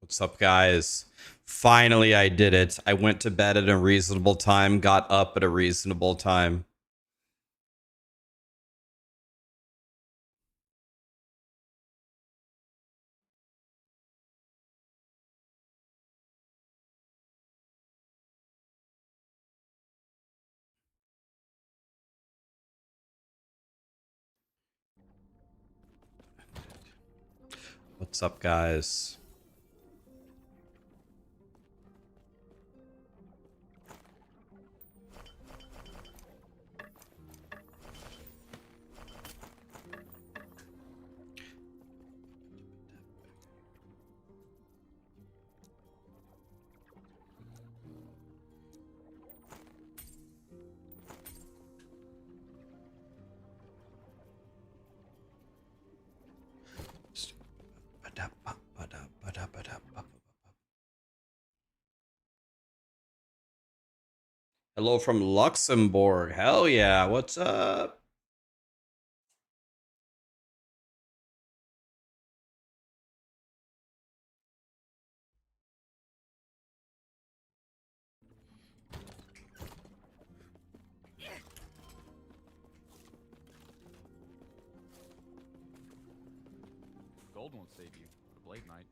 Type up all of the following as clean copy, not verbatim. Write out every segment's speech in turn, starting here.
What's up, guys? Finally, I did it. I went to bed at a reasonable time, got up at a reasonable time. What's up, guys? Hello from Luxembourg. Hell yeah. What's up? Gold won't save you. The Blade Knight.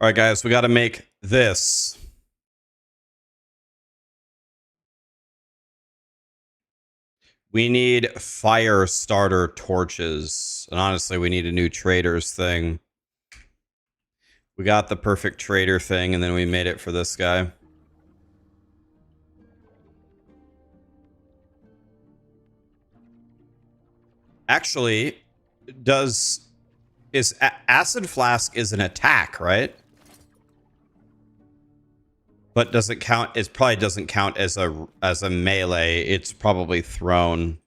All right, guys, we got to make this. We need fire starter torches. And honestly, we need a new traders thing. We got the perfect trader thing, and then we made it for this guy. Actually, Acid Flask is an attack, right? But does it count? It probably doesn't count as a melee. It's probably thrown.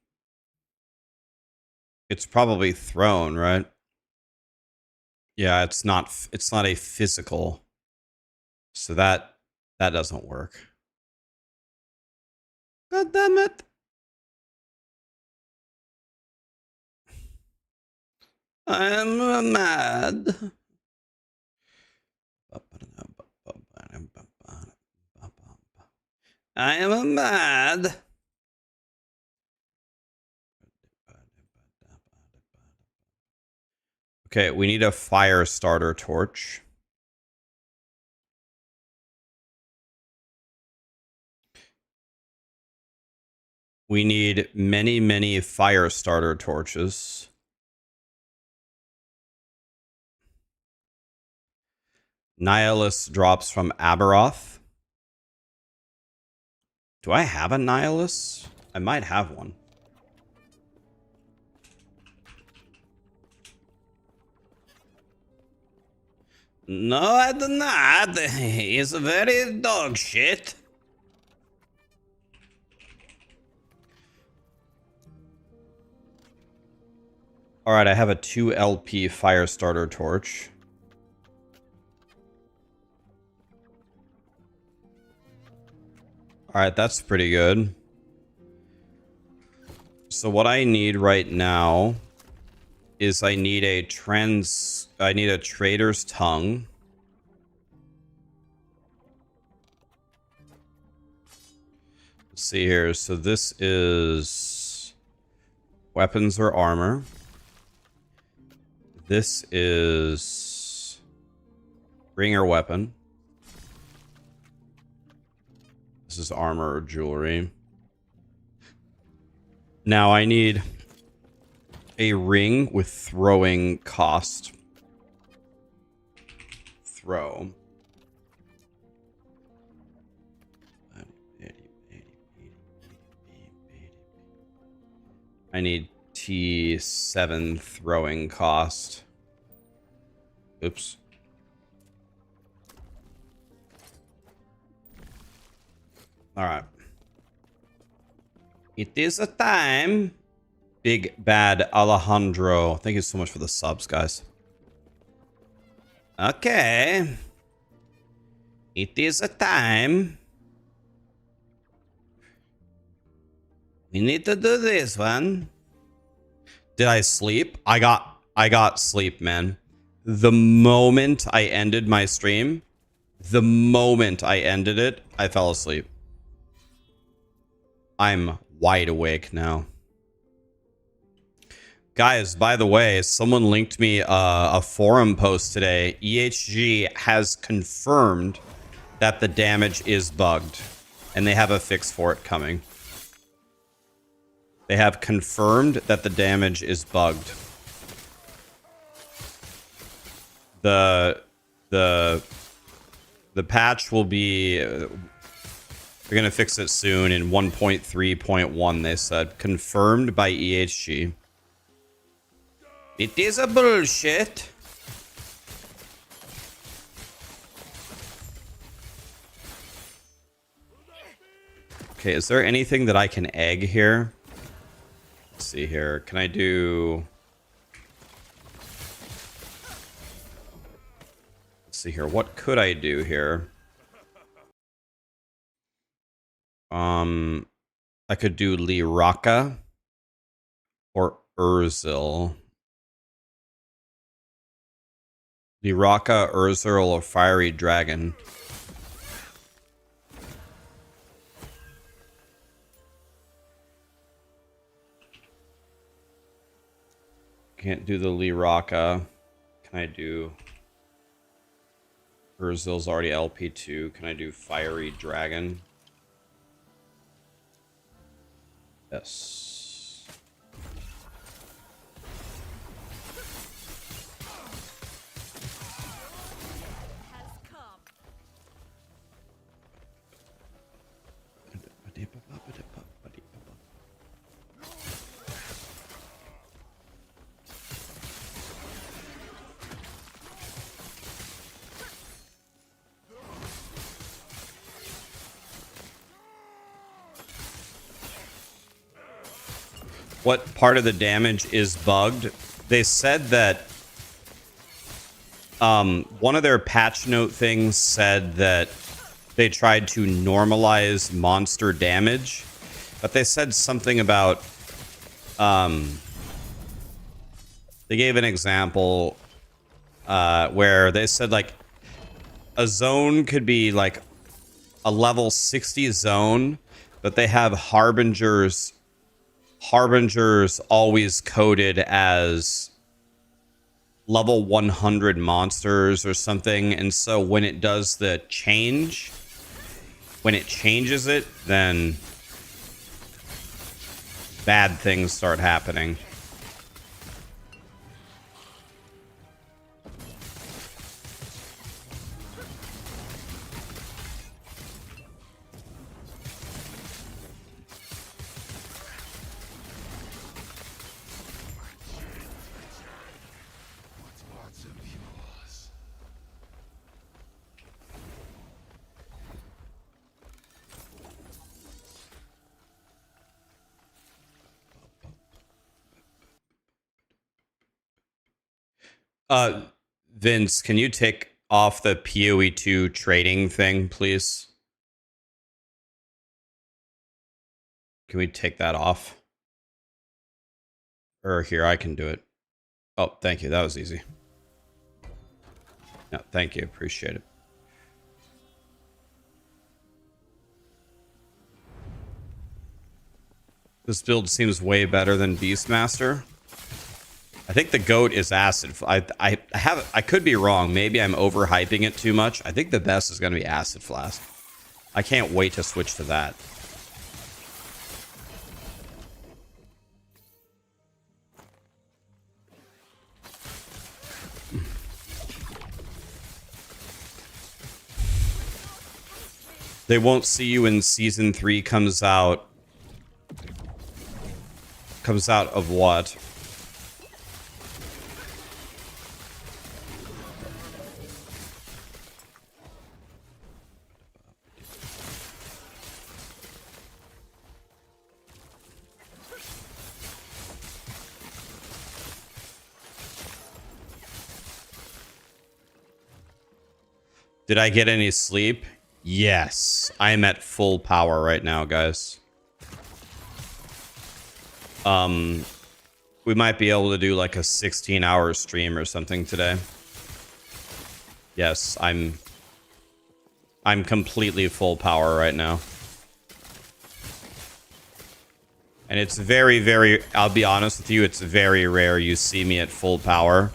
It's probably thrown, right? Yeah, it's not a physical. So that doesn't work. God damn it. I'm mad. I am mad. Okay, we need a fire starter torch. We need many, many fire starter torches. Nihilus drops from Abberoth. Do I have a Nihilus? I might have one. No, I do not. He's very dog shit. Alright, I have a 2 LP fire starter torch. Alright, that's pretty good. So what I need right now is I need a trader's tongue. Let's see here. So this is weapons or armor. This is ring or weapon. This is armor or jewelry. Now I need a ring with throwing cost. Throw. I need T7 throwing cost. Oops. All right. It is a time. Big Bad Alejandro. Thank you so much for the subs, guys. Okay. It is a time. We need to do this one. Did I sleep? I got sleep, man. The moment I ended my stream, the moment I ended it, I fell asleep. I'm wide awake now. Guys, by the way, someone linked me a forum post today. EHG has confirmed that the damage is bugged, and they have a fix for it coming. They have confirmed that the damage is bugged. The patch will be... they're going to fix it soon in 1.3.1, they said. Confirmed by EHG. It is a bullshit. Okay, is there anything that I can egg here? Let's see here. Can I do... Let's see here. What could I do here? I could do Liraka or Urzil. Liraka, Urzil, or Fiery Dragon. Can't do the Liraka. Can I do... Urzil's already LP2. Can I do Fiery Dragon? Yes. What part of the damage is bugged? They said that one of their patch note things said that they tried to normalize monster damage, but they said something about they gave an example where they said like a zone could be like a level 60 zone, but they have harbingers always coded as level 100 monsters or something, and so when it does the change, when it changes it, then bad things start happening. Vince, can you take off the POE2 trading thing, please? Can we take that off? Or here, I can do it. Oh, thank you. That was easy. No, thank you. Appreciate it. This build seems way better than Beastmaster. I think the GOAT is Acid. I could be wrong. Maybe I'm overhyping it too much. I think the best is going to be Acid Flask. I can't wait to switch to that. They won't see you when season 3 comes out. Comes out of what? Did I get any sleep? Yes. I'm at full power right now, guys. We might be able to do like a 16-hour stream or something today. Yes, I'm completely full power right now. And it's very, very, I'll be honest with you, it's very rare you see me at full power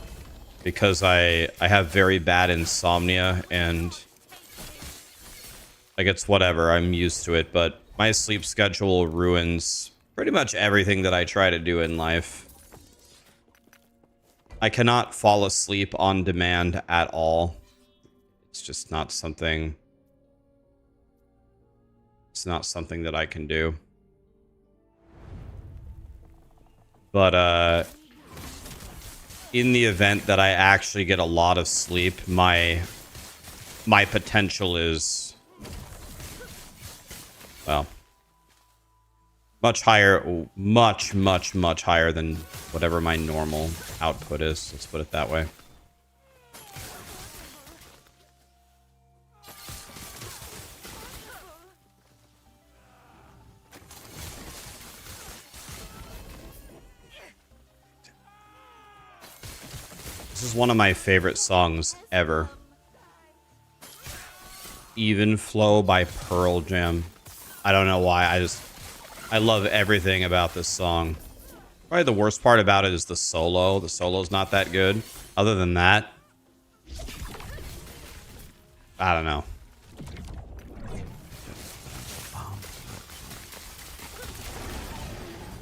because I have very bad insomnia and like it's whatever, I'm used to it, but my sleep schedule ruins pretty much everything that I try to do in life. I cannot fall asleep on demand at all. It's just not something. It's not something that I can do. But in the event that I actually get a lot of sleep, my potential is, well, much higher, much higher than whatever my normal output is. Let's put it that way. This is one of my favorite songs ever. Even Flow by Pearl Jam. I don't know why. I love everything about this song. Probably the worst part about it is the solo. The solo's not that good. Other than that, I don't know.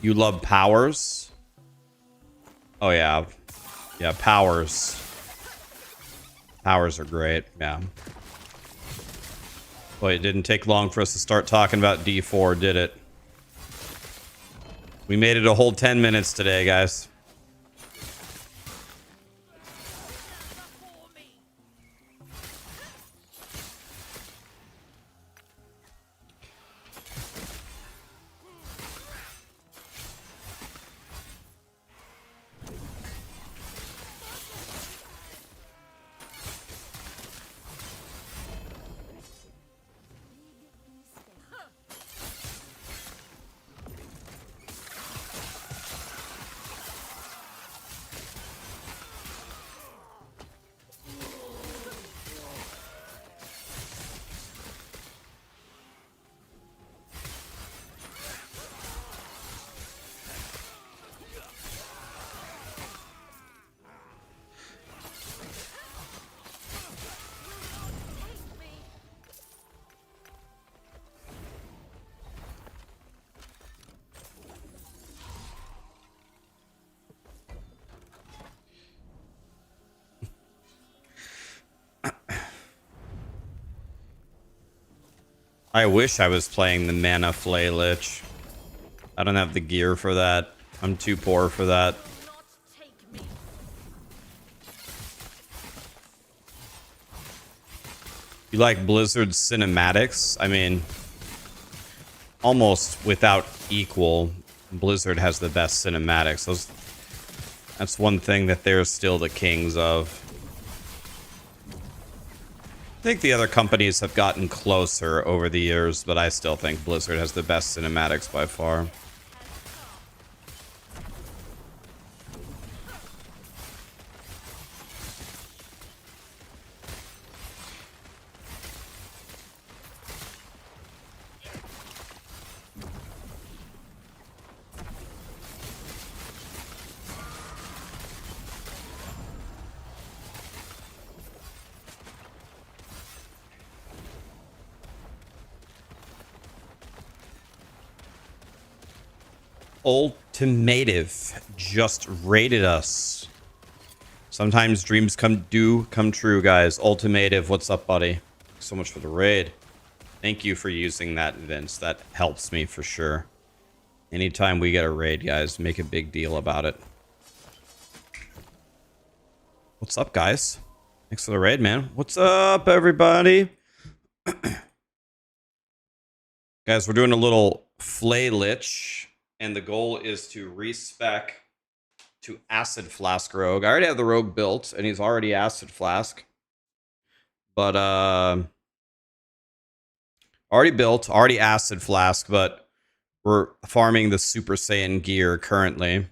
You love powers? Oh yeah. Yeah, powers. Powers are great, yeah. Boy, it didn't take long for us to start talking about D4, did it? We made it a whole 10 minutes today, guys. I wish I was playing the Mana Flay Lich. I don't have the gear for that. I'm too poor for that. You like Blizzard's cinematics? I mean, almost without equal, Blizzard has the best cinematics. That's one thing that they're still the kings of. I think the other companies have gotten closer over the years, but I still think Blizzard has the best cinematics by far. Ultimative just raided us. Sometimes dreams come true, guys. Ultimative, what's up, buddy? Thanks so much for the raid. Thank you for using that, Vince. That helps me for sure. Anytime we get a raid, guys, make a big deal about it. What's up, guys? Thanks for the raid, man. What's up, everybody? Guys, we're doing a little Flay Lich. And the goal is to respec to Acid Flask Rogue. I already have the Rogue built, and he's already Acid Flask. But already built, already acid flask, but we're farming the Super Saiyan gear currently.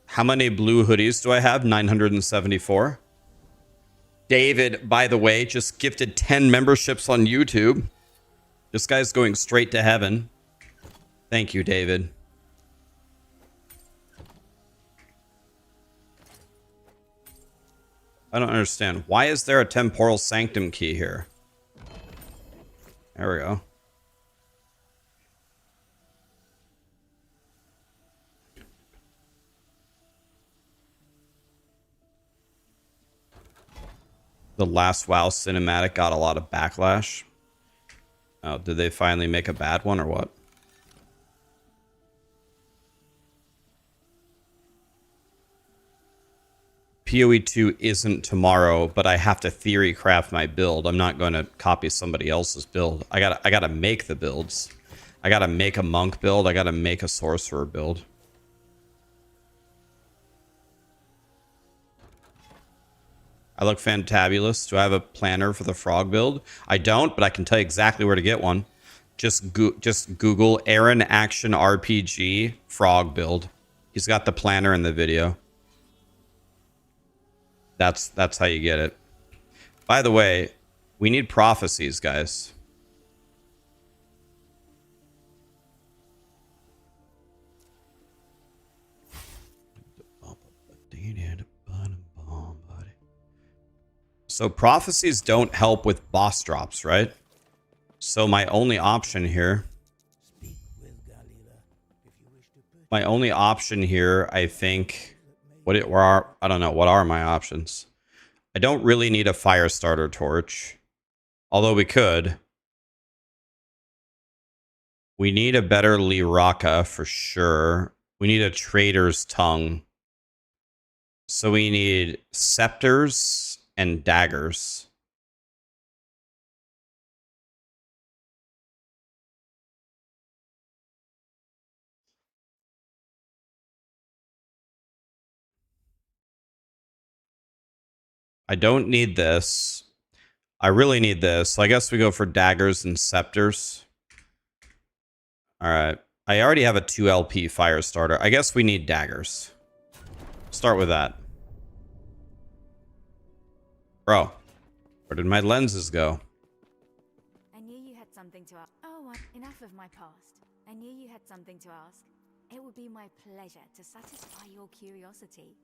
How many blue hoodies do I have? 974. David, by the way, just gifted 10 memberships on YouTube. This guy's going straight to heaven. Thank you, David. I don't understand. Why is there a temporal sanctum key here? There we go. The last WoW cinematic got a lot of backlash. Oh, did they finally make a bad one or what? POE2 isn't tomorrow, but I have to theory craft my build. I'm not going to copy somebody else's build. I gotta make the builds. I gotta make a monk build. I gotta make a sorcerer build. I look fantabulous. Do I have a planner for the frog build? I don't, but I can tell you exactly where to get one. Just Google Aaron Action RPG frog build. He's got the planner in the video. That's how you get it. By the way, we need prophecies, guys. So prophecies don't help with boss drops, right? So my only option here, I think, I don't know, what are my options? I don't really need a fire starter torch, although we could. We need a better Liraka for sure. We need a trader's tongue. So we need scepters and daggers. I don't need this. I really need this. So I guess we go for daggers and scepters. All right. I already have a 2 LP fire starter. I guess we need daggers. Start with that. Bro, where did my lenses go? I knew you had something to ask. Oh, enough of my past. I knew you had something to ask. It would be my pleasure to satisfy your curiosity.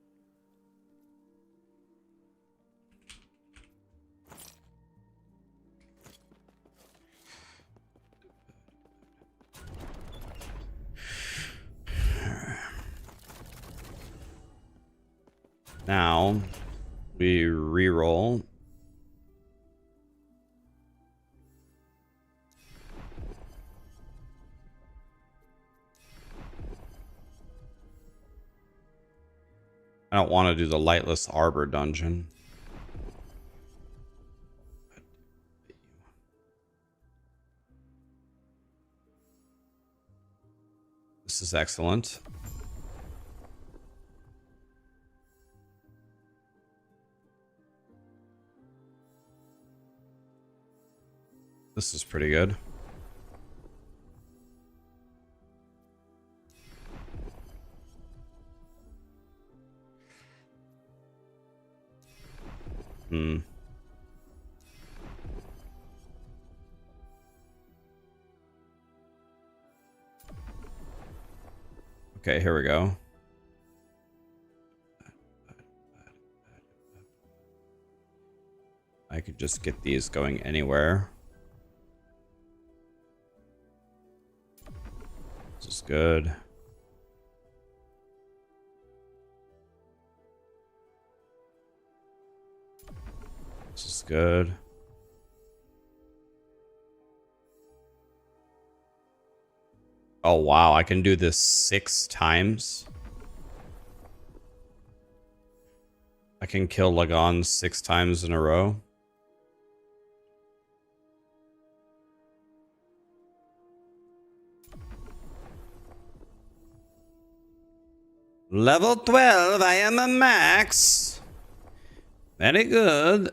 Now, we re-roll. I don't want to do the Lightless Arbor dungeon. This is excellent. This is pretty good. Okay, here we go. I could just get these going anywhere. This is good. This is good. Oh, wow. I can do this 6 times. I can kill Lagon 6 times in a row. Level 12, I am a max. Very good.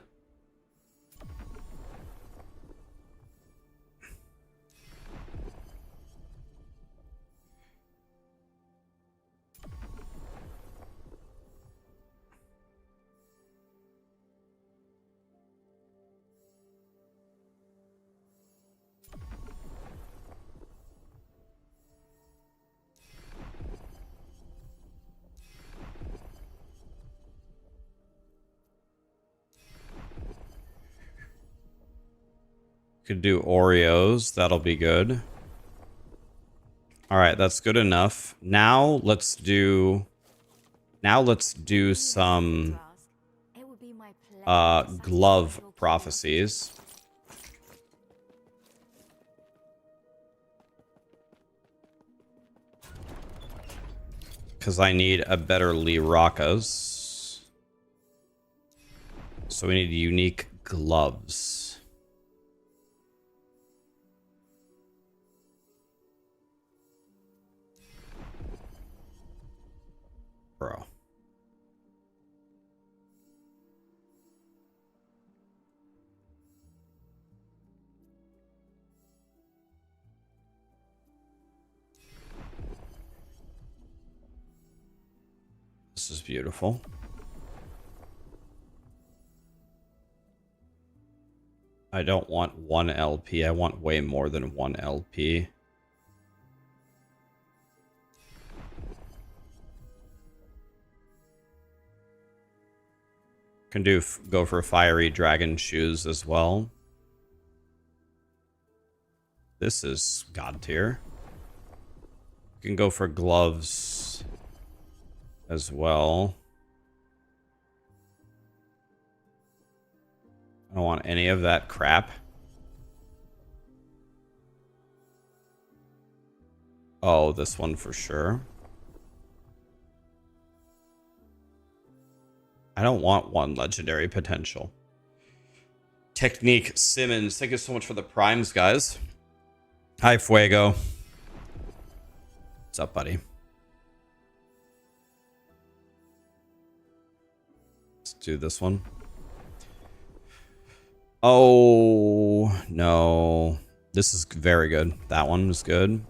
Could do Oreos. That'll be good. All right, that's good enough. Now let's do some glove prophecies. Because I need a better Lyrakas. So we need unique gloves. Bro. This is beautiful. I don't want one LP. I want way more than one LP. Can go for fiery dragon shoes as well. This is god tier. Can go for gloves as well. I don't want any of that crap. Oh, this one for sure. I don't want one legendary potential. Technique Simmons, thank you so much for the primes, guys. Hi, Fuego. What's up, buddy? Let's do this one. Oh, no. This is very good. That one was good.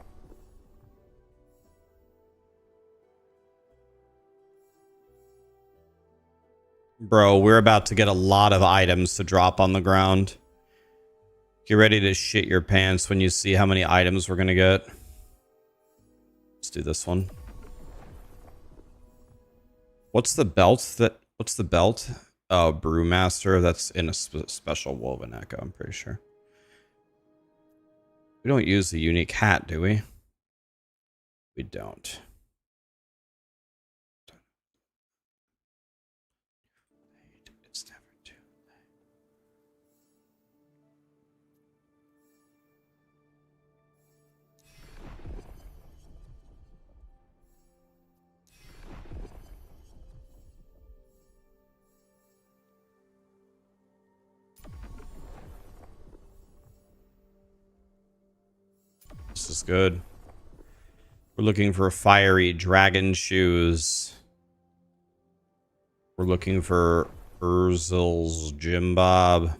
Bro, we're about to get a lot of items to drop on the ground. Get ready to shit your pants when you see how many items we're gonna get. Let's do this one. What's the belt? What's the belt? Oh, Brewmaster. That's in a special woven echo, I'm pretty sure. We don't use the unique hat, do we? We don't. It's never too late. This is good. We're looking for fiery dragon shoes. We're looking for Urzel's Jimbob.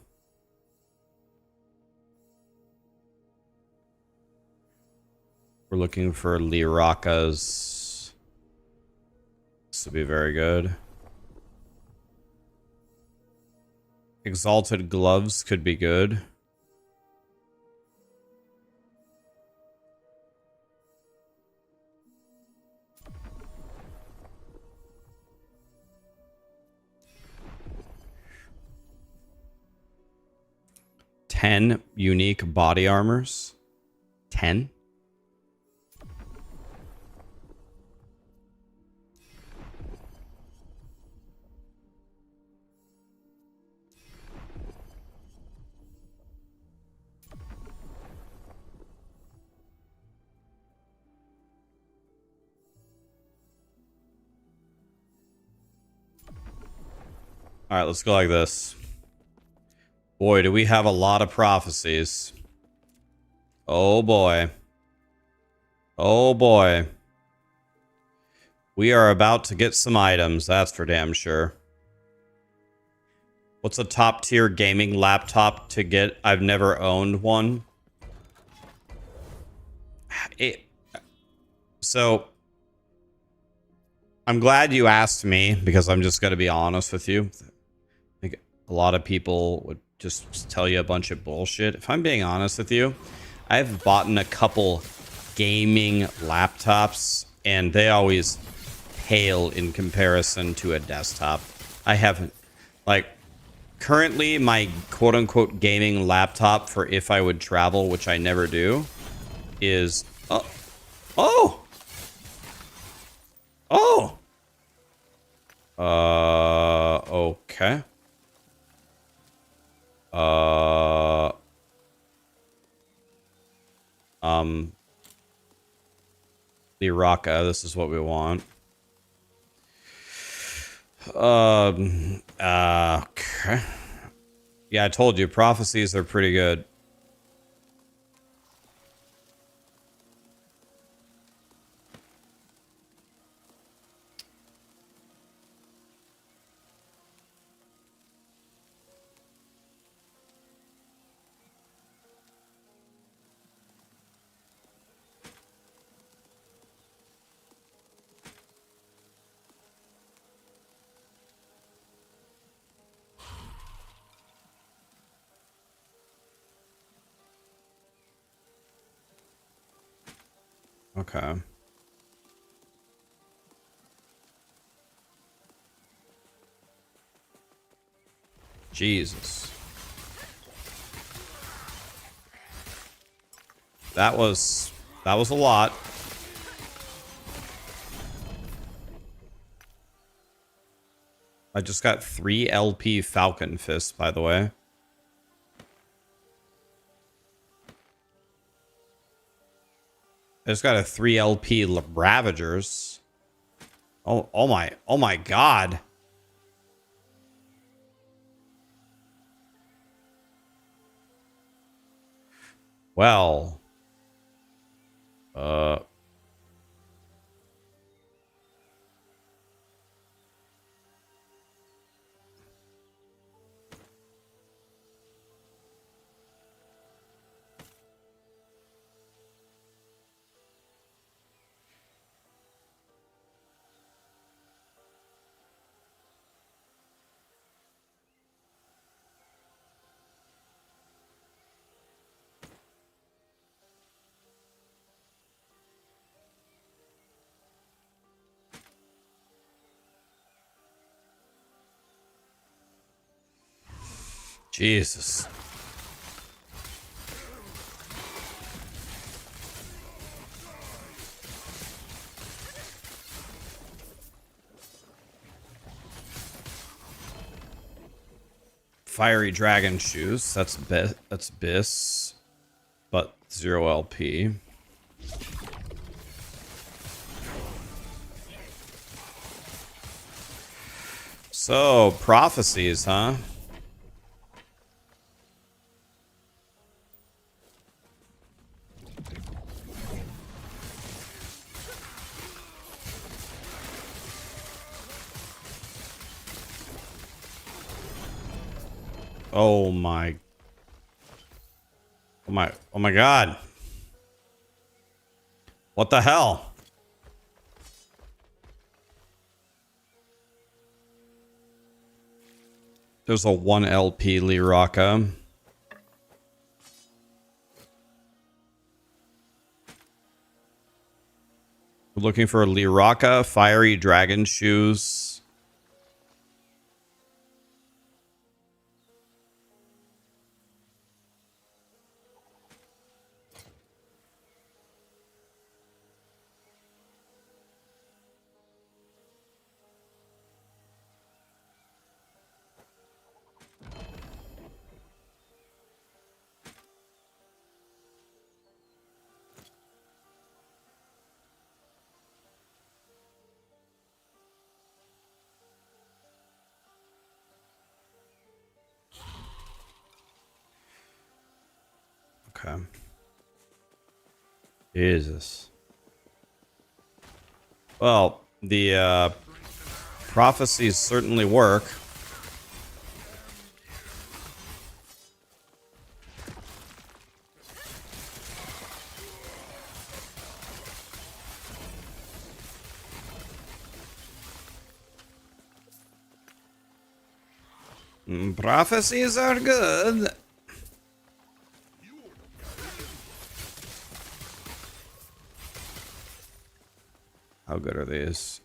We're looking for Lyrakas. This would be very good. Exalted gloves could be good. Ten unique body armors. 10? All right, let's go like this. Boy, do we have a lot of prophecies. Oh boy. Oh boy. We are about to get some items, that's for damn sure. What's a top tier gaming laptop to get? I've never owned one. So, I'm glad you asked me, because I'm just going to be honest with you. I think a lot of people would just tell you a bunch of bullshit. If I'm being honest with you, I've bought a couple gaming laptops, and they always pale in comparison to a desktop. I haven't, like, currently my quote-unquote gaming laptop for if I would travel, which I never do, is... Oh! Okay. The Raka, this is what we want. Okay. Yeah, I told you, prophecies are pretty good. Okay. Jesus. That was a lot. I just got 3 LP Falcon Fists, by the way. I just got a 3 LP Ravagers. Oh my god. Well. Jesus. Fiery Dragon Shoes. That's Biss. But 0 LP. So, prophecies, huh? Oh my god. What the hell? There's a 1 LP Liraka. We're looking for a Liraka, Fiery Dragon Shoes. Okay. Jesus. Well, The prophecies certainly work. Prophecies are good. How good are these?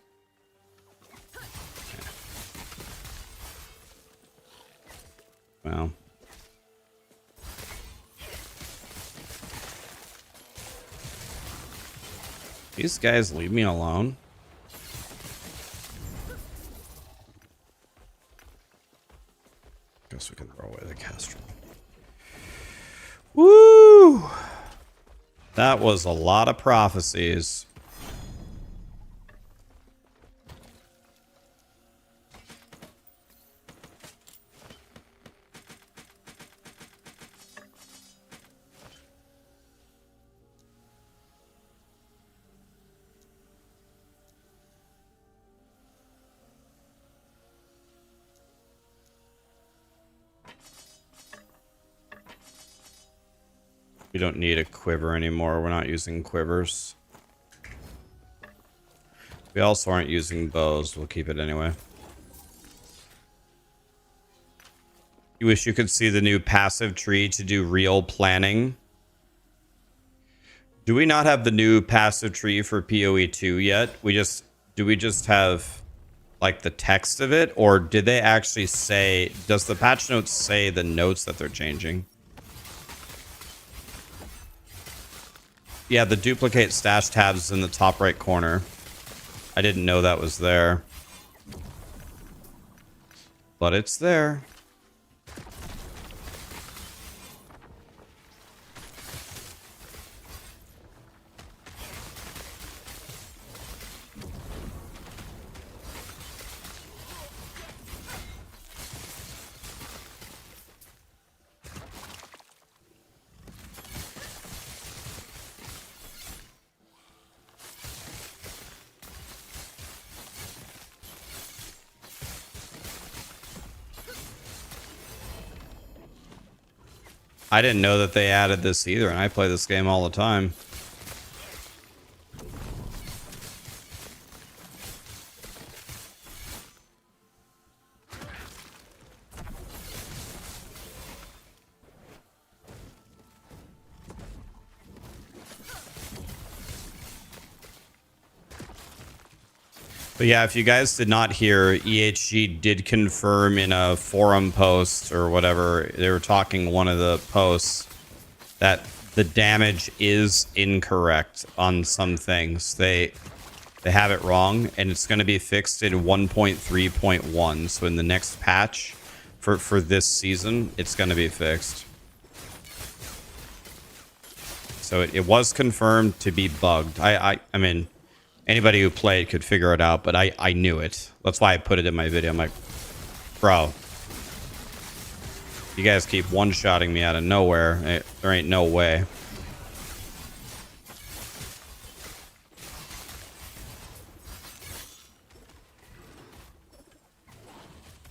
Well. These guys leave me alone. Guess we can throw away the castrol. Woo! That was a lot of prophecies. We don't need a quiver anymore. We're not using quivers. We also aren't using bows. We'll keep it anyway. You wish you could see the new passive tree to do real planning. Do we not have the new passive tree for POE2 yet? Do we just have like the text of it, or did they actually say, does the patch notes say the notes that they're changing? Yeah, the duplicate stash tabs in the top right corner. I didn't know that was there. But it's there. I didn't know that they added this either, and I play this game all the time. But yeah, if you guys did not hear, EHG did confirm in a forum post or whatever, they were talking one of the posts, that the damage is incorrect on some things. They have it wrong, and it's going to be fixed in 1.3.1. So in the next patch for this season, it's going to be fixed. So it was confirmed to be bugged. I mean, anybody who played could figure it out, but I knew it. That's why I put it in my video. I'm like, bro, you guys keep one-shotting me out of nowhere. There ain't no way.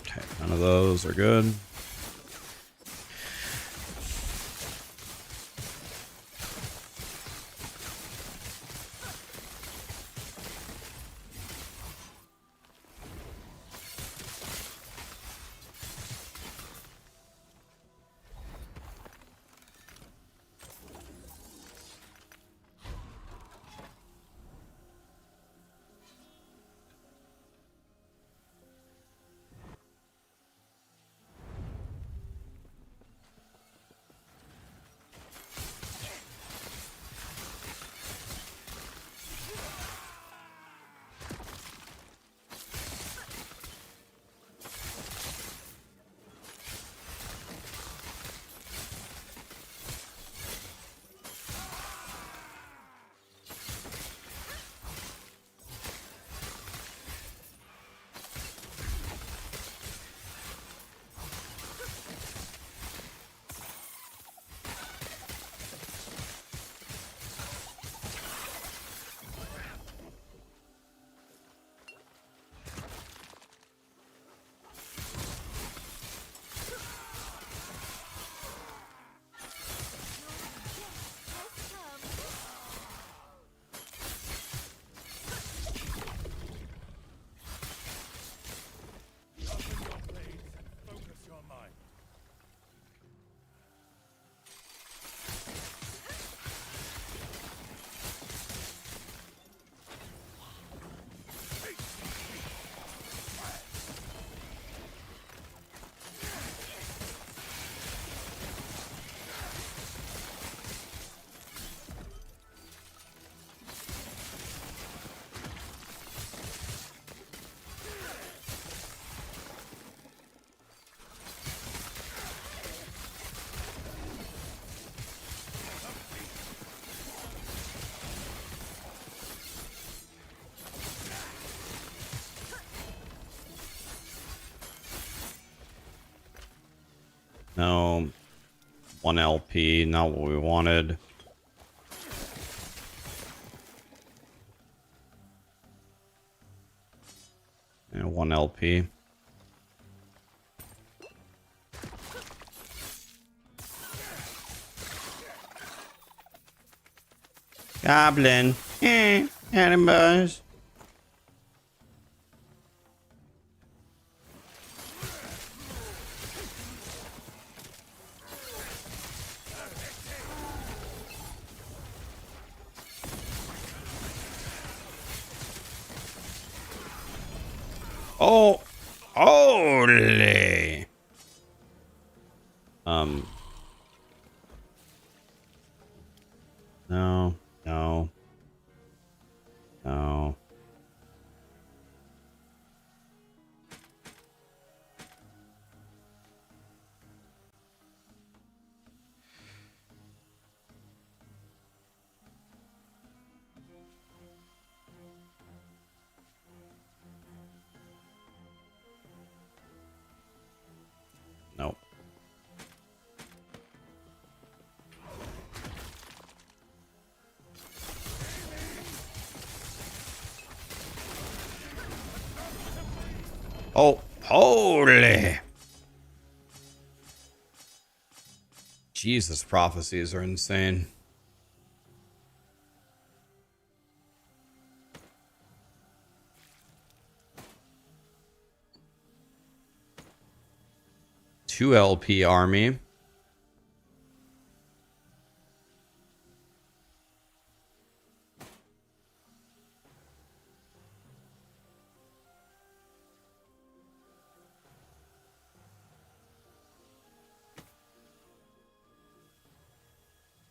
Okay, none of those are good. No. 1 LP, not what we wanted. And 1 LP. Goblin. Adam buzz. Oh, holy. No, no, no. Nope. Oh, holy. Jesus, prophecies are insane. Two LP army.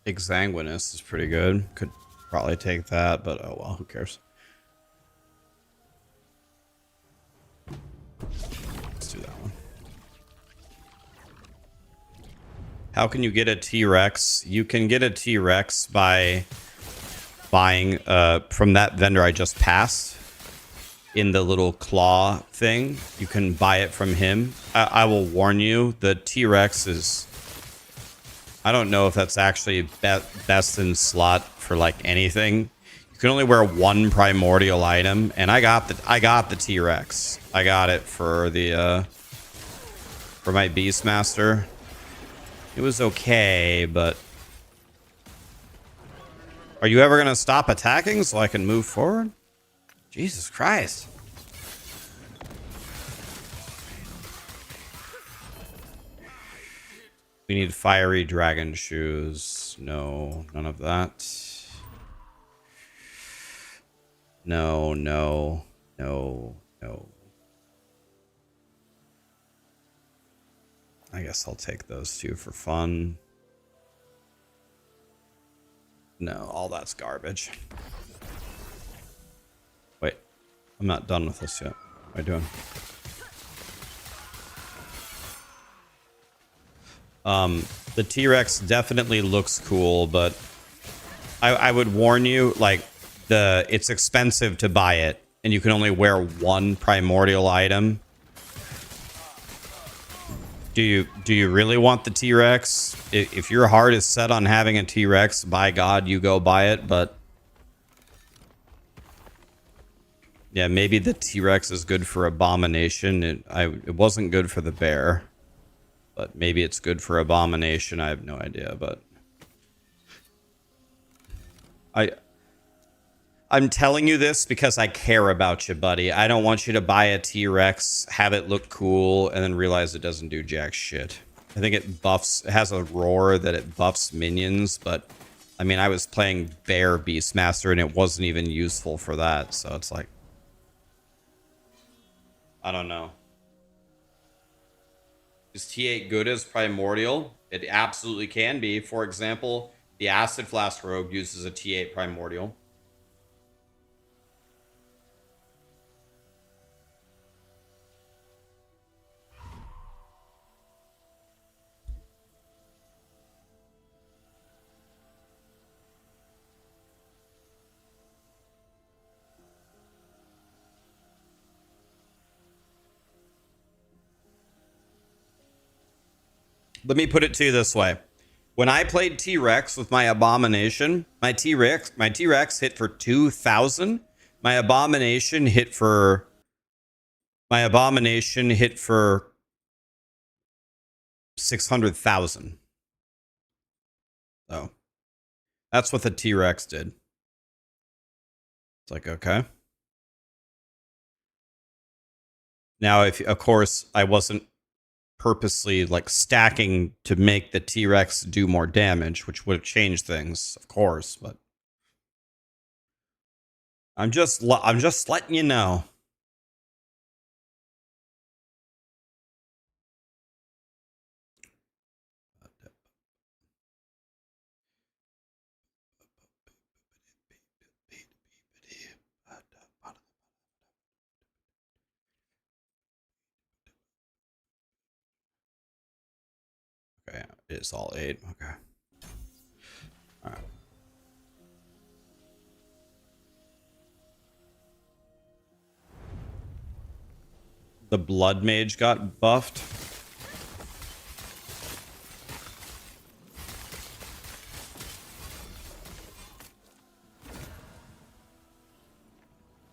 Exsanguinous is pretty good. Could probably take that, but oh well, who cares? Let's do that one. How can you get a T-Rex? You can get a T-Rex by buying from that vendor I just passed in the little claw thing. You can buy it from him. I will warn you, the T-Rex is... I don't know if that's actually best in slot for like anything. You can only wear one primordial item, and I got the T-Rex. I got it for the for my Beastmaster. It was okay, but are you ever gonna stop attacking so I can move forward? Jesus Christ. We need fiery dragon shoes. No, none of that. No, no, no, no. I guess I'll take those two for fun. No, all that's garbage. Wait, I'm not done with this yet. What am I doing? The T-Rex definitely looks cool, but I would warn you, like, it's expensive to buy it, and you can only wear one primordial item. Do you really want the T-Rex? If your heart is set on having a T-Rex, by God, you go buy it, but yeah, maybe the T-Rex is good for Abomination. It wasn't good for the bear. But maybe it's good for Abomination. I have no idea, but I'm telling you this because I care about you, buddy. I don't want you to buy a T-Rex, have it look cool, and then realize it doesn't do jack shit. I think it has a roar that it buffs minions, but I mean, I was playing Bear Beastmaster and it wasn't even useful for that, so it's like, I don't know. Is T8 good as Primordial? It absolutely can be. For example, the Acid Flask Rogue uses a T8 Primordial. Let me put it to you this way. When I played T-Rex with my Abomination, my T-Rex hit for 2,000. My Abomination hit for 600,000. So that's what the T-Rex did. It's like, okay. Now, if of course I wasn't purposely like stacking to make the T-Rex do more damage, which would have changed things, of course, but I'm just letting you know. Okay, it's all 8. Okay. All right. The Blood Mage got buffed.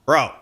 Bro.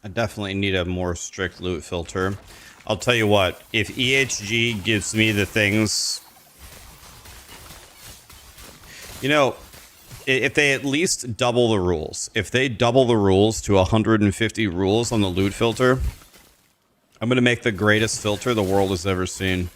I definitely need a more strict loot filter. I'll tell you what, if EHG gives me the things, you know, if they at least double the rules, if they double the rules to 150 rules on the loot filter, I'm going to make the greatest filter the world has ever seen.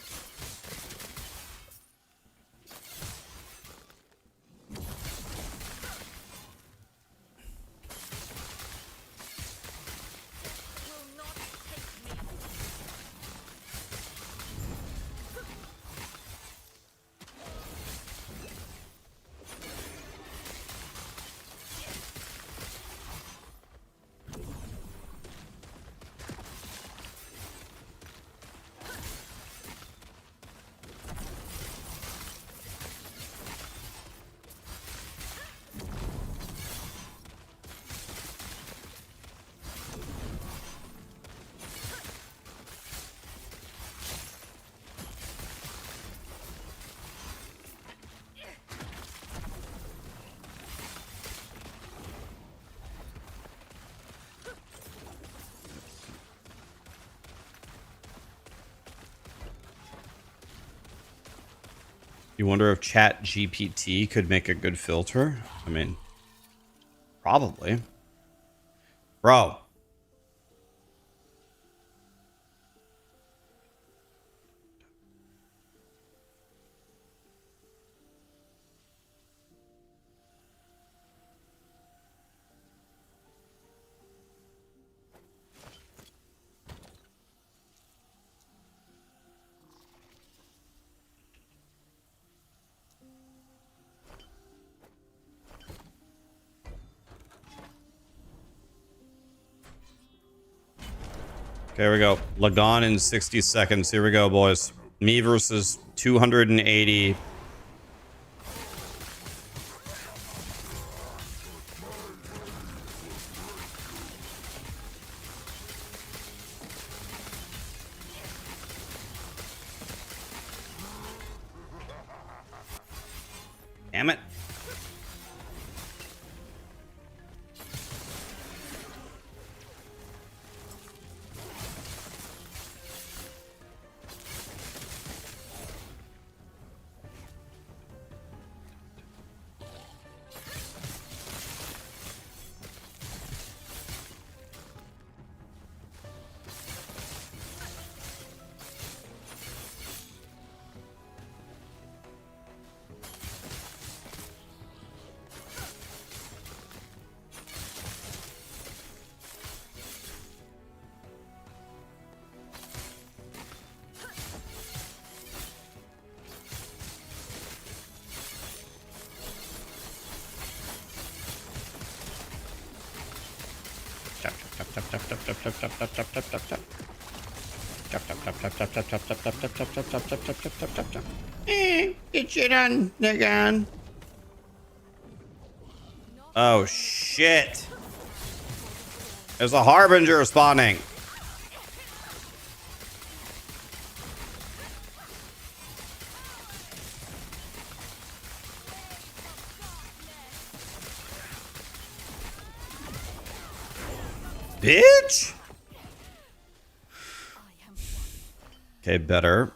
You wonder if Chat GPT could make a good filter? I mean, probably. Bro. Okay, here we go. Lagon in 60 seconds. Here we go, boys. Me versus 280. Damn it. Get shit on again. Oh shit. There's a harbinger spawning. Bitch. Okay, better.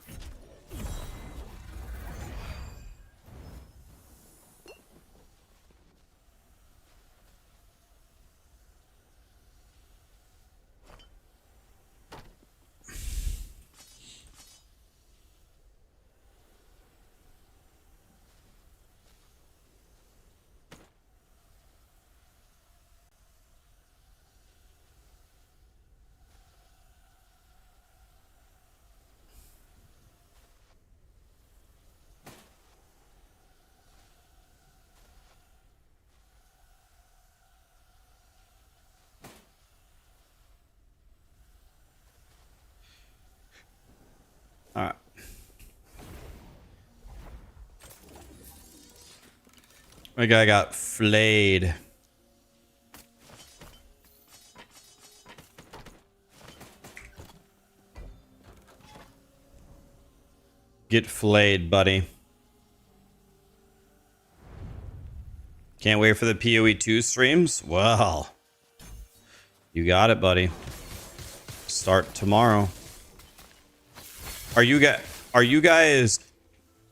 All right. My guy got flayed. Get flayed, buddy. Can't wait for the POE2 streams? Well, you got it, buddy. Start tomorrow. Are you guys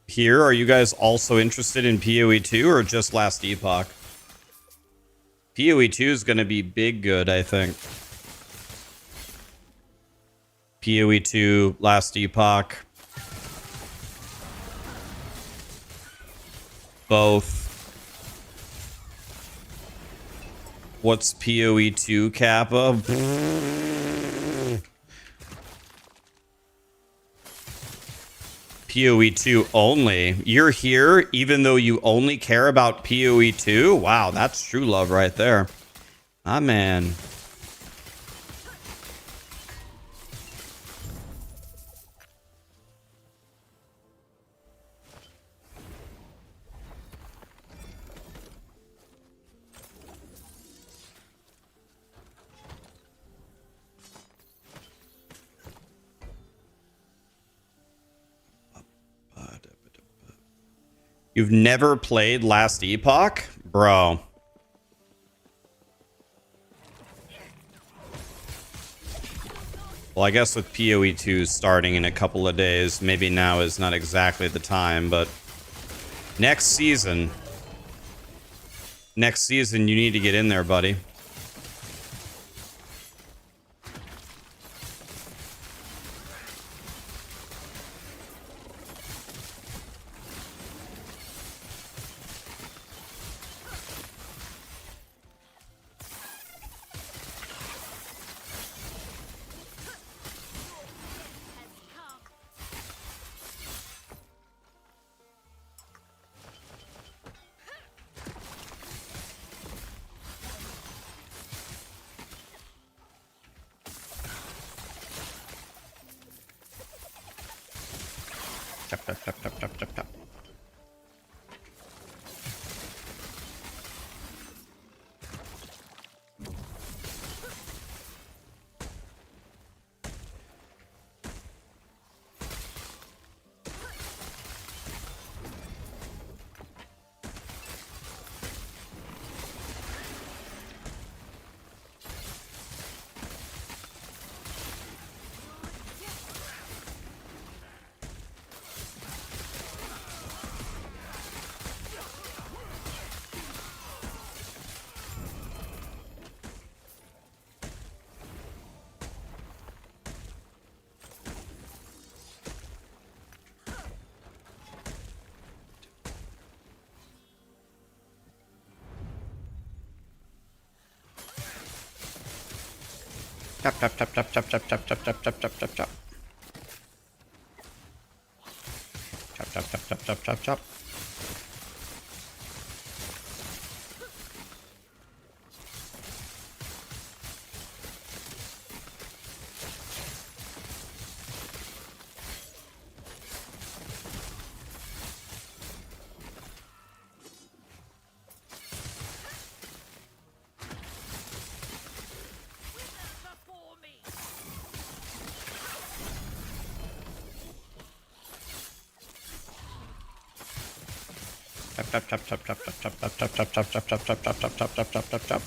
here? Are you guys also interested in POE2 or just Last Epoch? POE2 is going to be big good, I think. POE2, Last Epoch. Both. What's POE2 Kappa? POE2 only. You're here even though you only care about POE2? Wow, that's true love right there. Ah, man. You've never played Last Epoch? Bro. Well, I guess with POE2 starting in a couple of days, maybe now is not exactly the time, but next season you need to get in there, buddy. Chop, chop, chop, chop, chop, chop, chop. Chop, chop, chop, chop, chop, chop, chop, chop, chop, chop, chop, chop, chop. Chop, chop, chop, chop, chop, chop, chop. Chop, chop, chop, chop, chop, chop, chop, chop, chop, chop, chop, chop, chop, chop, chop, chop, chop, chop, chop.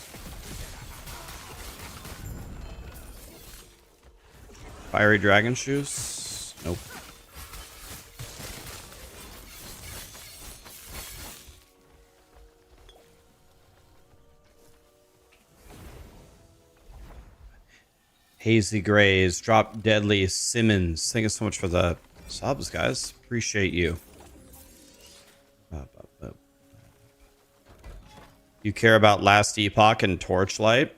Fiery dragon shoes? Nope. Hazy Grays, Drop Deadly Simmons. Thank you so much for the subs, guys. Appreciate you. You care about Last Epoch and Torchlight?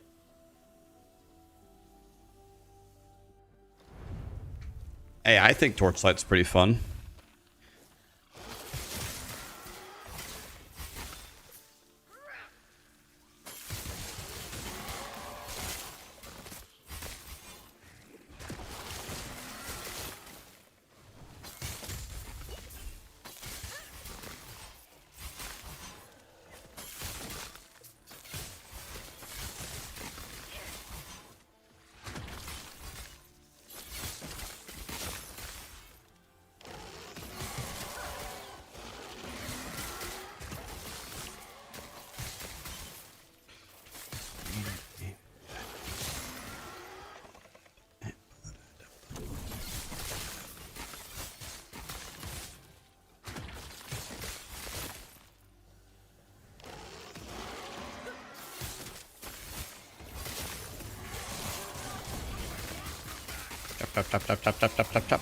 Hey, I think Torchlight's pretty fun. Chop, chop, chop, chop, chop, chop, chop, chop.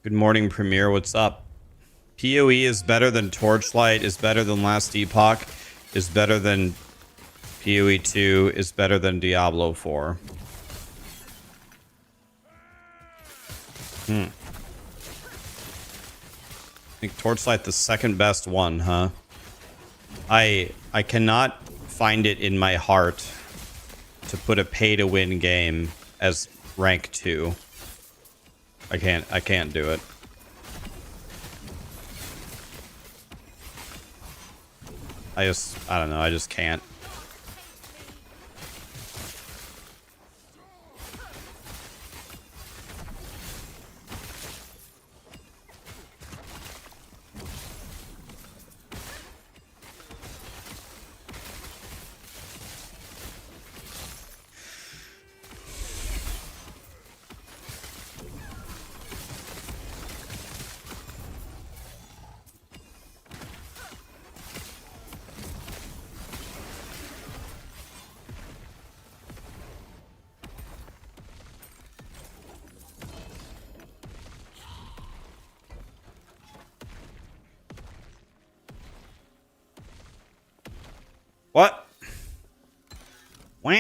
Good morning, Premier. What's up? POE is better than Torchlight, is better than Last Epoch, is better than POE2, is better than Diablo 4. I think Torchlight the second best one, huh? I cannot find it in my heart to put a pay-to-win game as rank 2. I can't do it. I don't know, I just can't. What? Wah.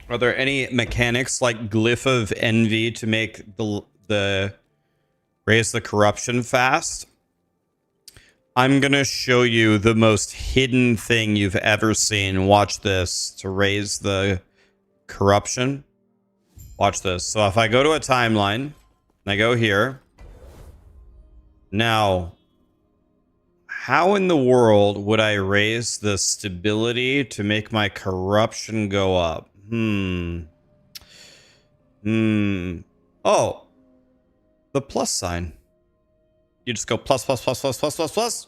Are there any mechanics like Glyph of Envy to make the raise the corruption fast? I'm gonna show you the most hidden thing you've ever seen. Watch this to raise the corruption. Watch this. So if I go to a timeline and I go here, now how in the world would I raise the stability to make my corruption go up? Oh, the plus sign. You just go plus, plus, plus, plus, plus, plus, plus.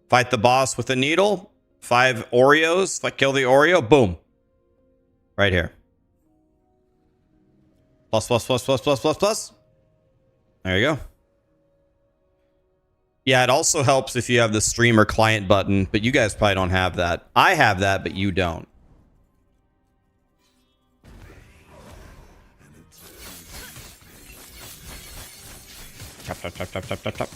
Fight the boss with a needle. 5 Oreos. If I kill the Oreo, boom. Right here. Plus, plus, plus, plus, plus, plus, plus. There you go. Yeah, it also helps if you have the streamer client button, but you guys probably don't have that. I have that, but you don't. Chop, chop, chop, chop, chop, chop, chop.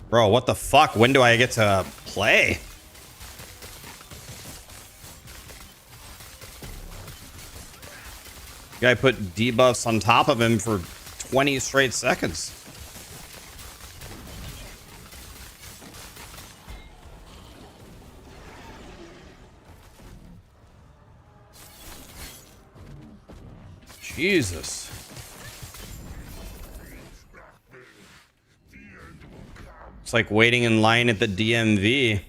Bro, what the fuck? When do I get to play? Guy put debuffs on top of him for 20 straight seconds. Jesus. It's like waiting in line at the DMV.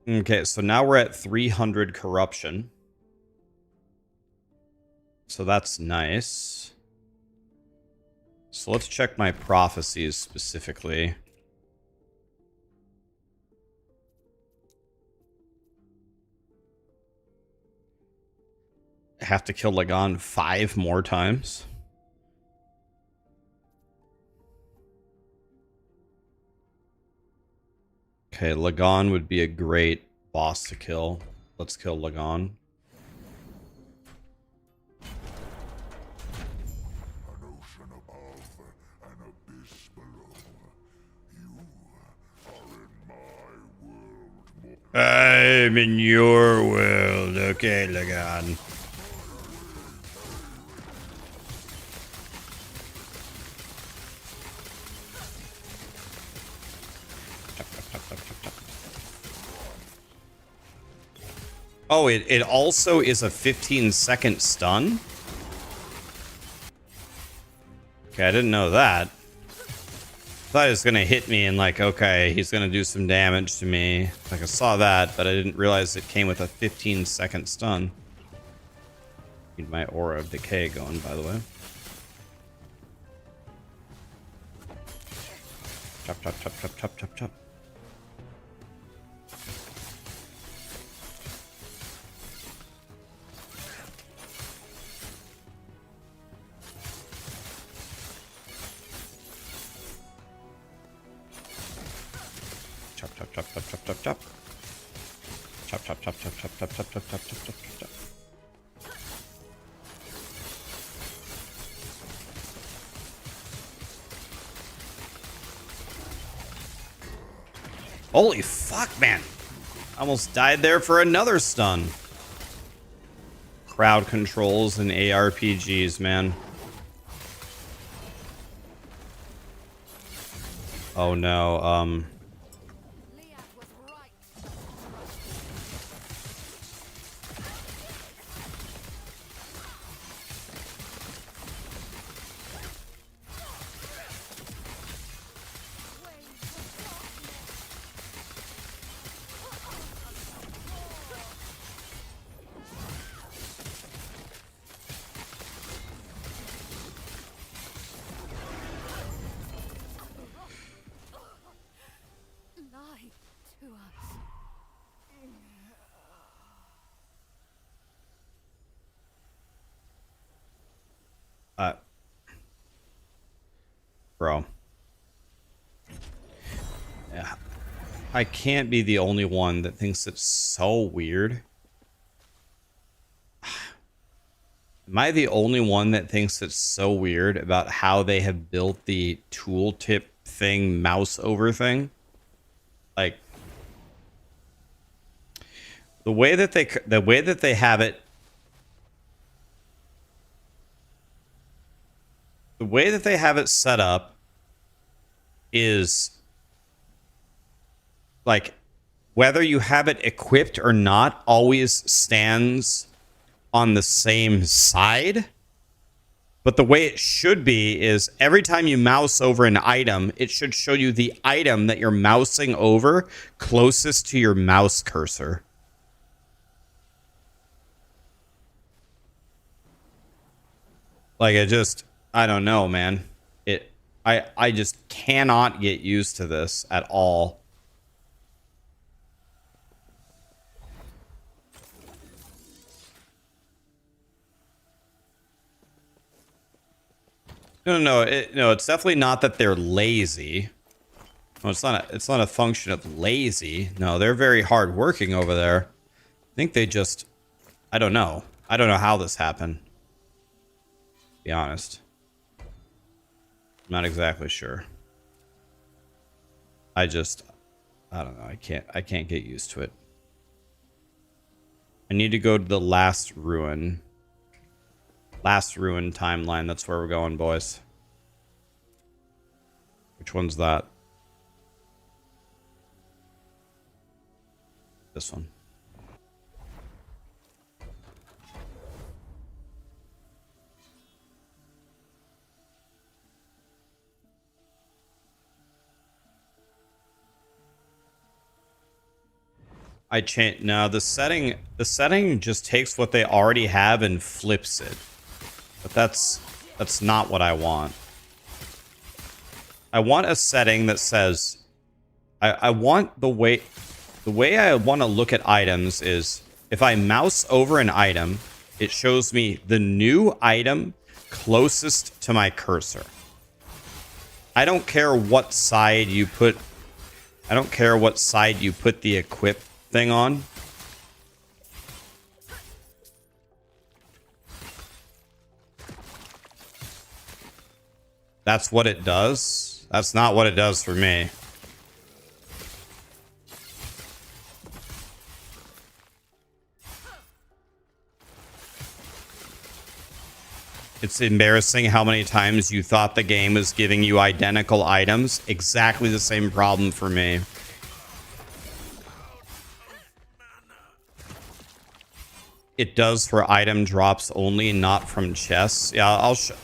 Okay, so now we're at 300 corruption. So that's nice. So let's check my prophecies specifically. I have to kill Lagan 5 more times. Okay, Lagan would be a great boss to kill. Let's kill Lagan. I'm in your world. Okay, Lagan. Oh, it also is a 15-second stun? Okay, I didn't know that. Thought it was gonna hit me and like, okay, he's gonna do some damage to me. Like I saw that, but I didn't realize it came with a 15-second stun. Need my aura of decay going, by the way. Chop, chop, chop, chop, chop, chop, chop. Chop, chop, chop, chop, chop, chop, chop. Chop, chop, chop, chop, chop, chop, chop, chop, chop, chop, chop, chop. Holy fuck, man. Almost died there for another stun. Crowd controls and ARPGs, man. Oh no, Bro. Yeah. I can't be the only one that thinks it's so weird. Am I the only one that thinks it's so weird about how they have built the tooltip thing, mouse over thing? Like the way that they have it, the way that they have it set up is like whether you have it equipped or not always stands on the same side. But the way it should be is every time you mouse over an item, it should show you the item that you're mousing over closest to your mouse cursor. Like I don't know, man. I just cannot get used to this at all. No, it's definitely not that they're lazy. No, it's not a function of lazy. No, they're very hardworking over there. I think they just, I don't know. I don't know how this happened. To be honest. I'm not exactly sure. I don't know. I can't get used to it. I need to go to the last ruin. Last ruin timeline. That's where we're going, boys. Which one's that? This one. I change now. The setting just takes what they already have and flips it. But that's not what I want. I want a setting that says I want the way I want to look at items is if I mouse over an item, it shows me the new item closest to my cursor. I don't care what side you put. I don't care what side you put the equip thing on. That's what it does. That's not what it does for me. It's embarrassing how many times you thought the game was giving you identical items. Exactly the same problem for me. It does for item drops only, not from chests. Yeah, I'll show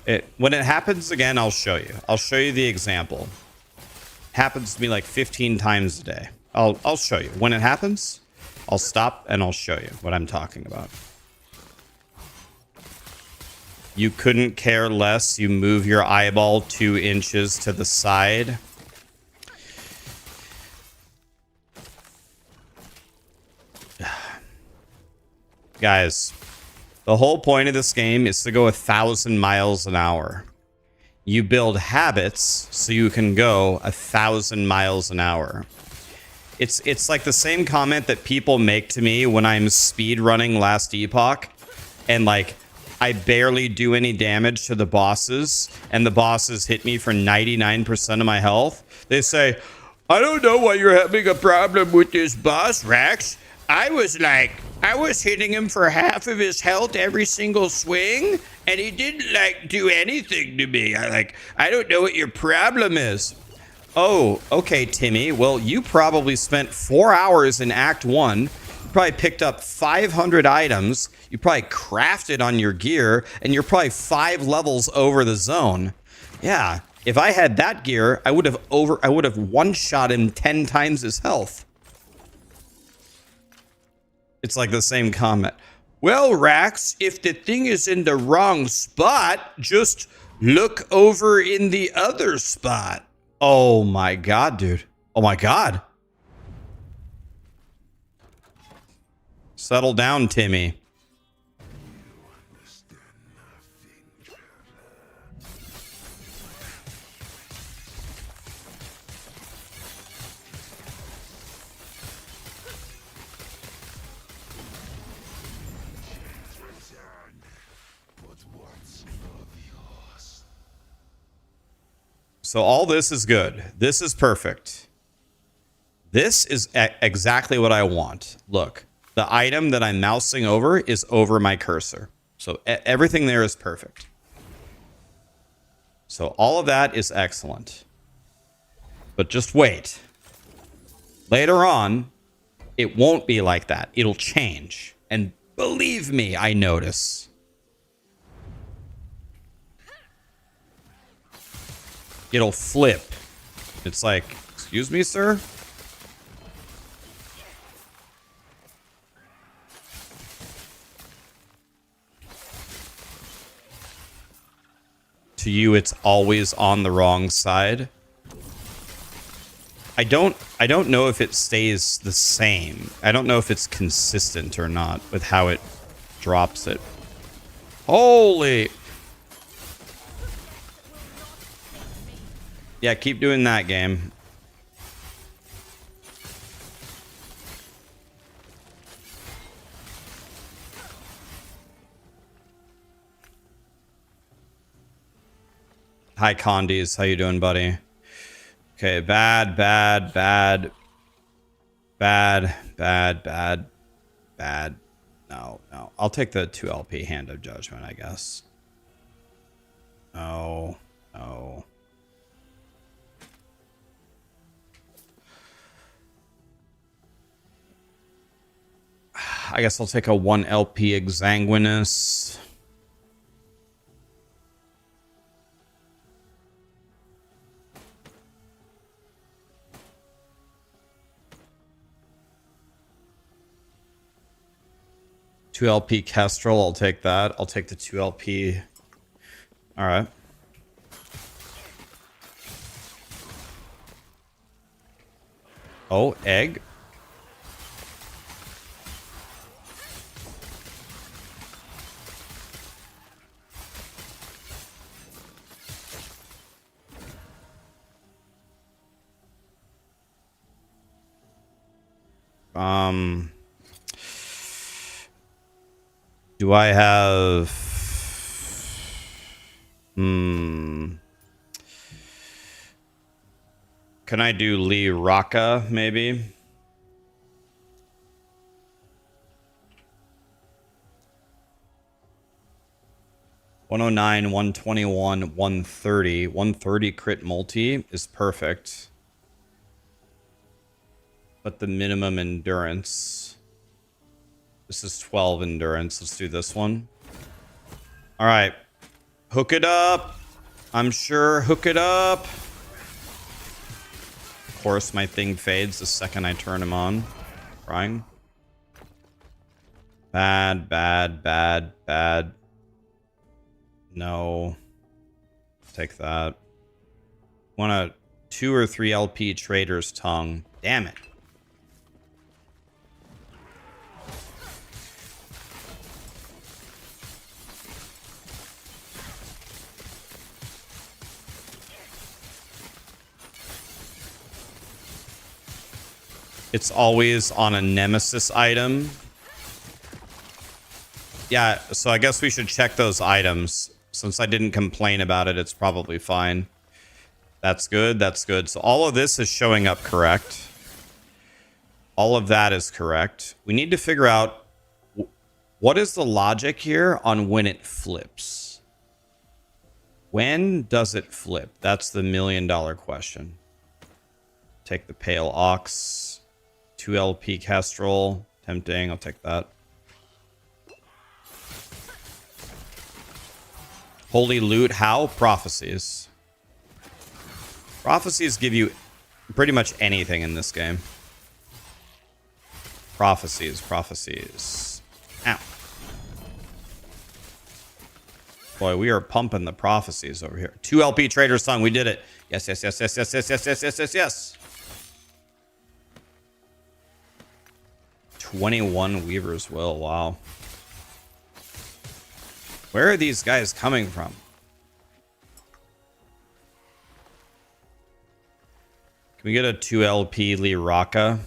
it. When it happens again, I'll show you. I'll show you the example. It happens to me like 15 times a day. I'll show you. When it happens, I'll stop and I'll show you what I'm talking about. You couldn't care less. You move your eyeball 2 inches to the side. Guys, the whole point of this game is to go 1,000 miles an hour. You build habits so you can go 1,000 miles an hour. It's like the same comment that people make to me when I'm speed running last Epoch and like I barely do any damage to the bosses and the bosses hit me for 99% of my health. They say, I don't know why you're having a problem with this boss, Rax. I was hitting him for half of his health every single swing, and he didn't do anything to me. I don't know what your problem is. Oh, okay, Timmy. Well, you probably spent 4 hours in Act 1. You probably picked up 500 items. You probably crafted on your gear, and you're probably 5 levels over the zone. Yeah, if I had that gear, I would have one-shot him 10 times his health. It's like the same comment. Well, Rax, if the thing is in the wrong spot, just look over in the other spot. Oh my god, dude. Oh my god. Settle down, Timmy. So all this is good. This is perfect. This is exactly what I want. Look, the item that I'm mousing over is over my cursor. So everything there is perfect. So all of that is excellent. But just wait. Later on, it won't be like that. It'll change. And believe me, I notice. It'll flip. It's like, excuse me, sir? To you, it's always on the wrong side. I don't know if it stays the same. I don't know if it's consistent or not with how it drops it. Holy. Yeah, keep doing that, game. Hi, Condies. How you doing, buddy? Okay, bad. No. I'll take the 2 LP Hand of Judgment, I guess. No. I guess I'll take a 1 LP Exanguinous. Two LP Kestrel, I'll take that. I'll take the 2 LP. All right. Oh, egg. Do I have... Can I do Lee Raka, maybe? $109, $121, $130. $130 crit multi is perfect. But the minimum endurance... This is 12 endurance. Let's do this one. All right. Hook it up. I'm sure. Hook it up. Of course, my thing fades the second I turn him on. Crying. Bad. No. Take that. Want a 2 or 3 LP Trader's Tongue. Damn it. It's always on a nemesis item. Yeah, so I guess we should check those items. Since I didn't complain about it, it's probably fine. That's good, that's good. So all of this is showing up correct. All of that is correct. We need to figure out what is the logic here on when it flips. When does it flip? That's the $1 million question. Take the Pale Ox. 2 LP Kestrel. Tempting. I'll take that. Holy Loot. How? Prophecies. Prophecies give you pretty much anything in this game. Prophecies. Ow. Boy, we are pumping the prophecies over here. 2 LP Trader's Tongue. We did it. Yes. 21 Weaver's Will. Wow. Where are these guys coming from? Can we get a 2 LP Liraka?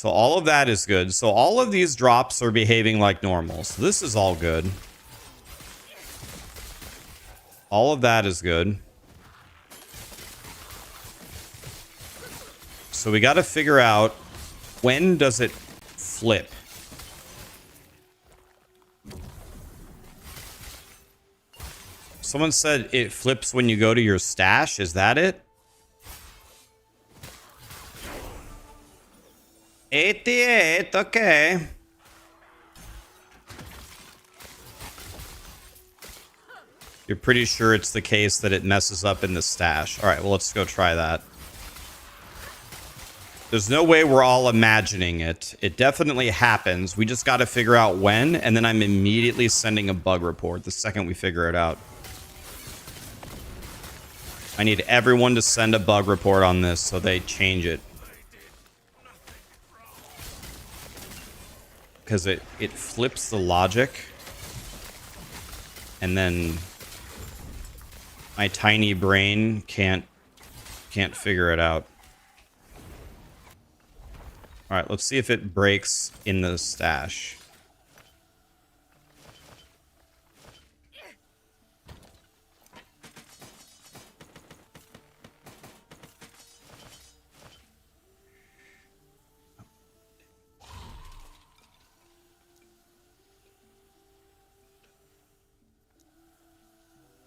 So all of that is good. So all of these drops are behaving like normal. So this is all good. All of that is good. So we got to figure out, when does it flip? Someone said it flips when you go to your stash. Is that it? 88, okay. You're pretty sure it's the case that it messes up in the stash. All right, well, let's go try that. There's no way we're all imagining it. It definitely happens. We just got to figure out when, and then I'm immediately sending a bug report the second we figure it out. I need everyone to send a bug report on this so they change it. Because it flips the logic. And then my tiny brain can't figure it out. All right, let's see if it breaks in the stash.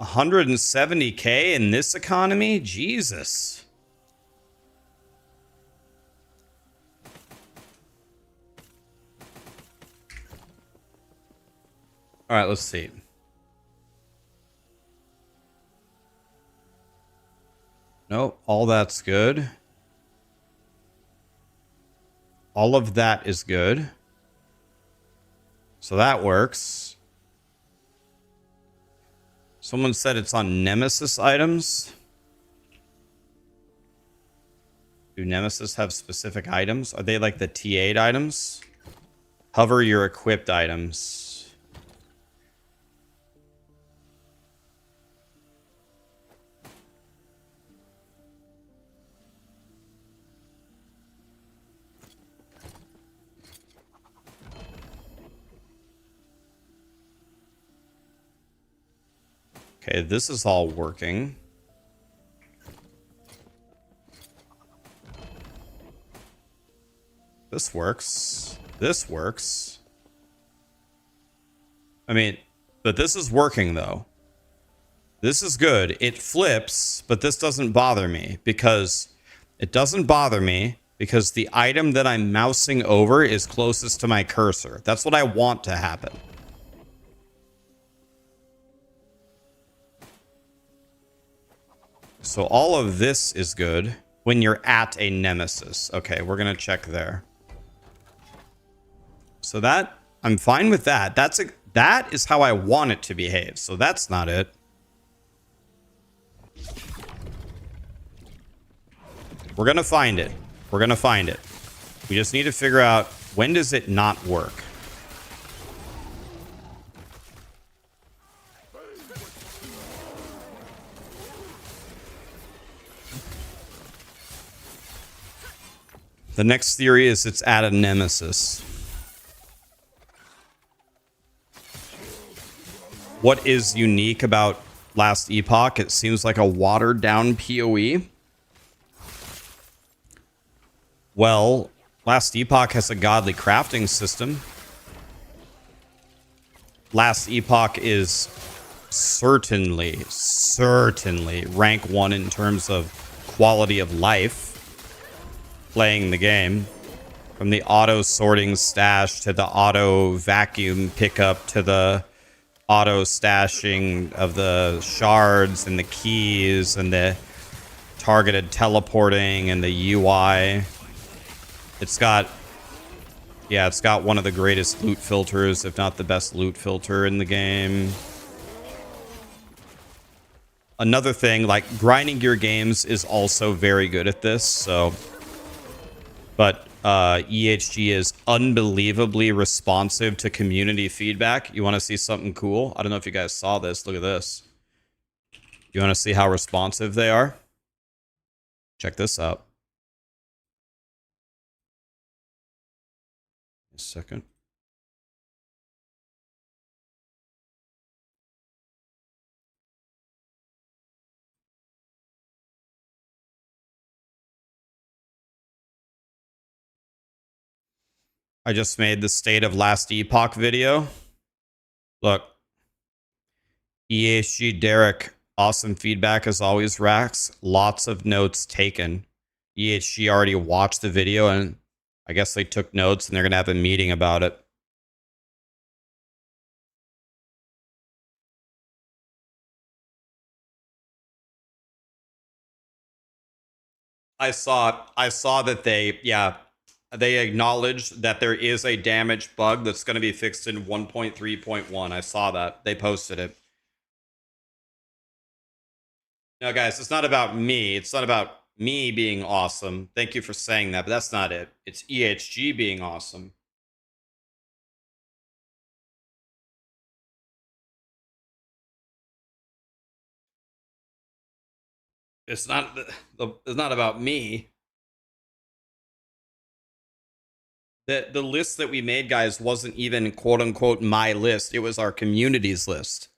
$170K in this economy? Jesus. All right, let's see. Nope, all that's good. All of that is good. So that works. Someone said it's on Nemesis items. Do Nemesis have specific items? Are they like the T8 items? Hover your equipped items. Okay, this is all working. This works. This works. I mean, but this is working though. This is good. It flips, but this doesn't bother me because the item that I'm mousing over is closest to my cursor. That's what I want to happen. So all of this is good when you're at a Nemesis. Okay, we're going to check there. So that, I'm fine with that. That is how I want it to behave. So that's not it. We're going to find it. We're going to find it. We just need to figure out, when does it not work? The next theory is it's at a Nemesis. What is unique about Last Epoch? It seems like a watered down PoE. Well, Last Epoch has a godly crafting system. Last Epoch is certainly rank 1 in terms of quality of life. Playing the game, from the auto sorting stash to the auto vacuum pickup to the auto stashing of the shards and the keys and the targeted teleporting and the UI. It's got one of the greatest loot filters, if not the best loot filter in the game. Another thing, like grinding gear games is also very good at this, so. But EHG is unbelievably responsive to community feedback. You want to see something cool? I don't know if you guys saw this. Look at this. You want to see how responsive they are? Check this out. A second. I just made the state of last Epoch video. Look. EHG Derek, awesome feedback as always, Rax. Lots of notes taken. EHG already watched the video and I guess they took notes and they're going to have a meeting about it. I saw that they acknowledged that there is a damaged bug that's going to be fixed in 1.3.1. I saw that. They posted it. No, guys, it's not about me. It's not about me being awesome. Thank you for saying that, but that's not it. It's EHG being awesome. It's not about me. The list that we made, guys, wasn't even quote unquote my list. It was our community's list.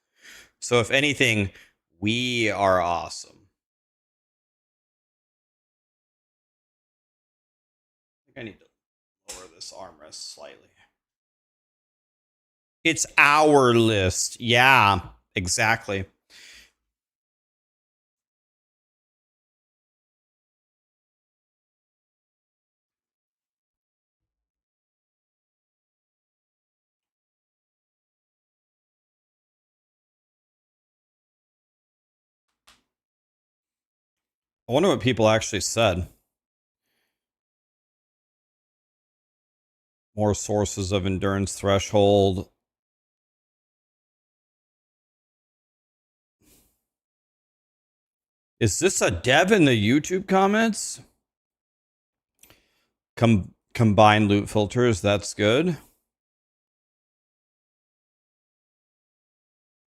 So if anything, we are awesome. I think I need to lower this armrest slightly. It's our list. Yeah, exactly. I wonder what people actually said. More sources of endurance threshold. Is this a dev in the YouTube comments? Combined loot filters, that's good.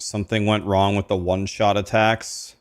Something went wrong with the one-shot attacks.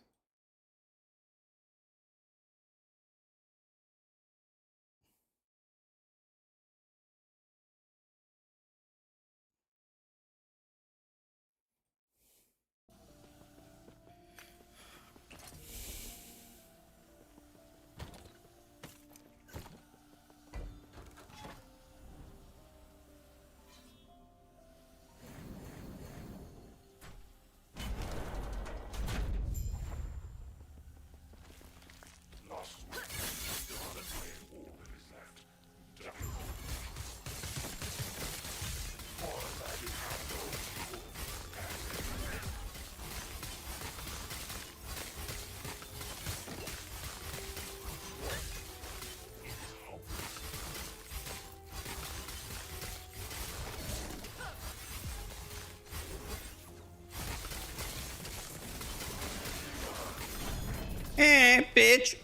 Bitch.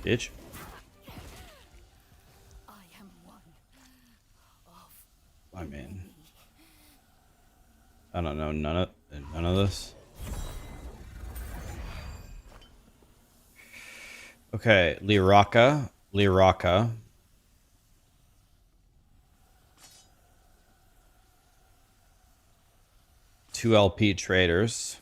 Bitch. I mean, I don't know none of this. Okay, Liraka. 2 LP traders.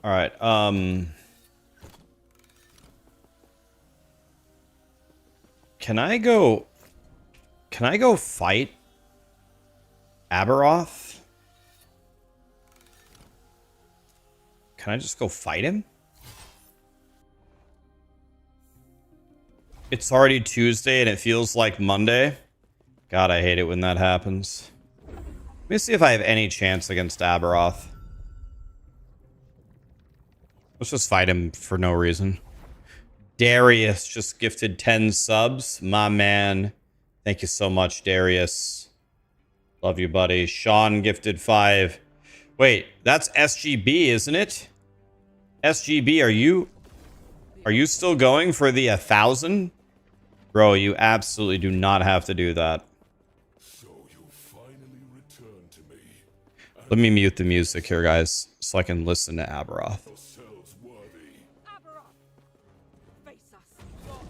All right. Can I go fight Abberoth? Can I just go fight him? It's already Tuesday and it feels like Monday. God, I hate it when that happens. Let me see if I have any chance against Abberoth. Let's just fight him for no reason. Darius just gifted 10 subs. My man. Thank you so much, Darius. Love you, buddy. Sean gifted 5. Wait, that's SGB, isn't it? SGB, are you still going for the 1,000? Bro, you absolutely do not have to do that. So you finally returned to me. Let me mute the music here, guys, so I can listen to Abberoth. Yourselves worthy. Abberoth! Face us, yourself!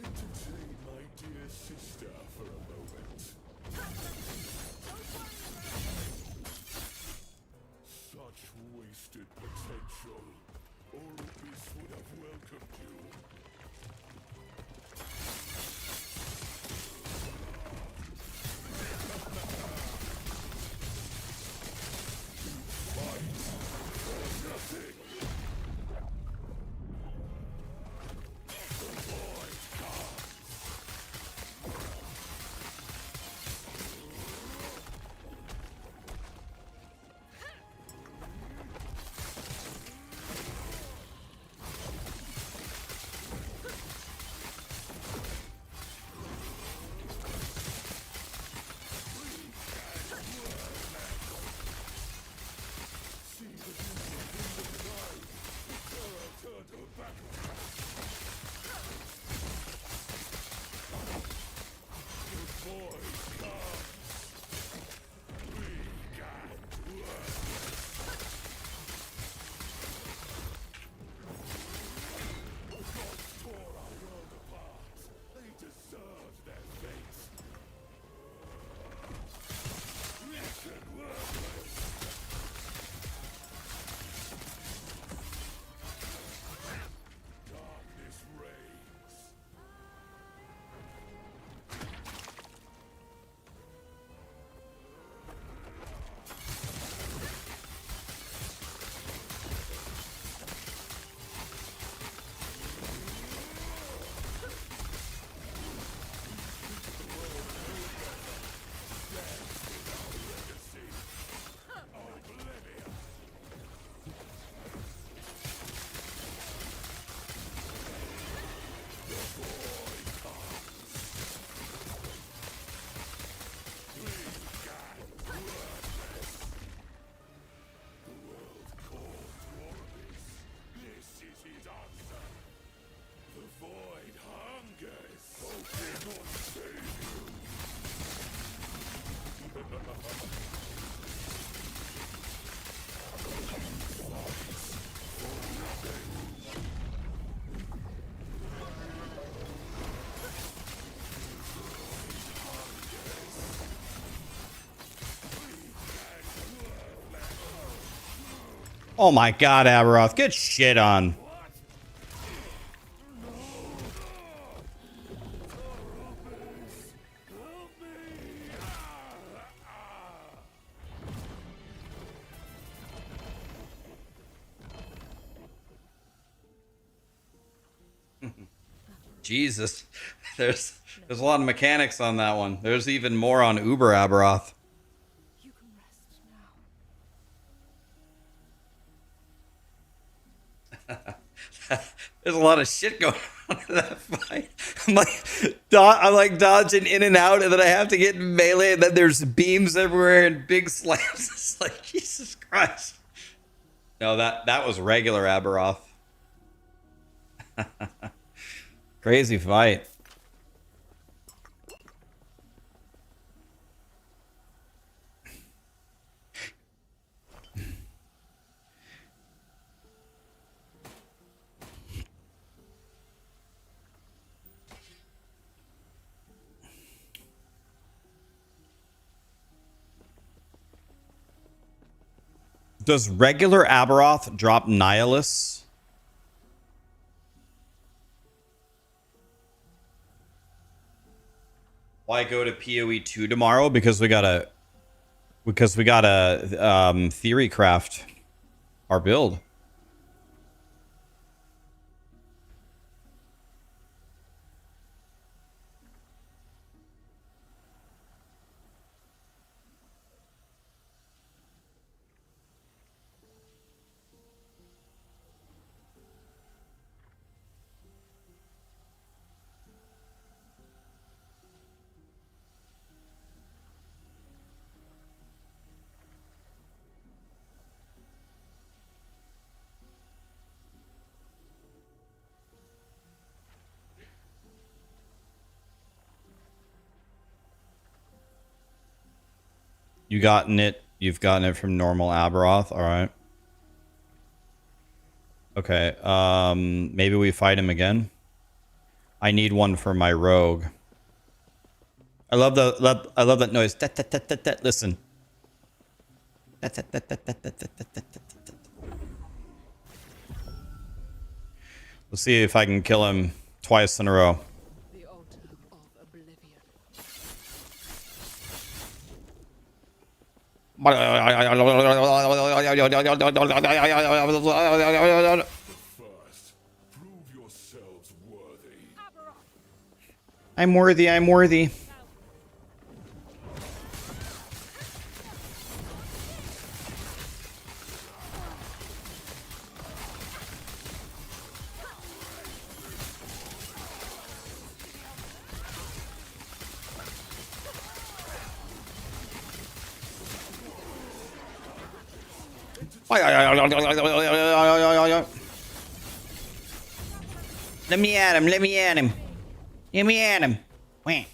Entertain my dear sister for a moment. Such wasted potential. Oropis would have welcomed you. They deserve their fate. Wretched worthless. Darkness reigns. This is his answer. The void hungers. Focus on saving. Oh my god, Abberoth, get shit on. Jesus, there's a lot of mechanics on that one. There's even more on Uber Abberoth. You can rest now. There's a lot of shit going on in that fight. I'm like dodging in and out, and then I have to get in melee, and then there's beams everywhere and big slams. It's like, Jesus Christ. No, that was regular Abberoth. Crazy fight. Does regular Abberoth drop Nihilus? Why go to POE2 tomorrow? Because we gotta theory craft our build. You've gotten it from normal Abberoth. All right. Okay. Maybe we fight him again. I need one for my rogue. I love that noise. Listen. Let's see if I can kill him twice in a row. The altar of oblivion. First, prove yourselves worthy. I'm worthy. I'm worthy. Let me at him. Let me at him. Let me at him. Wah. Such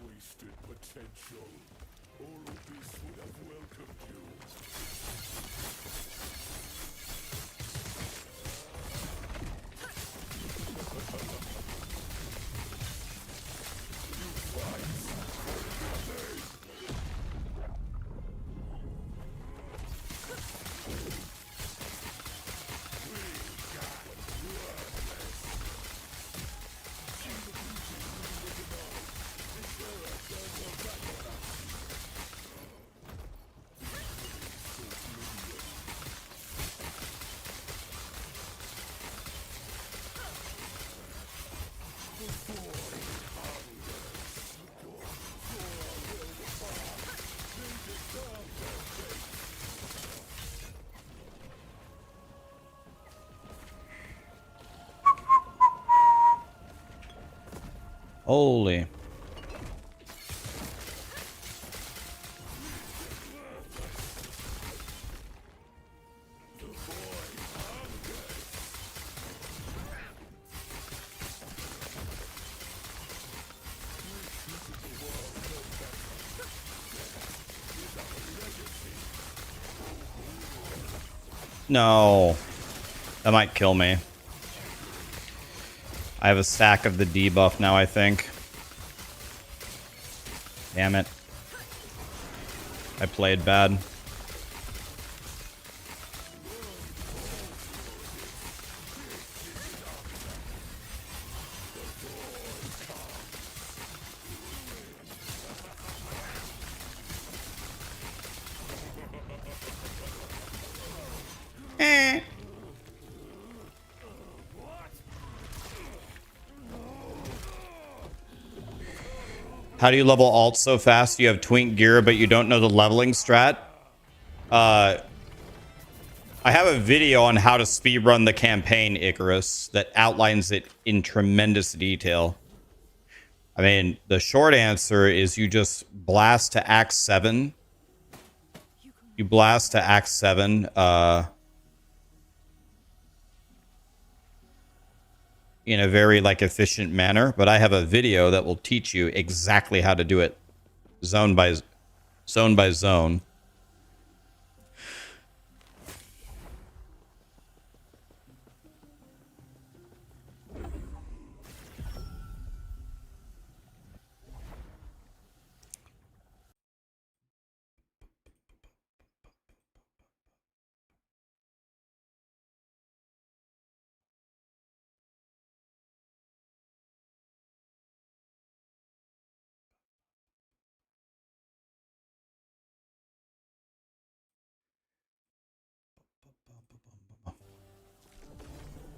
wasted potential. Oropis would have welcomed you. Holy. No. That might kill me. I have a stack of the debuff now, I think. Damn it. I played bad. How do you level alt so fast? You have twink gear, but you don't know the leveling strat? I have a video on how to speedrun the campaign, Icarus, that outlines it in tremendous detail. I mean, the short answer is you just blast to Act 7. You blast to Act 7. in a very like efficient manner, but I have a video that will teach you exactly how to do it zone by zone.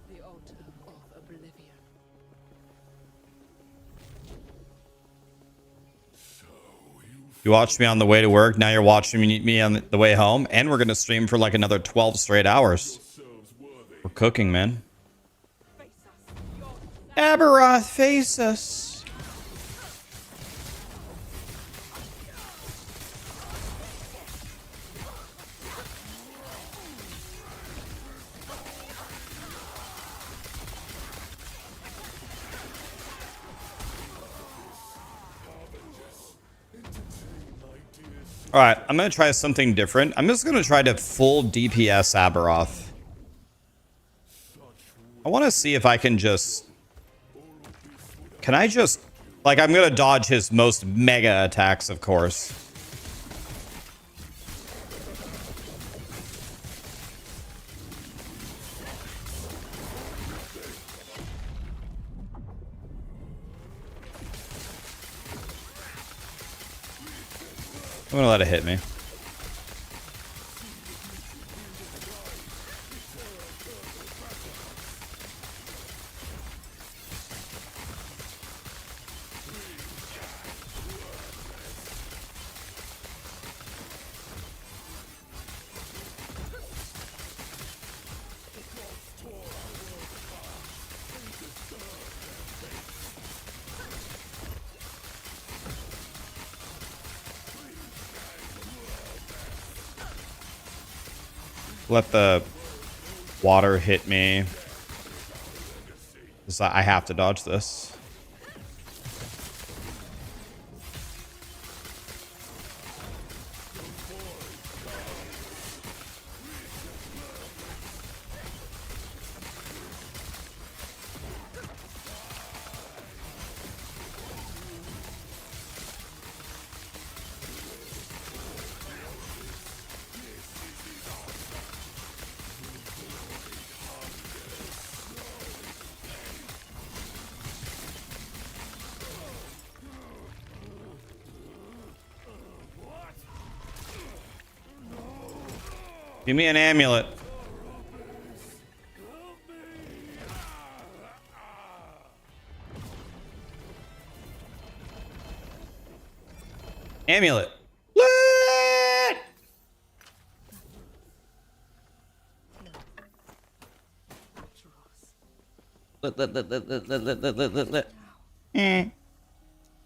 The altar of oblivion. You watched me on the way to work. Now you're watching me on the way home. And we're going to stream for like another 12 straight hours. We're cooking, man. Abberoth, face us. All right, I'm going to try something different. I'm just going to try to full DPS Abberoth. I want to see if I can just... Can I just... Like, I'm going to dodge his most mega attacks, of course. I'm going to let it hit me. Let the water hit me. I have to dodge this. Give me an amulet. Amulet. Lit.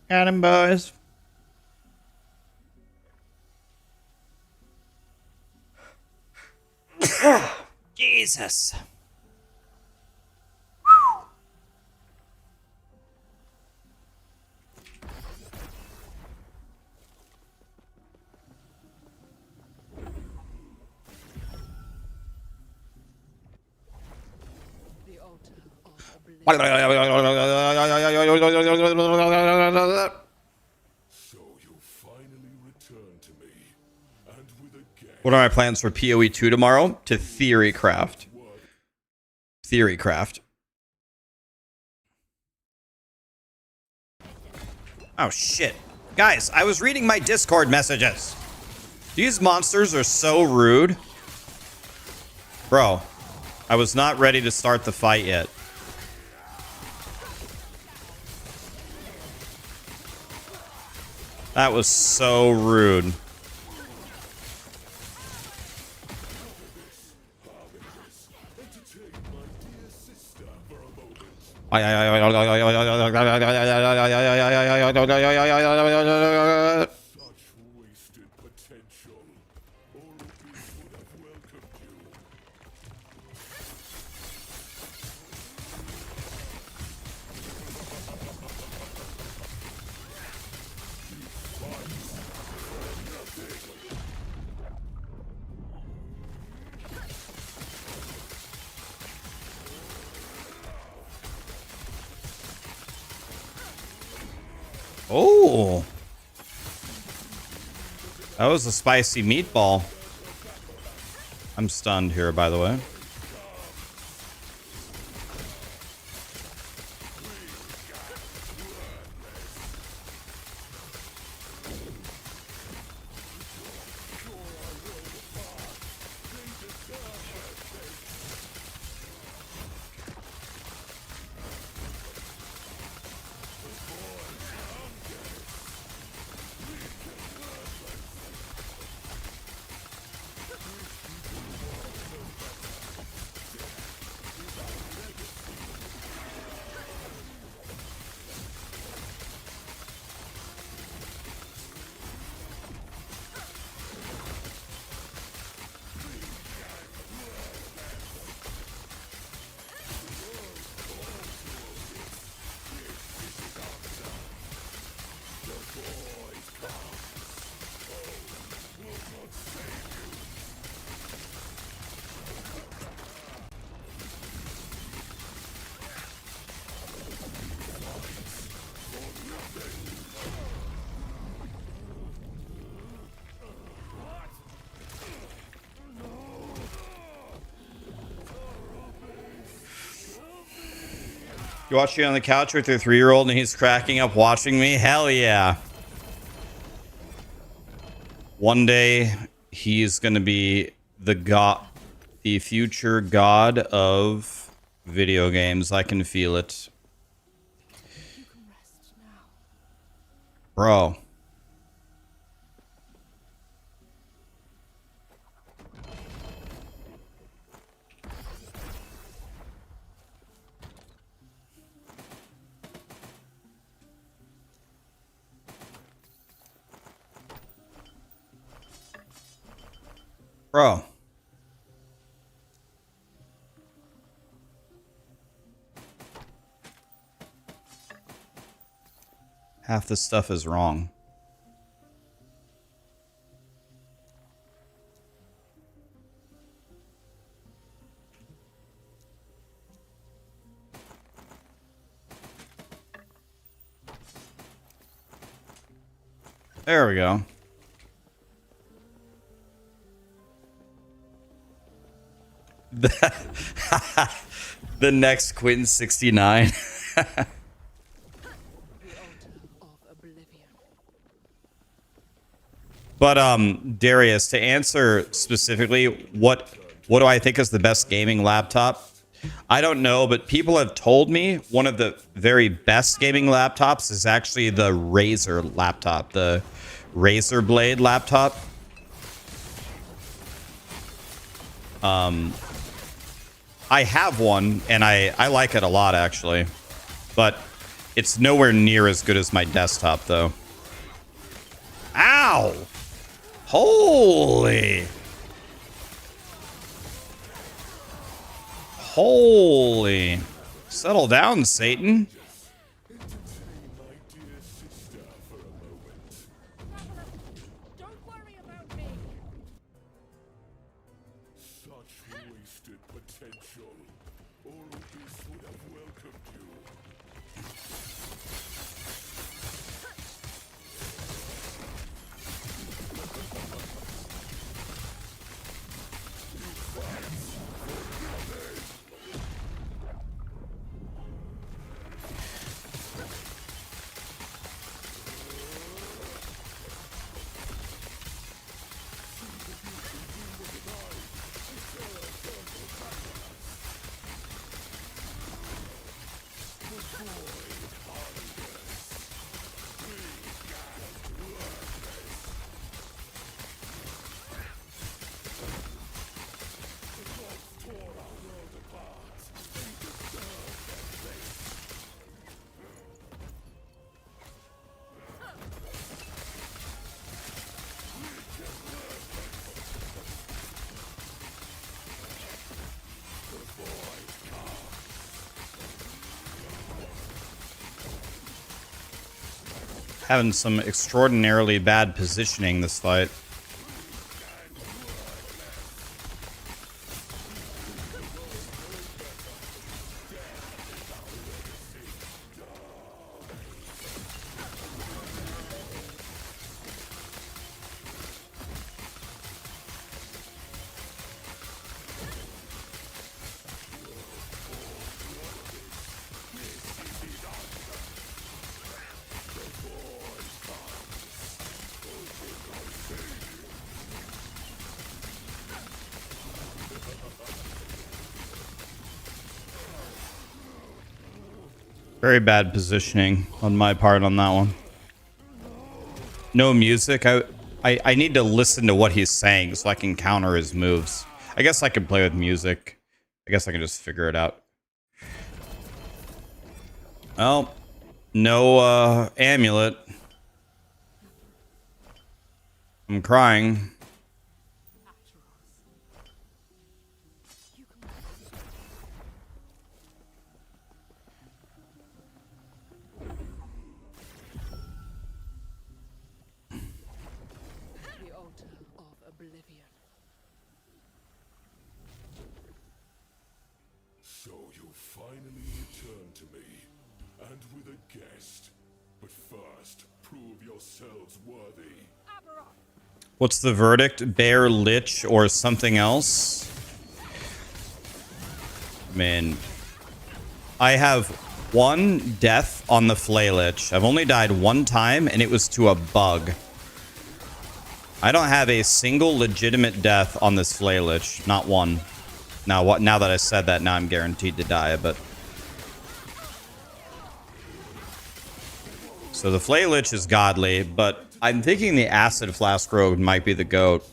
Got him, boys. Jesus. The altar of oblivion. So you finally returned to me, and with a gang. What are my plans for POE2 tomorrow? To theory craft. Theory craft. Oh shit. Guys, I was reading my Discord messages. These monsters are so rude. Bro, I was not ready to start the fight yet. That was so rude. Such wasted potential. Oropis would have welcomed you. Oh. That was a spicy meatball. I'm stunned here, by the way. You watching on the couch with your 3-year-old and he's cracking up watching me? Hell yeah. One day he's going to be the future god of video games. I can feel it. You can rest now. Bro. Bro. Half this stuff is wrong. There we go. The next Quinn 69. The altar of oblivion. But Darius, to answer specifically what do I think is the best gaming laptop? I don't know, but people have told me one of the very best gaming laptops is actually the Razer laptop, the Razer Blade laptop. I have one, and I like it a lot, actually. But it's nowhere near as good as my desktop, though. Ow! Holy! Holy! Settle down, Satan. Don't worry about me. Such wasted potential. Oropis would have welcomed you. Having some extraordinarily bad positioning this fight. Very bad positioning on my part on that one. No music. I need to listen to what he's saying so I can counter his moves. I guess I could play with music. I guess I can just figure it out. Oh, no amulet. I'm crying. The altar of oblivion. So you finally return to me, and with a guest. But first, prove yourselves worthy. Abberoth! What's the verdict? Bear, Lich, or something else? Man. I have one death on the Flay Lich. I've only died one time, and it was to a bug. I don't have a single legitimate death on this Flay Lich. Not one. Now that I said that, now I'm guaranteed to die, but... So the Flay Lich is godly, but I'm thinking the Acid Flask Rogue might be the GOAT.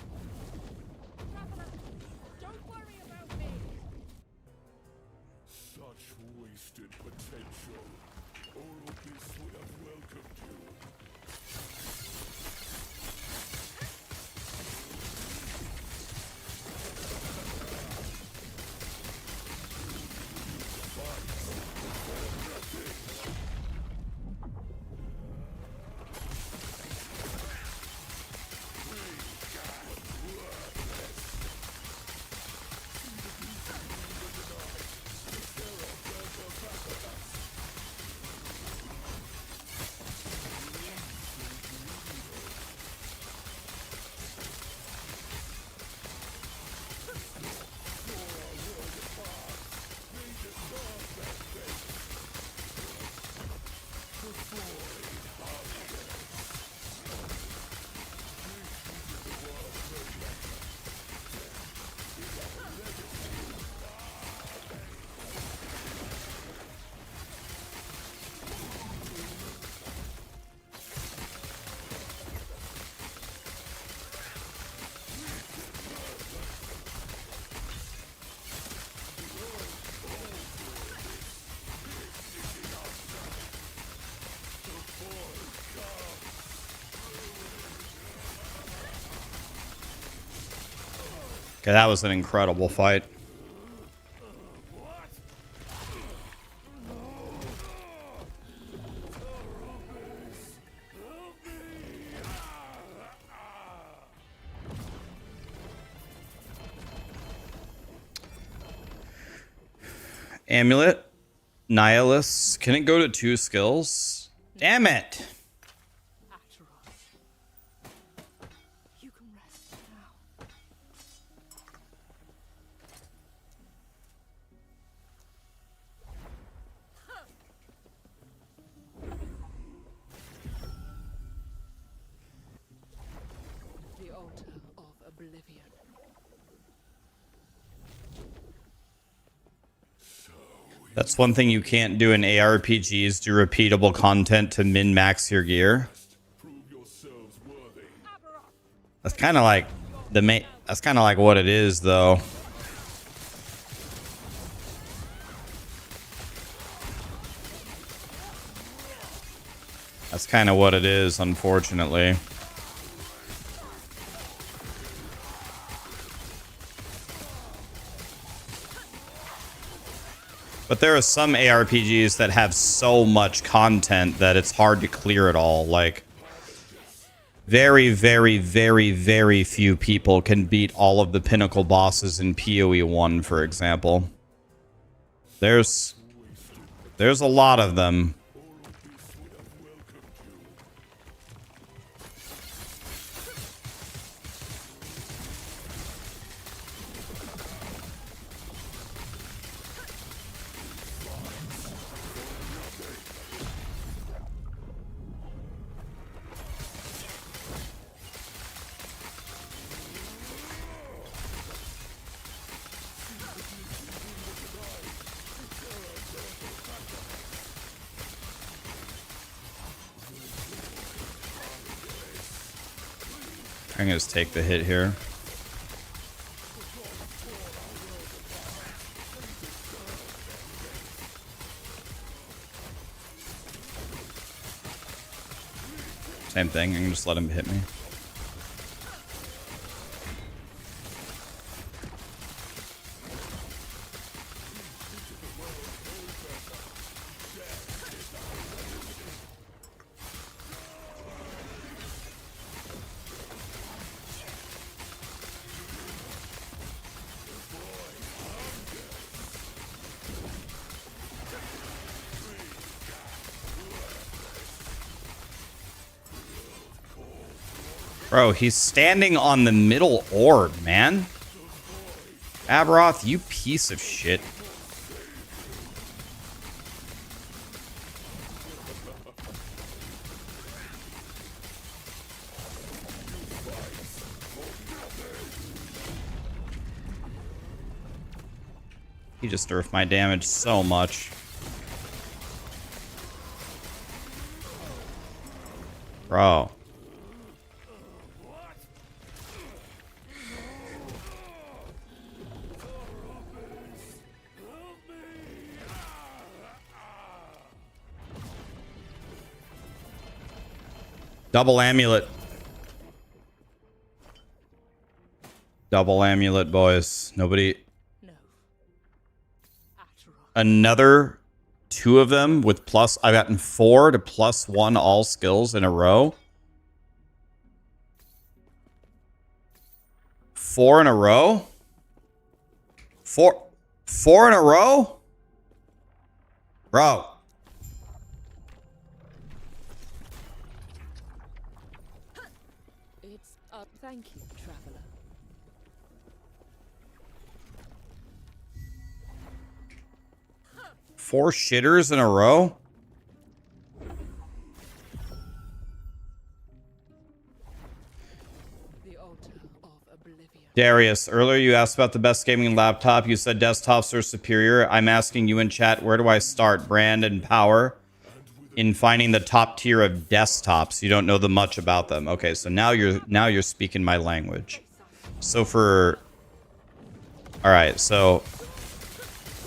Don't worry about me! Such wasted potential. Oropis would have welcomed you. Okay, that was an incredible fight. Amulet. Nihilus. Can it go to 2 skills? Damn it! Acheroth. You can rest now. The altar of oblivion. That's one thing you can't do in ARPGs, do repeatable content to min-max your gear. Prove yourselves worthy. Abberoth! That's kind of like the main. That's kind of like what it is, though. That's kind of what it is, unfortunately. But there are some ARPGs that have so much content that it's hard to clear it all. Like, very, very, very, very few people can beat all of the pinnacle bosses in POE1, for example. There's a lot of them. I'm gonna just take the hit here. Same thing. I can just let him hit me. Bro, he's standing on the middle orb, man. Abberoth, you piece of shit. He just nerfed my damage so much. Bro. Double amulet. Double amulet, boys. Nobody. No. Acheroth. Another 2 of them with plus. I've gotten 4 to +1 all skills in a row. 4 in a row? 4 in a row? Bro. It's up. Thank you, traveler. Four shitters in a row? The altar of oblivion. Darius, earlier you asked about the best gaming laptop. You said desktops are superior. I'm asking you in chat, where do I start, brand and power, in finding the top tier of desktops? You don't know the much about them. Okay, so now you're speaking my language. So for... Alright, so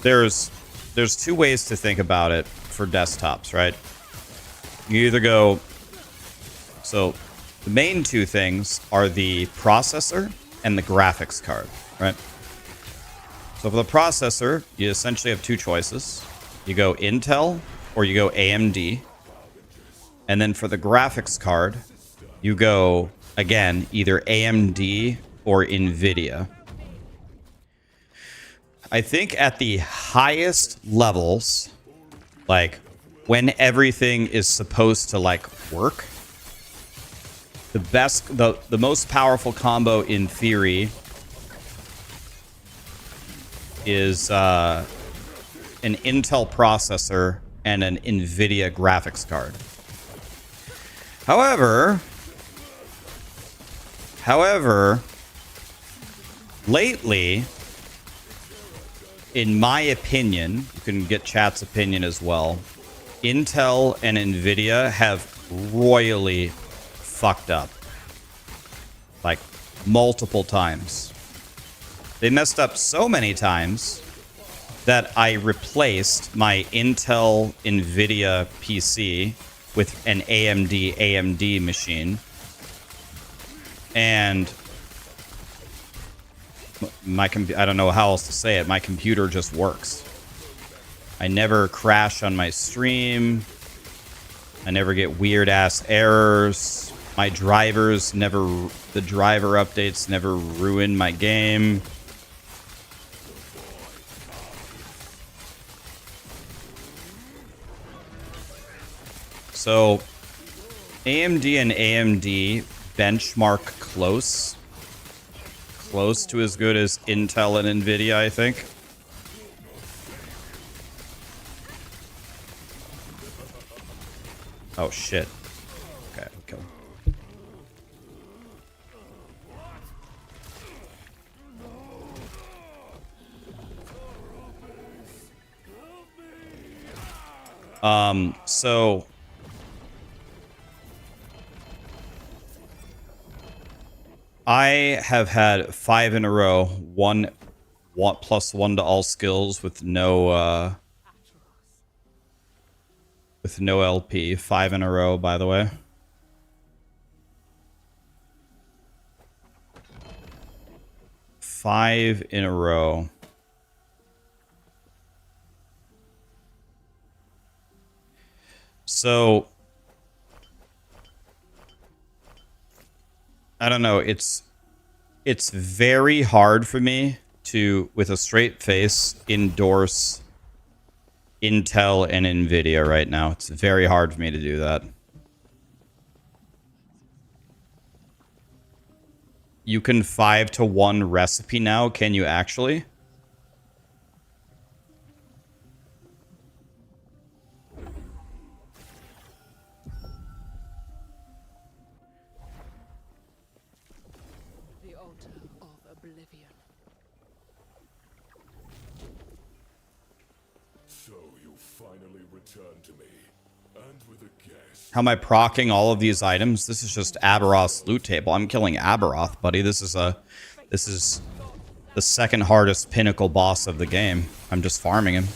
there's 2 ways to think about it for desktops, right? You either go... So the main 2 things are the processor and the graphics card, right? So for the processor, you essentially have 2 choices. You go Intel or you go AMD. And then for the graphics card, you go, again, either AMD or NVIDIA. I think at the highest levels, like when everything is supposed to like work, the most powerful combo in theory is an Intel processor and an NVIDIA graphics card. However, lately, in my opinion, you can get chat's opinion as well, Intel and NVIDIA have royally fucked up. Like, multiple times. They messed up so many times that I replaced my Intel NVIDIA PC with an AMD machine. And I don't know how else to say it. My computer just works. I never crash on my stream. I never get weird ass errors. My drivers never, the driver updates never ruin my game. So AMD and AMD benchmark close to as good as Intel and NVIDIA, I think. Oh shit. Okay, kill him. So I have had 5 in a row, one +1 to all skills with no LP. 5 in a row, by the way. Five in a row. So I don't know, it's very hard for me to, with a straight face, endorse Intel and Nvidia right now. It's very hard for me to do that. You can 5-to-1 recipe now, can you actually? The altar of oblivion. So you finally returned to me, and with a guest. How am I proccing all of these items? This is just Abberoth's loot table. I'm killing Abberoth, buddy. This is the second hardest pinnacle boss of the game. I'm just farming him.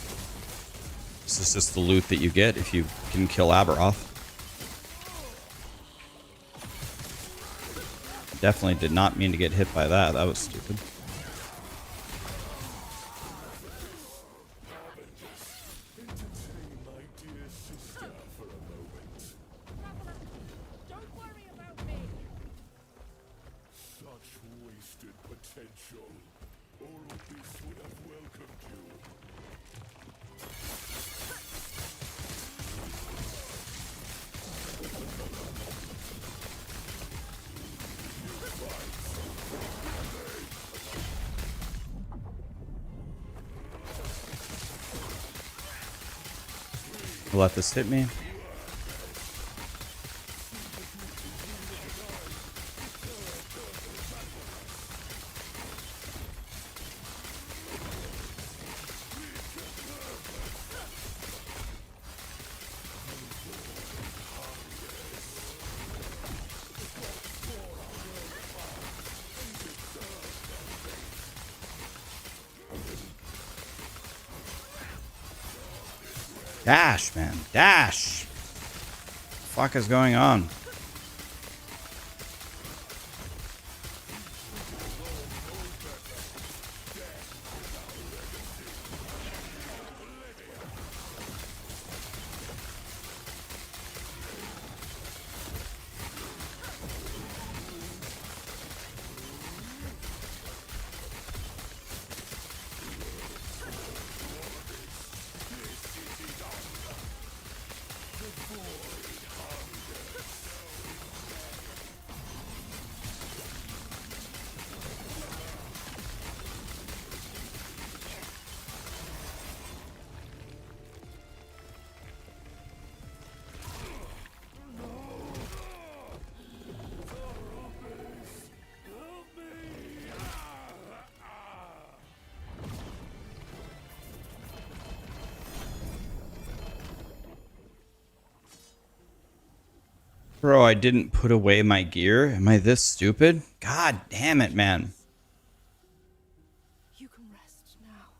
This is just the loot that you get if you can kill Abberoth. Definitely did not mean to get hit by that. That was stupid. Entertain my dear sister for a moment. Don't worry about me. Such wasted potential. All of this would have welcomed you. Let this hit me. Dash, man. Dash. What the fuck is going on? Bro, I didn't put away my gear. Am I this stupid? God damn it, man. You can rest now.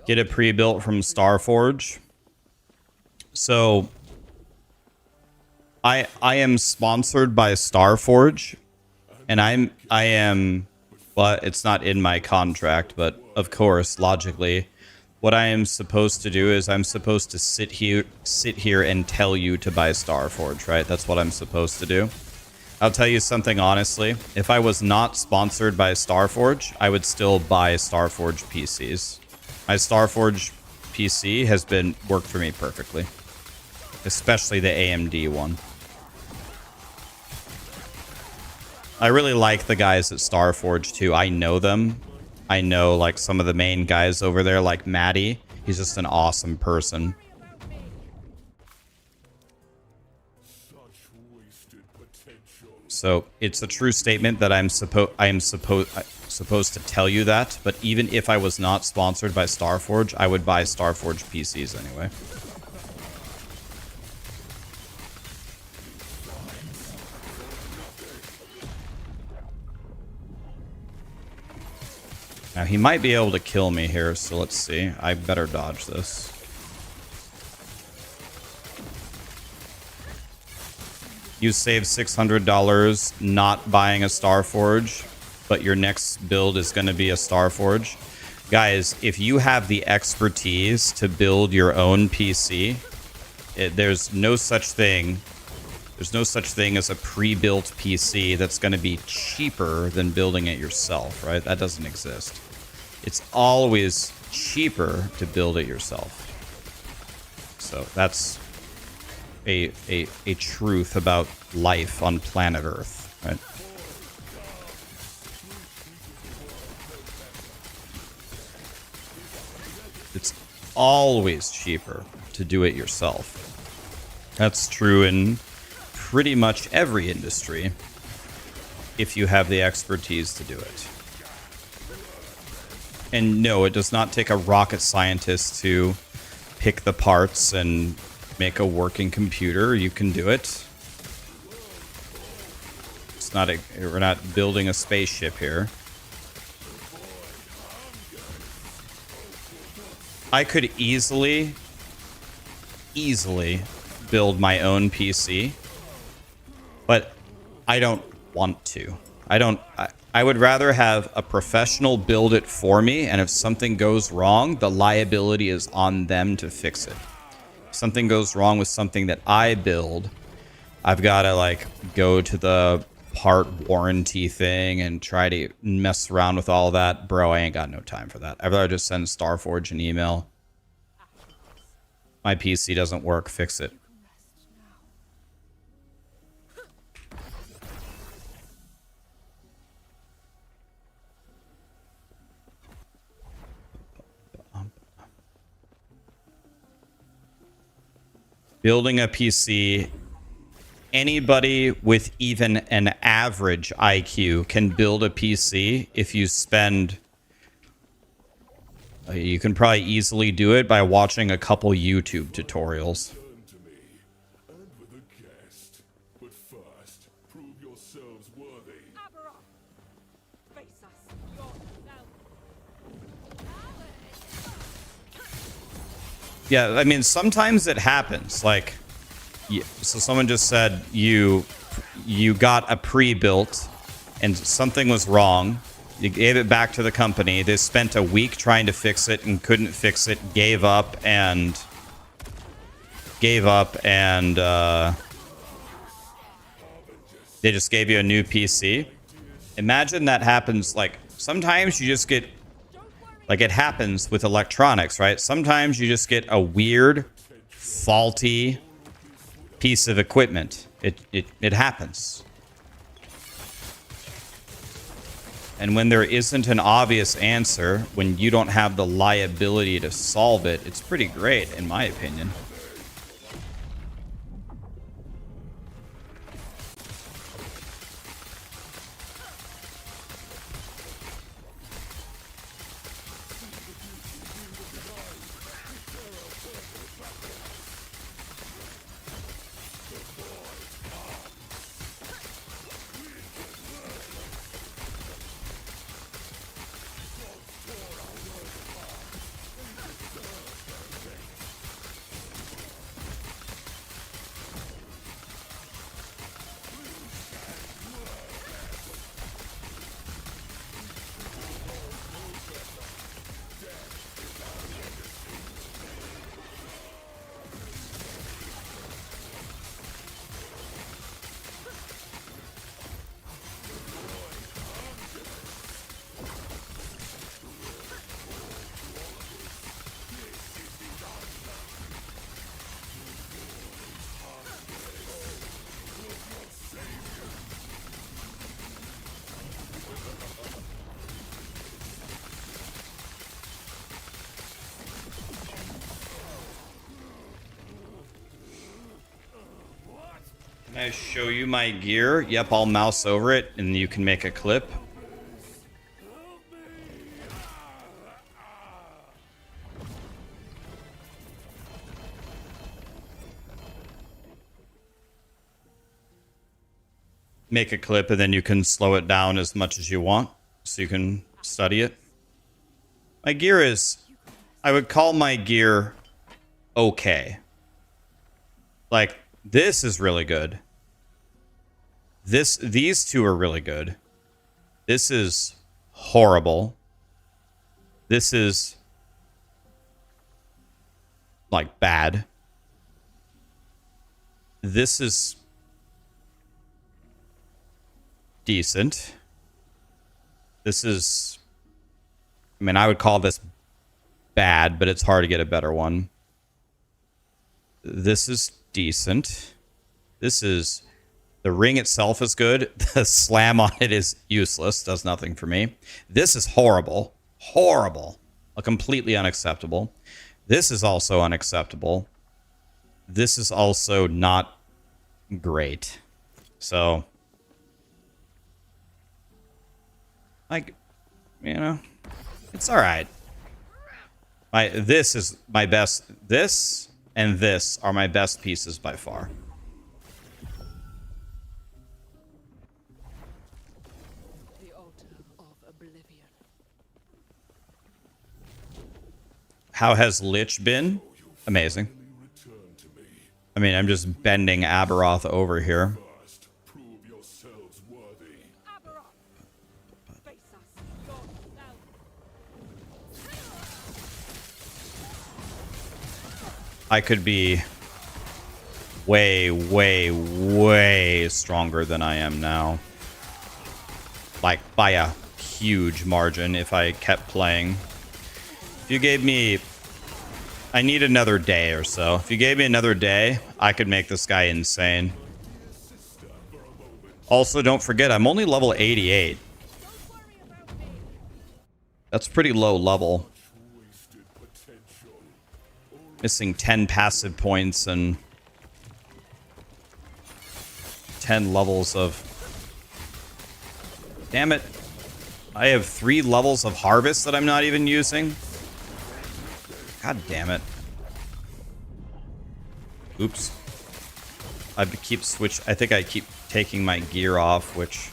get a pre-built from Starforge. So I am sponsored by Starforge, and I am, well, it's not in my contract, but of course, logically, what I am supposed to do is I'm supposed to sit here and tell you to buy Starforge, right? That's what I'm supposed to do. I'll tell you something honestly. If I was not sponsored by Starforge, I would still buy Starforge PCs. My Starforge PC has been worked for me perfectly, especially the AMD one. I really like the guys at Starforge too. I know them. I know like some of the main guys over there, like Maddie. He's just an awesome person. So it's a true statement that I am supposed to tell you that. But even if I was not sponsored by Starforge, I would buy Starforge PCs anyway. Now, he might be able to kill me here, so let's see. I better dodge this. You save $600 not buying a Starforge, but your next build is going to be a Starforge. Guys, if you have the expertise to build your own PC, there's no such thing. There's no such thing as a pre-built PC that's going to be cheaper than building it yourself, right? That doesn't exist. It's always cheaper to build it yourself. So that's a truth about life on planet Earth, right? It's always cheaper to do it yourself. That's true in pretty much every industry if you have the expertise to do it. And no, it does not take a rocket scientist to pick the parts and make a working computer. You can do it. It's not we're not building a spaceship here. I could easily build my own PC, but I don't want to. I would rather have a professional build it for me, and if something goes wrong, the liability is on them to fix it. If something goes wrong with something that I build, I've got to like go to the part warranty thing and try to mess around with all that. Bro, I ain't got no time for that. I'd rather just send Starforge an email. My PC doesn't work, fix it. Building a PC, anybody with even an average IQ can build a PC if you spend... You can probably easily do it by watching a couple YouTube tutorials. Turn to me, and with a guest. But first, prove yourselves worthy. Abberoth! Face us yourself! Yeah, I mean, sometimes it happens. Like, so someone just said you got a pre-built and something was wrong. You gave it back to the company. They spent a week trying to fix it and couldn't fix it. Gave up and they just gave you a new PC. Imagine that happens. Like, sometimes you just get, like, it happens with electronics, right? Sometimes you just get a weird, faulty piece of equipment. It happens. And when there isn't an obvious answer, when you don't have the liability to solve it, it's pretty great, in my opinion. Can I show you my gear? Yep, I'll mouse over it and you can make a clip. Make a clip and then you can slow it down as much as you want so you can study it. My gear is, I would call my gear okay. Like, this is really good. These two are really good. This is horrible. This is like bad. This is decent. This is, I mean, I would call this bad, but it's hard to get a better one. This is decent. This is, the ring itself is good. The slam on it is useless. Does nothing for me. This is horrible. Horrible. Completely unacceptable. This is also unacceptable. This is also not great. So, like, you know, it's all right. This is my best. This and this are my best pieces by far. The altar of oblivion. How has Lich been? Amazing. I mean, I'm just bending Abberoth over here. First, prove yourselves worthy. Abberoth! Face us, God now. I could be way, way, way stronger than I am now. Like, by a huge margin if I kept playing. If you gave me... I need another day or so. If you gave me another day, I could make this guy insane. Also, don't forget, I'm only level 88. That's pretty low level. Missing 10 passive points and 10 levels of... Damn it. I have 3 levels of harvest that I'm not even using. God damn it. Oops. I think I keep taking my gear off, which...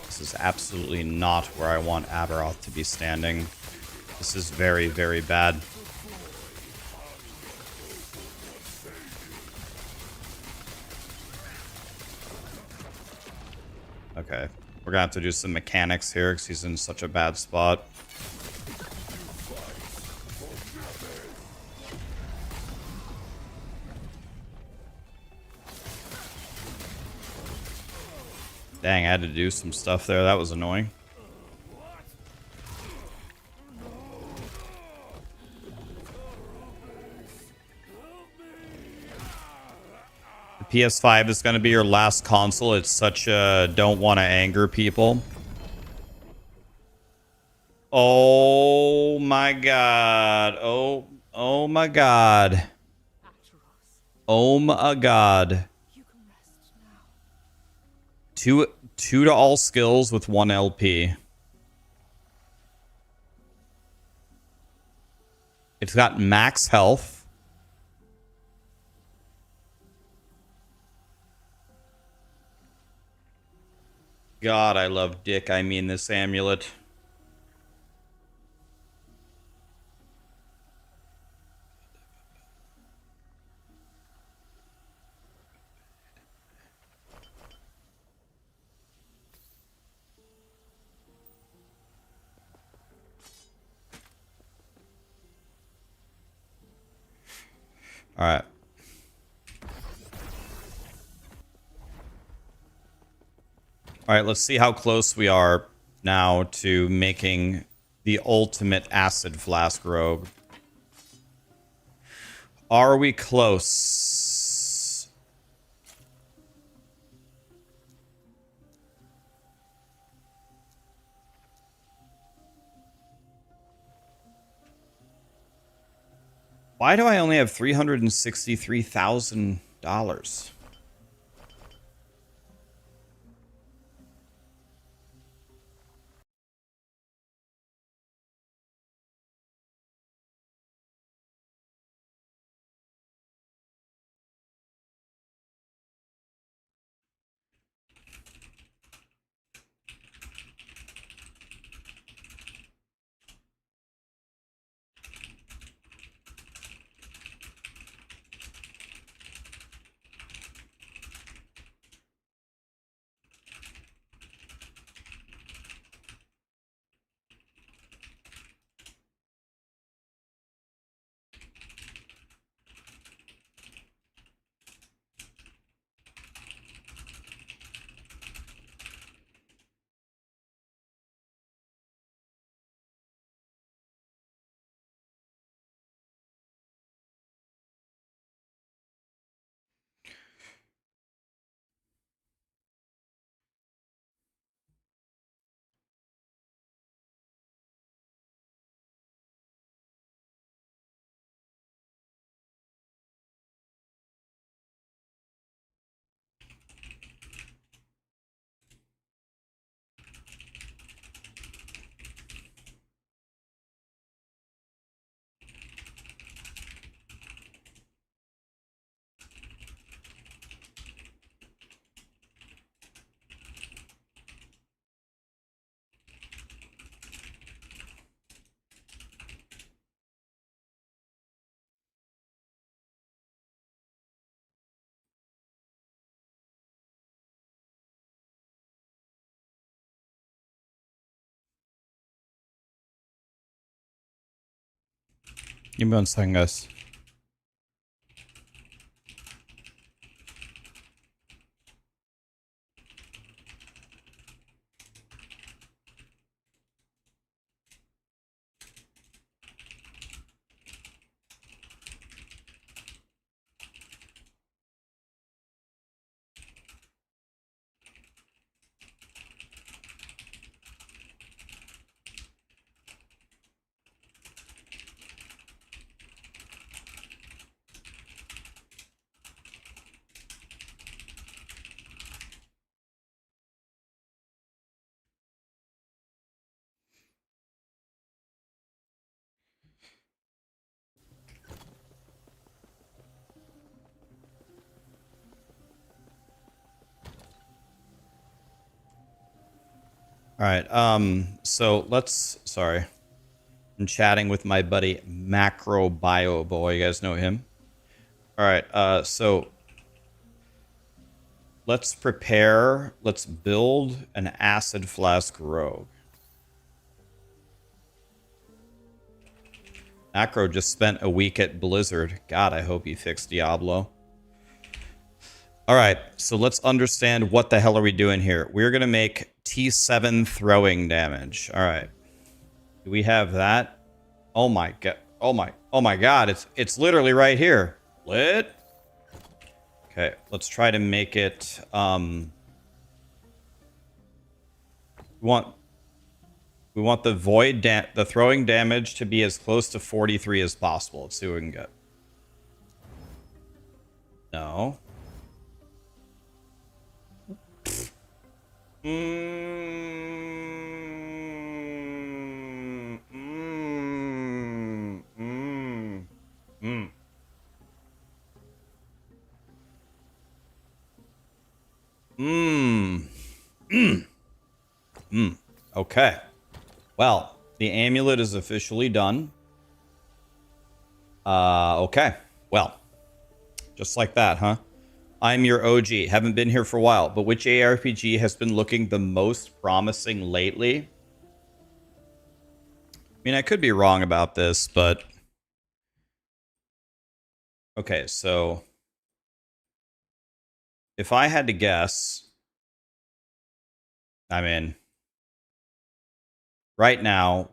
This is absolutely not where I want Abberoth to be standing. This is very, very bad. Okay. We're gonna have to do some mechanics here because he's in such a bad spot. Dang, I had to do some stuff there. That was annoying. The PS5 is going to be your last console. It's such a don't want to anger people. Oh my god. Oh my god. Oh my god. You can rest now. Two to all skills with 1 LP. It's got max health. God, I love dick. I mean this amulet. All right. All right, let's see how close we are now to making the ultimate acid flask robe. Are we close? Why do I only have $363,000? Give me 1 second, guys. All right. So let's. Sorry, I'm chatting with my buddy Macro Bio Boy. You guys know him. All right. So let's prepare. Let's build an acid flask rogue. Macro just spent a week at Blizzard. God, I hope he fixed Diablo. All right, so let's understand what the hell are we doing here. We're going to make T7 throwing damage. All right. Do we have that? Oh my god. Oh my god, it's literally right here. Lit. Okay, let's try to make it we want the the throwing damage to be as close to 43 as possible. Let's see what we can get. No. Okay. Well, the amulet is officially done. Okay. Well, just like that, huh? I'm your OG. Haven't been here for a while, but which ARPG has been looking the most promising lately? I mean, I could be wrong about this, but Okay, so if I had to guess, I mean, right now,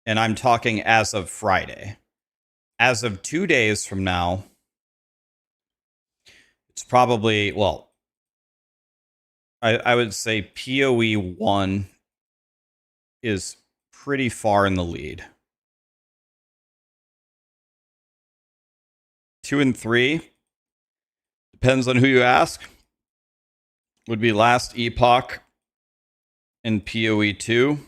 and I'm talking as of Friday. As of 2 days from now, it's probably, well, I would say POE1 is pretty far in the lead. 2 and 3, depends on who you ask, would be Last Epoch and POE2.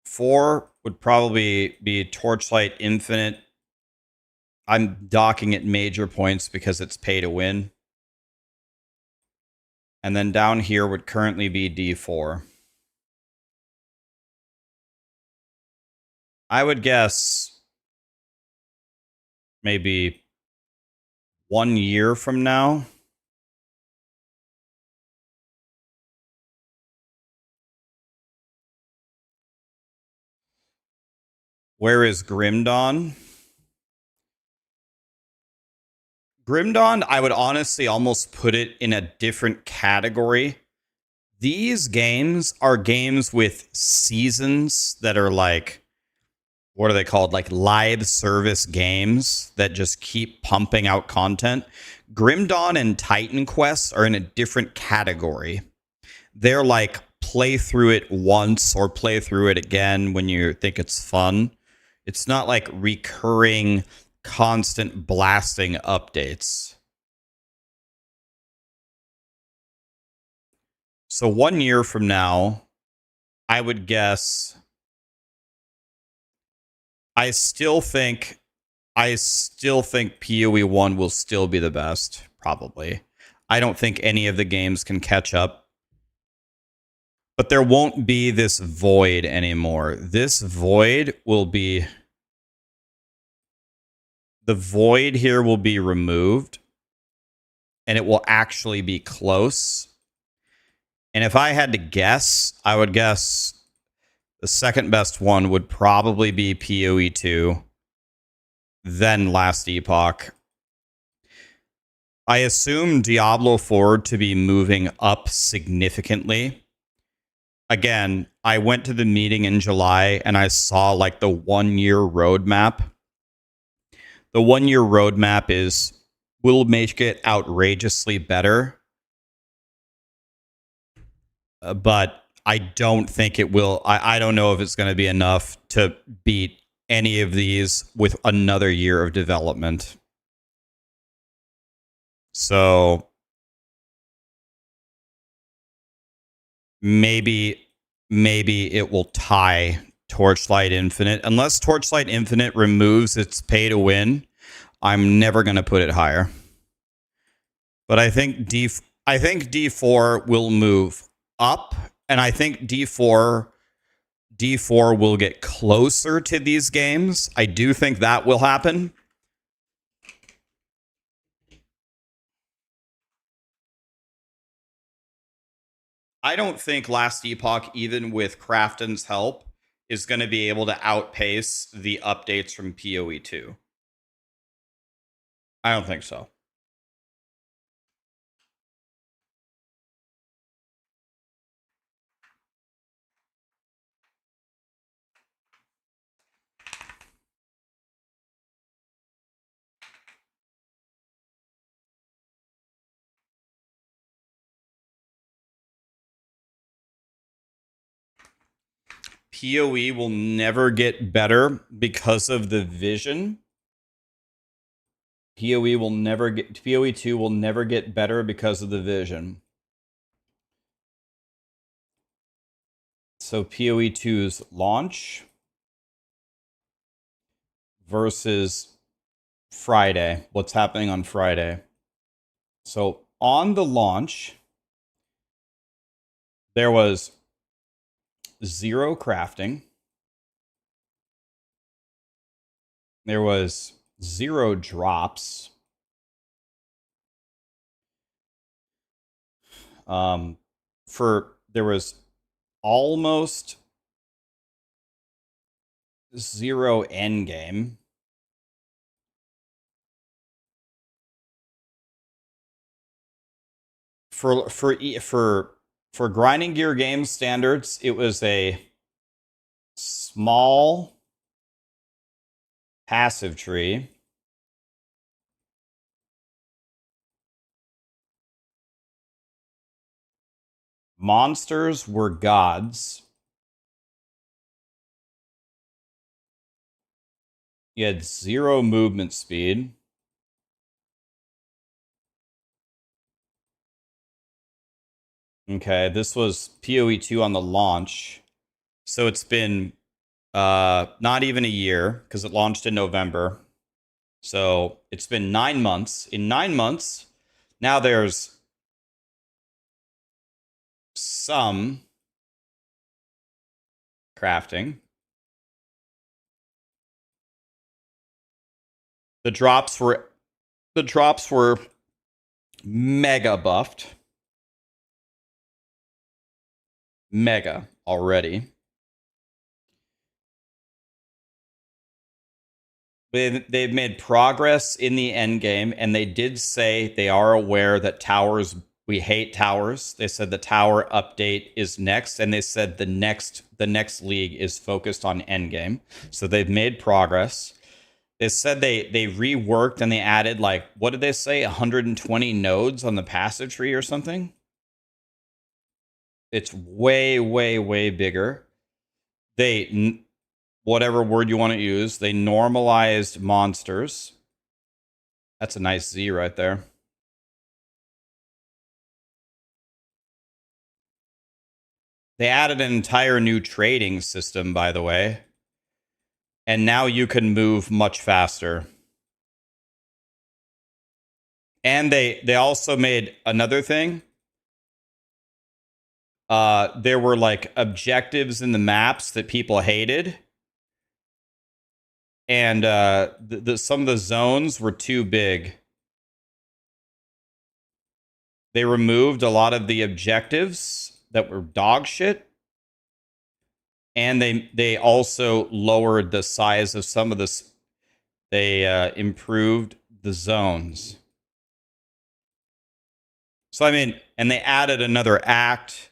4 would probably be Torchlight Infinite. I'm docking it major points because it's pay to win. And then down here would currently be D4. I would guess maybe 1 year from now. Where is Grim Dawn? Grim Dawn, I would honestly almost put it in a different category. These games are games with seasons that are like, what are they called? Like live service games that just keep pumping out content. Grim Dawn and Titan Quest are in a different category. They're like play through it once or play through it again when you think it's fun. It's not like recurring, constant blasting updates. So 1 year from now, I would guess. I still think PoE1 will still be the best, probably. I don't think any of the games can catch up. But there won't be this void anymore. This void will be... The void here will be removed. And it will actually be close. And if I had to guess, I would guess the second best one would probably be PoE2. Then Last Epoch. I assume Diablo 4 to be moving up significantly. Again, I went to the meeting in July and I saw like the 1 year roadmap. The 1 year roadmap will make it outrageously better. But I don't think it will. I don't know if it's going to be enough to beat any of these with another year of development. So maybe it will tie Torchlight Infinite. Unless Torchlight Infinite removes its pay to win, I'm never going to put it higher. But I think D4 will move up, and I think D4 will get closer to these games. I do think that will happen. I don't think Last Epoch, even with Crafton's help, is going to be able to outpace the updates from PoE2. I don't think so. PoE will never get better because of the vision. PoE2 will never get better because of the vision. So PoE2's launch versus Friday. What's happening on Friday? So on the launch, there was 0 crafting. There was 0 drops. there was almost 0 end game. For grinding gear game standards, it was a small passive tree. Monsters were gods. You had 0 movement speed. Okay, this was POE2 on the launch. So it's been not even a year because it launched in November. So it's been 9 months. In 9 months, now there's some crafting. The drops were mega buffed. Mega already. They've made progress in the end game, and they did say they are aware that towers, we hate towers. They said the tower update is next, and they said the next league is focused on end game. So they've made progress. They said they reworked and they added, like, what did they say, 120 nodes on the passive tree or something? It's way, way, way bigger. They, whatever word you want to use, they normalized monsters. That's a nice Z right there. They added an entire new trading system, by the way. And now you can move much faster. And they also made another thing. There were like objectives in the maps that people hated. And some of the zones were too big. They removed a lot of the objectives that were dog shit. And they also lowered the size of some of this. They improved the zones. So, I mean, and they added another act,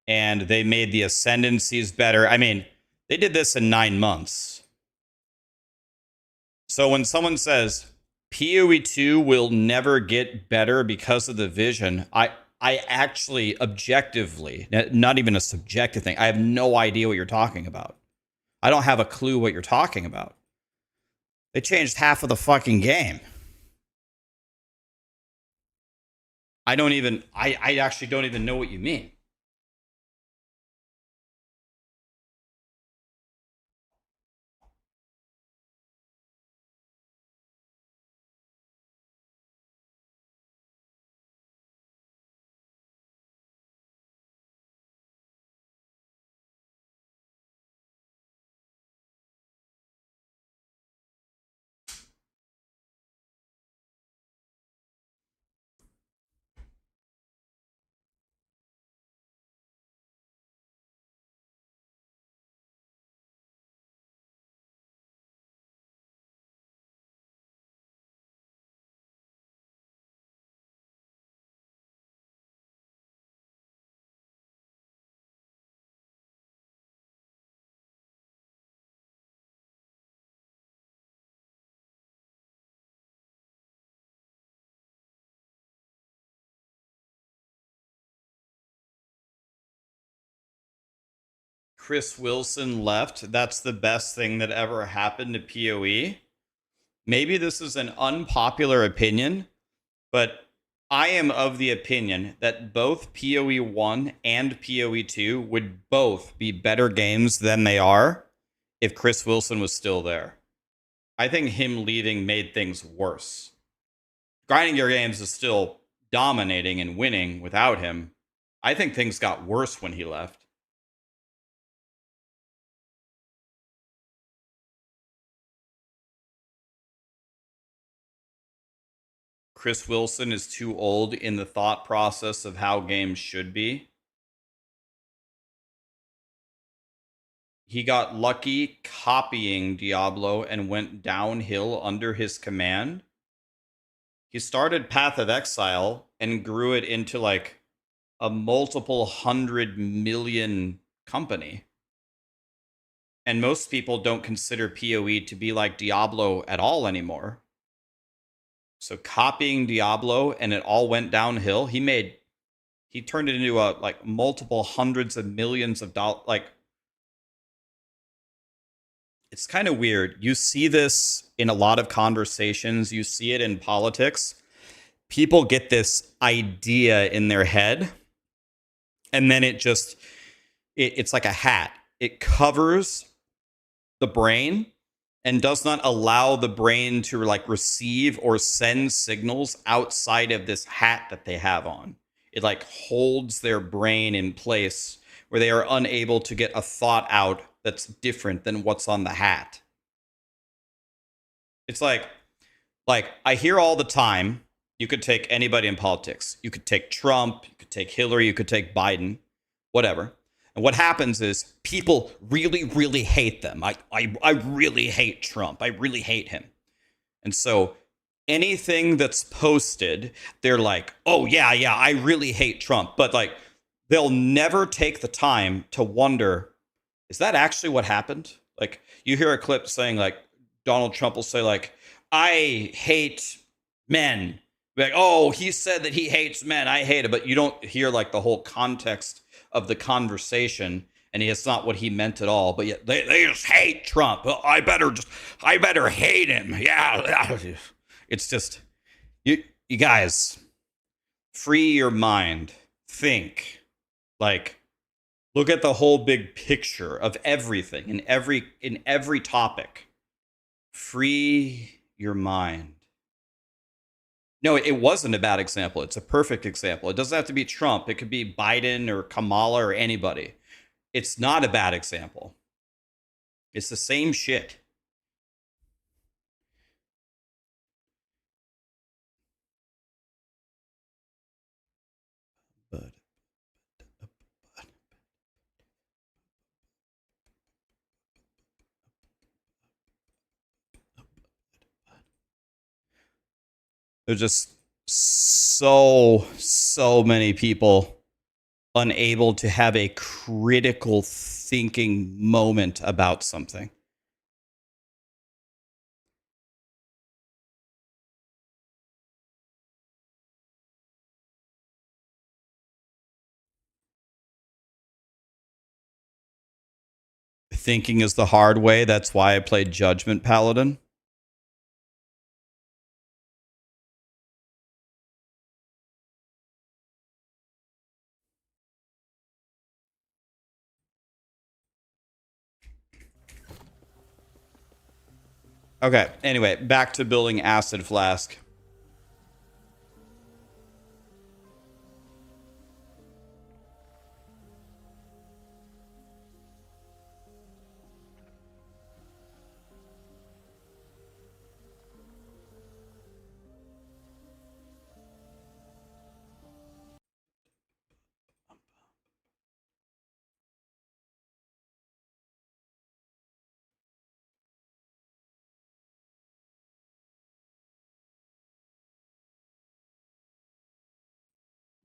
and they made the ascendancies better. I mean, they did this in 9 months. So when someone says POE2 will never get better because of the vision, I actually objectively, not even a subjective thing, I have no idea what you're talking about. I don't have a clue what you're talking about. They changed half of the fucking game. I actually don't even know what you mean. Chris Wilson left. That's the best thing that ever happened to PoE. Maybe this is an unpopular opinion, but I am of the opinion that both PoE 1 and PoE 2 would both be better games than they are if Chris Wilson was still there. I think him leaving made things worse. Grinding Gear Games is still dominating and winning without him. I think things got worse when he left. Chris Wilson is too old in the thought process of how games should be. he got lucky copying Diablo and went downhill under his command. He started Path of Exile and grew it into like a multiple 100 million company. And most people don't consider PoE to be like Diablo at all anymore. So copying Diablo and it all went downhill. He turned it into a like multiple hundreds of millions of dollars. Like, it's kind of weird. You see this in a lot of conversations. You see it in politics. People get this idea in their head, and then it's like a hat. It covers the brain and does not allow the brain to like receive or send signals outside of this hat that they have on. It like holds their brain in place where they are unable to get a thought out that's different than what's on the hat. It's like I hear all the time, you could take anybody in politics. You could take Trump, you could take Hillary, you could take Biden, whatever. And what happens is people really, really hate them. I really hate Trump. I really hate him. And so anything that's posted, they're like, oh, yeah, I really hate Trump. But like, they'll never take the time to wonder, is that actually what happened? Like, you hear a clip saying like, Donald Trump will say like, I hate men. Like, oh, he said that he hates men. I hate it. But you don't hear like the whole context of the conversation, and it's not what he meant at all. But yet they just hate Trump. Well, I better hate him. Yeah, it's just you guys, free your mind, think, like, look at the whole big picture of everything in every topic. Free your mind. No, it wasn't a bad example. It's a perfect example. It doesn't have to be Trump. It could be Biden or Kamala or anybody. It's not a bad example. It's the same shit. There's just so many people unable to have a critical thinking moment about something. Thinking is the hard way. That's why I played Judgment Paladin. Okay, anyway, back to building Acid Flask.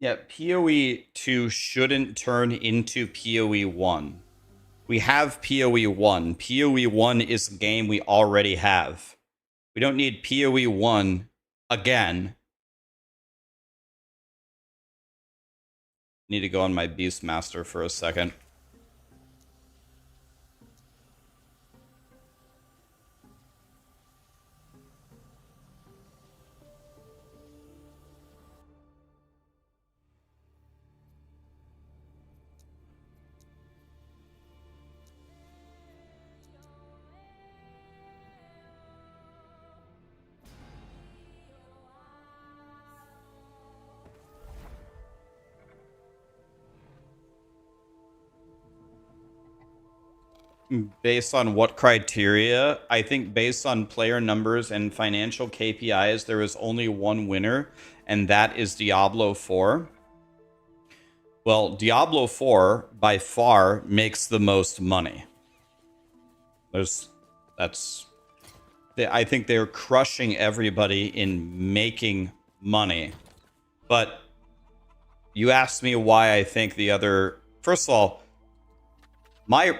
Yeah, POE2 shouldn't turn into POE1. We have POE1. POE1 is a game we already have. We don't need POE1 again. Need to go on my Beastmaster for a second. Based on what criteria? I think based on player numbers and financial KPIs, there is only one winner, and that is Diablo 4. Well, Diablo 4 by far makes the most money. I think they're crushing everybody in making money. But you asked me why I think the other. First of all, my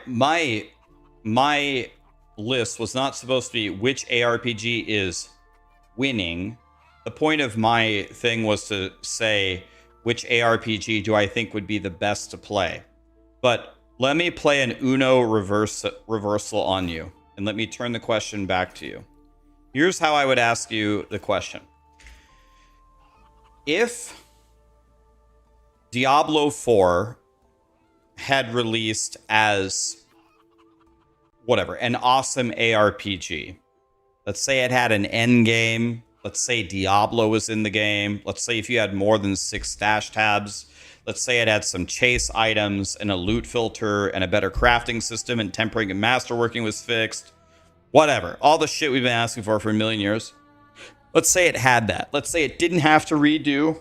list was not supposed to be which ARPG is winning. The point of my thing was to say which ARPG do I think would be the best to play. But let me play an Uno reversal on you, and let me turn the question back to you. Here's how I would ask you the question. If Diablo 4 had released as whatever, an awesome ARPG, let's say it had an end game, let's say Diablo was in the game, let's say if you had more than 6 stash tabs, let's say it had some chase items and a loot filter and a better crafting system and tempering and masterworking was fixed, whatever, all the shit we've been asking for a million years. Let's say it had that. Let's say it didn't have to redo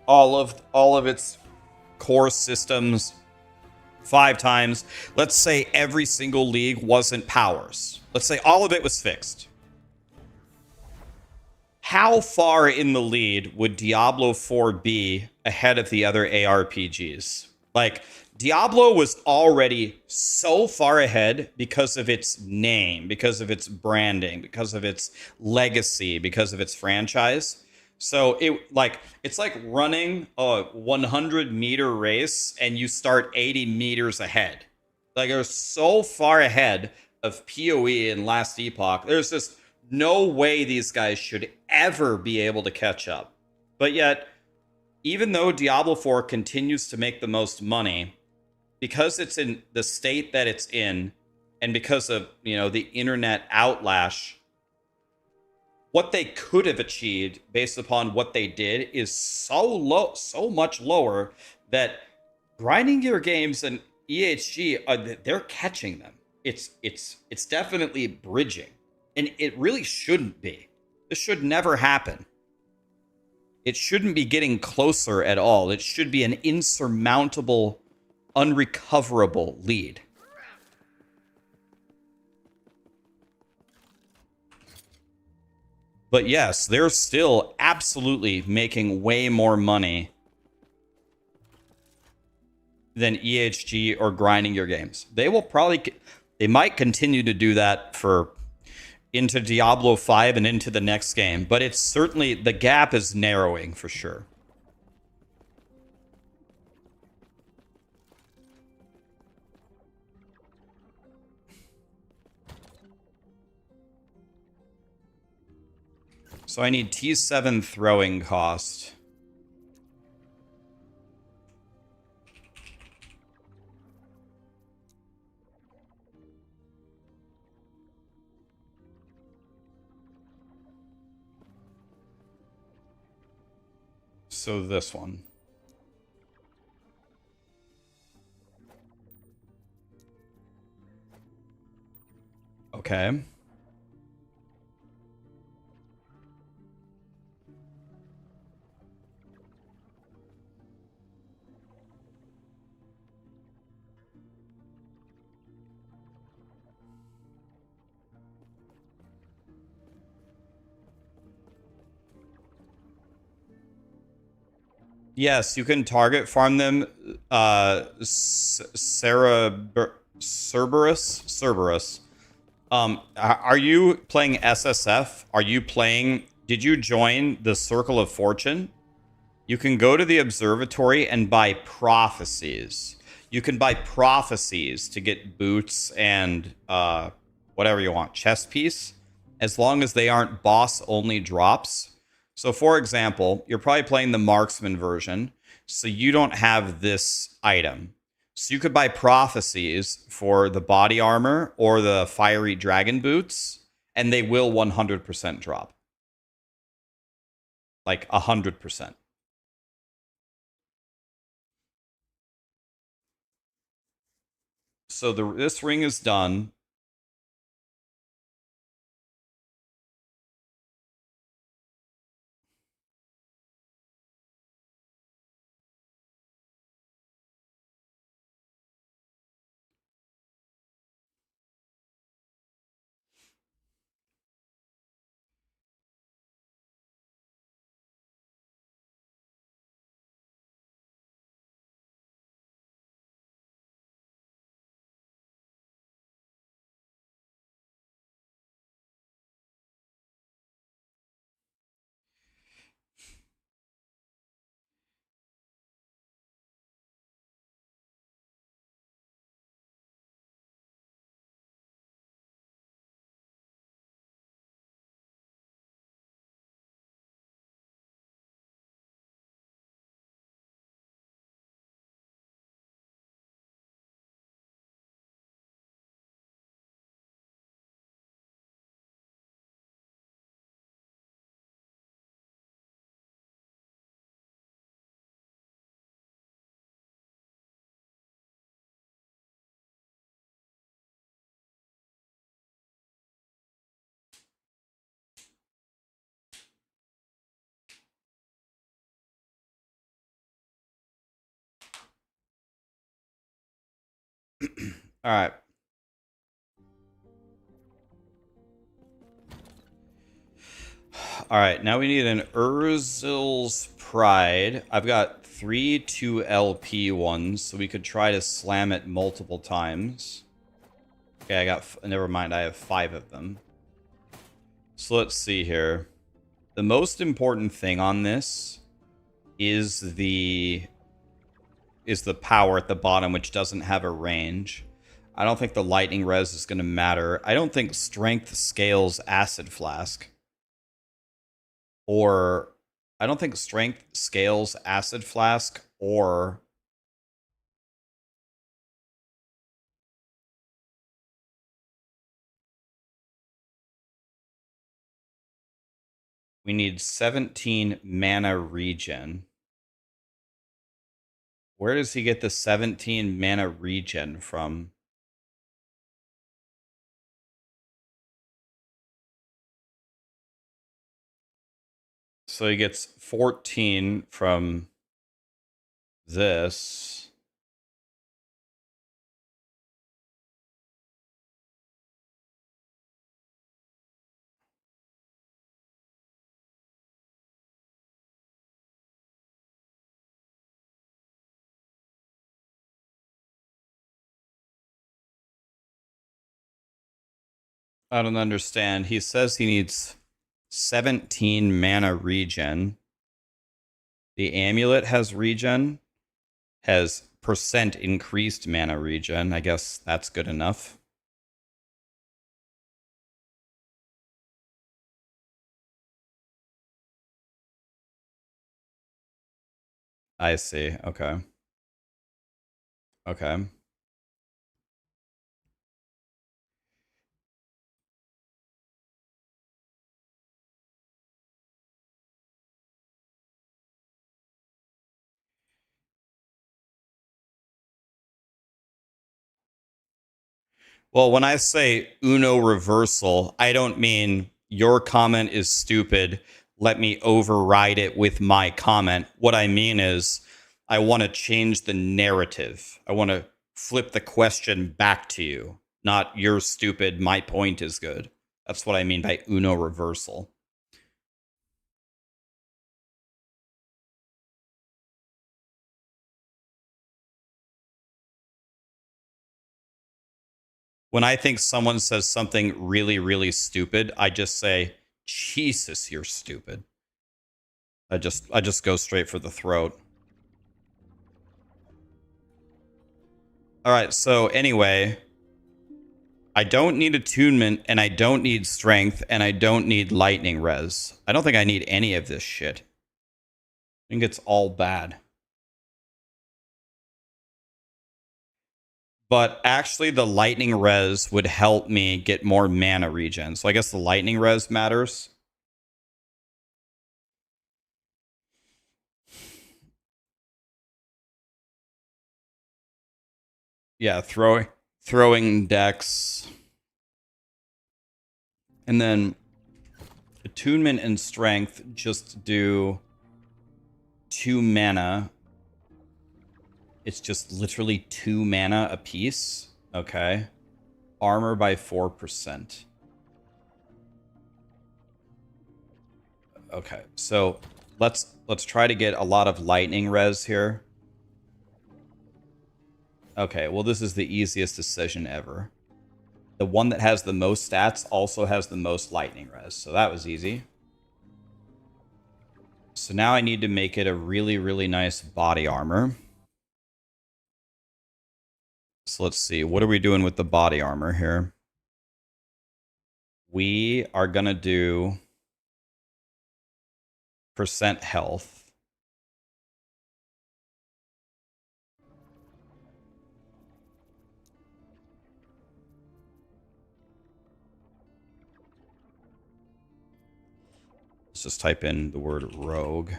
all of its core systems 5 times. Let's say every single league wasn't powers. Let's say all of it was fixed. How far in the lead would Diablo 4 be ahead of the other ARPGs? Like, Diablo was already so far ahead because of its name, because of its branding, because of its legacy, because of its franchise. So it's like running a 100-meter race and you start 80 meters ahead. Like, they're so far ahead of POE and last Epoch. There's just no way these guys should ever be able to catch up. But yet, even though Diablo 4 continues to make the most money, because it's in the state that it's in, and because of, the internet outlash, what they could have achieved based upon what they did is so low, so much lower, that grinding gear games and EHG, they're catching them. It's definitely bridging, and it really shouldn't be. This should never happen. It shouldn't be getting closer at all. It should be an insurmountable, unrecoverable lead. But yes, they're still absolutely making way more money than EHG or grinding your games. They might continue to do that for into Diablo 5 and into the next game, but it's certainly, the gap is narrowing for sure. So I need T7 throwing cost. So this one. Okay. Yes, you can target farm them. Cerberus. Are you playing SSF? Are you playing? Did you join the Circle of Fortune? You can go to the observatory and buy prophecies. You can buy prophecies to get boots and whatever you want, chest piece, as long as they aren't boss only drops. So, for example, you're probably playing the marksman version, so you don't have this item. So you could buy prophecies for the body armor or the fiery dragon boots, and they will 100% drop. Like 100%. So this ring is done. All right. All right, now we need an Urzil's Pride. I've got 3 2LP ones, so we could try to slam it multiple times. Okay, I got... Never mind, I have 5 of them. So let's see here. The most important thing on this is the power at the bottom, which doesn't have a range. I don't think the lightning res is going to matter. I don't think strength scales acid flask. Or I don't think strength scales acid flask, or we need 17 mana regen. Where does he get the 17 mana regen from? So he gets 14 from this. I don't understand. He says he needs 17 mana regen. The amulet has regen, has percent increased mana regen. I guess that's good enough. I see. Okay. Okay. Well, when I say Uno reversal, I don't mean your comment is stupid. Let me override it with my comment. What I mean is I want to change the narrative. I want to flip the question back to you, not you're stupid. My point is good. That's what I mean by Uno reversal. When I think someone says something really, really stupid, I just say, Jesus, you're stupid. I just go straight for the throat. All right, so anyway, I don't need attunement, and I don't need strength, and I don't need lightning res. I don't think I need any of this shit. I think it's all bad. But actually, the lightning res would help me get more mana regen. So I guess the lightning res matters. Yeah, throwing decks. And then attunement and strength just do 2 mana. It's just literally 2 mana a piece. Okay. Armor by 4%. Okay, so let's try to get a lot of lightning res here. Okay, well, this is the easiest decision ever. The one that has the most stats also has the most lightning res, so that was easy. So now I need to make it a really, really nice body armor. So let's see, what are we doing with the body armor here? We are going to do percent health. Let's just type in the word rogue.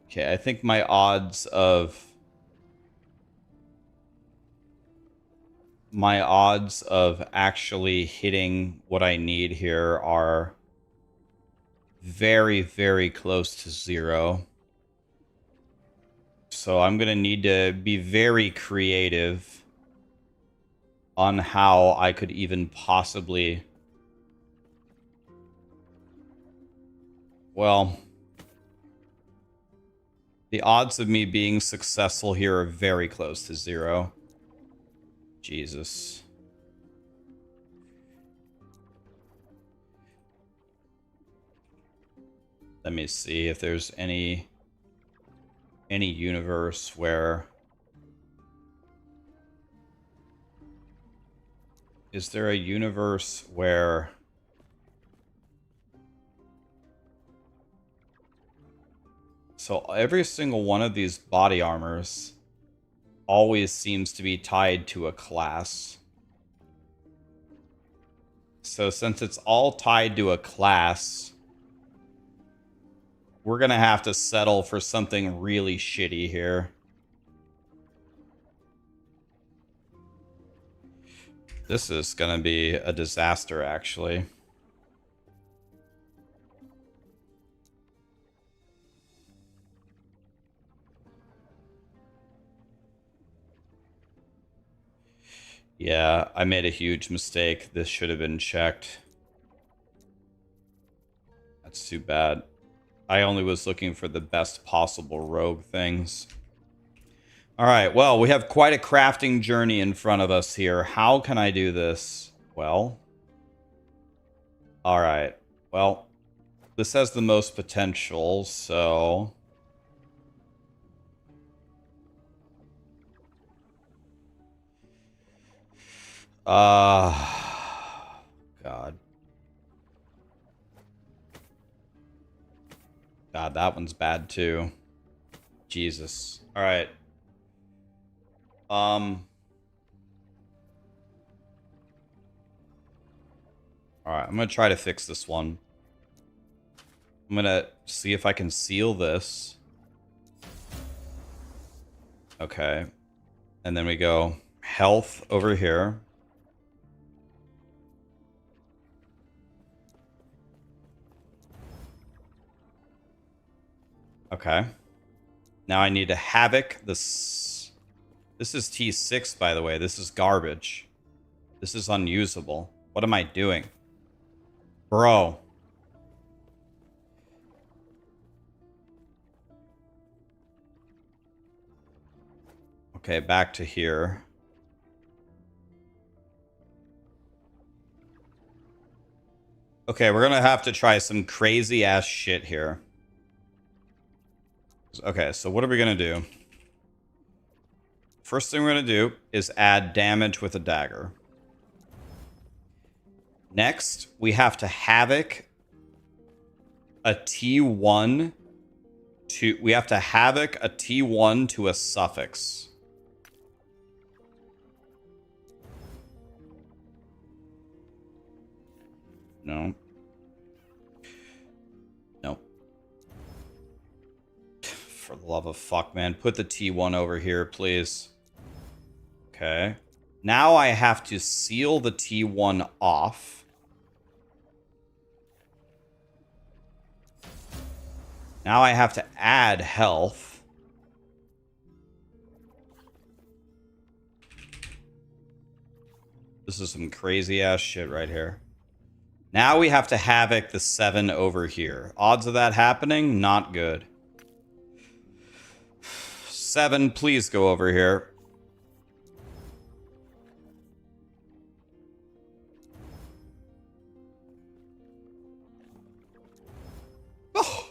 Okay, I think my odds of my odds of actually hitting what I need here are very, very close to 0. So I'm going to need to be very creative on how I could even possibly... Well, the odds of me being successful here are very close to 0. Jesus. Let me see if there's any universe where... Is there a universe where... So every single one of these body armors always seems to be tied to a class. So since it's all tied to a class, we're going to have to settle for something really shitty here. This is going to be a disaster, actually. Yeah, I made a huge mistake. This should have been checked. That's too bad. I only was looking for the best possible rogue things. Alright, well, we have quite a crafting journey in front of us here. How can I do this? Well... Alright, well... This has the most potential, so... God. God, that one's bad too. Jesus. Alright. Alright, I'm gonna try to fix this one. I'm gonna see if I can seal this. Okay. And then we go health over here. Okay. Now I need to havoc this. This is T6, by the way. This is garbage. This is unusable. What am I doing? Bro. Okay, back to here. Okay, we're gonna have to try some crazy ass shit here. Okay, so what are we gonna do? First thing we're gonna do is add damage with a dagger. Next, we have to havoc a T1 to... We have to havoc a T1 to a suffix. No. No. For the love of fuck, man. Put the T1 over here, please. Okay. Now I have to seal the T1 off. Now I have to add health. This is some crazy ass shit right here. Now we have to havoc the 7 over here. Odds of that happening? Not good. 7, please go over here. Oh.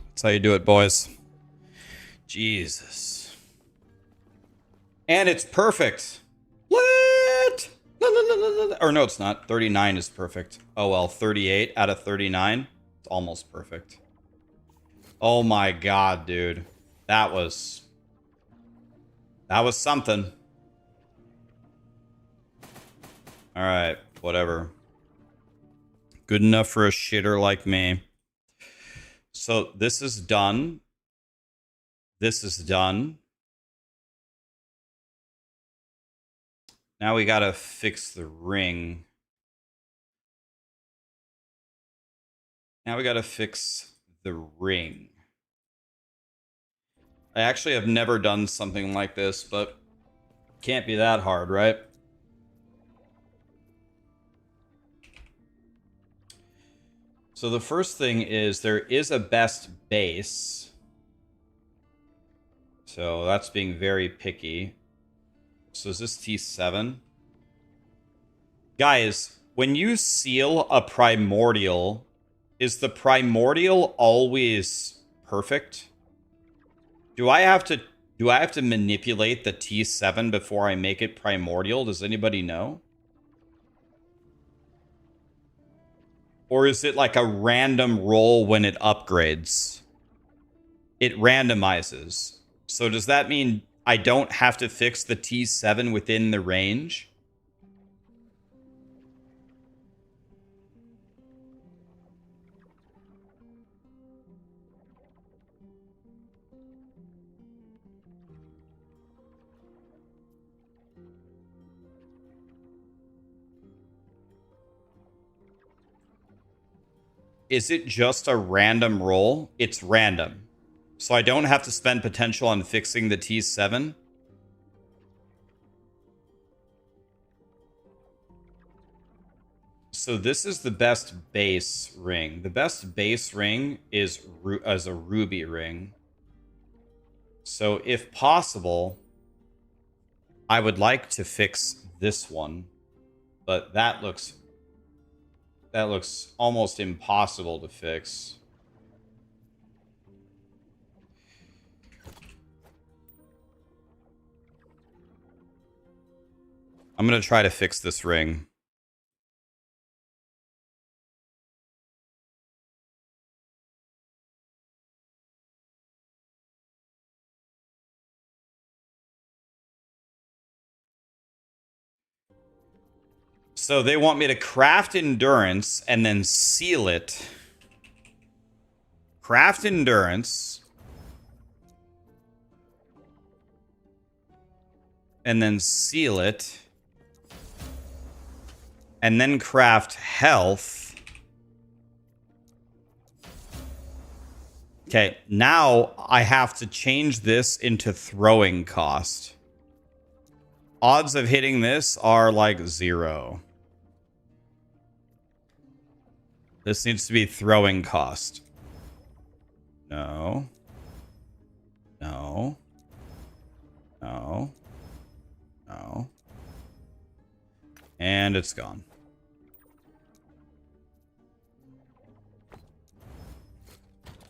That's how you do it, boys. Jesus. And it's perfect. What? Or no, it's not. 39 is perfect. Oh well, 38 out of 39. It's almost perfect. Oh my god, dude. That was something. Alright, whatever. Good enough for a shitter like me. So this is done. This is done. Now we gotta fix the ring. Now we gotta fix the ring. I actually have never done something like this, but can't be that hard, right? So the first thing is there is a best base. So that's being very picky. So is this T7? Guys, when you seal a primordial, is the primordial always perfect? Do I have to manipulate the T7 before I make it primordial? Does anybody know? Or is it like a random roll when it upgrades? It randomizes. So does that mean I don't have to fix the T7 within the range? Is it just a random roll? It's random. So I don't have to spend potential on fixing the T7? So this is the best base ring. The best base ring is as a ruby ring. So if possible, I would like to fix this one, but that looks almost impossible to fix. I'm going to try to fix this ring. So they want me to craft endurance and then seal it. Craft endurance. And then seal it. And then craft health. Okay, now I have to change this into throwing cost. Odds of hitting this are like 0. This needs to be throwing cost. No. No. No. No. And it's gone.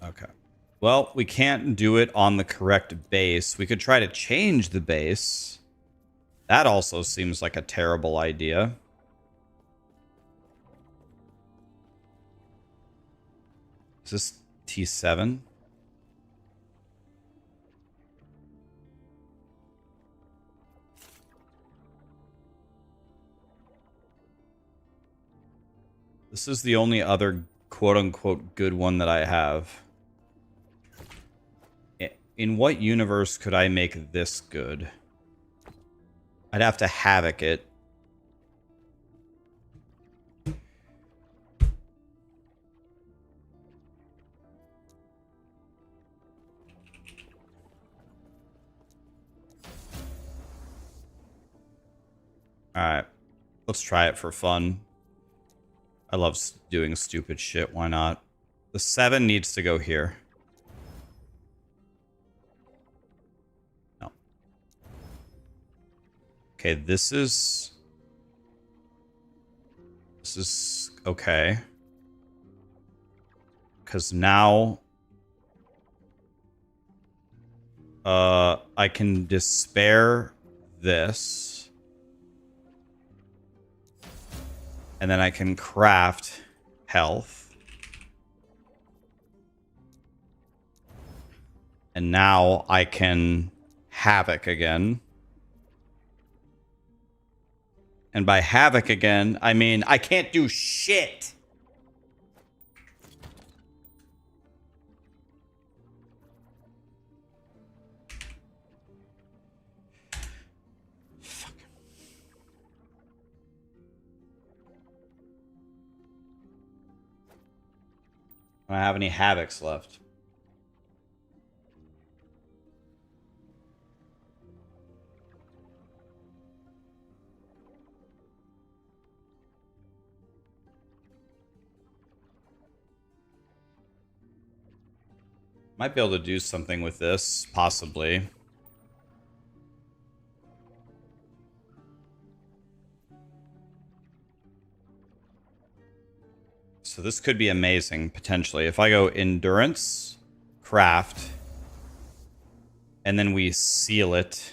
Okay. Well, we can't do it on the correct base. We could try to change the base. That also seems like a terrible idea. Is this T7? This is the only other quote-unquote good one that I have. In what universe could I make this good? I'd have to havoc it. Alright. Let's try it for fun. I love doing stupid shit. Why not? The 7 needs to go here. No. Okay, this is okay. Because now I can despair this. And then I can craft health. And now I can havoc again. And by havoc again, I mean I can't do shit. I don't have any Havocs left. Might be able to do something with this, possibly. So this could be amazing, potentially. If I go Endurance, Craft, and then we seal it.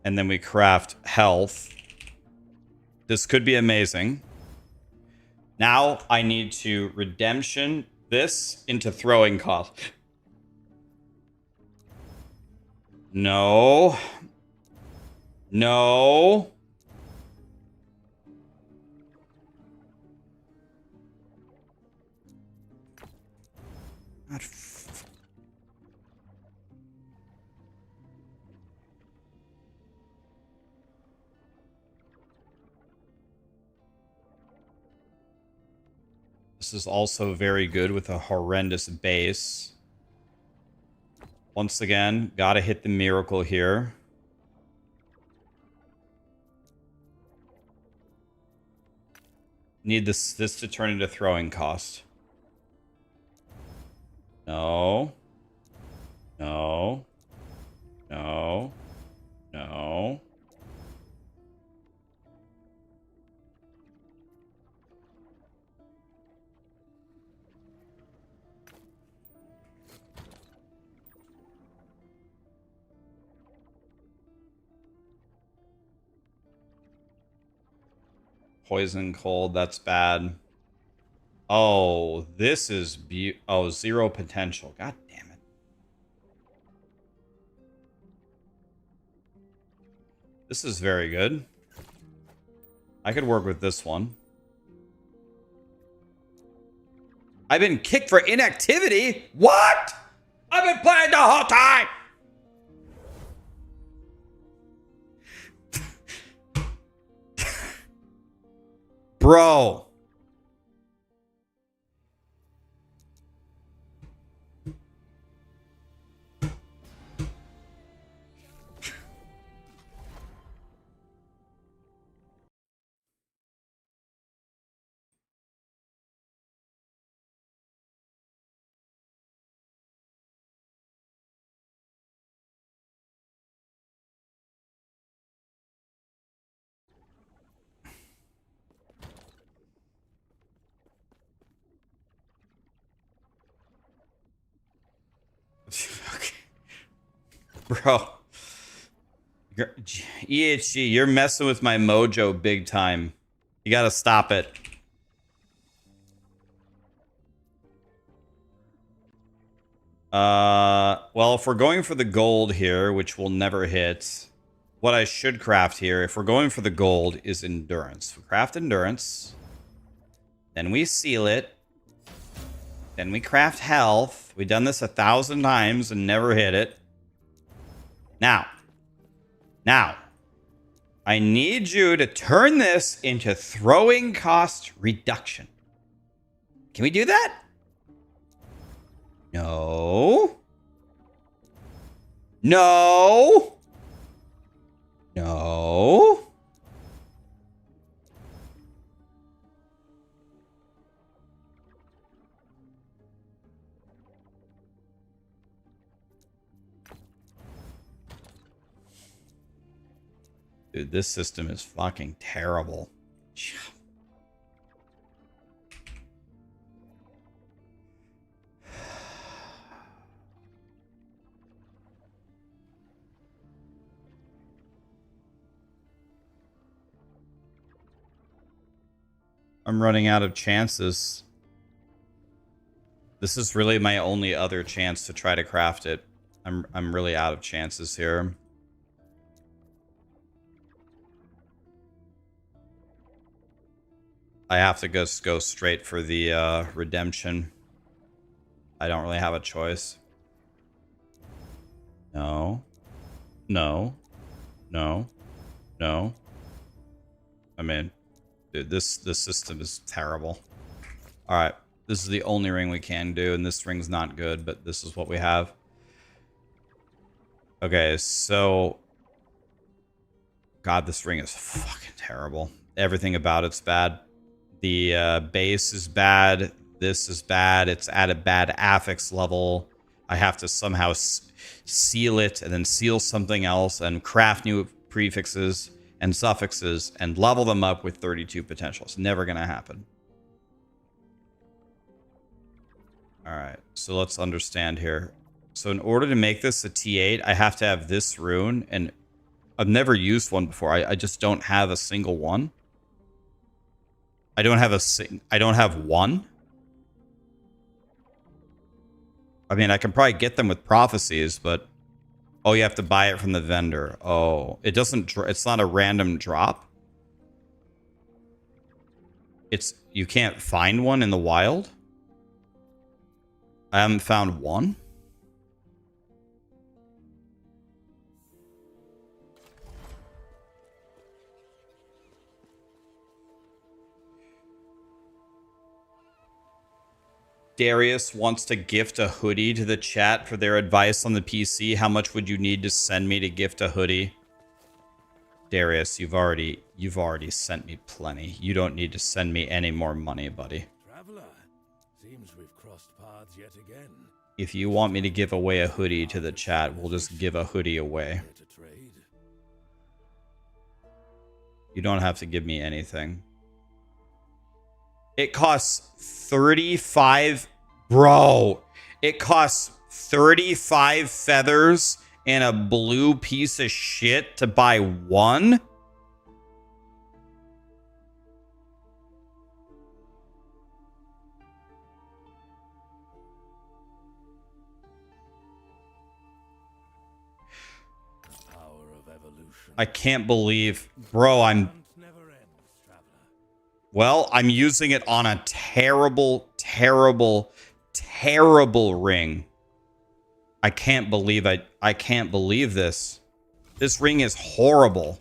And then we craft Health. This could be amazing. Now I need to Redemption this into throwing cost. No. No. God. This is also very good with a horrendous base. Once again, gotta hit the miracle here. Need this to turn into throwing cost. No. No. No. No. Poison cold, that's bad. Oh, this is oh, 0 potential. God damn it. This is very good. I could work with this one. I've been kicked for inactivity? What? I've been playing the whole time! Bro. Okay. Bro. EHG, you're messing with my mojo big time. You gotta stop it. Well, if we're going for the gold here, which we'll never hit, what I should craft here, if we're going for the gold, is endurance. We craft endurance. Then we seal it. Then we craft health. We've done this 1,000 times and never hit it. Now, I need you to turn this into throwing cost reduction. Can we do that? No. No. No. Dude, this system is fucking terrible. I'm running out of chances. This is really my only other chance to try to craft it. I'm really out of chances here. I have to just go straight for the redemption. I don't really have a choice. No. No. No. No. I'm in. Dude, this system is terrible. All right, this is the only ring we can do, and this ring's not good, but this is what we have. Okay, so... God, this ring is fucking terrible. Everything about it's bad. The base is bad. This is bad. It's at a bad affix level. I have to somehow seal it and then seal something else and craft new prefixes and suffixes and level them up with 32 potential. It's never going to happen. All right, so let's understand here. So in order to make this a T8, I have to have this rune, and I've never used one before. I just don't have a single one. I don't have one. I mean, I can probably get them with prophecies, but oh, you have to buy it from the vendor. Oh, it doesn't. It's not a random drop. You can't find one in the wild. I haven't found one. Darius wants to gift a hoodie to the chat for their advice on the PC. How much would you need to send me to gift a hoodie? Darius, you've already sent me plenty. You don't need to send me any more money, buddy. Traveler, seems we've crossed paths yet again. If you want me to give away a hoodie to the chat, we'll just give a hoodie away. Here to trade. You don't have to give me anything. It costs 35... Bro, it costs 35 feathers and a blue piece of shit to buy one? The power of evolution. I can't believe... Bro, Never ends, traveler. Well, I'm using it on a terrible, terrible, terrible ring. I can't believe I can't believe this. This ring is horrible.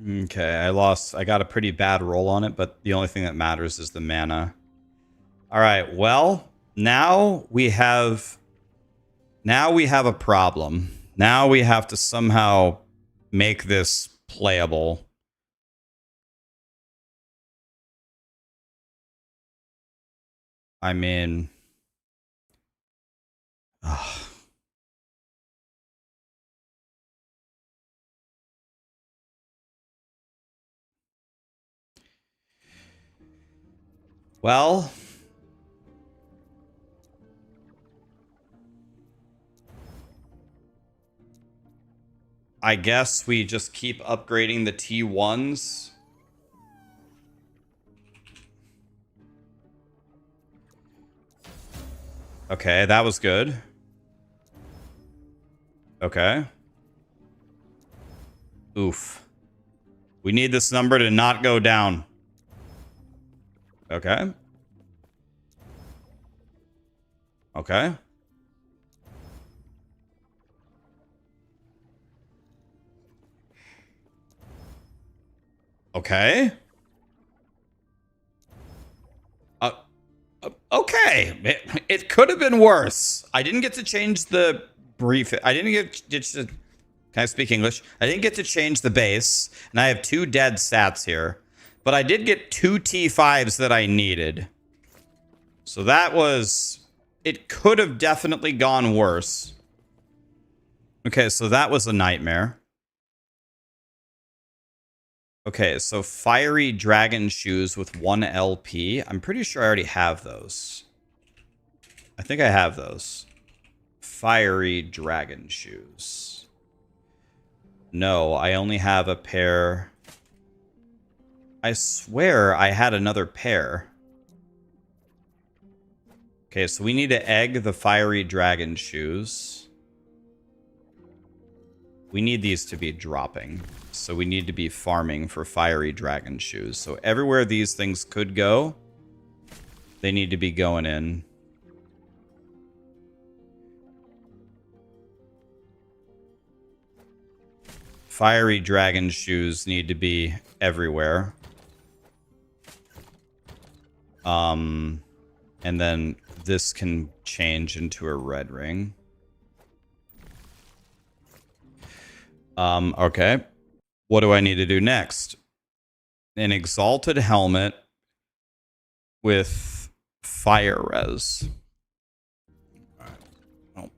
Okay, I got a pretty bad roll on it, but the only thing that matters is the mana. All right, well, now we have a problem. Now we have to somehow make this playable. I mean, ugh. Well, I guess we just keep upgrading the T1s. Okay, that was good. Okay. Oof. We need this number to not go down. Okay. Okay. Okay. Okay. It could have been worse. I didn't get to change the brief. I didn't get to... Can I speak English? I didn't get to change the base, and I have 2 dead stats here. But I did get 2 T5s that I needed. So that was... It could have definitely gone worse. Okay, so that was a nightmare. Okay, so Fiery Dragon Shoes with 1 LP. I'm pretty sure I already have those. I think I have those. Fiery Dragon Shoes. No, I only have a pair... I swear I had another pair. Okay, so we need to egg the Fiery Dragon Shoes. we need these to be dropping. So we need to be farming for fiery dragon shoes. So everywhere these things could go, they need to be going in. Fiery dragon shoes need to be everywhere. And then this can change into a red ring. Okay. What do I need to do next? An exalted helmet with fire res. Oh.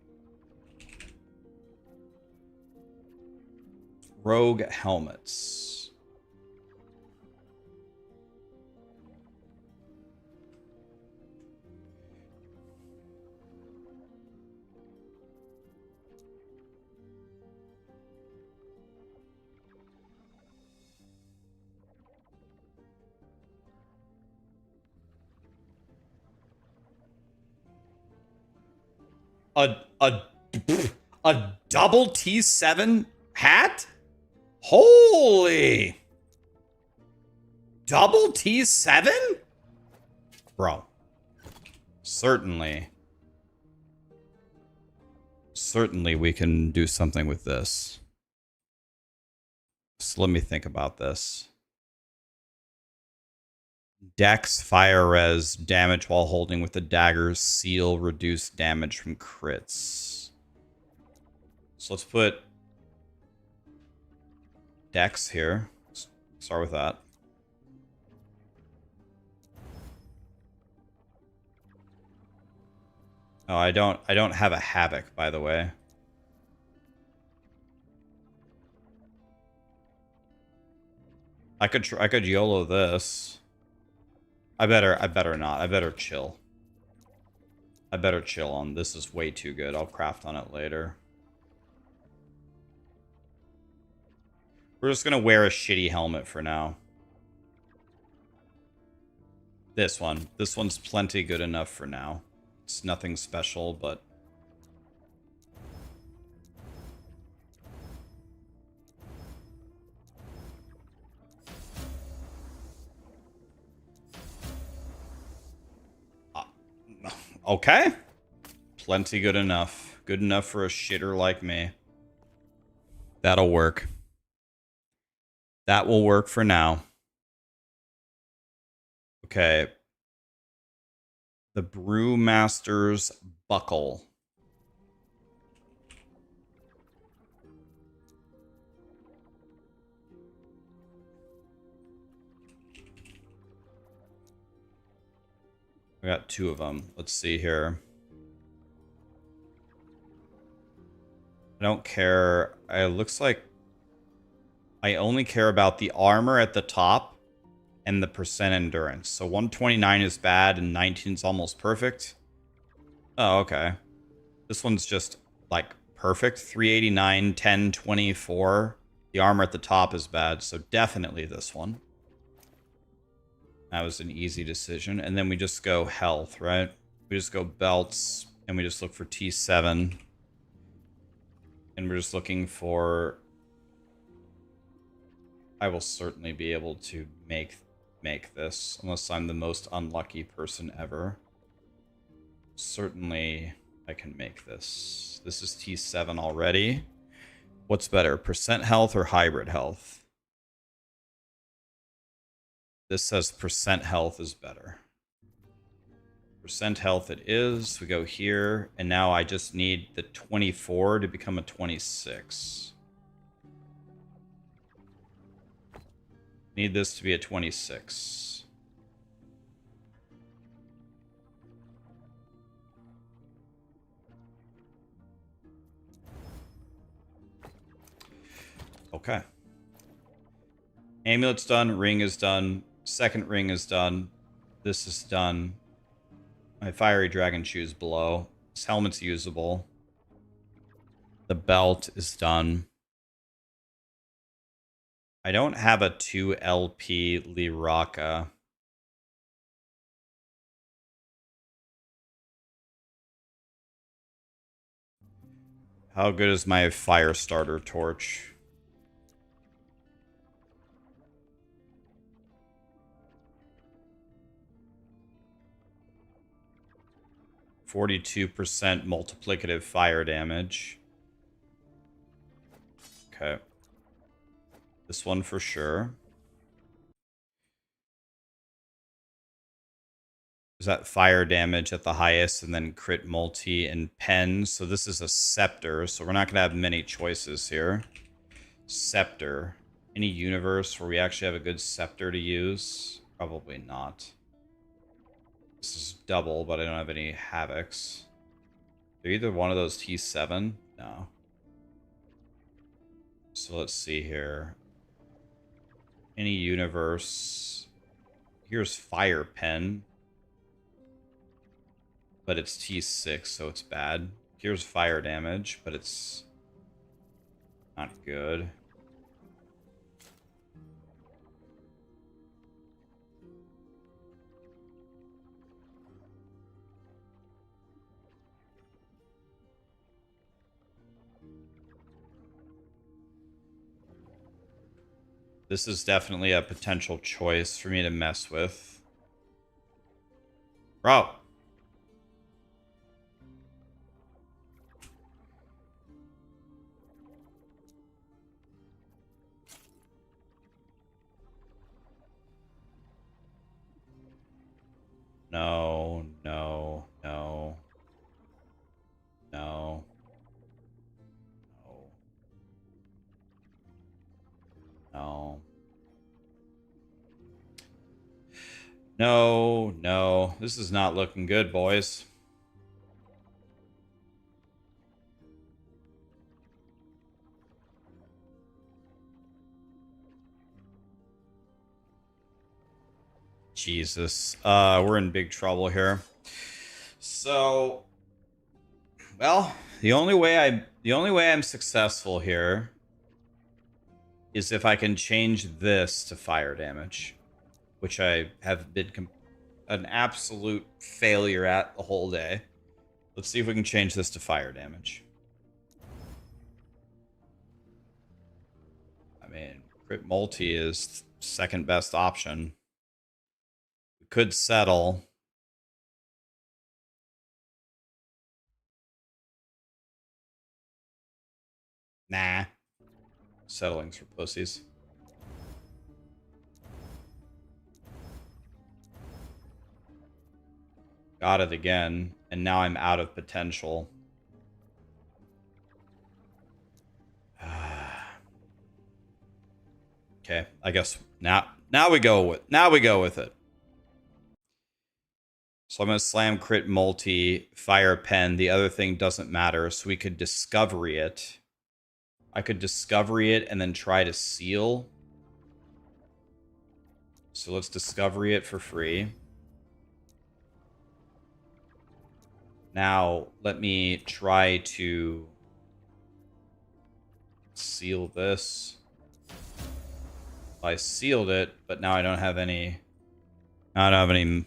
Rogue helmets. A a double T7 hat? Holy! Double T7? Bro. Certainly we can do something with this. So let me think about this. Dex, fire res, damage while holding with the dagger, seal, reduce damage from crits. So let's put Dex here. Start with that. Oh, I don't have a Havoc, by the way. I could YOLO this. I better not. I better chill. I better chill on this. Is way too good. I'll craft on it later. We're just gonna wear a shitty helmet for now. This one. This one's plenty good enough for now. It's nothing special, but... okay. Plenty good enough. Good enough for a shitter like me. That'll work. That will work for now. Okay. The Brewmaster's Buckle. I got two of them. Let's see here. I don't care. It looks like I only care about the armor at the top and the percent endurance. So 129 is bad and 19 is almost perfect. Oh, okay. This one's just like perfect. 389, 10, 24. The armor at the top is bad, so definitely this one. That was an easy decision. And then we just go health, right? We just go belts and we just look for T7. And we're just looking for... I will certainly be able to make this, unless I'm the most unlucky person ever. Certainly, I can make this. This is T7 already. What's better, percent health or hybrid health? This says percent health is better. Percent health it is. We go here, and now I just need the 24 to become a 26. Need this to be a 26. Okay. Amulet's done. Ring is done. Second ring is done. This is done. My fiery dragon shoes below. This helmet's usable. The belt is done. I don't have a 2LP Liraka. How good is my fire starter torch? %42 multiplicative fire damage. Okay. This one for sure. Is that fire damage at the highest and then crit multi and pen. So this is a scepter. So we're not going to have many choices here. Scepter. Any universe where we actually have a good scepter to use? Probably not. This is double, but I don't have any havocs. Are either one of those T7? No. So let's see here. Any universe. Here's fire pen. But it's T6, so it's bad. Here's fire damage, but it's not good. This is definitely a potential choice for me to mess with. Bro. No, no, no. No. No. No. No, no. This is not looking good, boys. Jesus. We're in big trouble here. So, well, the only way I'm successful here is if I can change this to fire damage, which I have been an absolute failure at the whole day. Let's see if we can change this to fire damage. I mean, crit multi is second best option. We could settle. Nah. Settling's for pussies. Got it again, and now I'm out of potential. Okay, I guess now we go with it. So I'm gonna slam crit multi, fire pen. The other thing doesn't matter, so we could discovery it. I could discovery it and then try to seal. So let's discovery it for free. Now let me try to seal this. I sealed it, but now I don't have any. I don't have any.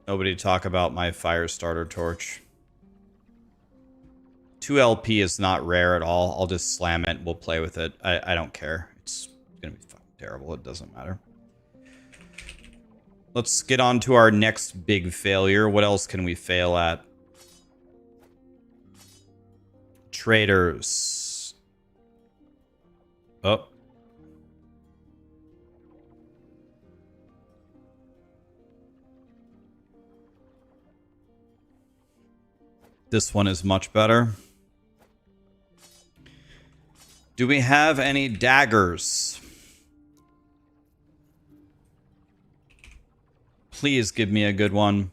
Nobody talk about my fire starter torch. 2 LP is not rare at all. I'll just slam it. We'll play with it. I don't care. It's gonna be fucking terrible. It doesn't matter. Let's get on to our next big failure. What else can we fail at? Traders. Oh. This one is much better. Do we have any daggers? Please give me a good one.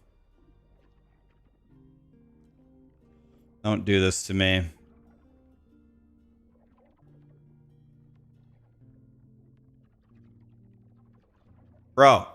Don't do this to me. Bro.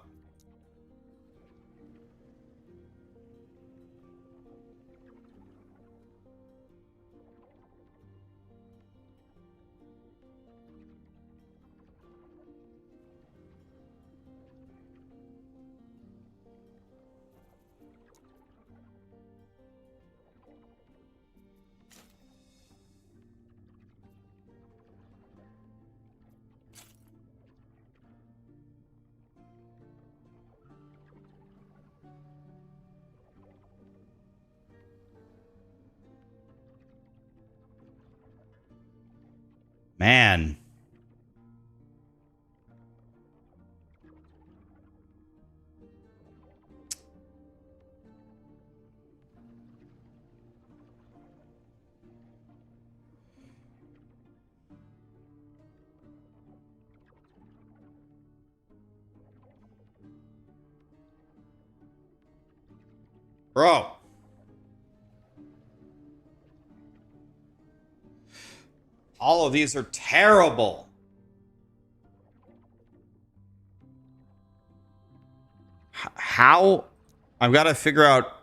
Man. Bro. All of these are terrible. How? I've got to figure out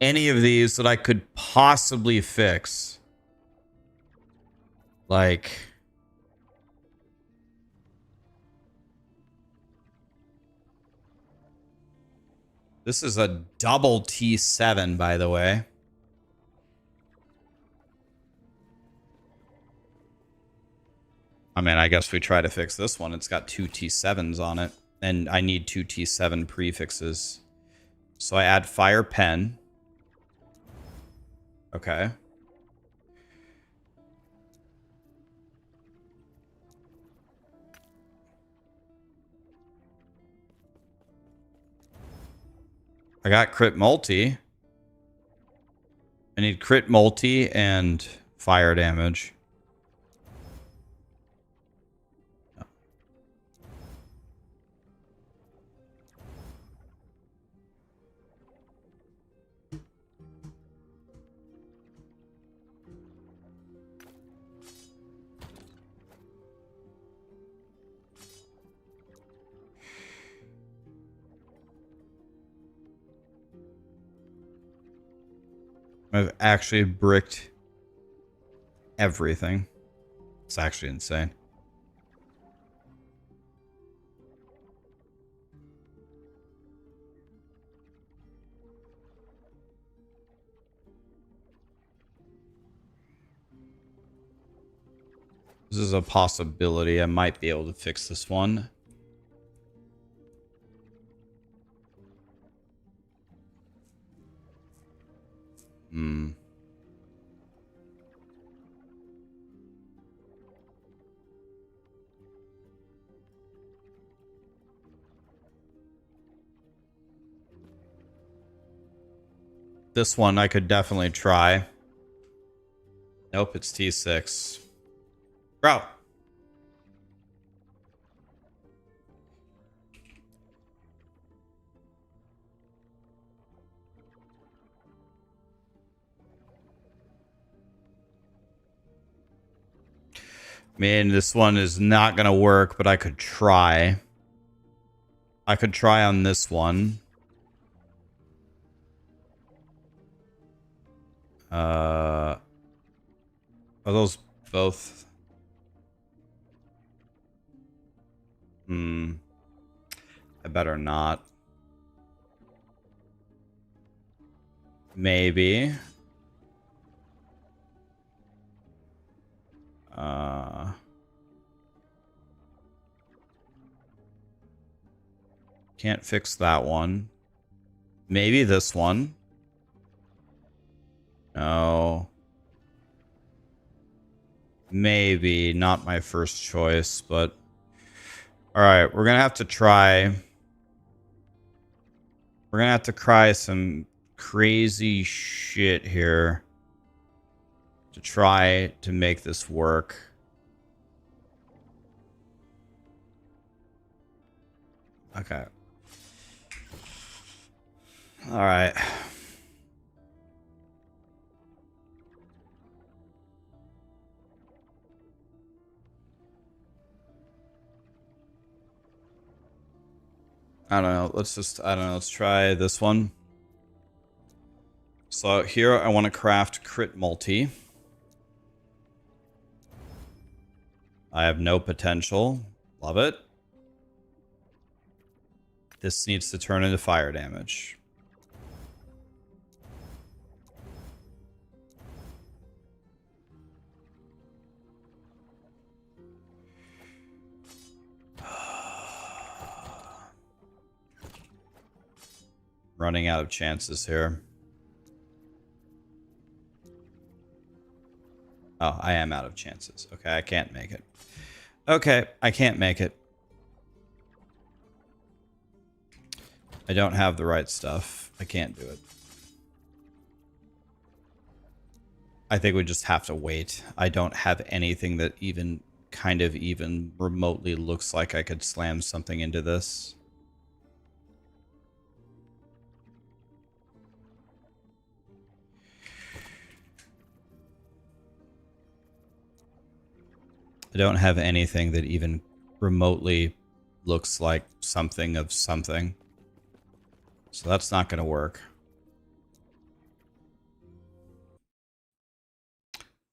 any of these that I could possibly fix. Like... This is a double T7, by the way. I mean, I guess we try to fix this one. It's got 2 T7s on it. And I need 2 T7 prefixes. So I add fire pen. Okay. I got crit multi. I need crit multi and fire damage. I've actually bricked everything. It's actually insane. This is a possibility. I might be able to fix this one. This one I could definitely try. Nope, it's T6. Bro. Man, this one is not going to work, but I could try. I could try on this one. Are those both? I better not. Maybe. Can't fix that one. Maybe this one. No. Maybe not my first choice, but all right, we're gonna have to try. We're gonna have to try some crazy shit here to try to make this work. Okay. All right. I don't know. Let's try this one. So here I want to craft crit multi. I have no potential. Love it. This needs to turn into fire damage. Running out of chances here. Oh, I am out of chances. Okay, I can't make it. Okay, I can't make it. I don't have the right stuff. I can't do it. I think we just have to wait. I don't have anything that even kind of even remotely looks like I could slam something into this. I don't have anything that even remotely looks like something of something. So that's not going to work.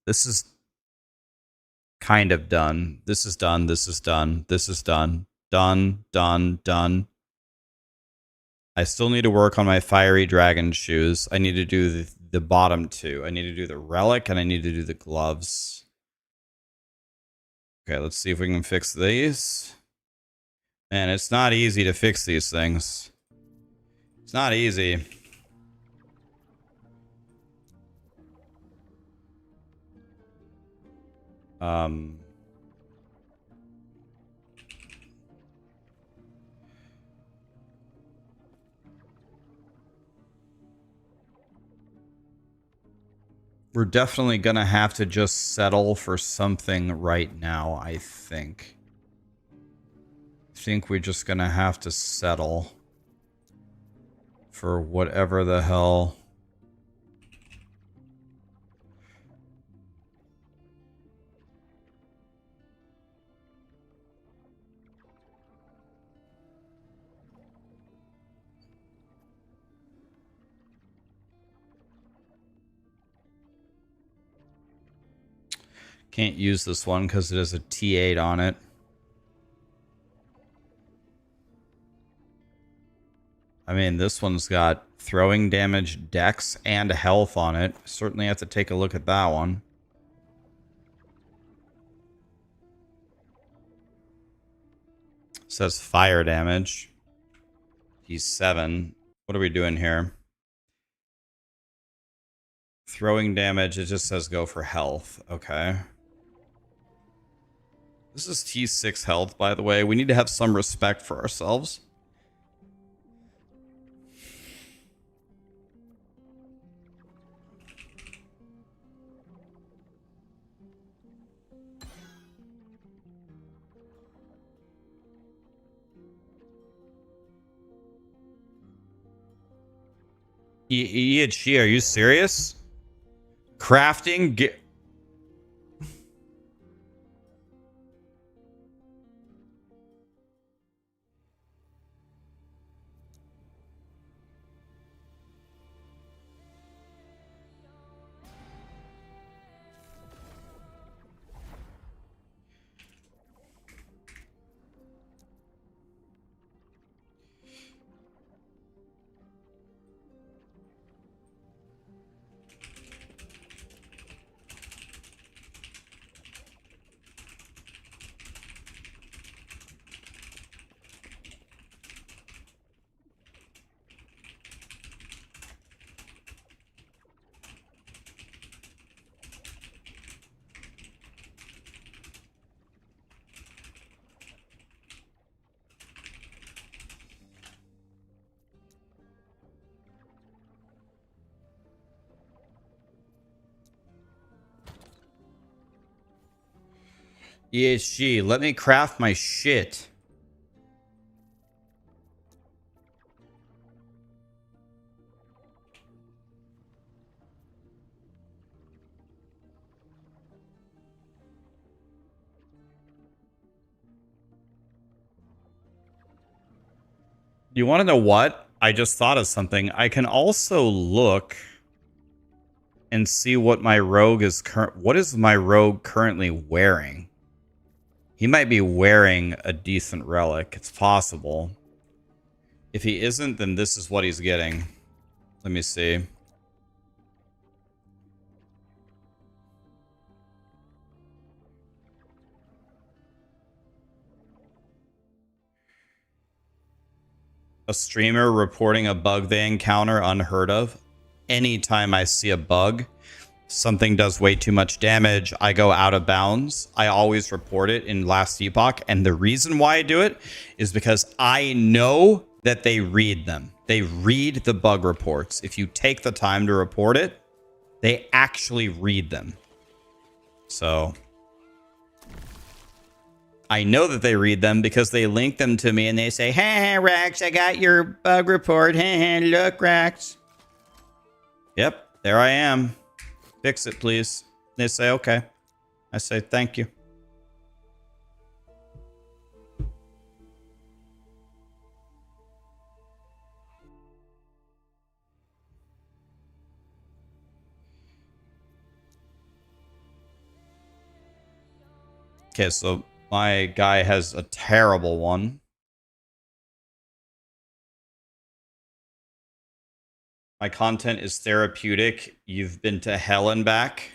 This is kind of done. This is done. This is done. This is done. Done, done, done. I still need to work on my fiery dragon shoes. I need to do the bottom two. I need to do the relic and I need to do the gloves. Okay, let's see if we can fix these. Man, it's not easy to fix these things. It's not easy. We're definitely going to have to just settle for something right now, I think. I think we're just going to have to settle for whatever the hell. Can't use this one because it has a T8 on it. I mean, this one's got throwing damage, dex, and health on it. Certainly have to take a look at that one. Says fire damage. He's 7. What are we doing here? Throwing damage, it just says go for health. Okay. This is T6 health, by the way. We need to have some respect for ourselves. EHG, are you serious? Crafting? EHG, let me craft my shit. You want to know what? I just thought of something. I can also look and see what my rogue is what is my rogue currently wearing? He might be wearing a decent relic. It's possible. If he isn't, then this is what he's getting. Let me see. A streamer reporting a bug they encounter, unheard of. Anytime I see a bug, something does way too much damage, I go out of bounds, I always report it in last Epoch. And the reason why I do it is because I know that they read them. They read the bug reports. If you take the time to report it, they actually read them. So I know that they read them because they link them to me and they say, hey, Rax, I got your bug report. Hey, look, Rax. Yep, there I am. Fix it, please. They say, okay. I say, thank you. Okay, so my guy has a terrible one. My content is therapeutic. You've been to hell and back.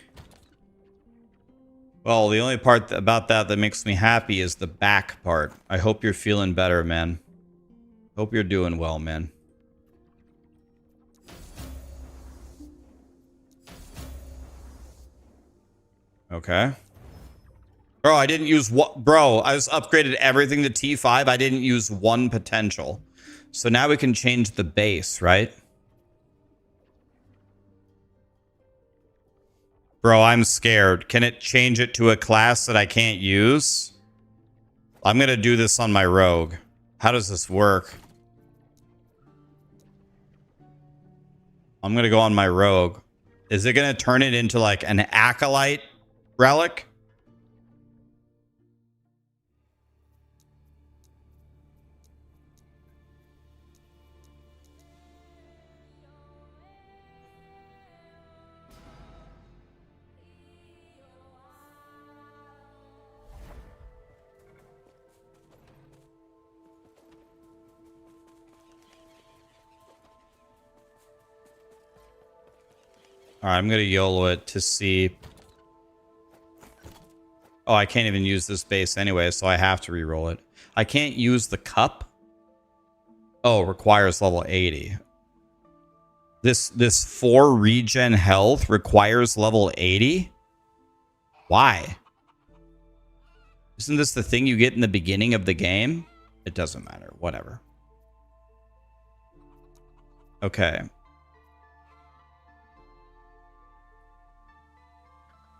Well, the only part about that makes me happy is the back part. I hope you're feeling better, man. Hope you're doing well, man. Okay. Bro, I didn't use what? Bro, I just upgraded everything to T5. I didn't use one potential. So now we can change the base, right? Bro, I'm scared. Can it change it to a class that I can't use? I'm going to do this on my rogue. How does this work? I'm going to go on my rogue. Is it going to turn it into like an acolyte relic? All right, I'm going to YOLO it to see. Oh, I can't even use this base anyway, so I have to reroll it. I can't use the cup. Oh, requires level 80. This 4 regen health requires level 80? Why? Isn't this the thing you get in the beginning of the game? It doesn't matter. Whatever. Okay.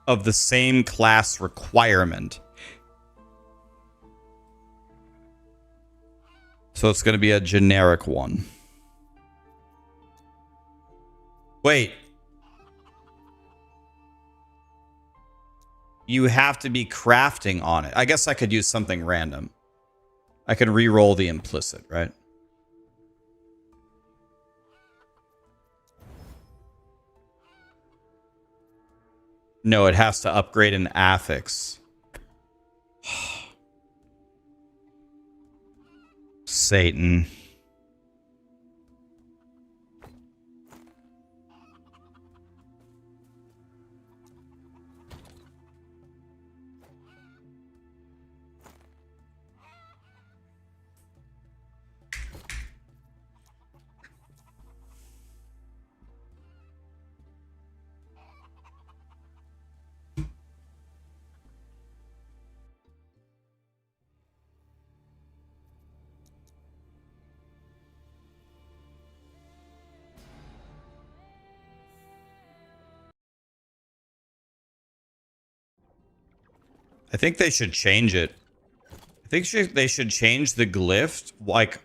Of the same class requirement. So it's going to be a generic one. Wait. You have to be crafting on it. I guess I could use something random. I can re-roll the implicit, right? No, it has to upgrade an affix. Satan. I think they should change it. I think they should change the glyph. Like,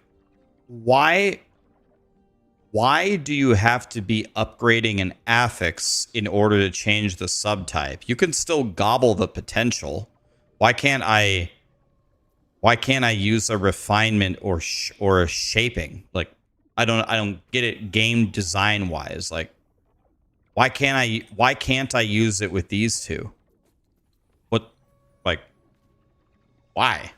why do you have to be upgrading an affix in order to change the subtype? You can still gobble the potential. Why can't I use a refinement or a shaping? Like, I don't get it game design wise. Like, why can't I use it with these two? What, like, why?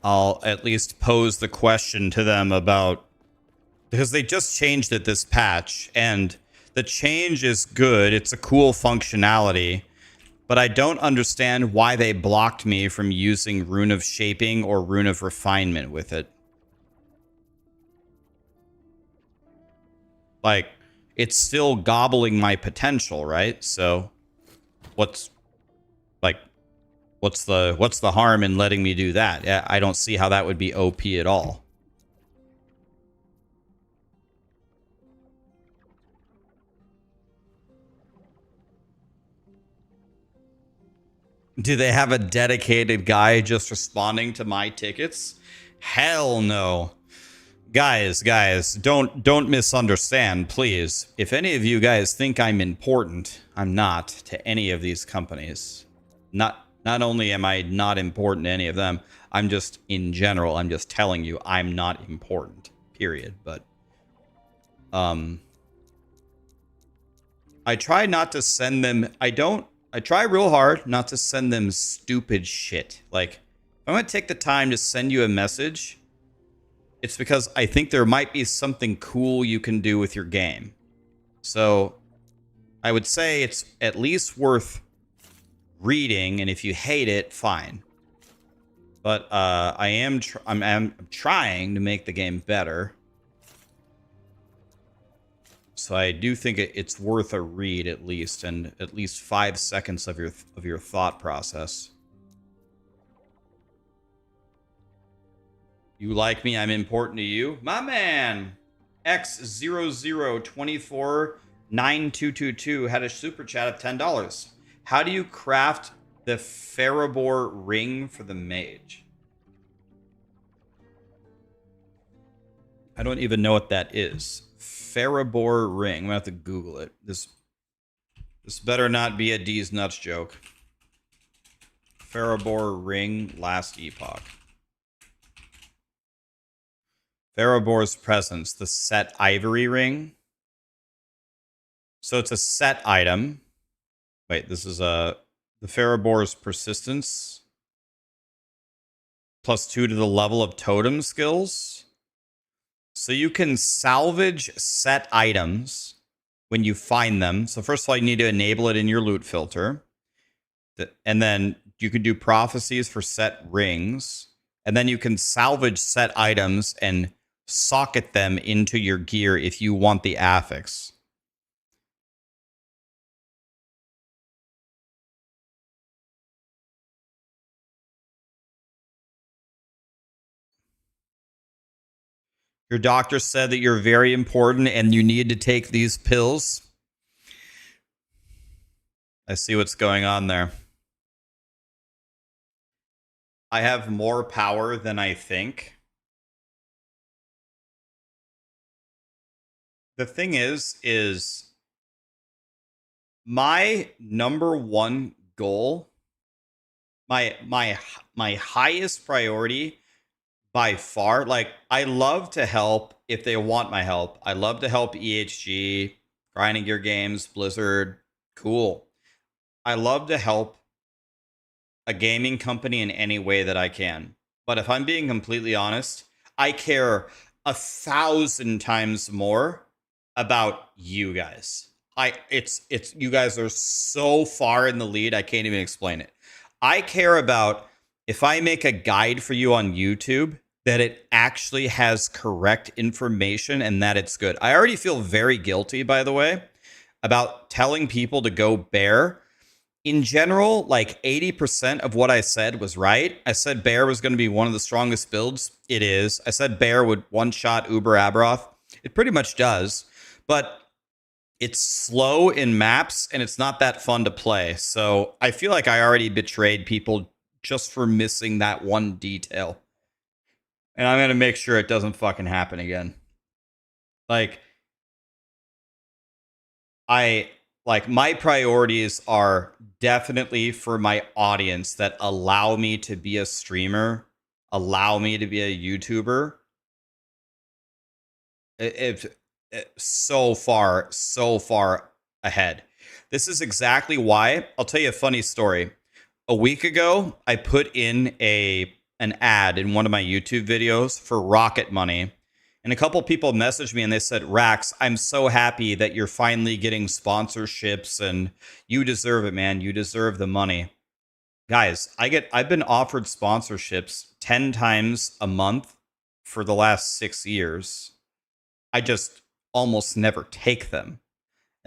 I'll at least pose the question to them about, because they just changed it this patch, and the change is good. It's a cool functionality, but I don't understand why they blocked me from using Rune of Shaping or Rune of Refinement with it. Like, it's still gobbling my potential, right? So what's the harm in letting me do that? I don't see how that would be OP at all. Do they have a dedicated guy just responding to my tickets? Hell no. Guys, don't misunderstand, please. If any of you guys think I'm important, I'm not to any of these companies. Not only am I not important to any of them, I'm just, in general, I'm just telling you I'm not important, period. But I try not to send them, I try real hard not to send them stupid shit. Like, if I'm going to take the time to send you a message, it's because I think there might be something cool you can do with your game. So I would say it's at least worth reading, and if you hate it, fine. But I'm trying to make the game better. So I do think it's worth a read at least, and at least 5 seconds of your thought process. You like me, I'm important to you. My man, X00249222 had a super chat of $10. How do you craft the Ferobar ring for the mage? I don't even know what that is. Ferobar ring. I'm gonna have to Google it. This better not be a D's nuts joke. Ferobar ring, last epoch. Ferobar's presence, the set ivory ring. So it's a set item. Wait, this is the Ferobar's persistence. +2 to the level of totem skills. So you can salvage set items when you find them. So first of all, you need to enable it in your loot filter. And then you can do prophecies for set rings. And then you can salvage set items and socket them into your gear if you want the affix. Your doctor said that you're very important and you need to take these pills. I see what's going on there. I have more power than I think. The thing is my number one goal, my highest priority by far, like, I love to help if they want my help. I love to help EHG, Grinding Gear Games, Blizzard, cool. I love to help a gaming company in any way that I can. But if I'm being completely honest, I care 1,000 times more about you guys. It's you guys are so far in the lead, I can't even explain it. I care about, if I make a guide for you on YouTube, that it actually has correct information and that it's good. I already feel very guilty, by the way, about telling people to go bear. In general, like 80% of what I said was right. I said bear was going to be one of the strongest builds. It is. I said bear would one-shot Uber Abberoth. It pretty much does. But it's slow in maps and it's not that fun to play. So I feel like I already betrayed people just for missing that one detail. And I'm going to make sure it doesn't fucking happen again. Like, my priorities are definitely for my audience that allow me to be a streamer, allow me to be a YouTuber. It's so far ahead. This is exactly why. I'll tell you a funny story. A week ago, I put in a an ad in one of my YouTube videos for Rocket Money. And a couple people messaged me and they said, Rax, I'm so happy that you're finally getting sponsorships and you deserve it, man. You deserve the money. Guys, I've been offered sponsorships 10 times a month for the last 6 years. I just almost never take them.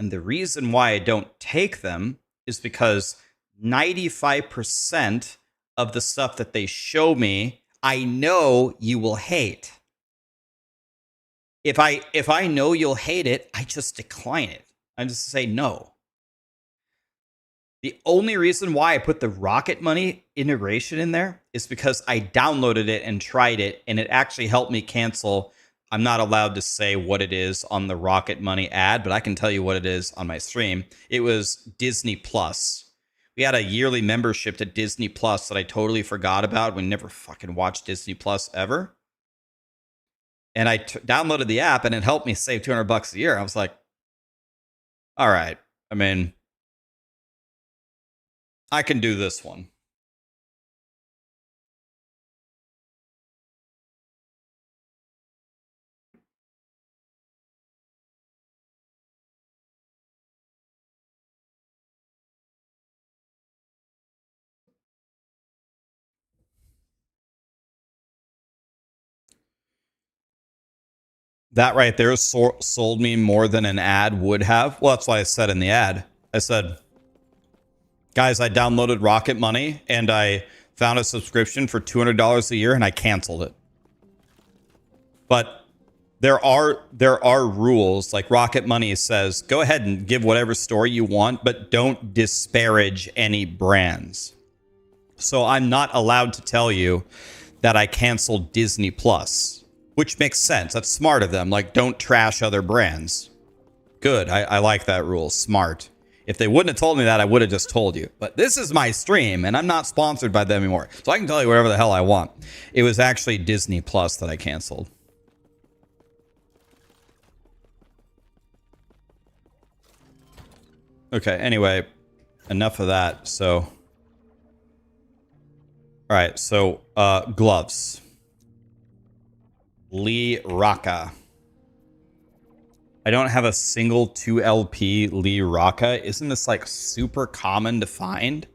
And the reason why I don't take them is because 95% of the stuff that they show me, I know you will hate. If I know you'll hate it, I just decline it. I just say no. The only reason why I put the Rocket Money integration in there is because I downloaded it and tried it, and it actually helped me cancel. I'm not allowed to say what it is on the Rocket Money ad, but I can tell you what it is on my stream. It was Disney Plus. We had a yearly membership to Disney Plus that I totally forgot about. We never fucking watched Disney Plus ever. And I downloaded the app, and it helped me save $200 a year. I was like, all right. I mean, I can do this one. That right there sold me more than an ad would have. Well, that's why I said in the ad. I said, guys, I downloaded Rocket Money and I found a subscription for $200 a year and I canceled it. But there are rules. Like Rocket Money says, go ahead and give whatever story you want, but don't disparage any brands. So I'm not allowed to tell you that I canceled Disney Plus, which makes sense. That's smart of them. Like, don't trash other brands. Good. I like that rule. Smart. If they wouldn't have told me that, I would have just told you. But this is my stream, and I'm not sponsored by them anymore. So I can tell you whatever the hell I want. It was actually Disney Plus that I canceled. Okay, anyway, enough of that. So, all right, so gloves. Lee Raka. I don't have a single 2LP Lee Raka. Isn't this like super common to find?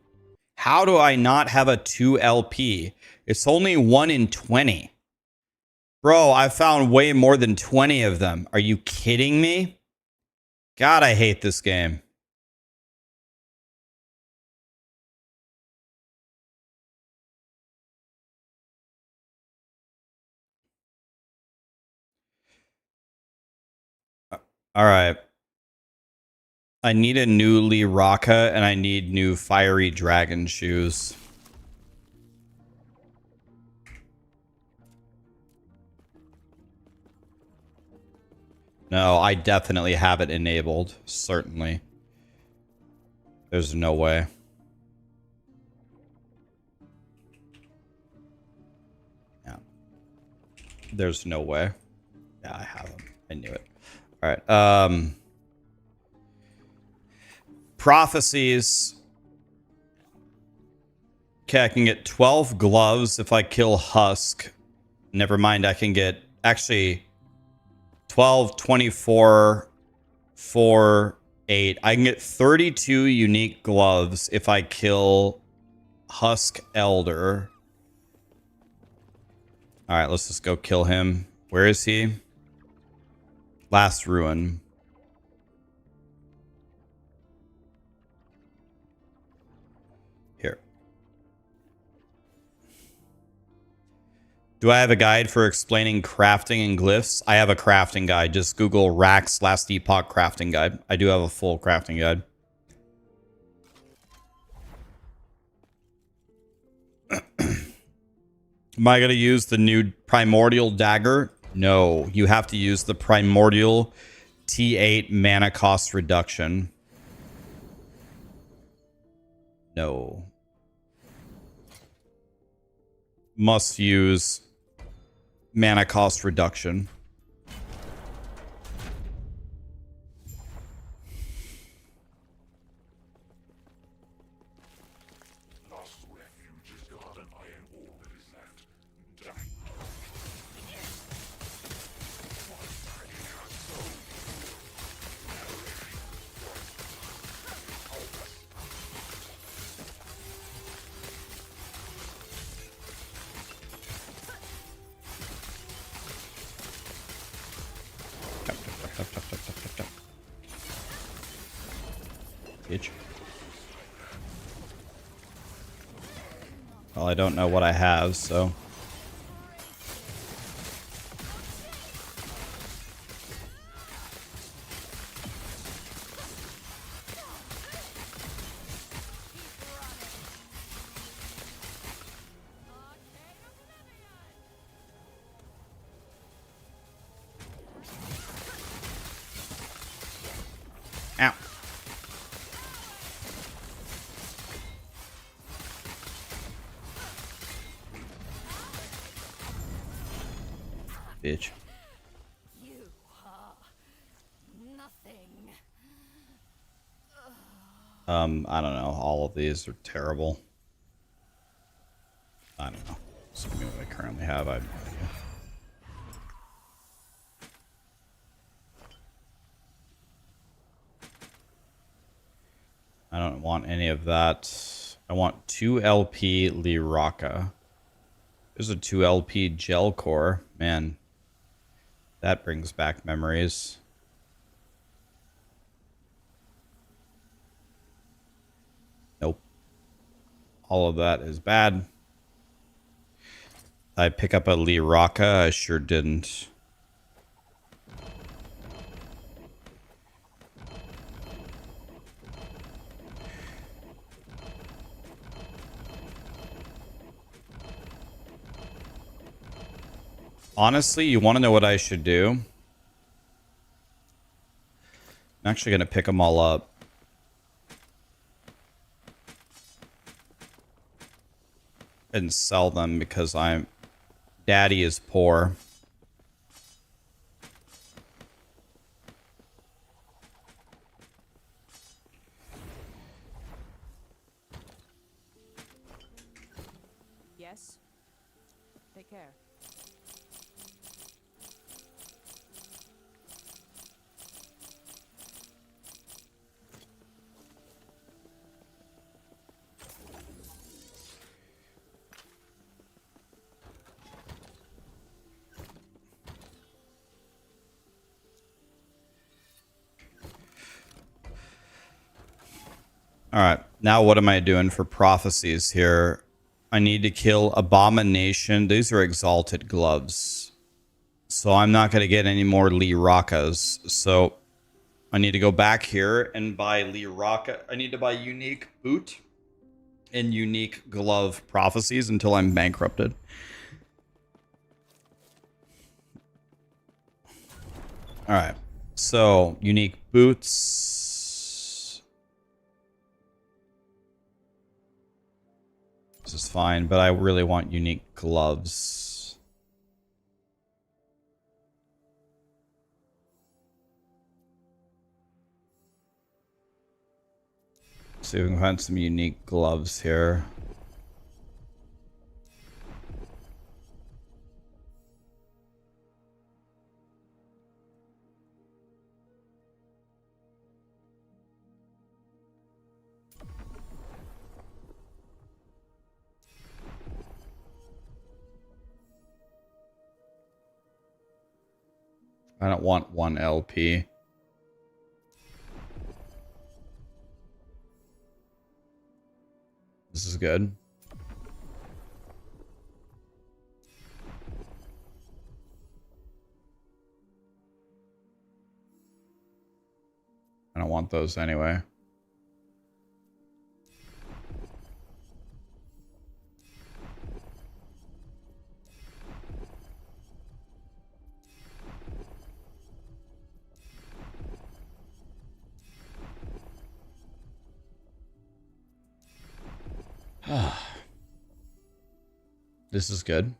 How do I not have a 2LP? It's only 1 in 20. Bro, I found way more than 20 of them. Are you kidding me? God, I hate this game. All right. I need a new Lee Raka and I need new Fiery Dragon shoes. No, I definitely have it enabled. Certainly. There's no way. Yeah. There's no way. Yeah, I have them. I knew it. All right. Prophecies. Okay, I can get 12 gloves if I kill Husk. Never mind, I can get actually 12, 24, 4, 8. I can get 32 unique gloves if I kill Husk Elder. All right, let's just go kill him. Where is he? Last ruin. Here. Do I have a guide for explaining crafting and glyphs? I have a crafting guide. Just Google Rax last Epoch crafting guide. I do have a full crafting guide. Am I going to use the new Primordial dagger? No, you have to use the Primordial T8 mana cost reduction. No. Must use mana cost reduction. Last refuge is guard an iron ore that is left. Bitch. Well, I don't know what I have, so... Ow. Bitch. You are nothing. I don't know. All of these are terrible. I don't know. So what I currently have, I have no idea. I don't want any of that. I want 2 LP Liraka. There's a 2 LP Gel Core. Man, that brings back memories. Nope. All of that is bad. I pick up a Liraka. I sure didn't. Honestly, you want to know what I should do? I'm actually going to pick them all up. And sell them because Daddy is poor. Yes. Take care. All right. Now what am I doing for prophecies here? I need to kill Abomination. These are exalted gloves. So I'm not going to get any more Lirakas. So I need to go back here and buy Liraka. I need to buy unique boot and unique glove prophecies until I'm bankrupted. All right. So unique boots. This is fine, but I really want unique gloves. See if we can find some unique gloves here. I don't want 1 LP. This is good. I don't want those anyway. This is good.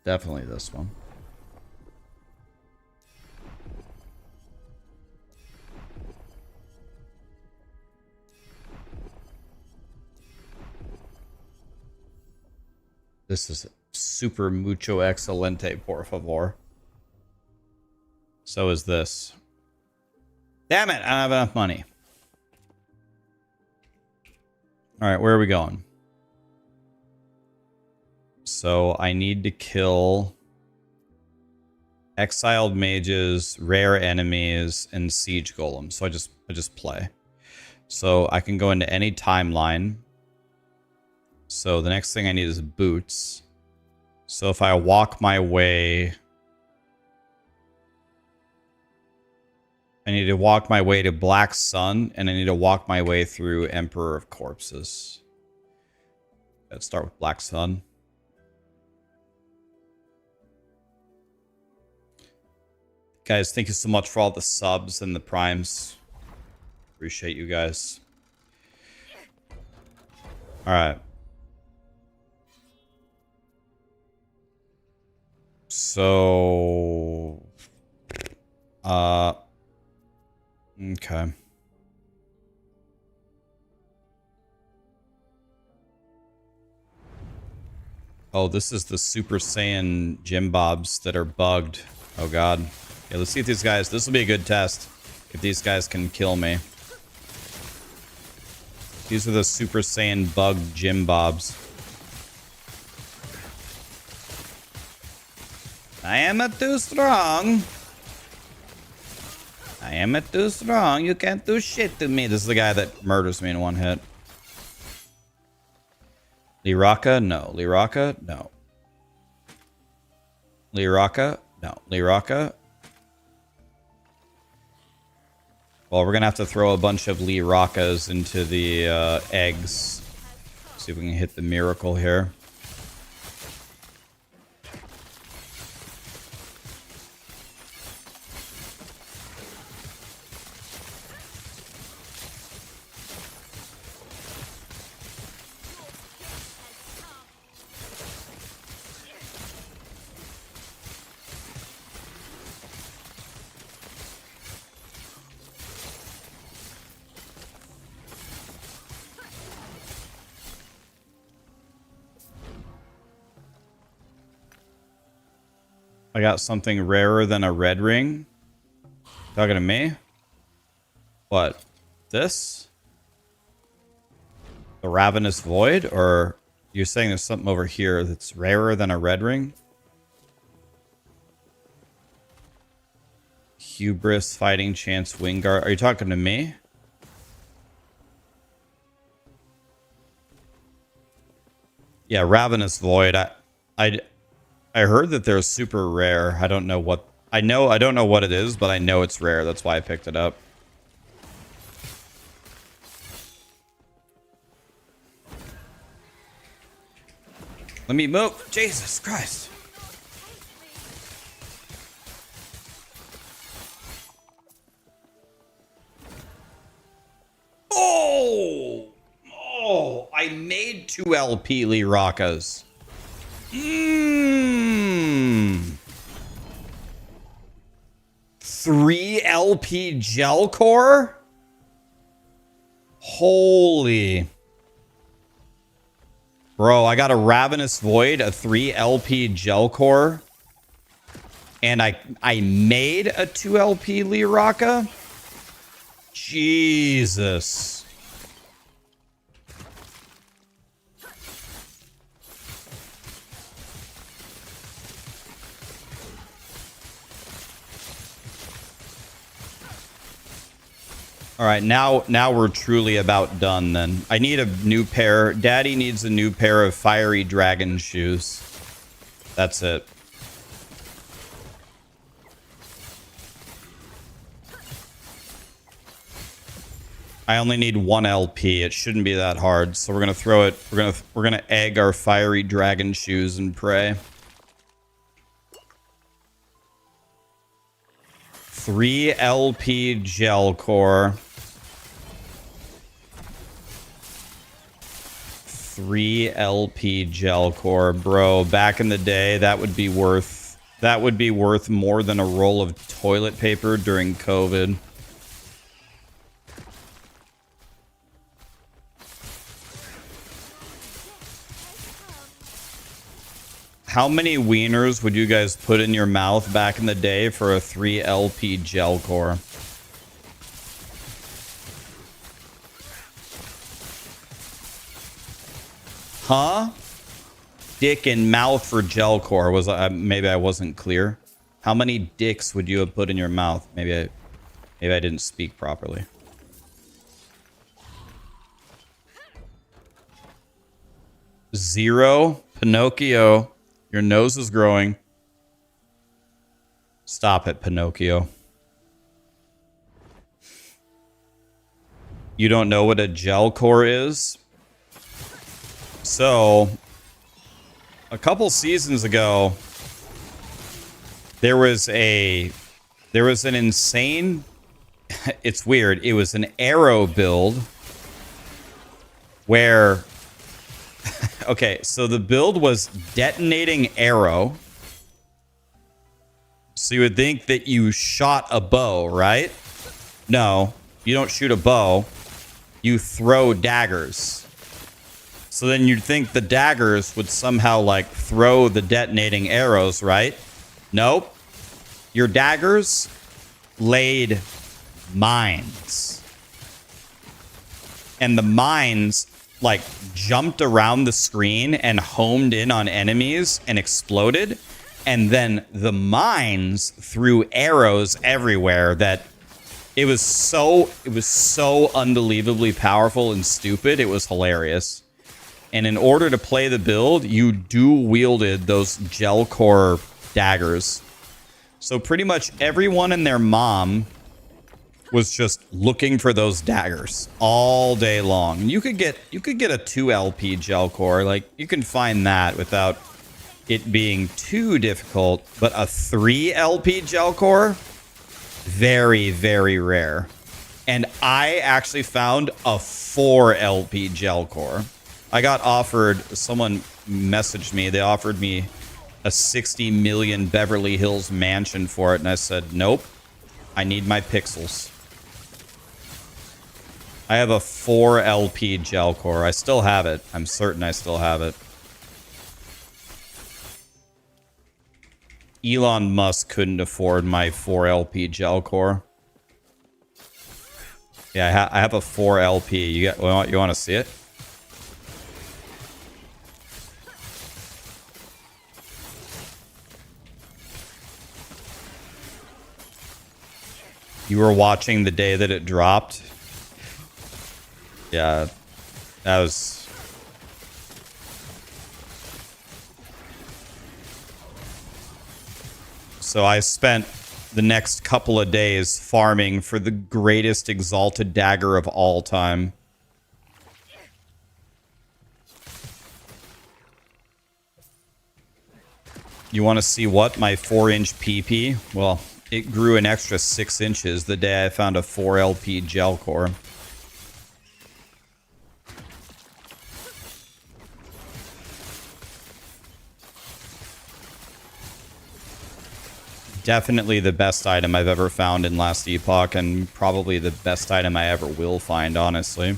Definitely this one. This is super mucho excelente, por favor. So is this. Damn it, I don't have enough money. All right, where are we going? So I need to kill exiled mages, rare enemies, and siege golems. So I just play. So I can go into any timeline. So the next thing I need is boots. So if I walk my way... I need to walk my way to Black Sun, and I need to walk my way through Emperor of Corpses. Let's start with Black Sun. Guys, thank you so much for all the subs and the primes. Appreciate you guys. Alright. So... Okay. Oh, this is the Super Saiyan Gym Bobs that are bugged. Oh god. Yeah, let's see if these guys... This will be a good test. If these guys can kill me. These are the Super Saiyan bugged Gym Bobs. I am too strong. I am too strong. You can't do shit to me. This is the guy that murders me in one hit. Liraka? No. Liraka? No. Liraka? No. Liraka? Well, we're going to have to throw a bunch of Lirakas into the eggs. See if we can hit the miracle here. I got something rarer than a red ring. Talking to me? What? This? The Ravenous Void? Or you're saying there's something over here that's rarer than a red ring? Hubris, Fighting Chance, Wingard. Are you talking to me? Yeah, Ravenous Void. I heard that they're super rare. I don't know what... I don't know what it is, but I know it's rare. That's why I picked it up. Let me move. Jesus Christ. Oh! Oh! I made 2 LP Lirakas. Mmm. 3 LP gel core? Holy. Bro, I got a Ravenous Void, a 3 LP gel core. And I made a 2 LP Liraka? Jesus. All right, now we're truly about done then. I need a new pair. Daddy needs a new pair of fiery dragon shoes. That's it. I only need 1 LP. It shouldn't be that hard. So we're gonna throw it. We're gonna egg our fiery dragon shoes and pray. 3 LP gel core. 3 LP gel core, bro. Back in the day, that would be worth more than a roll of toilet paper during COVID. How many wieners would you guys put in your mouth back in the day for a 3 LP gel core? Huh? Dick and mouth for gel core. Was maybe I wasn't clear. How many dicks would you have put in your mouth? Maybe I didn't speak properly. 0. Pinocchio, your nose is growing. Stop it, Pinocchio. You don't know what a gel core is? So, a couple seasons ago, there was an insane, it's weird, it was an arrow build where, okay, so the build was detonating arrow. So you would think that you shot a bow, right? No, you don't shoot a bow. You throw daggers. So then you'd think the daggers would somehow like throw the detonating arrows, right? Nope. Your daggers laid mines. And the mines like jumped around the screen and homed in on enemies and exploded. And then the mines threw arrows everywhere that it was so unbelievably powerful and stupid. It was hilarious. And in order to play the build, you dual wielded those gel core daggers. So pretty much everyone and their mom was just looking for those daggers all day long. You could get a 2 LP gel core. Like you can find that without it being too difficult, but a 3 LP gel core, very, very rare. And I actually found a 4 LP gel core. I got offered, someone messaged me, they offered me a 60 million Beverly Hills mansion for it, and I said, nope, I need my pixels. I have a 4 LP gel core. I still have it. I'm certain I still have it. Elon Musk couldn't afford my 4 LP gel core. Yeah, I have a 4 LP. You want to see it? You were watching the day that it dropped? Yeah, that was... So I spent the next couple of days farming for the greatest exalted dagger of all time. You want to see what? My 4-inch PP? Well, it grew an extra 6 inches the day I found a 4 LP gel core. Definitely the best item I've ever found in Last Epoch, and probably the best item I ever will find, honestly.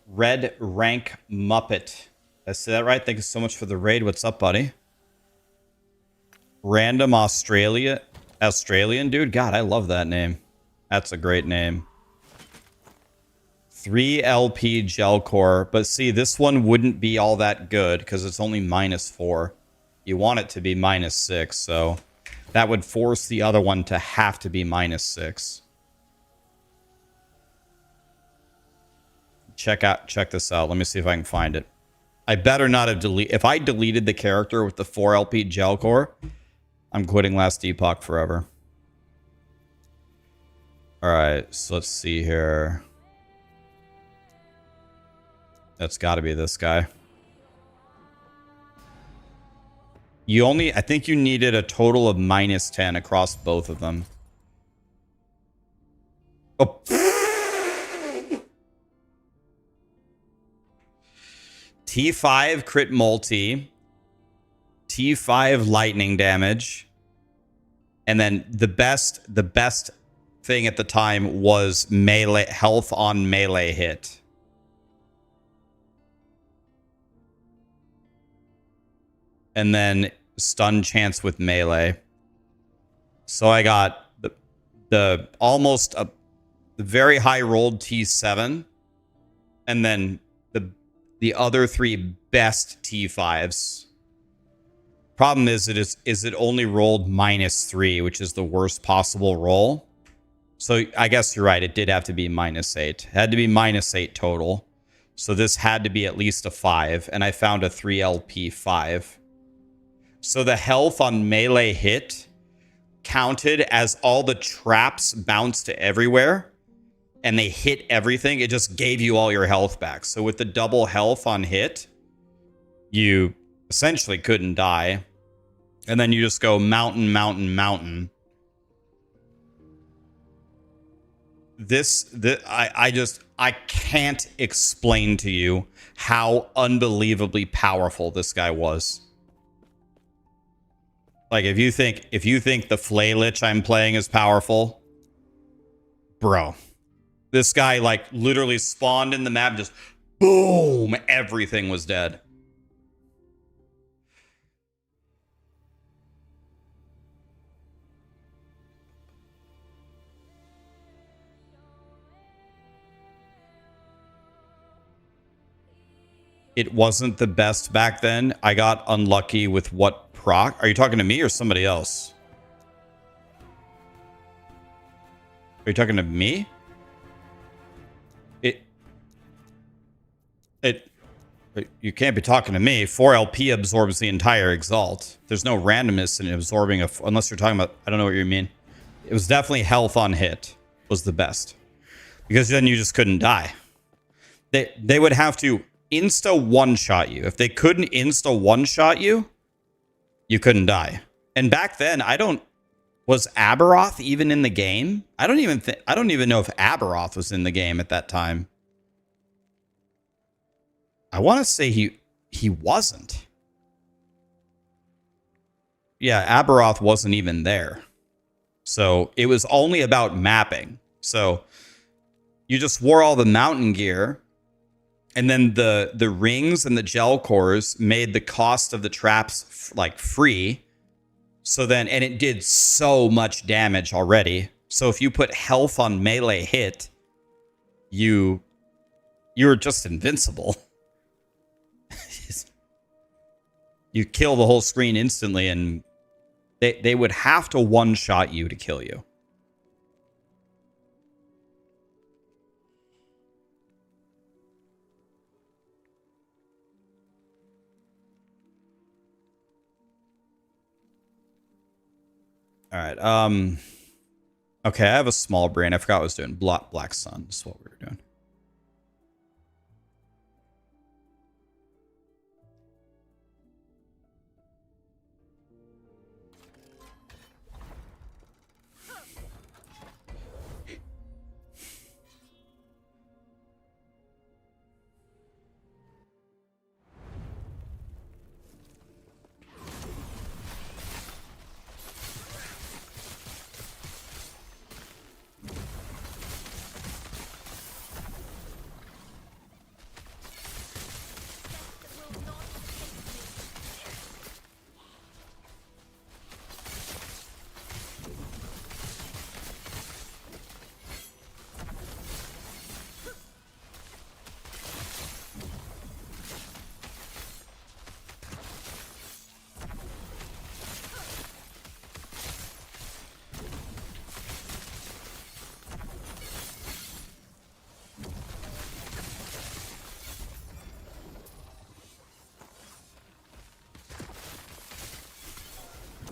Red Rank Muppet. Did I say that right? Thank you so much for the raid. What's up, buddy? Random Australian dude? God, I love that name. That's a great name. 3 LP gel core. But see, this one wouldn't be all that good because it's only -4. You want it to be -6, so that would force the other one to have to be -6. Check this out. Let me see if I can find it. I better not have deleted... If I deleted the character with the 4 LP gel core, I'm quitting Last Epoch forever. Alright, so let's see here. That's got to be this guy. You only... I think you needed a total of -10 across both of them. Oh. T5 crit multi, T5 lightning damage, and then the best thing at the time was melee health on melee hit. And then stun chance with melee. So I got the almost a the very high rolled T7, and then the other 3 best T5s. Problem is it only rolled -3, which is the worst possible roll. So I guess you're right. It did have to be -8. It had to be -8 total. So this had to be at least a 5, and I found a 3LP 5. So the health on melee hit counted as all the traps bounced to everywhere, and they hit everything. It just gave you all your health back. So with the double health on hit, you essentially couldn't die. And then you just go mountain, mountain, mountain. I can't explain to you how unbelievably powerful this guy was. Like, if you think the Flay Lich I'm playing is powerful, bro, this guy like literally spawned in the map, just boom, everything was dead. It wasn't the best back then. I got unlucky with what proc. Are you talking to me or somebody else? Are you talking to me? You can't be talking to me. 4LP absorbs the entire Exalt. There's no randomness in absorbing unless you're talking about, I don't know what you mean. It was definitely health on hit was the best. Because then you just couldn't die. They would have to insta one-shot you. If they couldn't insta one-shot you, you couldn't die. And back then, was Abberoth even in the game? I don't even know if Abberoth was in the game at that time. I want to say he wasn't. Yeah, Abberoth wasn't even there. So it was only about mapping. So you just wore all the mountain gear, and then the rings and the gel cores made the cost of the traps like free. So then, and it did so much damage already. So if you put health on melee hit, you were just invincible. You kill the whole screen instantly, and they would have to one-shot you to kill you. All right. Okay, I have a small brain. I forgot what I was doing. Black Sun is what we were doing.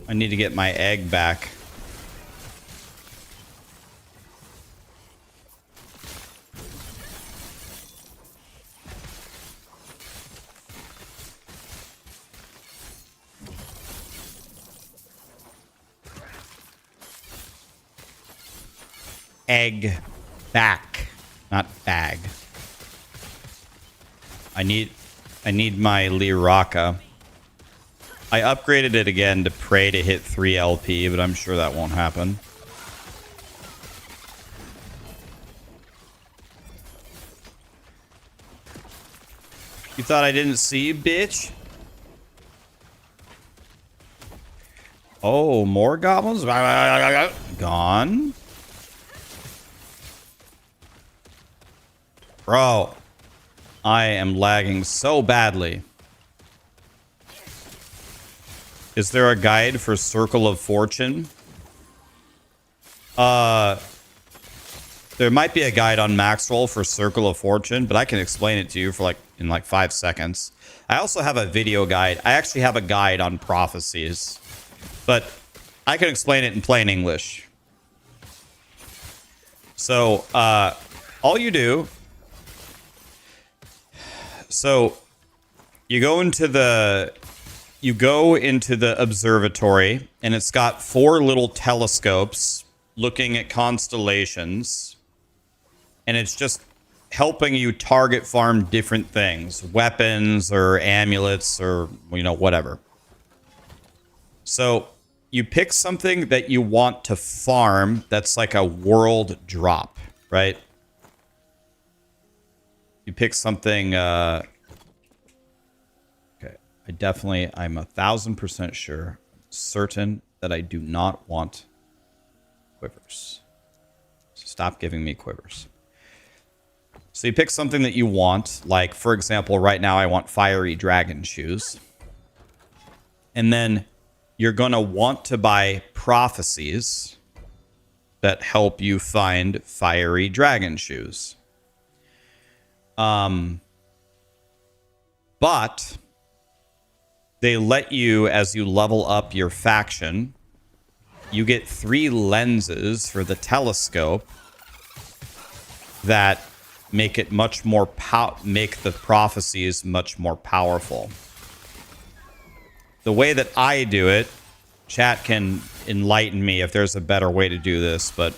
I need to get my egg back. Egg back, not bag. I need my Liraka. I upgraded it again to pray to hit 3 LP, but I'm sure that won't happen. You thought I didn't see you, bitch? Oh, more goblins? Gone. Bro, I am lagging so badly. Is there a guide for Circle of Fortune? There might be a guide on Maxroll for Circle of Fortune, but I can explain it to you for in 5 seconds. I also have a video guide. I actually have a guide on prophecies, but I can explain it in plain English. So, all you do... So, you go into the observatory, and it's got 4 little telescopes looking at constellations, and it's just helping you target farm different things, weapons or amulets or, whatever. So you pick something that you want to farm that's like a world drop, right? You pick something, okay. I'm 1,000% sure, certain that I do not want quivers. So stop giving me quivers. So you pick something that you want, like, for example, right now I want fiery dragon shoes. And then you're going to want to buy prophecies that help you find fiery dragon shoes. But they let you, as you level up your faction, you get 3 lenses for the telescope that make it much more make the prophecies much more powerful. The way that I do it, chat can enlighten me if there's a better way to do this, but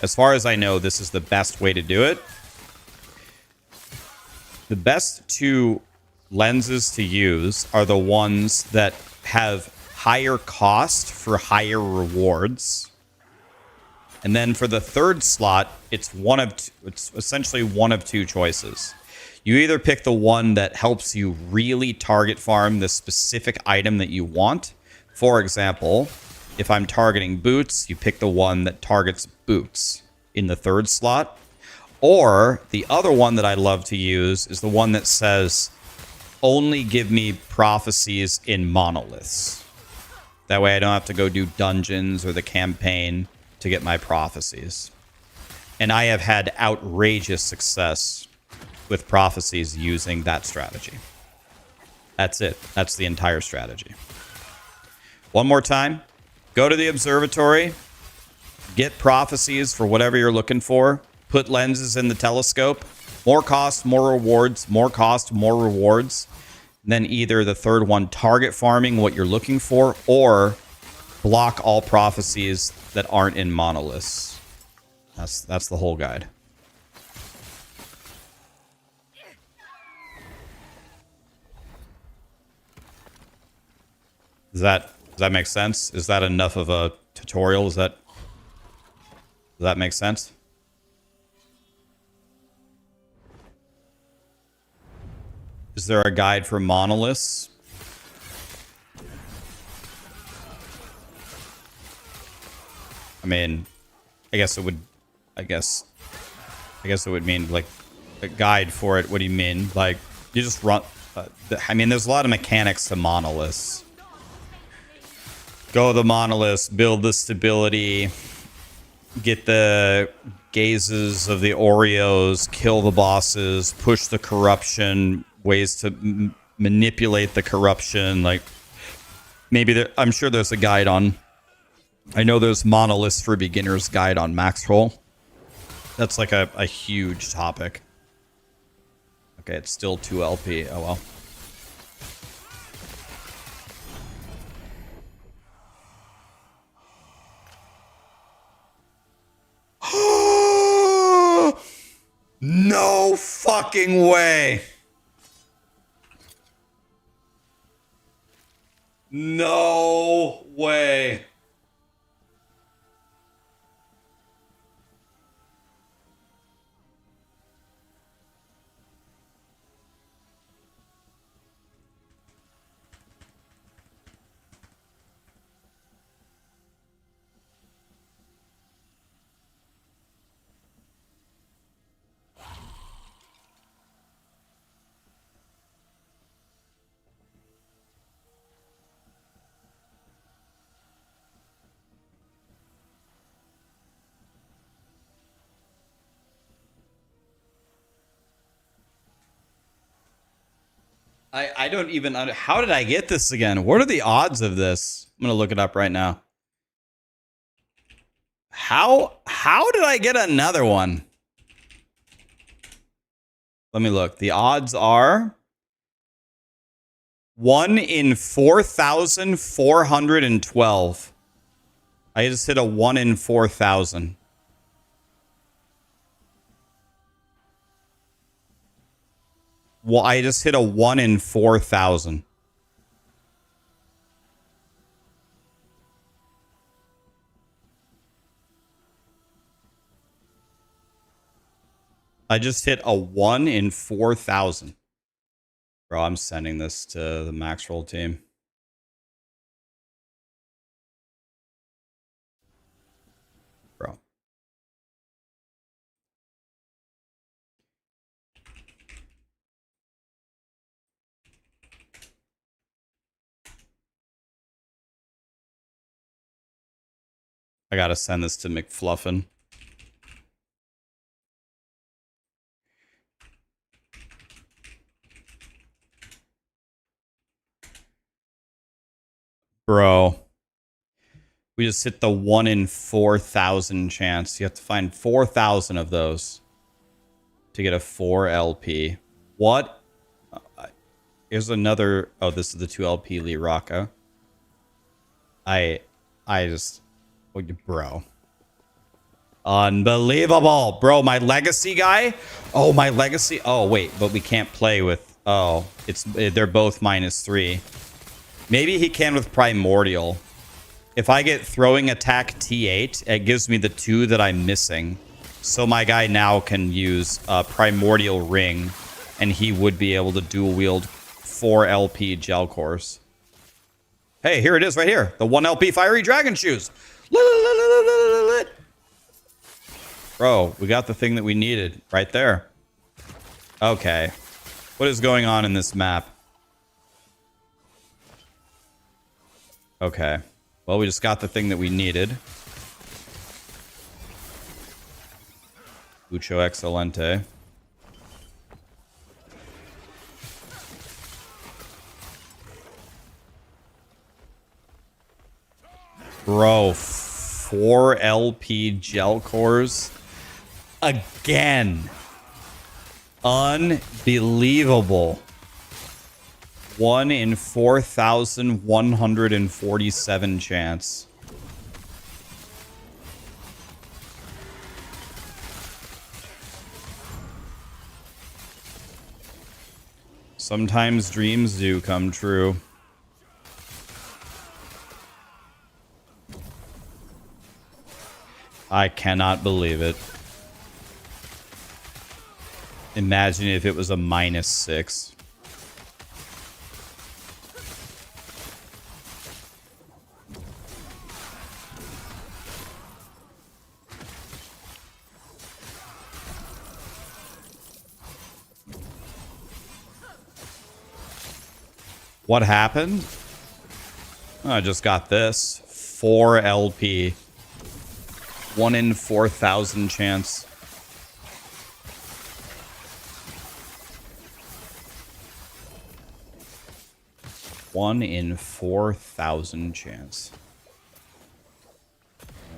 as far as I know, this is the best way to do it. The best 2 lenses to use are the ones that have higher cost for higher rewards. And then for the 3rd slot, it's essentially one of 2 choices. You either pick the one that helps you really target farm the specific item that you want. For example, if I'm targeting boots, you pick the one that targets boots in the 3rd slot. Or the other one that I love to use is the one that says, only give me prophecies in monoliths. That way I don't have to go do dungeons or the campaign to get my prophecies. And I have had outrageous success with prophecies using that strategy. That's it. That's the entire strategy. One more time. Go to the observatory. Get prophecies for whatever you're looking for. Put lenses in the telescope. More cost, more rewards. More cost, more rewards. And then either the 3rd one, target farming what you're looking for, or block all prophecies that aren't in monoliths. That's the whole guide. Does that make sense? Is that enough of a tutorial? Does that make sense? Is there a guide for monoliths? I mean, I guess it would mean like a guide for it. What do you mean? Like you just run I mean, there's a lot of mechanics to monoliths. Go the monoliths, build the stability, get the gazes of the Oreos, kill the bosses, push the corruption, ways to manipulate the corruption. Like maybe I'm sure there's a guide on. I know there's monoliths for beginners guide on Maxroll. That's like a huge topic. Okay, it's still 2 LP. Oh well. No fucking way. No way. I don't even how did I get this again? What are the odds of this? I'm gonna look it up right now. How did I get another one? Let me look. The odds are 1 in 4,412. I just hit a 1 in 4,000. Well, I just hit a 1 in 4,000. I just hit a 1 in 4,000. Bro, I'm sending this to the max roll team. Bro. I gotta send this to McFluffin. Bro. We just hit the 1 in 4,000 chance. You have to find 4,000 of those to get a 4 LP. What? Here's another... Oh, this is the 2 LP Lee Rocca. I just... Bro. Unbelievable. Bro, my legacy guy? Oh, my legacy... Oh, wait. But we can't play with... Oh, they're both -3. Maybe he can with Primordial. If I get throwing attack T8, it gives me the 2 that I'm missing. So my guy now can use Primordial Ring, and he would be able to dual wield 4 LP Gel Cores. Hey, here it is right here. The 1 LP Fiery Dragon Shoes. Bro, we got the thing that we needed right there. Okay. What is going on in this map? Okay. Well, we just got the thing that we needed. Mucho excelente. Bro, 4 LP gel cores again. Unbelievable. 1 in 4,147 chance. Sometimes dreams do come true. I cannot believe it. Imagine if it was a -6. What happened? Oh, I just got this. 4 LP. 1 in 4,000 chance. One in 4,000 chance.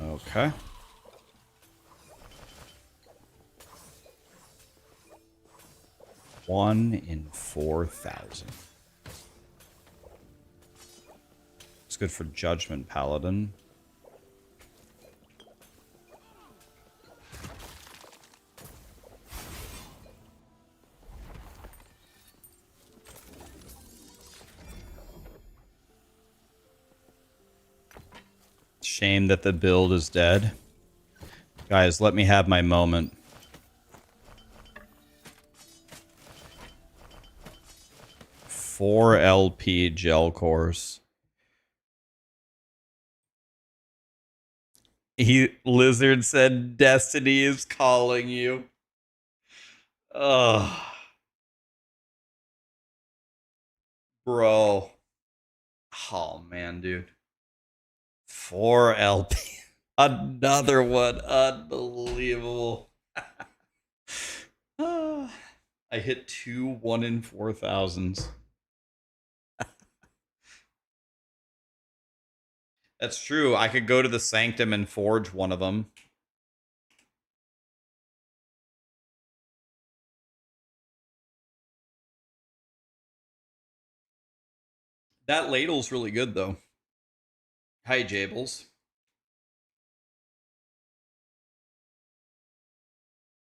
Okay. One in 4,000. It's good for Judgment Paladin. Shame that the build is dead. Guys, let me have my moment. Four LP gel cores. Lizard said destiny is calling you. Ugh. Bro. Oh man, dude. 4 LP. Another one. Unbelievable. I hit 2 1 in 4,000s. That's true. I could go to the Sanctum and forge one of them. That ladle's really good, though. Hi, Jables.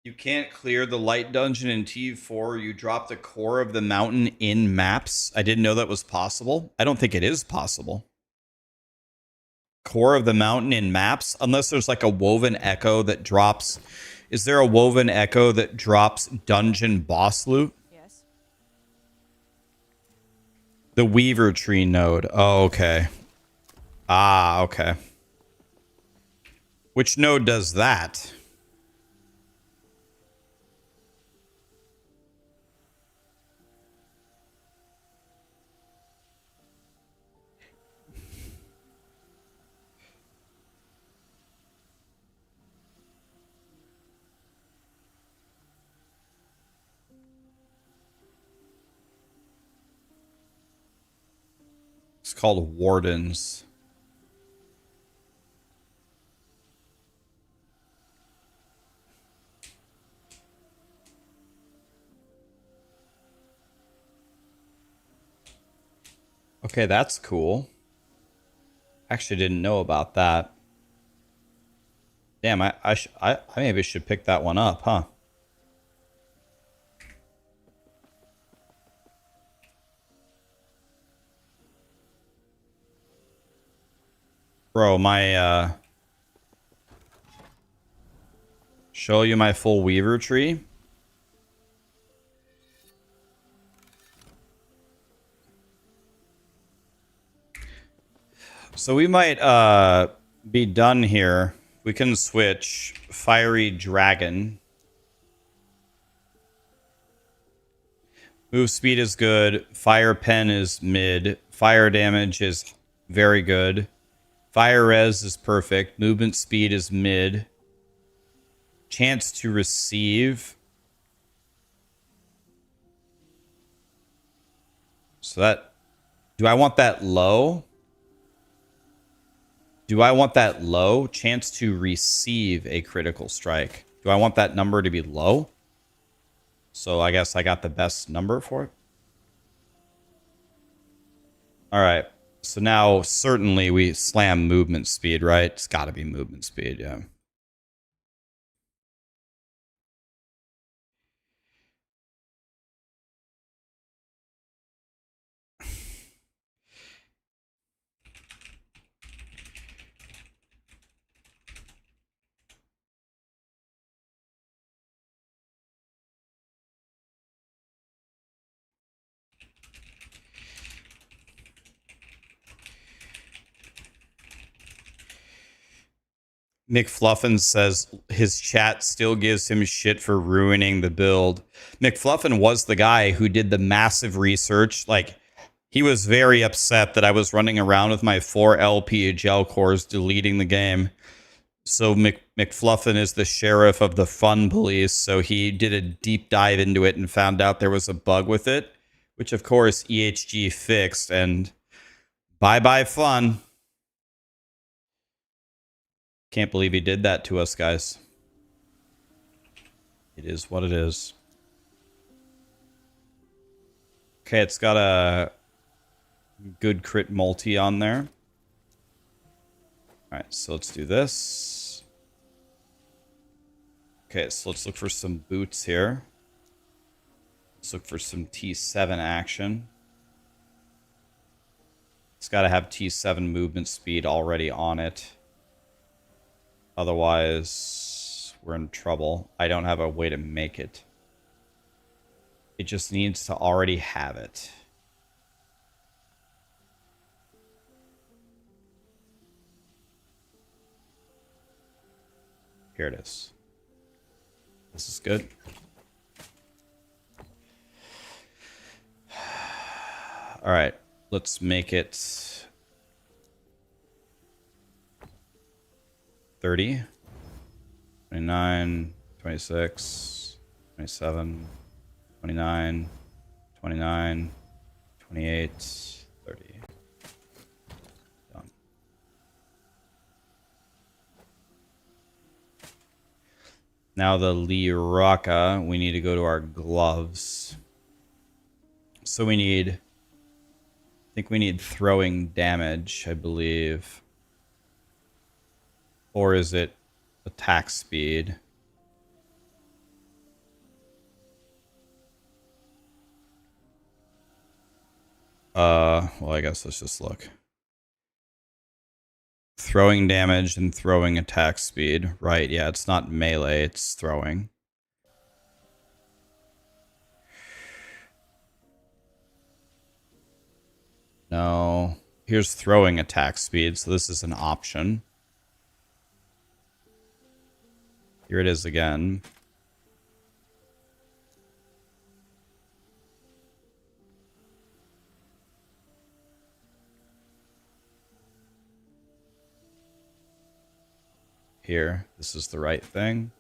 You can't clear the light dungeon in T4. You drop the core of the mountain in maps. I didn't know that was possible. I don't think it is possible. Core of the mountain in maps, unless there's like a woven echo that drops. Is there a woven echo that drops dungeon boss loot? Yes. The Weaver Tree node. Oh, okay. Ah, okay. Which node does that? It's called Wardens. Okay, that's cool. Actually didn't know about that. Damn, I maybe should pick that one up, huh? Bro, my show you my full Weaver tree. So we might be done here. We can switch Fiery Dragon. Move speed is good. Fire Pen is mid. Fire damage is very good. Fire res is perfect. Movement speed is mid. Chance to receive. So that... Do I want that low? Do I want that low? Chance to receive a critical strike. Do I want that number to be low? So I guess I got the best number for it. All right. So now certainly we slam movement speed, right? It's got to be movement speed, yeah. McFluffin says his chat still gives him shit for ruining the build. McFluffin was the guy who did the massive research. Like, he was very upset that I was running around with my 4 LPHL cores deleting the game. So McFluffin is the sheriff of the fun police. So he did a deep dive into it and found out there was a bug with it, which of course EHG fixed, and bye-bye fun. Can't believe he did that to us, guys. It is what it is. Okay, it's got a good crit multi on there. All right, so let's do this. Okay, so let's look for some boots here. Let's look for some T7 action. It's got to have T7 movement speed already on it. Otherwise, we're in trouble. I don't have a way to make it. It just needs to already have it. Here it is. This is good. All right, let's make it 30, 29, 26, 27, 29, 29, 28, 30. Done. Now the Liraka, we need to go to our gloves. So we need, I think we need throwing damage, I believe. Or is it attack speed? Well, I guess let's just look. Throwing damage and throwing attack speed. Right, yeah, it's not melee, it's throwing. No. Here's throwing attack speed, so this is an option. Here it is again. Here, this is the right thing.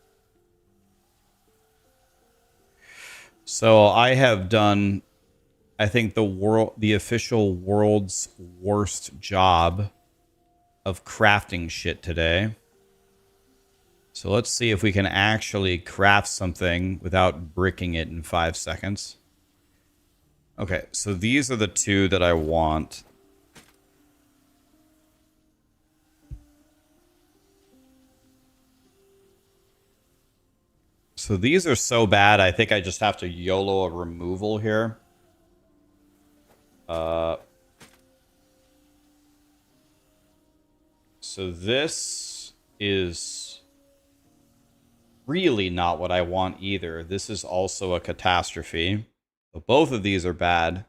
So I have done, I think, the official world's worst job of crafting shit today. So let's see if we can actually craft something without bricking it in 5 seconds. Okay, so these are the two that I want. So these are so bad, I think I just have to YOLO a removal here. So this is really not what I want either. This is also a catastrophe. So both of these are bad.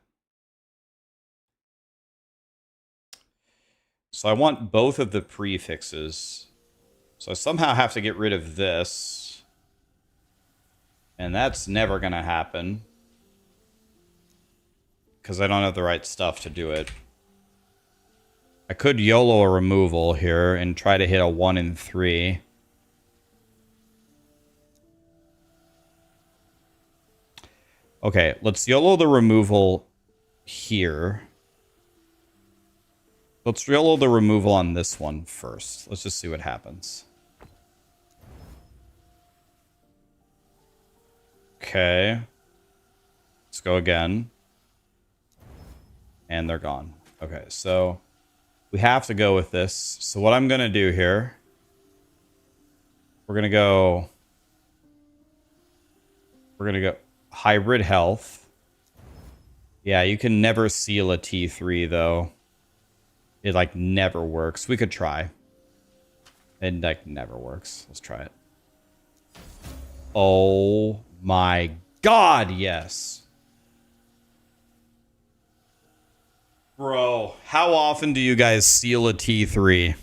So I want both of the prefixes. So I somehow have to get rid of this. And that's never going to happen. Because I don't have the right stuff to do it. I could YOLO a removal here and try to hit a 1 in 3. Okay, let's YOLO the removal here. Let's YOLO the removal on this one first. Let's just see what happens. Okay. Let's go again. And they're gone. Okay, so we have to go with this. So what I'm going to do here, we're going to go hybrid health. Yeah, you can never seal a T3 though. It like never works. We could try. It like never works. Let's try it. Oh my God, yes. Bro, how often do you guys seal a T3?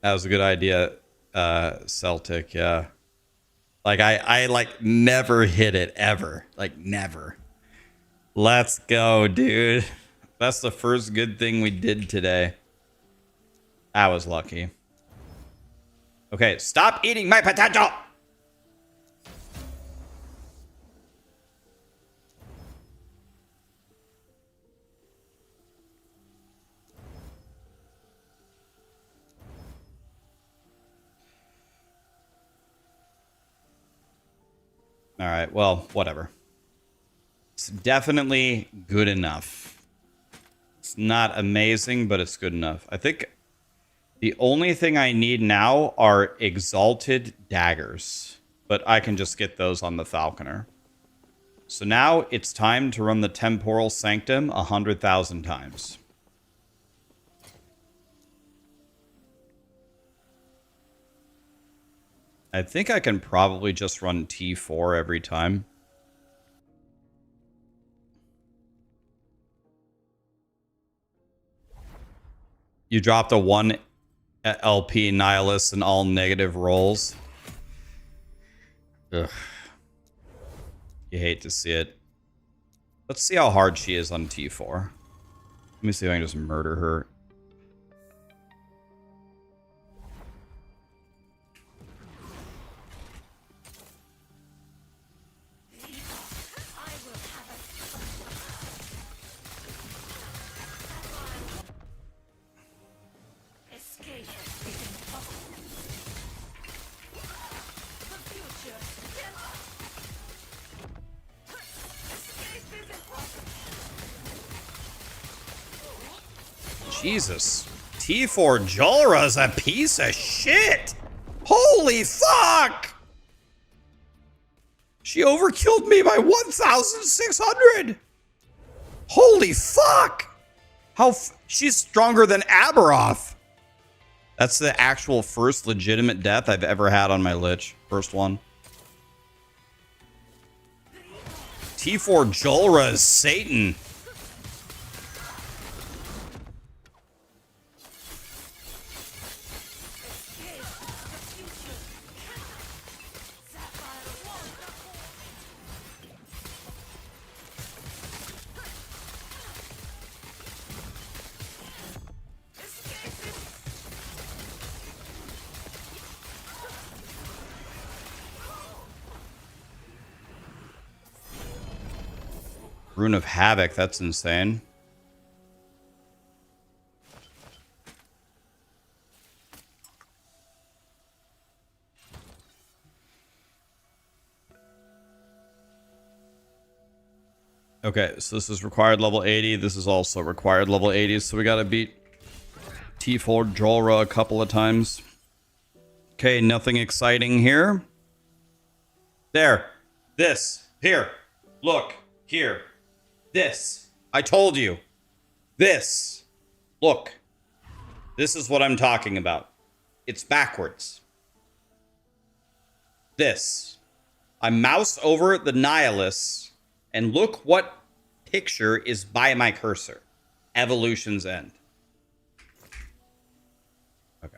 That was a good idea, Celtic, yeah. Like, I like never hit it, ever. Like, never. Let's go, dude. That's the first good thing we did today. I was lucky. Okay, stop eating my potato! All right, well, whatever. It's definitely good enough. It's not amazing, but it's good enough. I think the only thing I need now are exalted daggers, but I can just get those on the Falconer. So now it's time to run the Temporal Sanctum 100,000 times. I think I can probably just run T4 every time. You dropped a 1 LP Nihilus and all negative rolls. Ugh. You hate to see it. Let's see how hard she is on T4. Let me see if I can just murder her. Jesus. T4 Jolra's a piece of shit. Holy fuck. She overkilled me by 1,600. Holy fuck. She's stronger than Abberoth. That's the actual first legitimate death I've ever had on my Lich. First one. T4 Jolra is Satan. Rune of Havoc, that's insane. Okay, so this is required level 80. This is also required level 80, so we gotta beat T4 Jolra a couple of times. Okay, nothing exciting here. There. This. Here. Look. Here. This. I told you. This. Look. This is what I'm talking about. It's backwards. This. I mouse over the Nihilus, and look what picture is by my cursor. Evolution's End. Okay.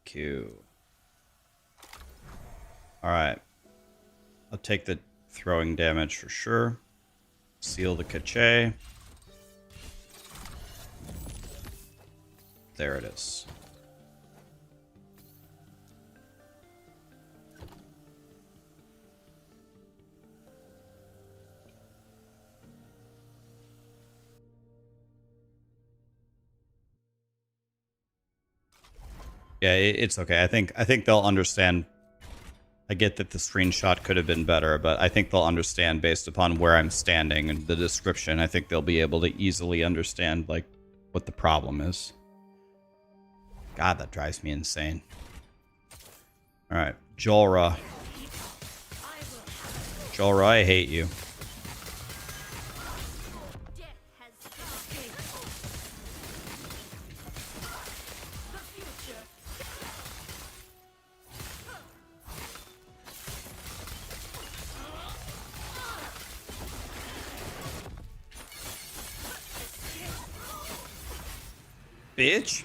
Q. Alright. I'll take the throwing damage for sure. Seal the cache. There it is. Yeah, it's okay. I think they'll understand. I get that the screenshot could have been better, but I think they'll understand based upon where I'm standing and the description. I think they'll be able to easily understand like what the problem is. God, that drives me insane. All right, Jolra. Jolra, I hate you. Bitch.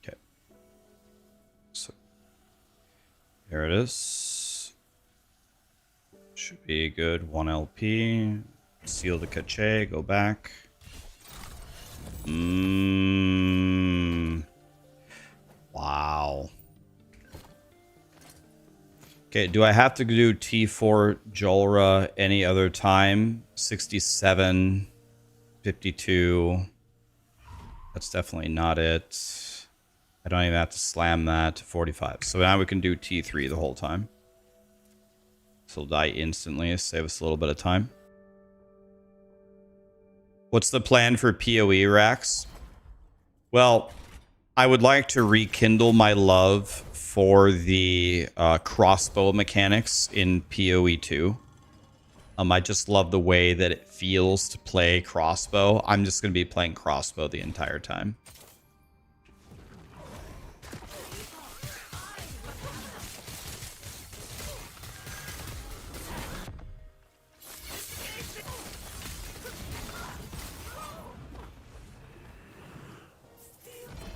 Okay. So here it is. Should be good. 1 LP. Seal the cache. Go back. Wow. Okay, do I have to do T4 Jolra any other time? 67, 52. That's definitely not it. I don't even have to slam that to 45. So now we can do T3 the whole time. So it'll die instantly, save us a little bit of time. What's the plan for PoE, Rax? Well, I would like to rekindle my love for the crossbow mechanics in PoE2. I just love the way that it feels to play crossbow. I'm just going to be playing crossbow the entire time.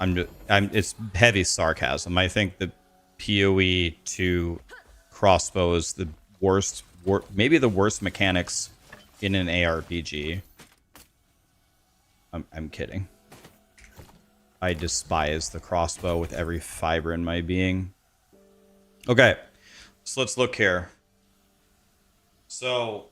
It's heavy sarcasm. I think the PoE2 crossbow is the worst, maybe the worst mechanics in an ARPG. I'm kidding. I despise the crossbow with every fiber in my being. Okay, so let's look here. So,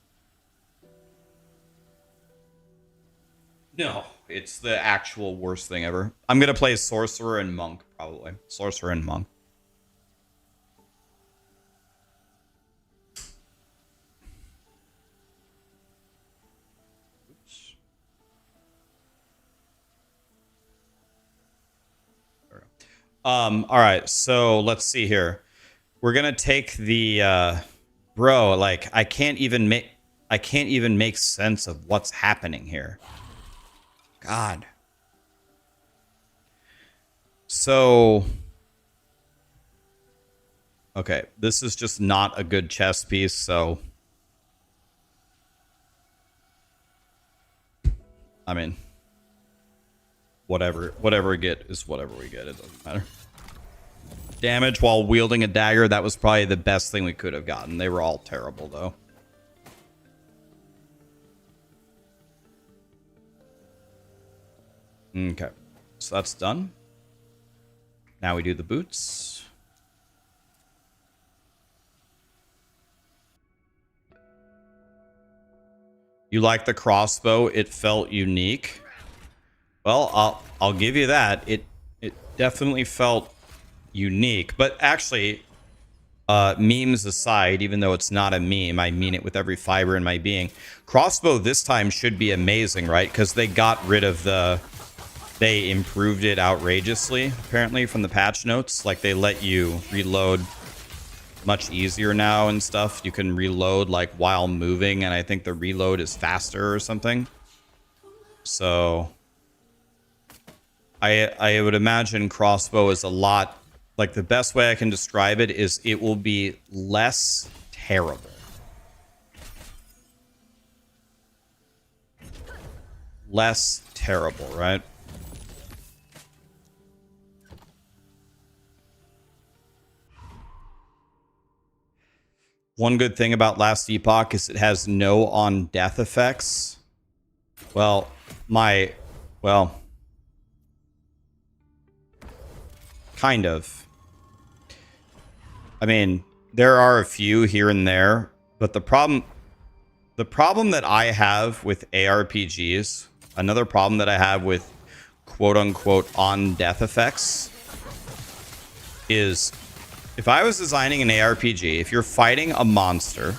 no, it's the actual worst thing ever. I'm gonna play Sorcerer and Monk, probably. Sorcerer and Monk. Oops. There we go. All right, so let's see here. We're gonna take the bro, like I can't even make sense of what's happening here. God. So, okay, this is just not a good chess piece, so I mean, whatever we get is whatever we get. It doesn't matter. Damage while wielding a dagger, that was probably the best thing we could have gotten. They were all terrible, though. Okay, so that's done. Now we do the boots. You like the crossbow? It felt unique. Well, I'll give you that. It definitely felt unique. But actually, memes aside, even though it's not a meme, I mean it with every fiber in my being. Crossbow this time should be amazing, right? Because they got rid of the... They improved it outrageously, apparently, from the patch notes. Like, they let you reload much easier now and stuff. You can reload, like, while moving, and I think the reload is faster or something. So, I would imagine crossbow is a lot... Like, the best way I can describe it is it will be less terrible. Less terrible, right? One good thing about Last Epoch is it has no on-death effects. Well, kind of. I mean, there are a few here and there, but the problem that I have with ARPGs, another problem that I have with quote-unquote on-death effects is... If I was designing an ARPG, if you're fighting a monster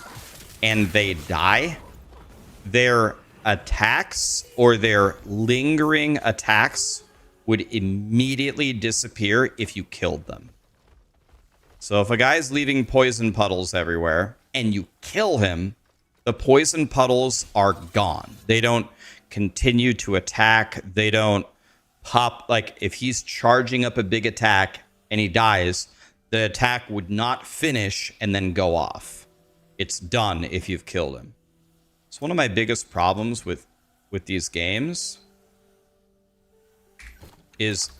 and they die, their attacks or their lingering attacks would immediately disappear if you killed them. So if a guy's leaving poison puddles everywhere and you kill him, the poison puddles are gone. They don't continue to attack. They don't pop. Like, if he's charging up a big attack and he dies... The attack would not finish and then go off. It's done if you've killed him. It's one of my biggest problems with these games is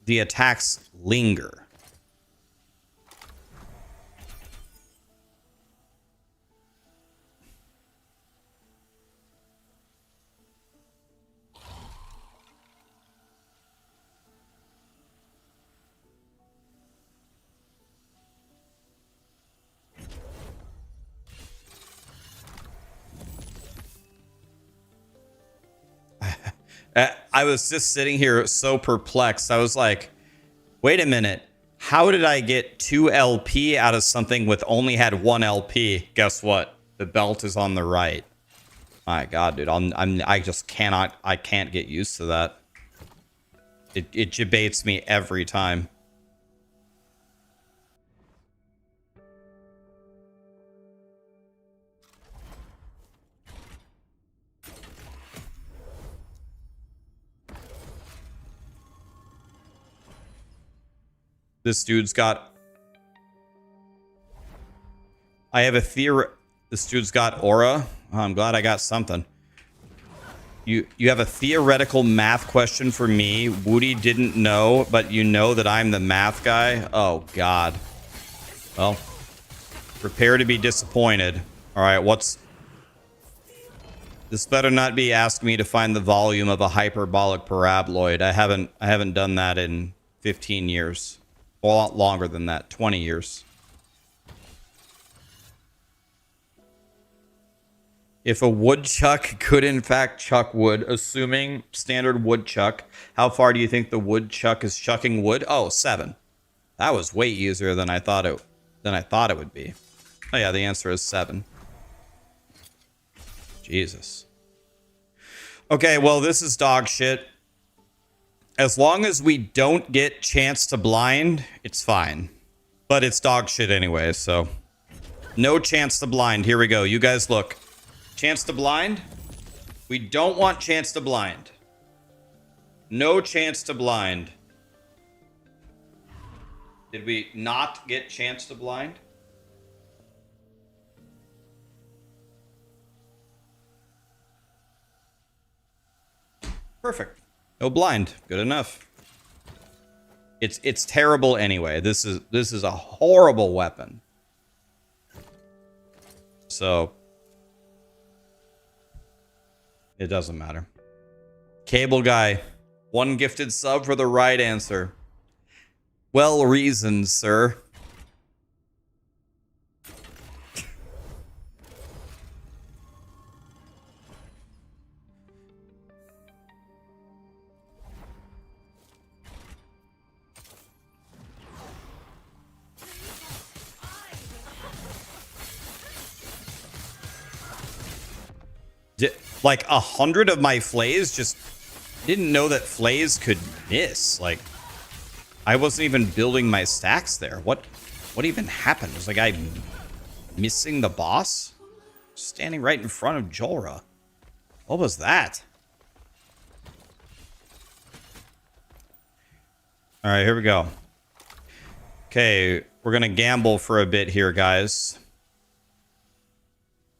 the attacks linger. I was just sitting here so perplexed. I was like, wait a minute. How did I get 2 LP out of something with only had 1 LP? Guess what? The belt is on the right. My God, dude. I just cannot. I can't get used to that. It debates me every time. This dude's got... I have a theory. This dude's got aura. Oh, I'm glad I got something. You have a theoretical math question for me. Woody didn't know, but you know that I'm the math guy. Oh, God. Well, prepare to be disappointed. All right, what's... This better not be asking me to find the volume of a hyperbolic paraboloid. I haven't done that in 15 years. A lot longer than that, 20 years. If a woodchuck could in fact chuck wood, assuming standard woodchuck, how far do you think the woodchuck is chucking wood? Oh, 7. That was way easier than I thought it would be. Oh yeah, the answer is 7. Jesus. Okay, well, this is dog shit. As long as we don't get chance to blind, it's fine. But it's dog shit anyway, so... No chance to blind. Here we go. You guys look. Chance to blind? We don't want chance to blind. No chance to blind. Did we not get chance to blind? Perfect. No blind. Good enough. It's terrible anyway. This is a horrible weapon. So it doesn't matter. Cable guy, 1 gifted sub for the right answer. Well reasoned, sir. Like 100 of my flays just didn't know that flays could miss. Like, I wasn't even building my stacks there. What even happened? Was like I missing the boss? Standing right in front of Jorah. What was that? All right, here we go. Okay, we're gonna gamble for a bit here, guys.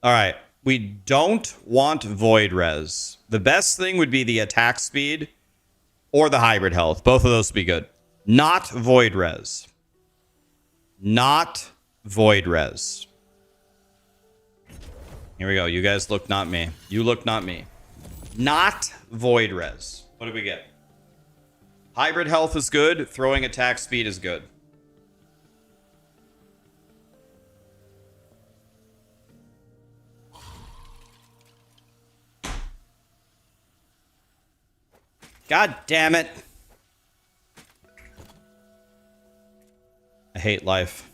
All right. We don't want Void Res. The best thing would be the attack speed or the hybrid health. Both of those would be good. Not Void Res. Not Void Res. Here we go. You guys look, not me. You look, not me. Not Void Res. What do we get? Hybrid health is good. Throwing attack speed is good. God damn it. I hate life.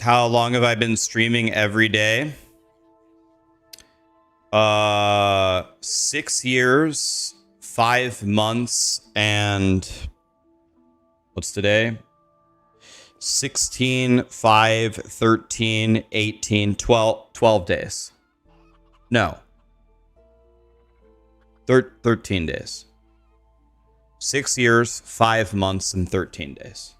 How long have I been streaming every day? 6 years, 5 months, and what's today? 16, 5, 13, 18, 12 days. No. 13 days. 6 years, 5 months, and 13 days.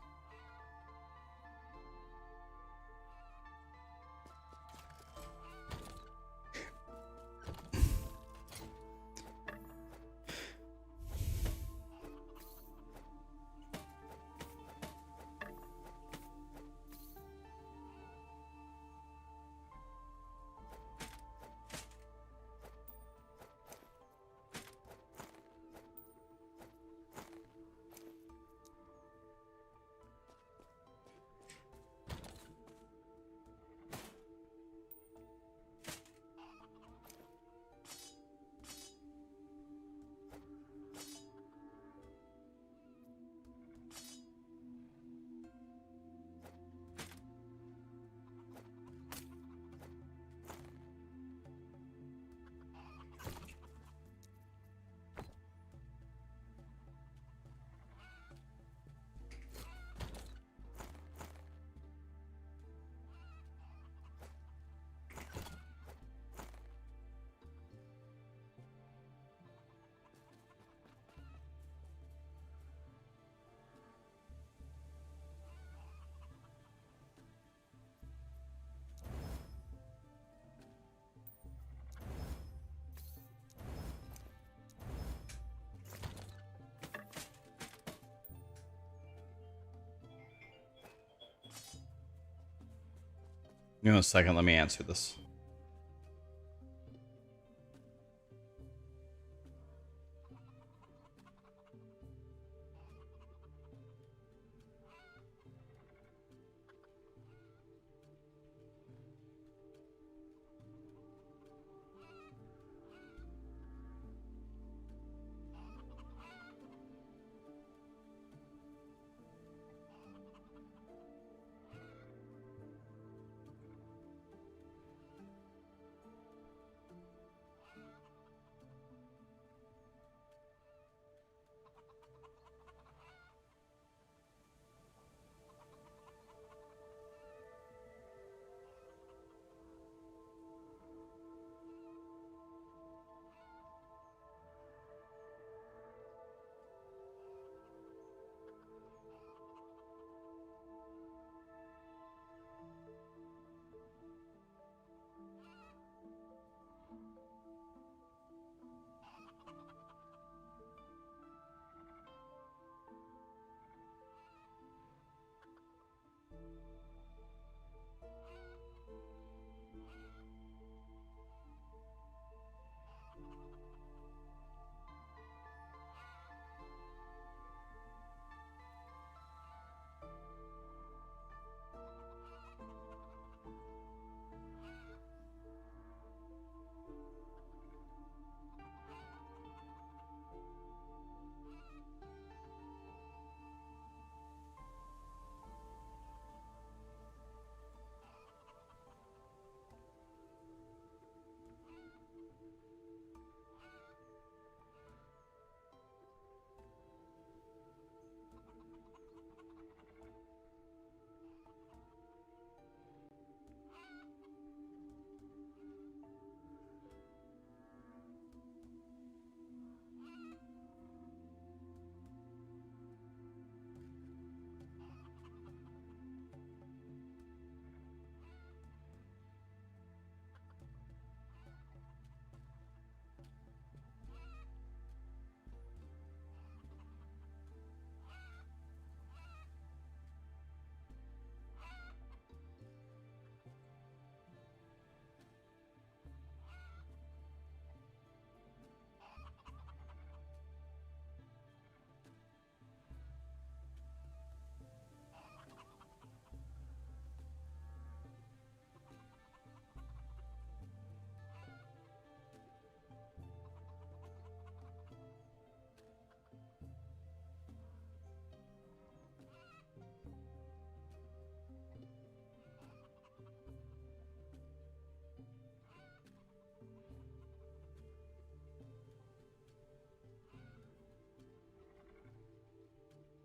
Give me a second, let me answer this.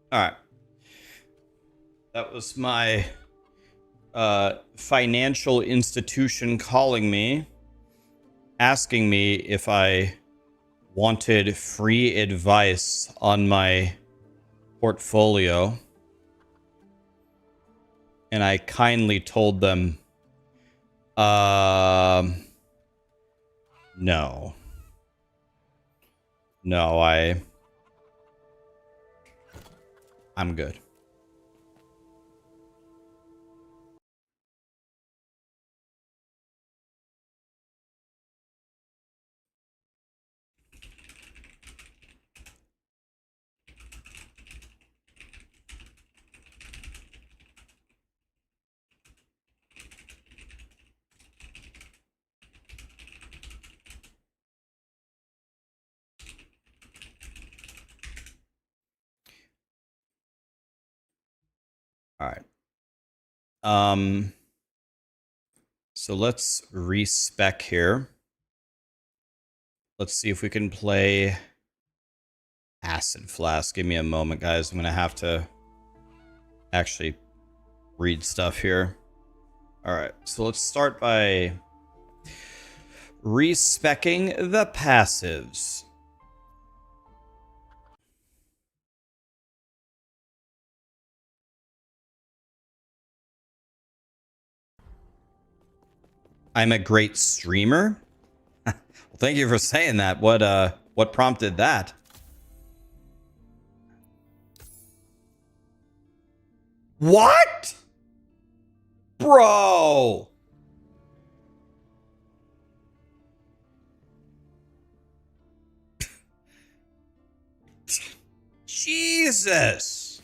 All right. That was my financial institution calling me, asking me if I wanted free advice on my portfolio. And I kindly told them, no. No, I'm good. All right. So let's respec here. Let's see if we can play Acid Flask. Give me a moment, guys. I'm gonna have to actually read stuff here. All right. So let's start by respecing the passives. I'm a great streamer. Well, thank you for saying that. What prompted that? What? Bro. Jesus.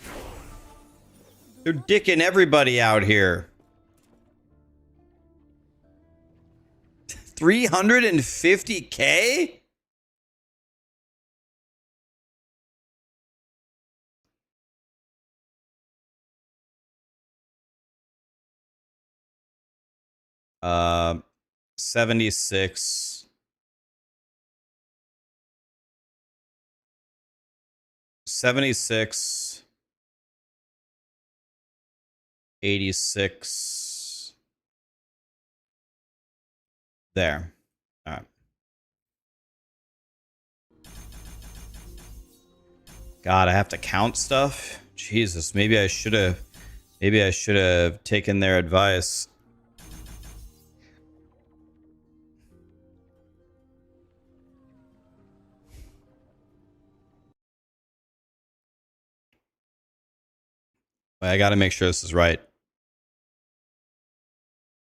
They're dicking everybody out here. 350K? Uh, 76. 76. 86. There. All right. God, I have to count stuff? Jesus, maybe I should have taken their advice. Wait, I got to make sure this is right.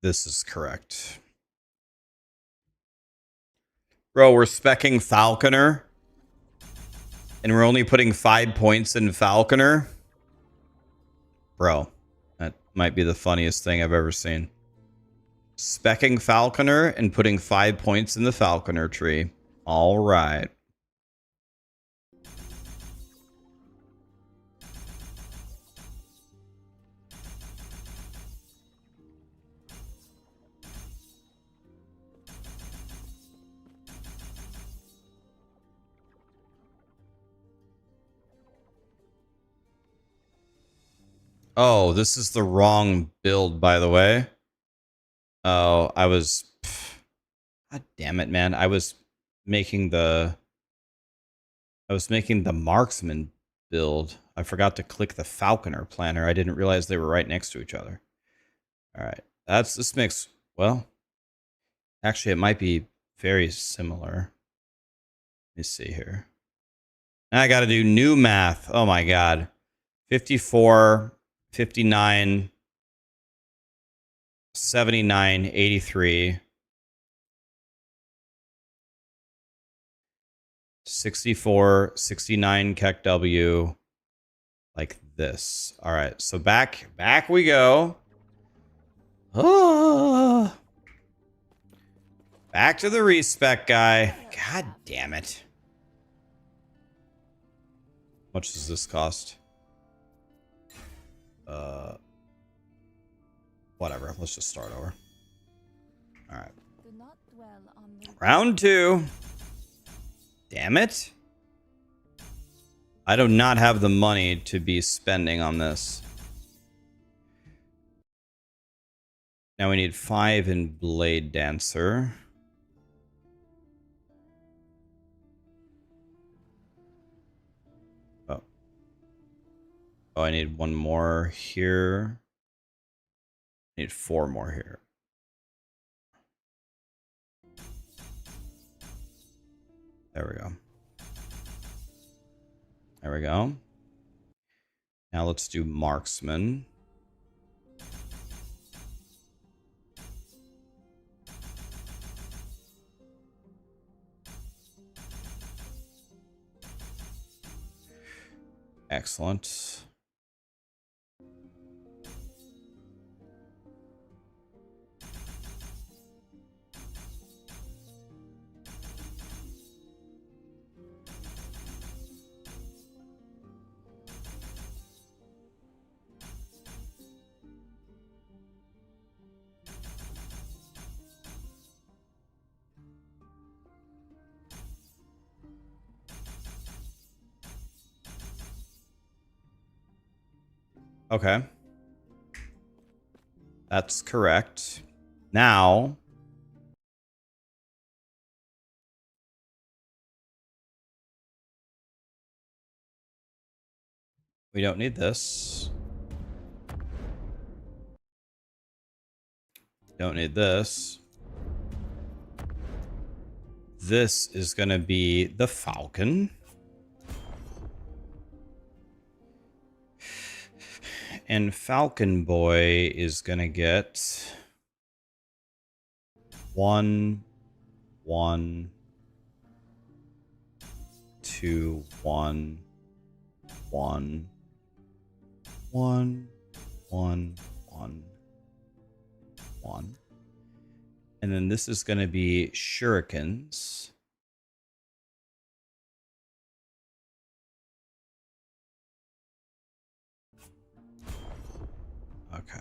This is correct. Bro, we're specking Falconer. And we're only putting 5 points in Falconer. Bro, that might be the funniest thing I've ever seen. Specking Falconer and putting 5 points in the Falconer tree. All right. Oh, this is the wrong build, by the way. Oh, God damn it, man. I was making the marksman build. I forgot to click the Falconer planner. I didn't realize they were right next to each other. All right. This makes, well, actually, it might be very similar. Let me see here. Now I got to do new math. Oh my God. 54, 59, 79, 83, 64, 69 Keck W, like this. All right, so back we go. Oh. Back to the respec guy. God damn it. How much does this cost? Whatever. Let's just start over. All right. Round 2. Damn it. I do not have the money to be spending on this. Now we need 5 in Blade Dancer. Oh, I need one more here. I need 4 more here. There we go. There we go. Now let's do marksman. Excellent. Okay. That's correct. Now, we don't need this. Don't need this. This is going to be the Falcon. And Falcon Boy is going to get 1, 1, 2, 1, 1, 1, 1, 1, 1. And then this is going to be shurikens. Okay.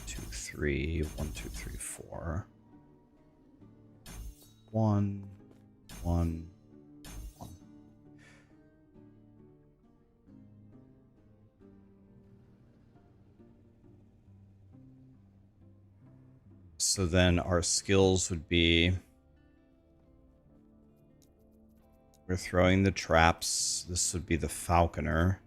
Two, 3, 1, 2, 3, 4. 1, 1, 1. So then our skills would be, we're throwing the traps. This would be the falconer.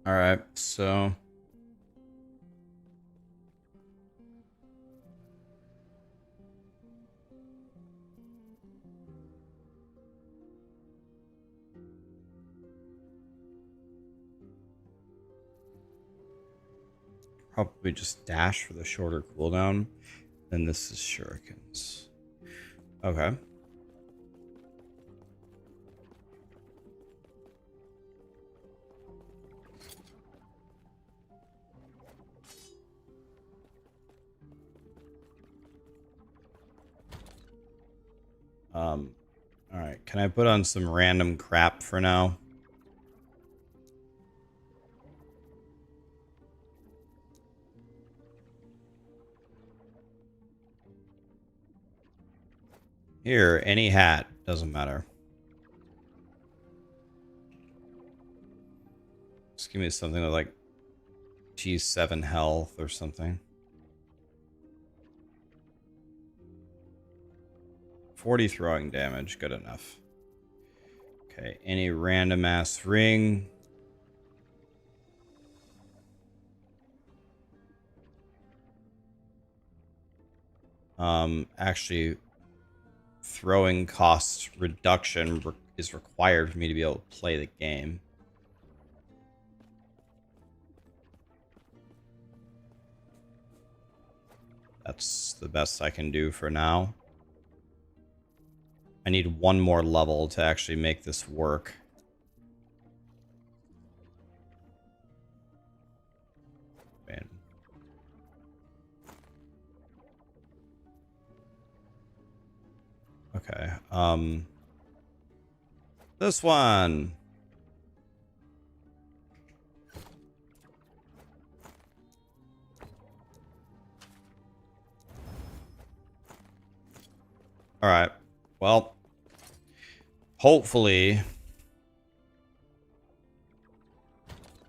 All right, so probably just dash for the shorter cooldown. Then this is shurikens. Okay. All right. Can I put on some random crap for now? Here, any hat. Doesn't matter. Just give me something with like G7 health or something. 40 throwing damage. Good enough. Okay. Any random ass ring. Actually, throwing cost reduction is required for me to be able to play the game. That's the best I can do for now. I need one more level to actually make this work. Man. Okay. This one. All right. Well, hopefully.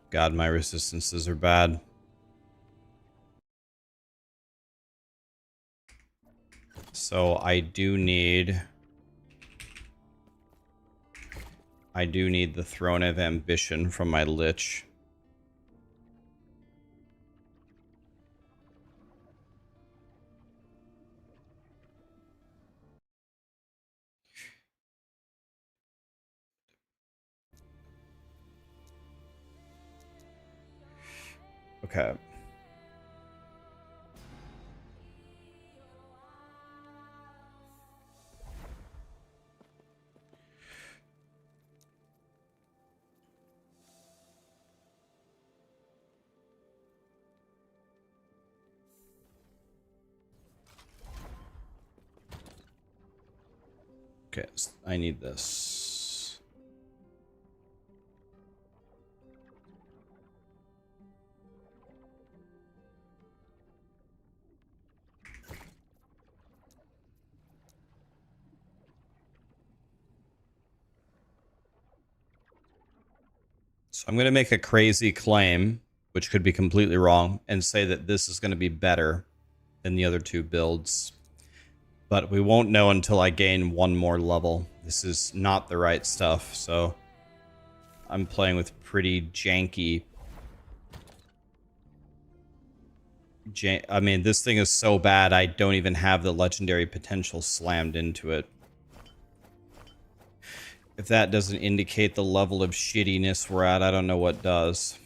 God, my resistances are bad. So I do need the Throne of Ambition from my Lich. Okay. Okay, I need this. So I'm going to make a crazy claim, which could be completely wrong, and say that this is going to be better than the other two builds. But we won't know until I gain one more level. This is not the right stuff, so I'm playing with pretty janky. I mean, this thing is so bad, I don't even have the legendary potential slammed into it. If that doesn't indicate the level of shittiness we're at, I don't know what does.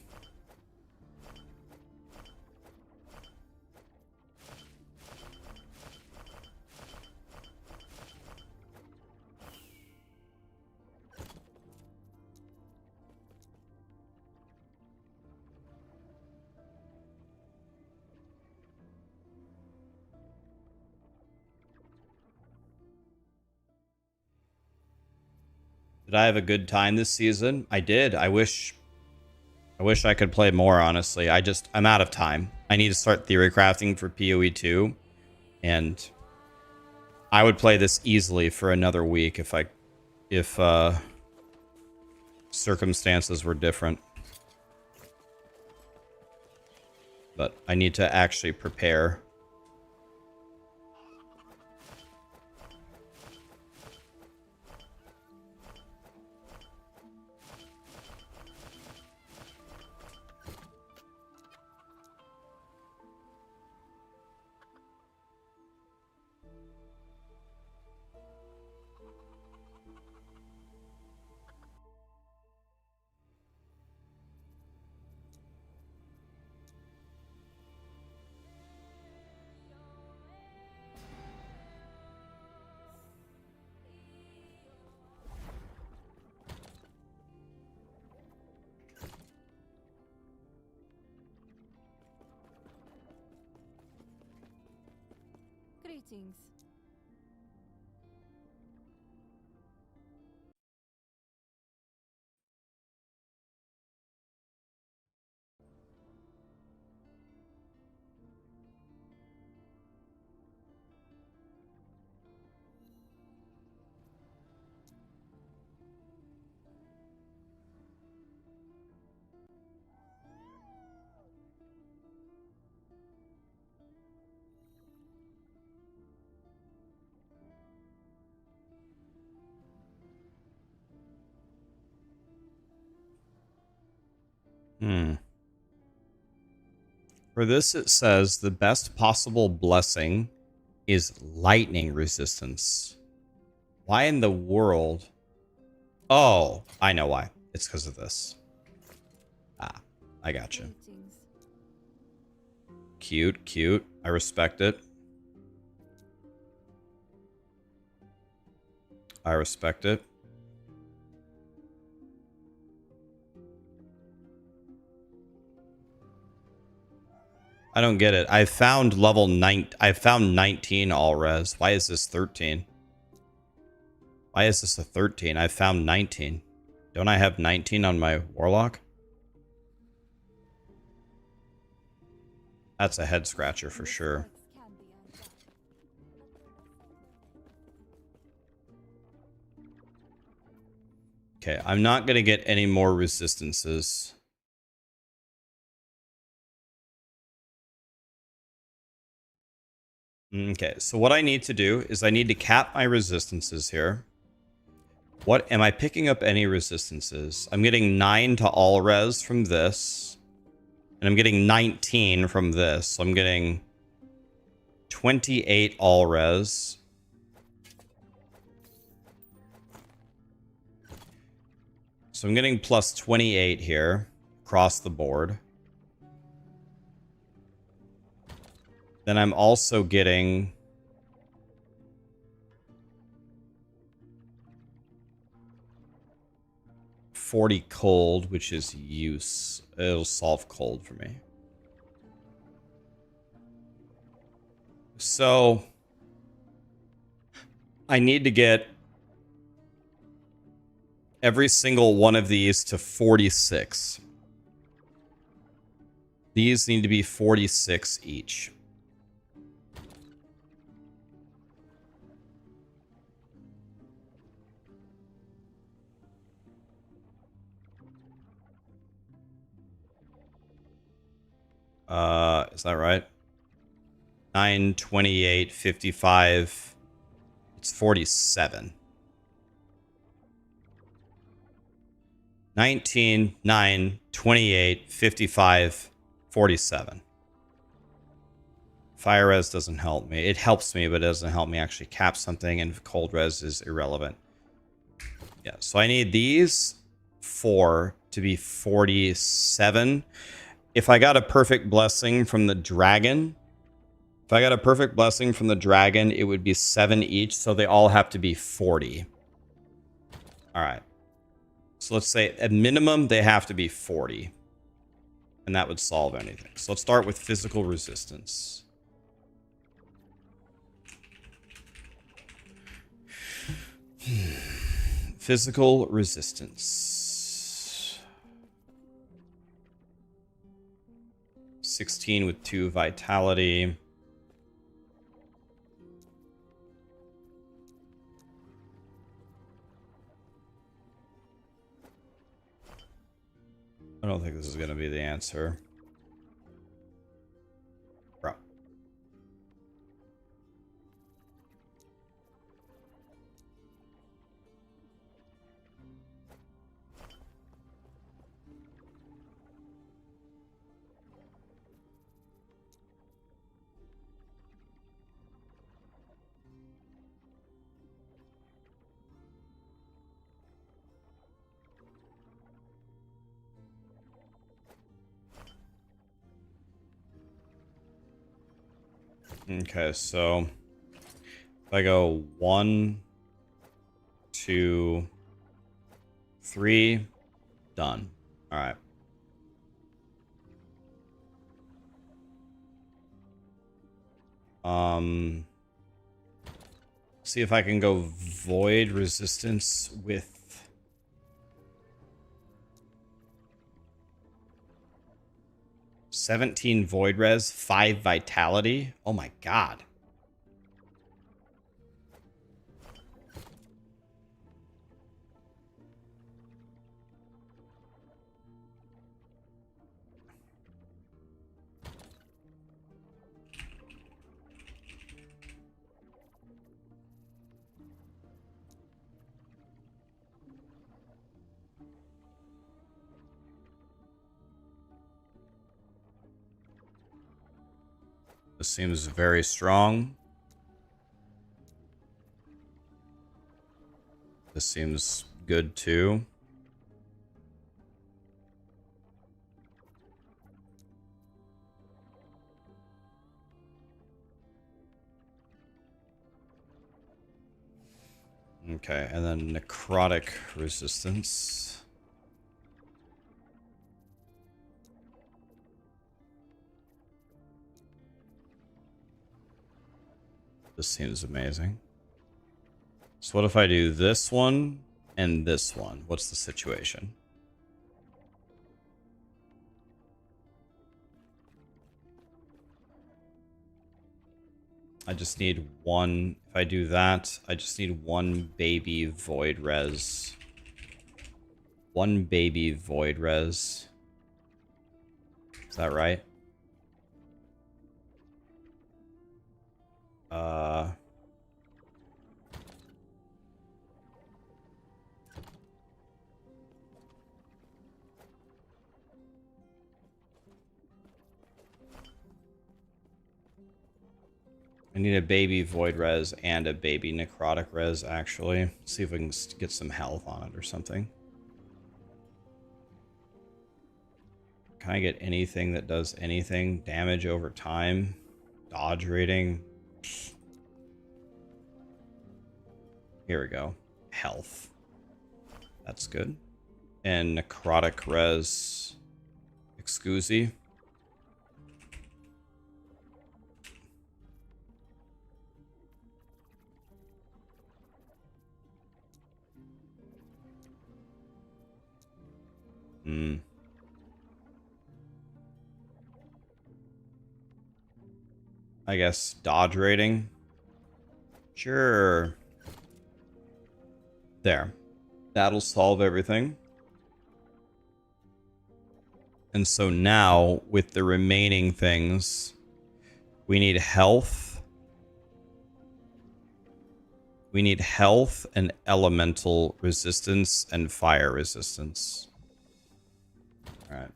Did I have a good time this season? I did. I wish I could play more, honestly. I'm out of time. I need to start theory crafting for POE2, and I would play this easily for another week if circumstances were different. But I need to actually prepare. Greetings. For this, it says the best possible blessing is lightning resistance. Why in the world? Oh, I know why. It's because of this. Ah, I gotcha. Greetings. Cute, cute. I respect it. I respect it. I don't get it. I found level 9. I found 19 all res. Why is this 13? Why is this a 13? I found 19. Don't I have 19 on my warlock? That's a head scratcher for sure. Okay, I'm not going to get any more resistances. Okay, so what I need to do is I need to cap my resistances here. What am I picking up any resistances? I'm getting 9 to all res from this. And I'm getting 19 from this. So I'm getting 28 all res. So I'm getting plus 28 here across the board. Then I'm also getting $40 cold, which is use. It'll solve cold for me. So I need to get every single one of these to 46. These need to be 46 each. Is that right? 9, 28, 55. It's 47. 19, 9, 28, 55, 47. Fire res doesn't help me. It helps me, but it doesn't help me actually cap something, and cold res is irrelevant. Yeah, so I need these 4 to be 47. If I got a perfect blessing from the dragon, it would be 7 each, so they all have to be 40. All right. So let's say at minimum, they have to be 40. And that would solve anything. So let's start with physical resistance. Physical resistance. 16 with 2 vitality. I don't think this is going to be the answer. Bro. Okay, so if I go 1, 2, 3, done. All right. See if I can go void resistance with 17 void res, 5 vitality. Oh my god. This seems very strong. This seems good too. Okay, and then necrotic resistance. This seems amazing. So what if I do this one and this one? What's the situation? I just need one. If I do that, I just need one baby void res. One baby void res. Is that right? I need a baby void res and a baby necrotic res, actually. See if we can get some health on it or something. Can I get anything that does anything? Damage over time? Dodge rating? Here we go. Health. That's good. And necrotic res. Excusi. I guess dodge rating. Sure. There. That'll solve everything. And so now, with the remaining things, we need health. We need health and elemental resistance and fire resistance. All right.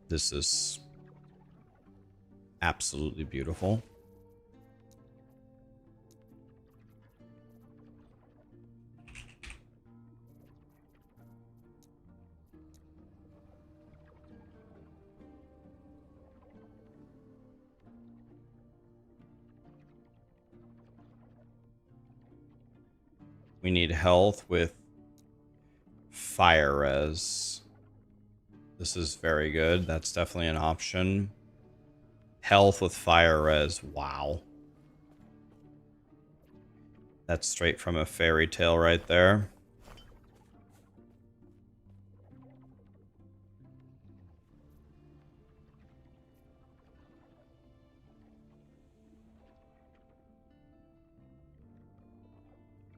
This is absolutely beautiful. We need health with fire res. This is very good. That's definitely an option. Health with fire res. Wow. That's straight from a fairy tale right there.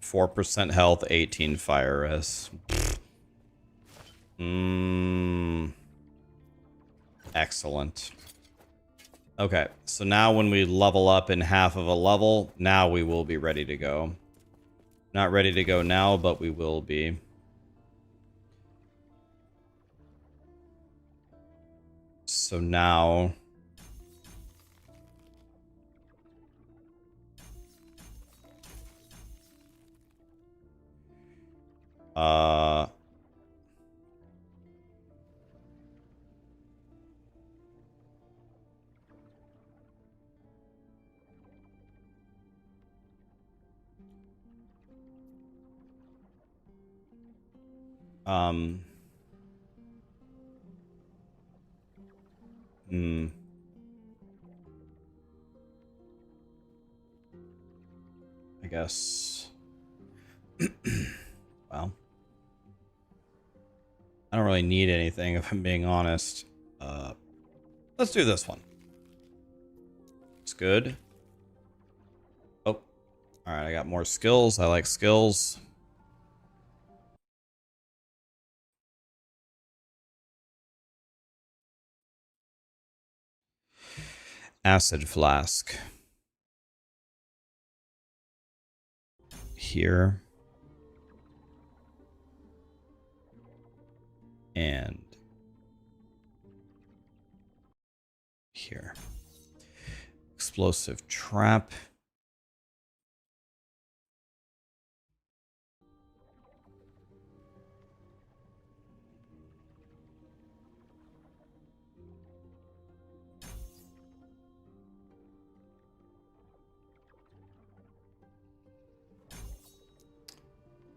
%4 health, 18 fire res. Excellent. Okay, so now when we level up in half of a level, now we will be ready to go. Not ready to go now, but we will be. So now... I guess... well... I don't really need anything, if I'm being honest. Let's do this one. It's good. Oh. Alright, I got more skills. I like skills. Acid flask. Here. And here. Explosive trap.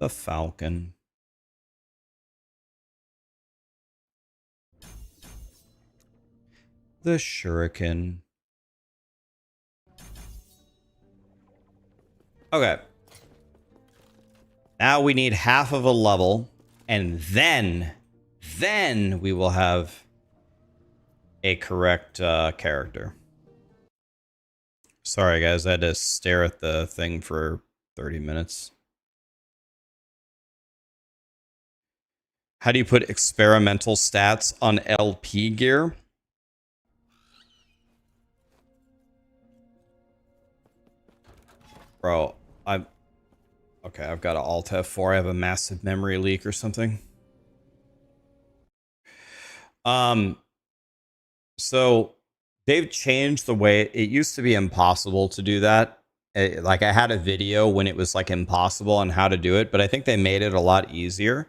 The Falcon. The Shuriken. Okay. Now we need half of a level, and then we will have a correct character. Sorry, guys. I had to stare at the thing for 30 minutes. How do you put experimental stats on LP gear? Bro, okay, I've got an Alt F4. I have a massive memory leak or something. So they've changed the way it used to be impossible to do that. Like I had a video when it was like impossible on how to do it, but I think they made it a lot easier.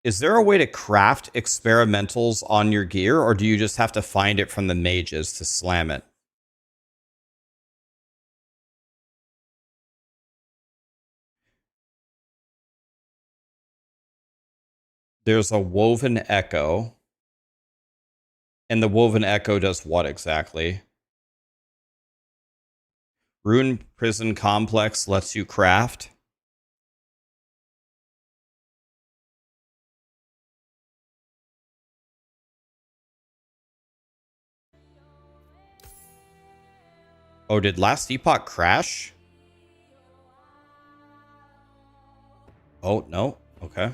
Is there a way to craft experimentals on your gear, or do you just have to find it from the mages to slam it? There's a woven echo. And the woven echo does what exactly? Rune Prison Complex lets you craft. Oh, did last Epoch crash? Oh, no. Okay.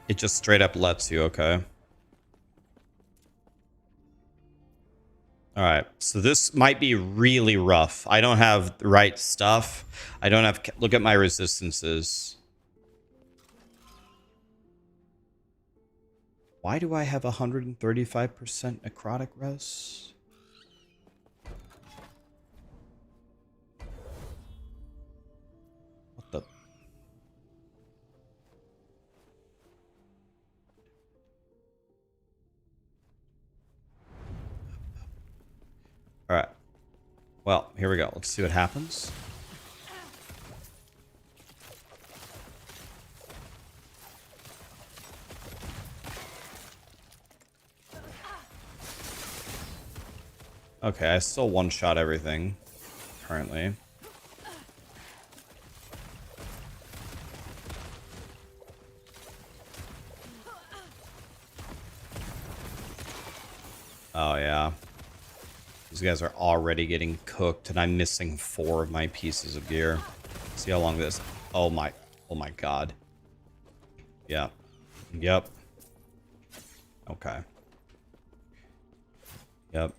It just straight up lets you. Okay. All right. So this might be really rough. I don't have the right stuff. I don't have... Look at my resistances. Why do I have 135% necrotic res? What the... All right. Well, here we go. Let's see what happens. Okay, I still one-shot everything currently. Oh, yeah. These guys are already getting cooked, and I'm missing 4 of my pieces of gear. See how long this... Oh my god. Yeah. Yep. Okay. Yep.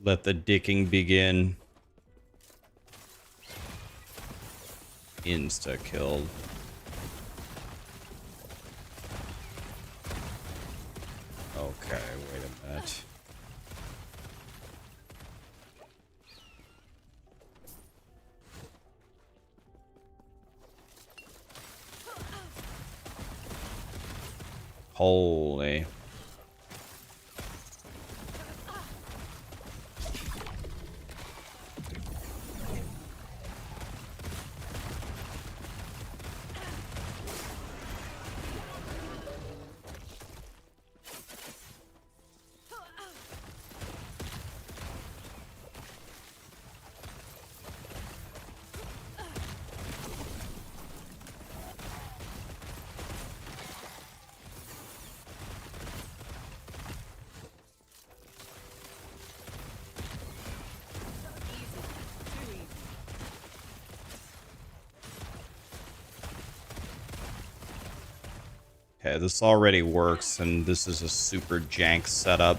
Let the dicking begin. Insta-killed. Okay, wait a minute. Holy. Okay, this already works, and this is a super jank setup.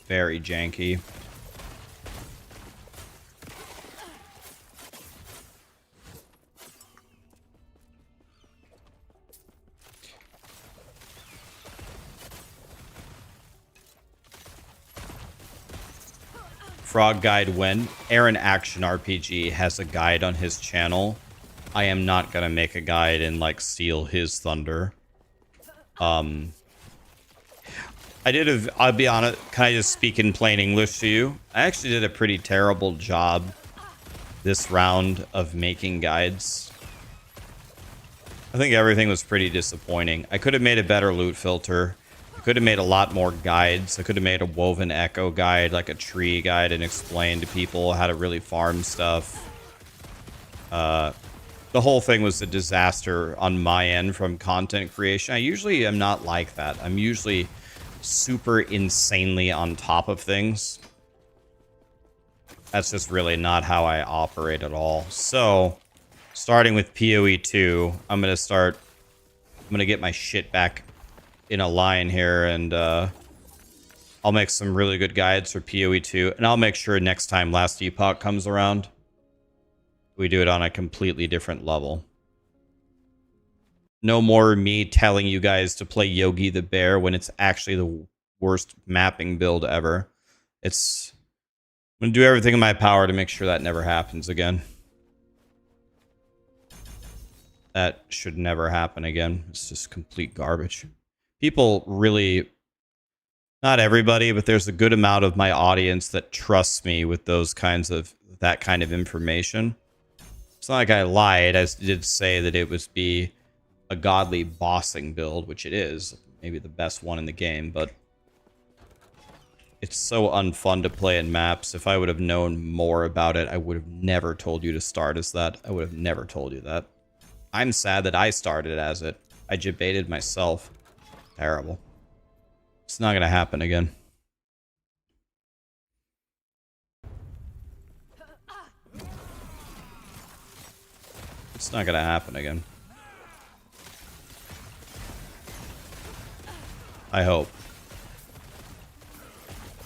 Very janky. Frog Guide when Aaron Action RPG has a guide on his channel. I am not gonna make a guide and like steal his thunder. I'll be honest, can I just speak in plain English to you? I actually did a pretty terrible job this round of making guides. I think everything was pretty disappointing. I could have made a better loot filter. I could have made a lot more guides. I could have made a woven echo guide, like a tree guide, and explained to people how to really farm stuff. The whole thing was a disaster on my end from content creation. I usually am not like that. I'm usually super insanely on top of things. That's just really not how I operate at all. So, starting with POE2, I'm going to get my shit back in a line here, and I'll make some really good guides for POE2, and I'll make sure next time Last Epoch comes around, we do it on a completely different level. No more me telling you guys to play Yogi the Bear when it's actually the worst mapping build ever. I'm going to do everything in my power to make sure that never happens again. That should never happen again. It's just complete garbage. People really... Not everybody, but there's a good amount of my audience that trusts me with that kind of information. It's not like I lied. I did say that it would be a godly bossing build, which it is. Maybe the best one in the game, but it's so unfun to play in maps. If I would have known more about it, I would have never told you to start as that. I would have never told you that. I'm sad that I started as it. I debated myself. Terrible. It's not going to happen again. It's not going to happen again. I hope.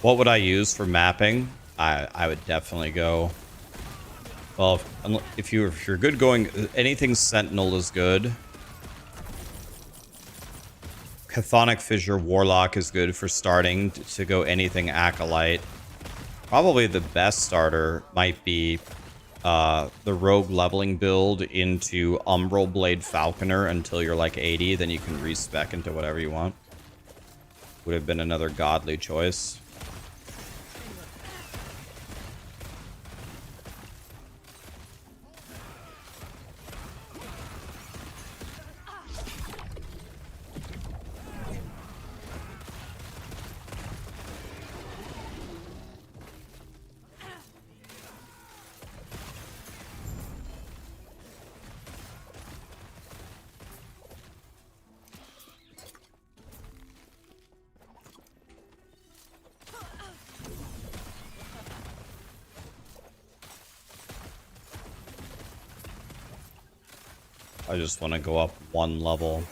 What would I use for mapping? I would definitely go... Well, if you're good going... Anything Sentinel is good. Chthonic Fissure Warlock is good for starting to go anything Acolyte. Probably the best starter might be the Rogue leveling build into Umbral Blade Falconer until you're like 80. Then you can respec into whatever you want. Would have been another godly choice. I just want to go up one level.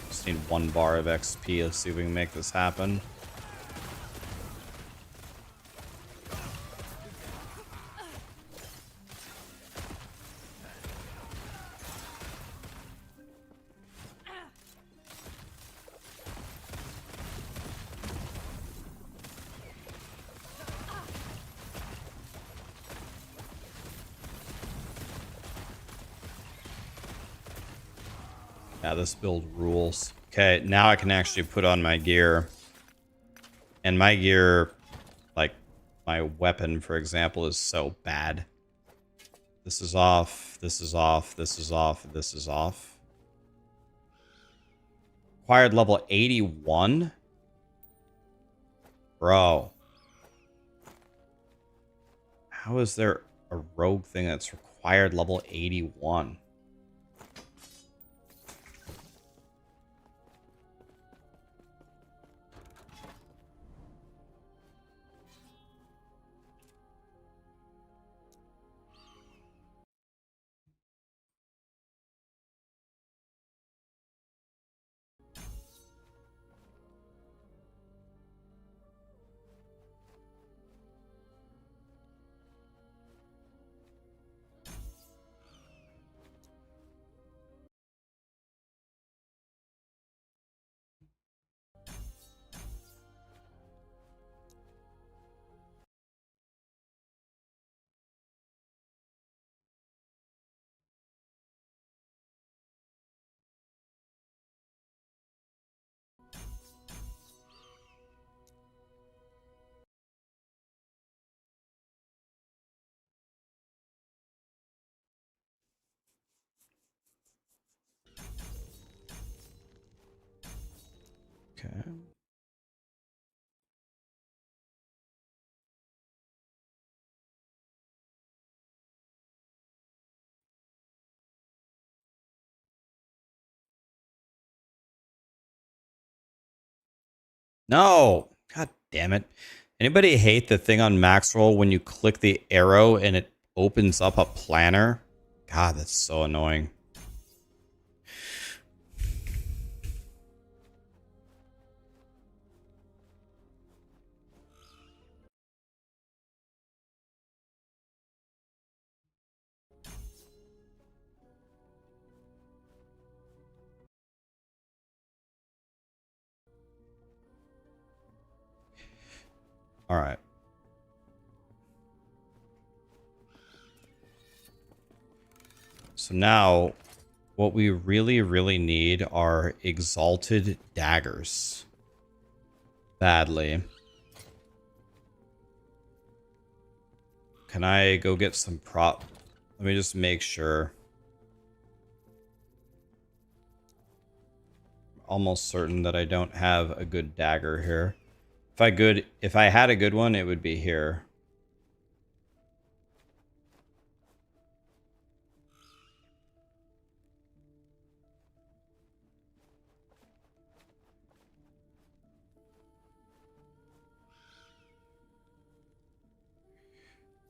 Just need 1 bar of XP. Let's see if we can make this happen. Yeah, this build rules. Okay, now I can actually put on my gear. And my gear, like my weapon, for example, is so bad. This is off, this is off, this is off, this is off. Acquired level 81? Bro. How is there a rogue thing that's required level 81? No! God damn it. Anybody hate the thing on max roll when you click the arrow and it opens up a planner? God, that's so annoying. All right. So now what we really, really need are exalted daggers. Badly. Can I go get some prop? Let me just make sure. I'm almost certain that I don't have a good dagger here. If I had a good one, it would be here.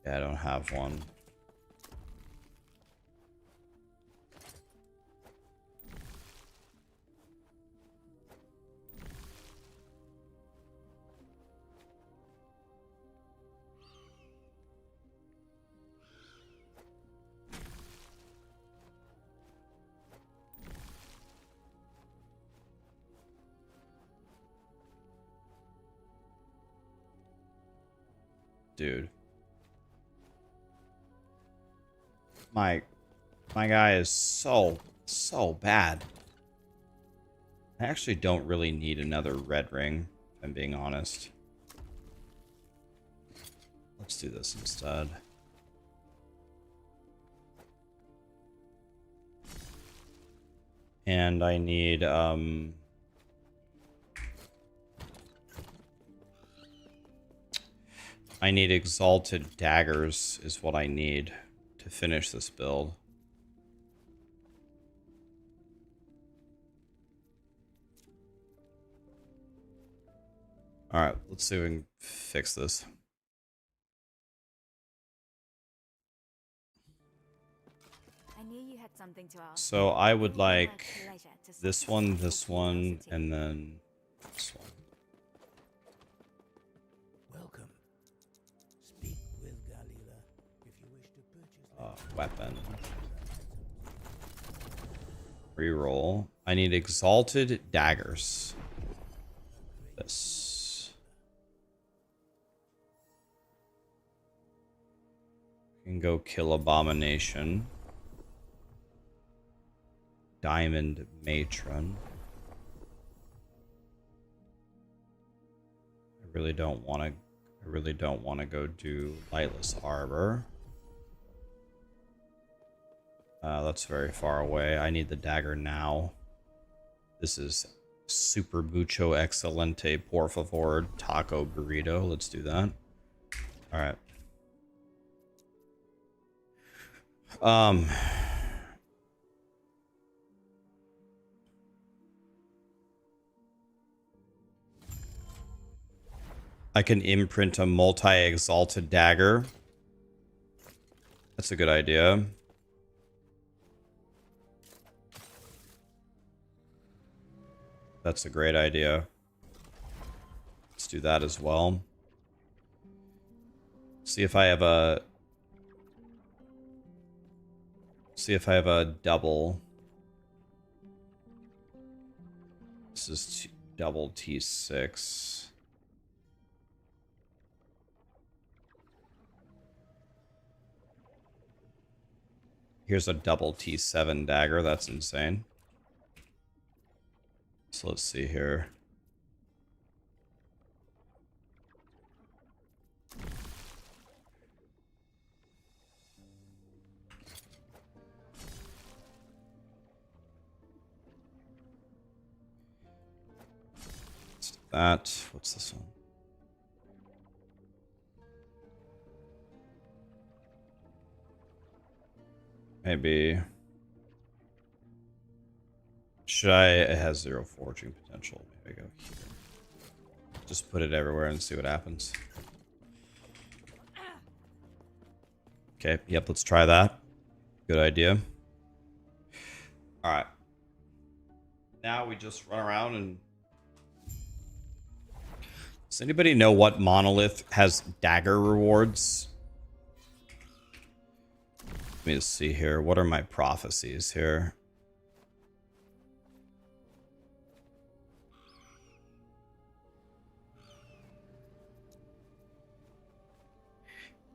Yeah, I don't have one. Dude. My guy is so bad. I actually don't really need another red ring, if I'm being honest. Let's do this instead. And I need exalted daggers is what I need to finish this build. All right, let's see if we can fix this. I knew you had something to ask. So I would like Pleasure to this one, and then this one. Welcome. Speak with Galila if you wish to purchase Weapon. Reroll. I need exalted daggers. This. Can go kill Abomination. Diamond Matron. I really don't want to go do Lightless Arbor. That's very far away. I need the dagger now. This is super mucho excelente, por favor, taco burrito. Let's do that. All right. I can imprint a multi-exalted dagger. That's a good idea. That's a great idea. Let's do that as well. See if I have a double. This is double T6. Here's a double T7 dagger. That's insane. So let's see here. Let's do that. What's this one? Maybe. Should I? It has 0 forging potential. Maybe I go here. Just put it everywhere and see what happens. Okay, yep, let's try that. Good idea. Alright. Now we just run around and... Does anybody know what Monolith has dagger rewards? Let me just see here. What are my prophecies here?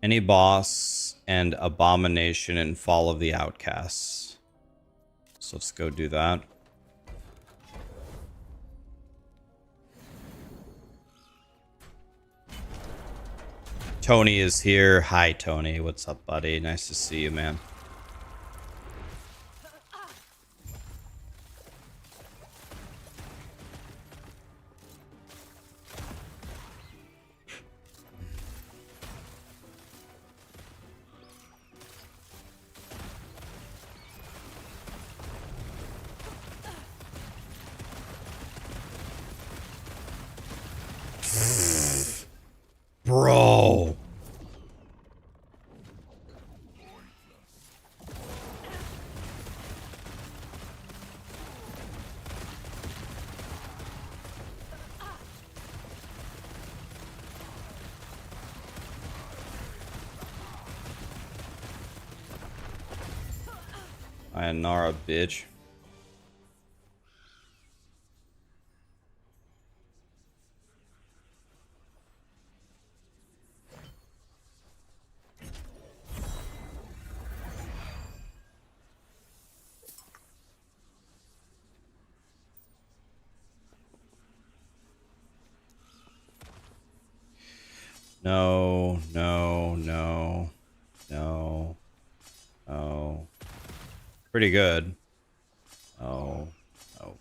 Any boss and abomination and fall of the outcasts. So let's go do that. Tony is here. Hi, Tony. What's up, buddy? Nice to see you, man. Bro. Nara, bitch. No, no, no, no, no. Pretty good. Oh, oh.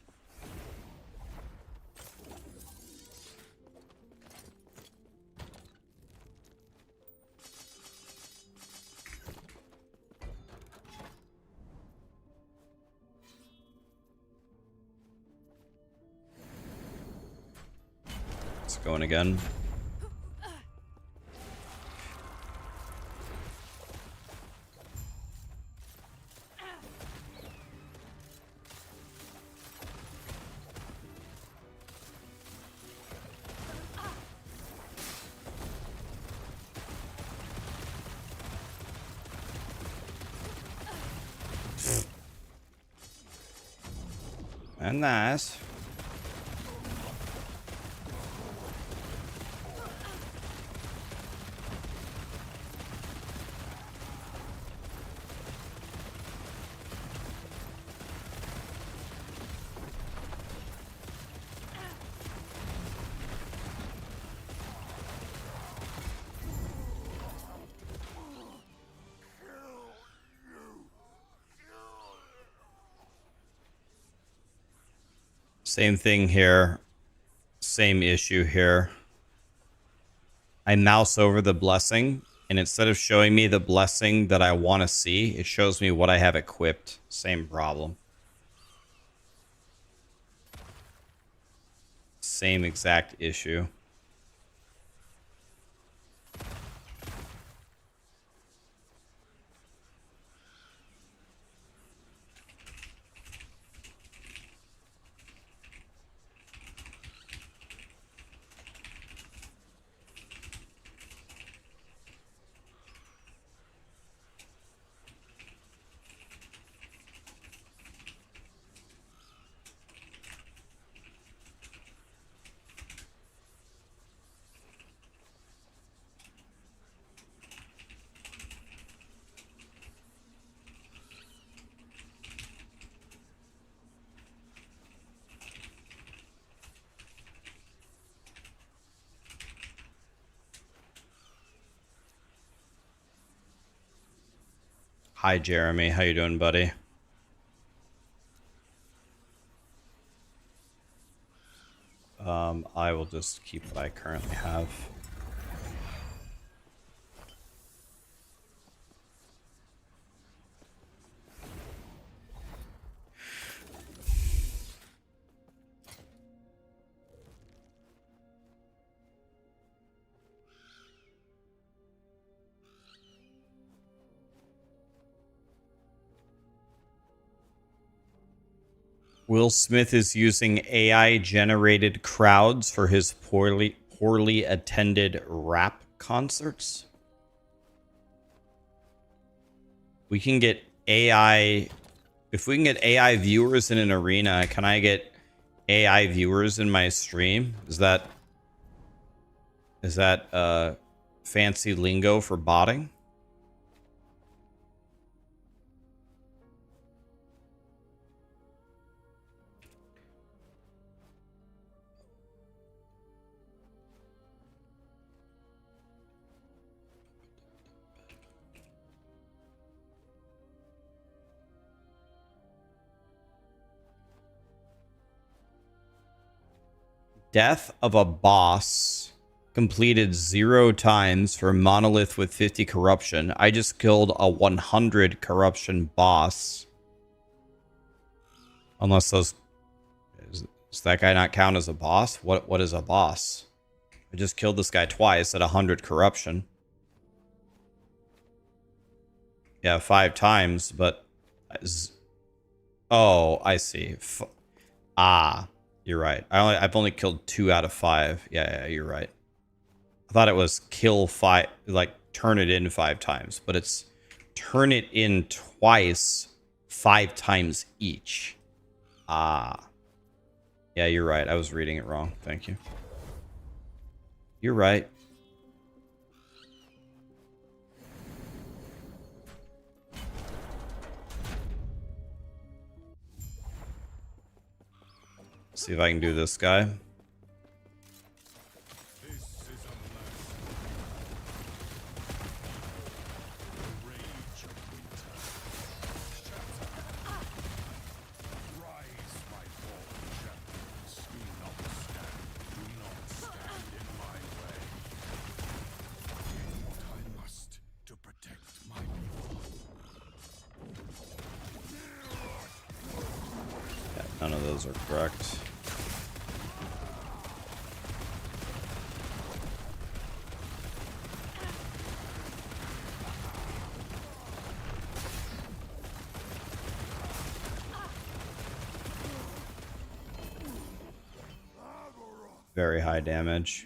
It's going again. And nice. Same thing here. Same issue here. I mouse over the blessing, and instead of showing me the blessing that I want to see, it shows me what I have equipped. Same problem. Same exact issue. Hi, Jeremy. How you doing, buddy? I will just keep what I currently have. Will Smith is using AI generated crowds for his poorly attended rap concerts. We can get AI. If we can get AI viewers in an arena, can I get AI viewers in my stream? Is that fancy lingo for botting? Death of a boss completed 0 times for Monolith with 50 corruption. I just killed a 100 corruption boss. Unless those... Does that guy not count as a boss? What is a boss? I just killed this guy twice at 100 corruption. Yeah, 5 times, but... Oh, I see. You're right. I've only killed 2 out of 5. Yeah, you're right. I thought it was kill 5, like turn it in 5 times, but it's turn it in twice, 5 times each. Yeah, you're right. I was reading it wrong. Thank you. You're right. See if I can do this guy. Yeah, none of those are correct. Very high damage.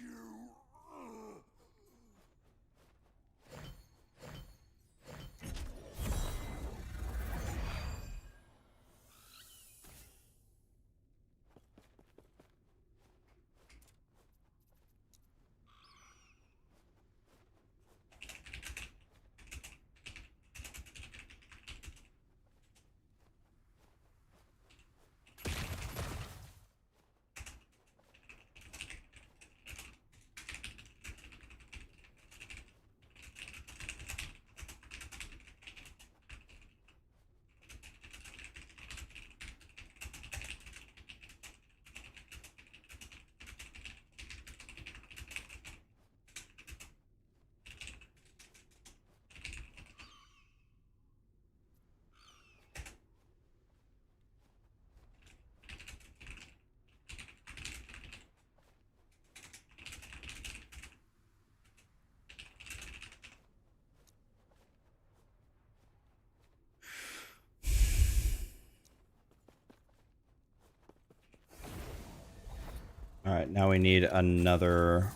All right, now we need another.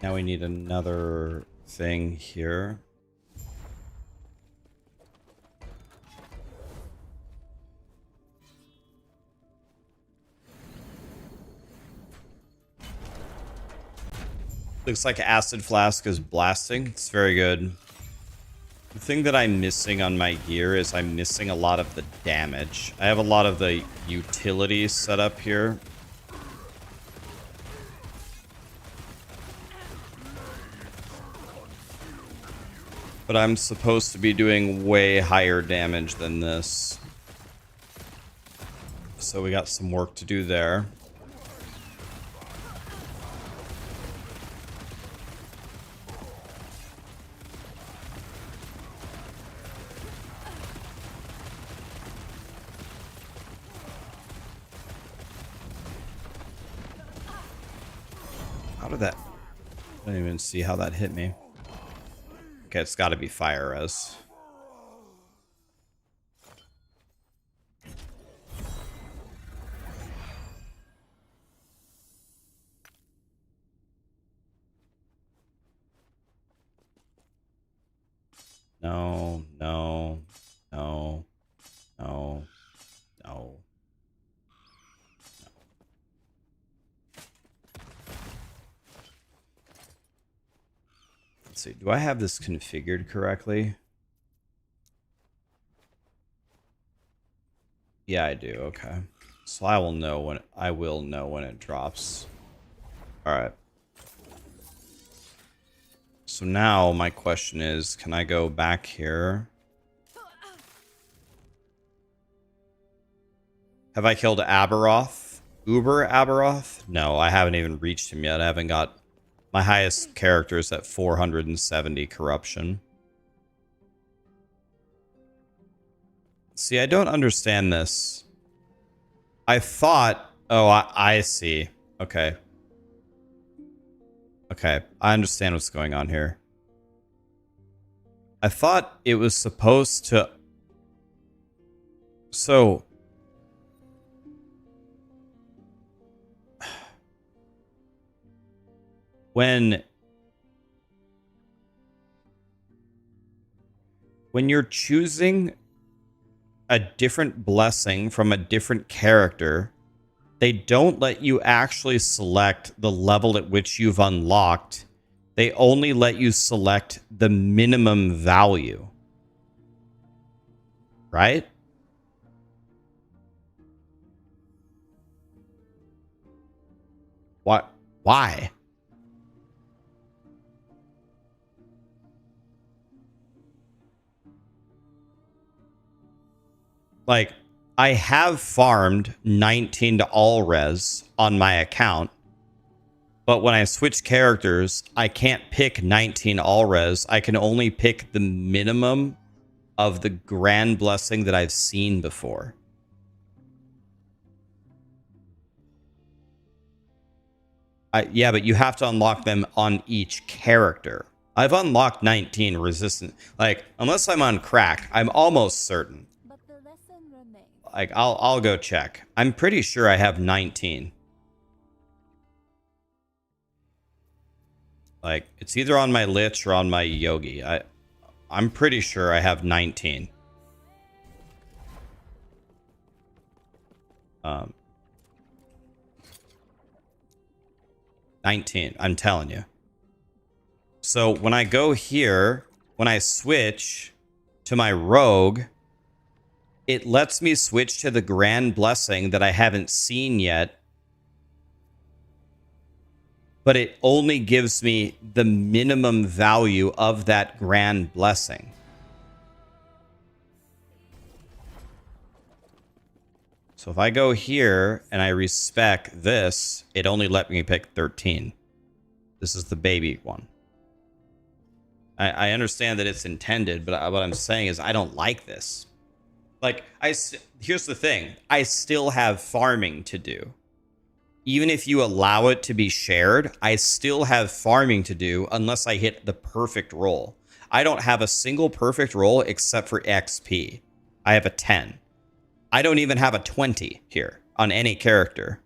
Now we need another thing here. Looks like Acid Flask is blasting. It's very good. The thing that I'm missing on my gear is I'm missing a lot of the damage. I have a lot of the utilities set up here. But I'm supposed to be doing way higher damage than this. So we got some work to do there. How did that... I didn't even see how that hit me. Okay, it's got to be fire res. No, no, no, no, no. Let's see. Do I have this configured correctly? Yeah, I do. Okay. So I will know when it drops. All right. So now my question is, can I go back here? Have I killed Abberoth? Uber Abberoth? No, I haven't even reached him yet. I haven't got... My highest character is at 470 corruption. See, I don't understand this. I thought... Oh, I see. Okay. Okay, I understand what's going on here. I thought it was supposed to... So... When you're choosing a different blessing from a different character, they don't let you actually select the level at which you've unlocked. They only let you select the minimum value. Right? What? Why? Like, I have farmed 19 to all res on my account, but when I switch characters, I can't pick 19 all res. I can only pick the minimum of the grand blessing that I've seen before. Yeah, but you have to unlock them on each character. I've unlocked 19 resistant. Like, unless I'm on crack, I'm almost certain. But the lesson remains. Like, I'll go check. I'm pretty sure I have 19. Like, it's either on my Lich or on my Yogi. I'm pretty sure I have 19. 19, I'm telling you. So when I go here, when I switch to my rogue, it lets me switch to the grand blessing that I haven't seen yet, but it only gives me the minimum value of that grand blessing. So if I go here and I respec this, it only let me pick 13. This is the baby one. I understand that it's intended, but what I'm saying is I don't like this. Like, here's the thing. I still have farming to do. Even if you allow it to be shared, I still have farming to do unless I hit the perfect roll. I don't have a single perfect roll except for XP. I have a 10. I don't even have a 20 here on any character.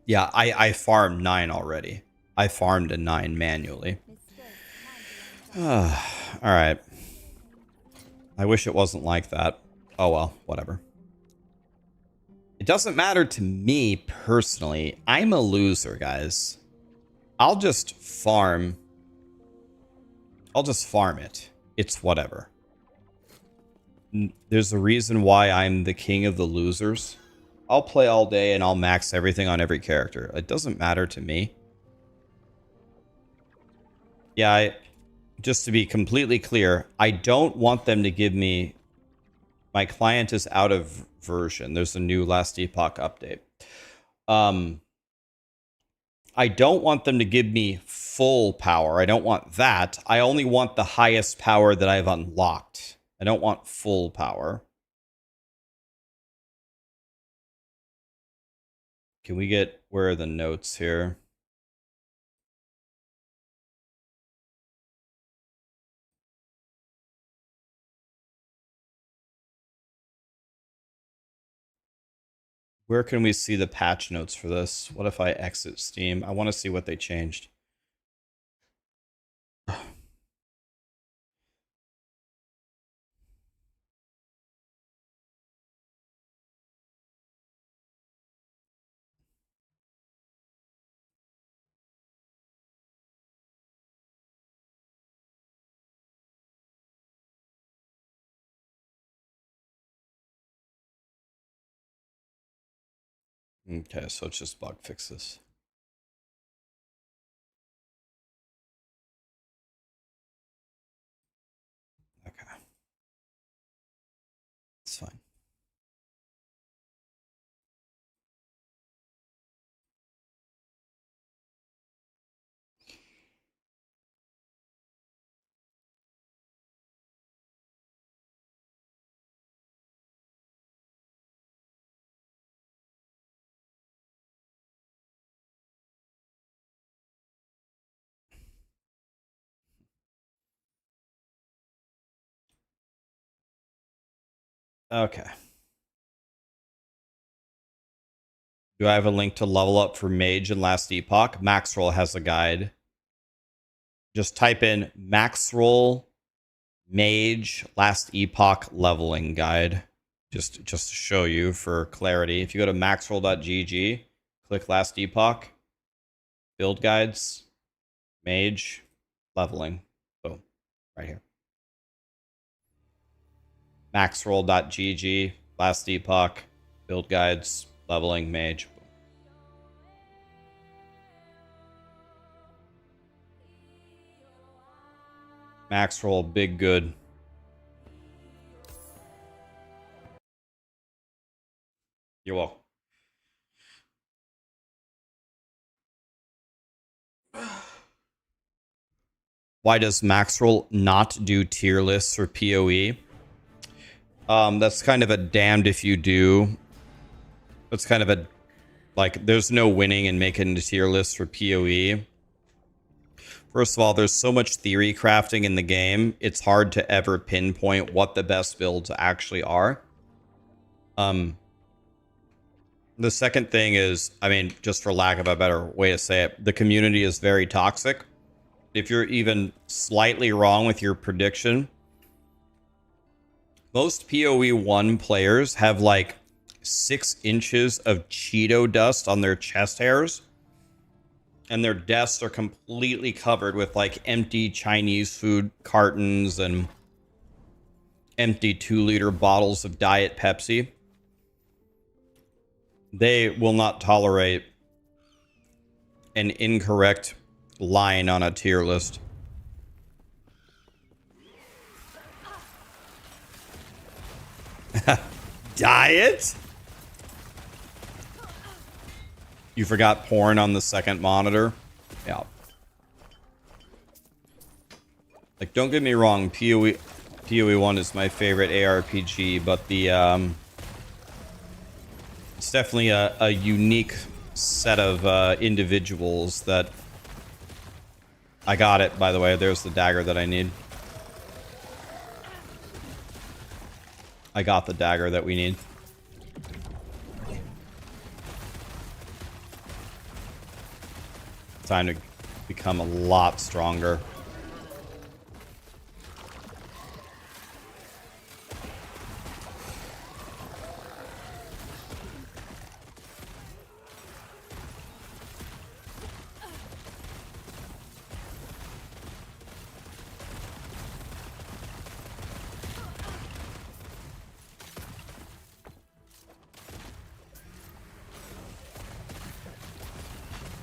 Yeah, I farmed 9 already. I farmed a 9 manually. All right. I wish it wasn't like that. Oh well, whatever. It doesn't matter to me personally. I'm a loser, guys. I'll just farm. I'll just farm it. It's whatever. There's a reason why I'm the king of the losers. I'll play all day and I'll max everything on every character. It doesn't matter to me. Yeah, just to be completely clear, I don't want them to give me... My client is out of version. There's a new last Epoch update. I don't want them to give me full power. I don't want that. I only want the highest power that I've unlocked. I don't want full power. Can we get... Where are the notes here? Where can we see the patch notes for this? What if I exit Steam? I want to see what they changed. Okay, so it's just bug fixes. Okay. It's fine. Okay. Do I have a link to level up for Mage and Last Epoch? Maxroll has a guide. Just type in Maxroll Mage Last Epoch leveling guide. Just to show you for clarity. If you go to maxroll.gg, click Last Epoch, build guides, Mage, leveling. Boom. Right here. Maxroll.gg, Last Epoch, build guides, leveling, Mage. Maxroll, big good. You're welcome. Why does Maxroll not do tier lists for PoE? That's kind of a damned if you do. That's kind of a, like, there's no winning in making a tier list for PoE. First of all, there's so much theory crafting in the game, it's hard to ever pinpoint what the best builds actually are. The second thing is, I mean, just for lack of a better way to say it, the community is very toxic. If you're even slightly wrong with your prediction, most PoE1 players have like 6 inches of Cheeto dust on their chest hairs. And their desks are completely covered with like empty Chinese food cartons and empty 2-liter bottles of Diet Pepsi. They will not tolerate an incorrect line on a tier list. Diet? You forgot porn on the second monitor? Yeah. Like, don't get me wrong, PoE1 is my favorite ARPG, but the, it's definitely a unique set of individuals that... I got it, by the way. There's the dagger that I need. I got the dagger that we need. Time to become a lot stronger.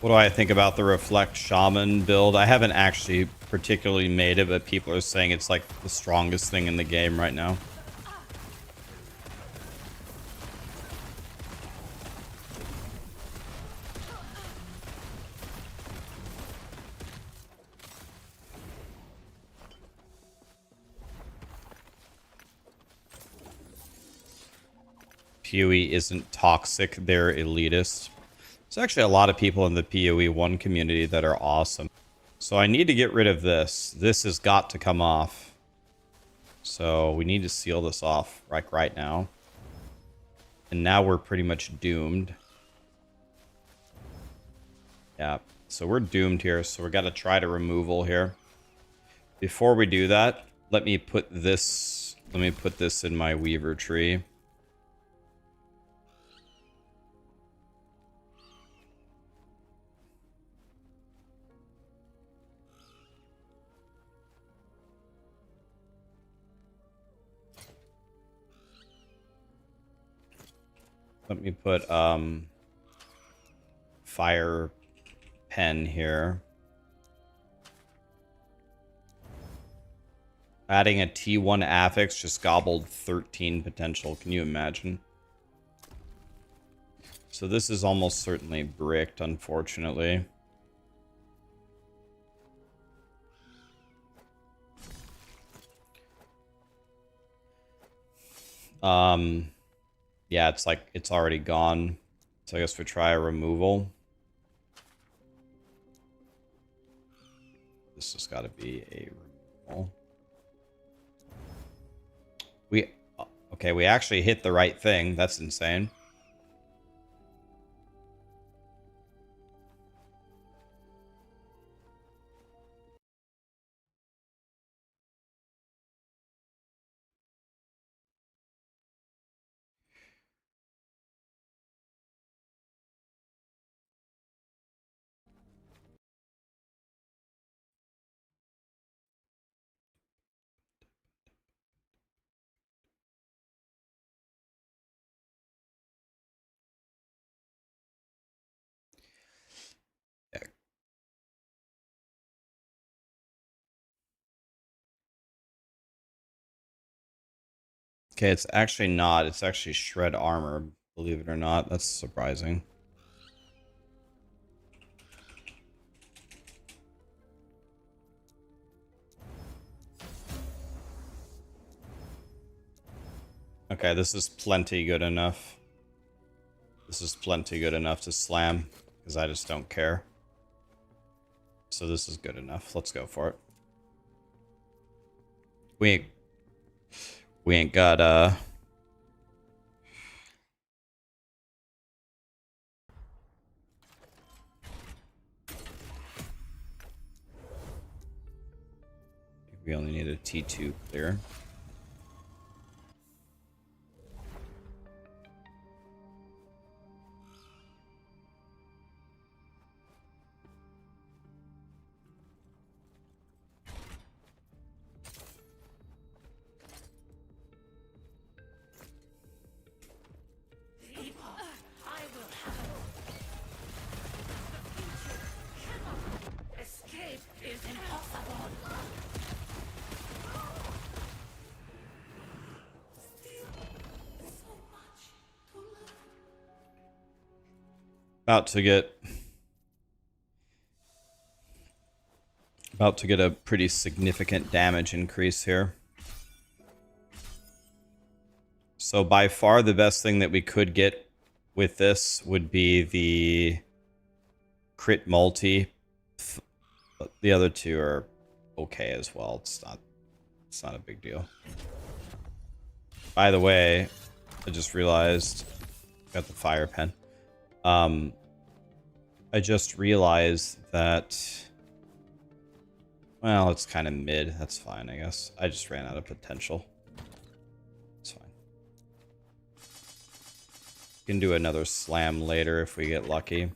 What do I think about the Reflect Shaman build? I haven't actually particularly made it, but people are saying it's like the strongest thing in the game right now. PoE isn't toxic, they're elitist. There's actually a lot of people in the PoE1 community that are awesome. So I need to get rid of this. This has got to come off. So we need to seal this off like right now. And now we're pretty much doomed. Yeah, so we're doomed here. So we got to try to removal here. Before we do that, let me put this in my weaver tree. Let me put fire pen here. Adding a T1 affix just gobbled 13 potential. Can you imagine? So this is almost certainly bricked, unfortunately. Yeah, it's like it's already gone. So I guess we try a removal. This has got to be a removal. Okay, we actually hit the right thing. That's insane. Okay, it's actually not. It's actually shred armor, believe it or not. That's surprising. Okay, this is plenty good enough. This is plenty good enough to slam, because I just don't care. So this is good enough. Let's go for it. We ain't got we only need a T2 clear. About to get a pretty significant damage increase here. So by far the best thing that we could get with this would be the crit multi. But the other two are okay as well. It's not a big deal. By the way, I just realized got the fire pen. I just realized that, well, it's kind of mid. That's fine, I guess. I just ran out of potential. It's fine. We can do another slam later if we get lucky.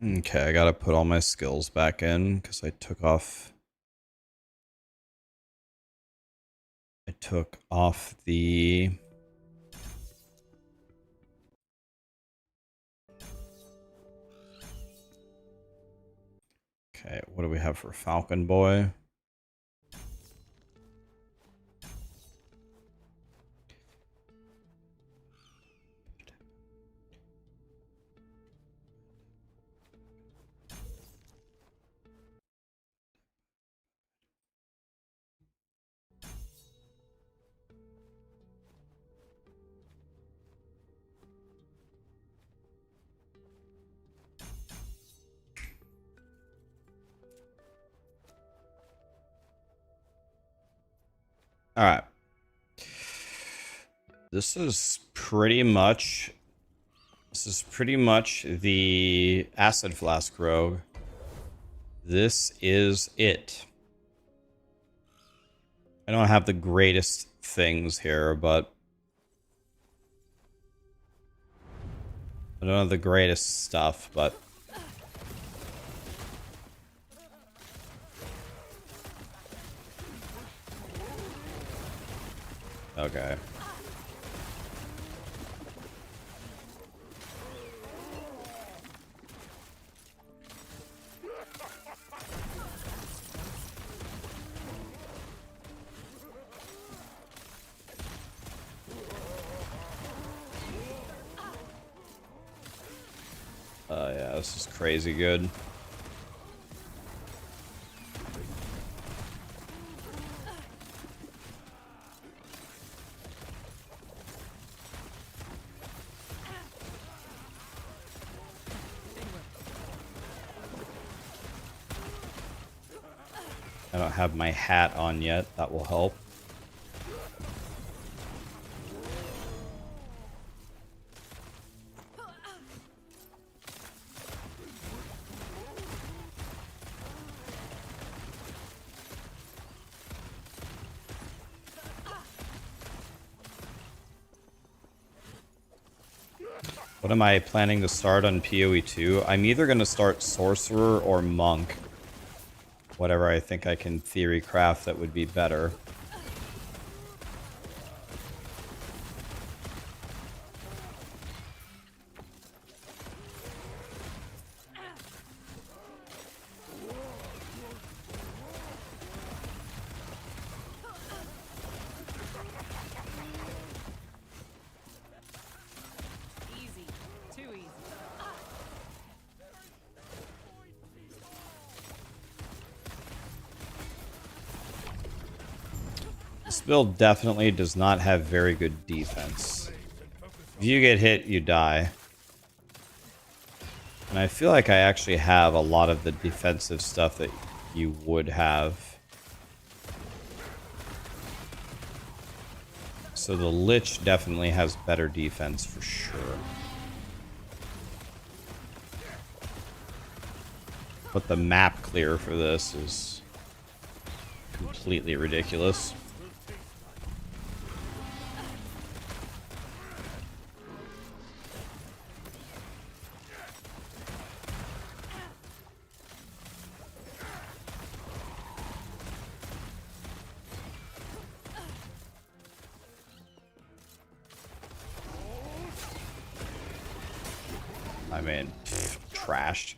Okay, I gotta put all my skills back in because I took off the okay, what do we have for Falcon Boy? All right. This is pretty much the acid flask rogue. This is it. I don't have the greatest things here, but I don't have the greatest stuff, but okay. Yeah, this is crazy good. I don't have my hat on yet. That will help. What am I planning to start on POE2? I'm either going to start Sorcerer or Monk. Whatever I think I can theory craft that would be better. Easy. Too easy. This build definitely does not have very good defense. If you get hit, you die. And I feel like I actually have a lot of the defensive stuff that you would have. So the Lich definitely has better defense for sure. But the map clear for this is completely ridiculous. I mean, trashed.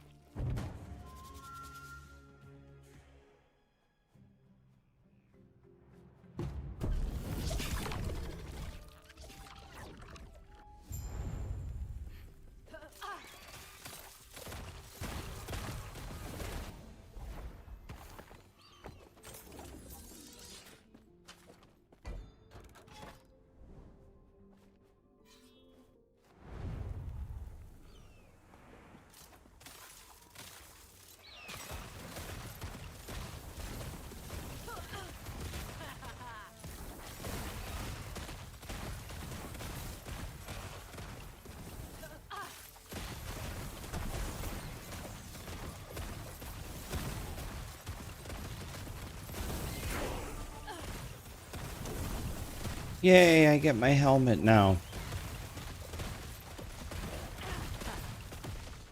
Yay, I get my helmet now.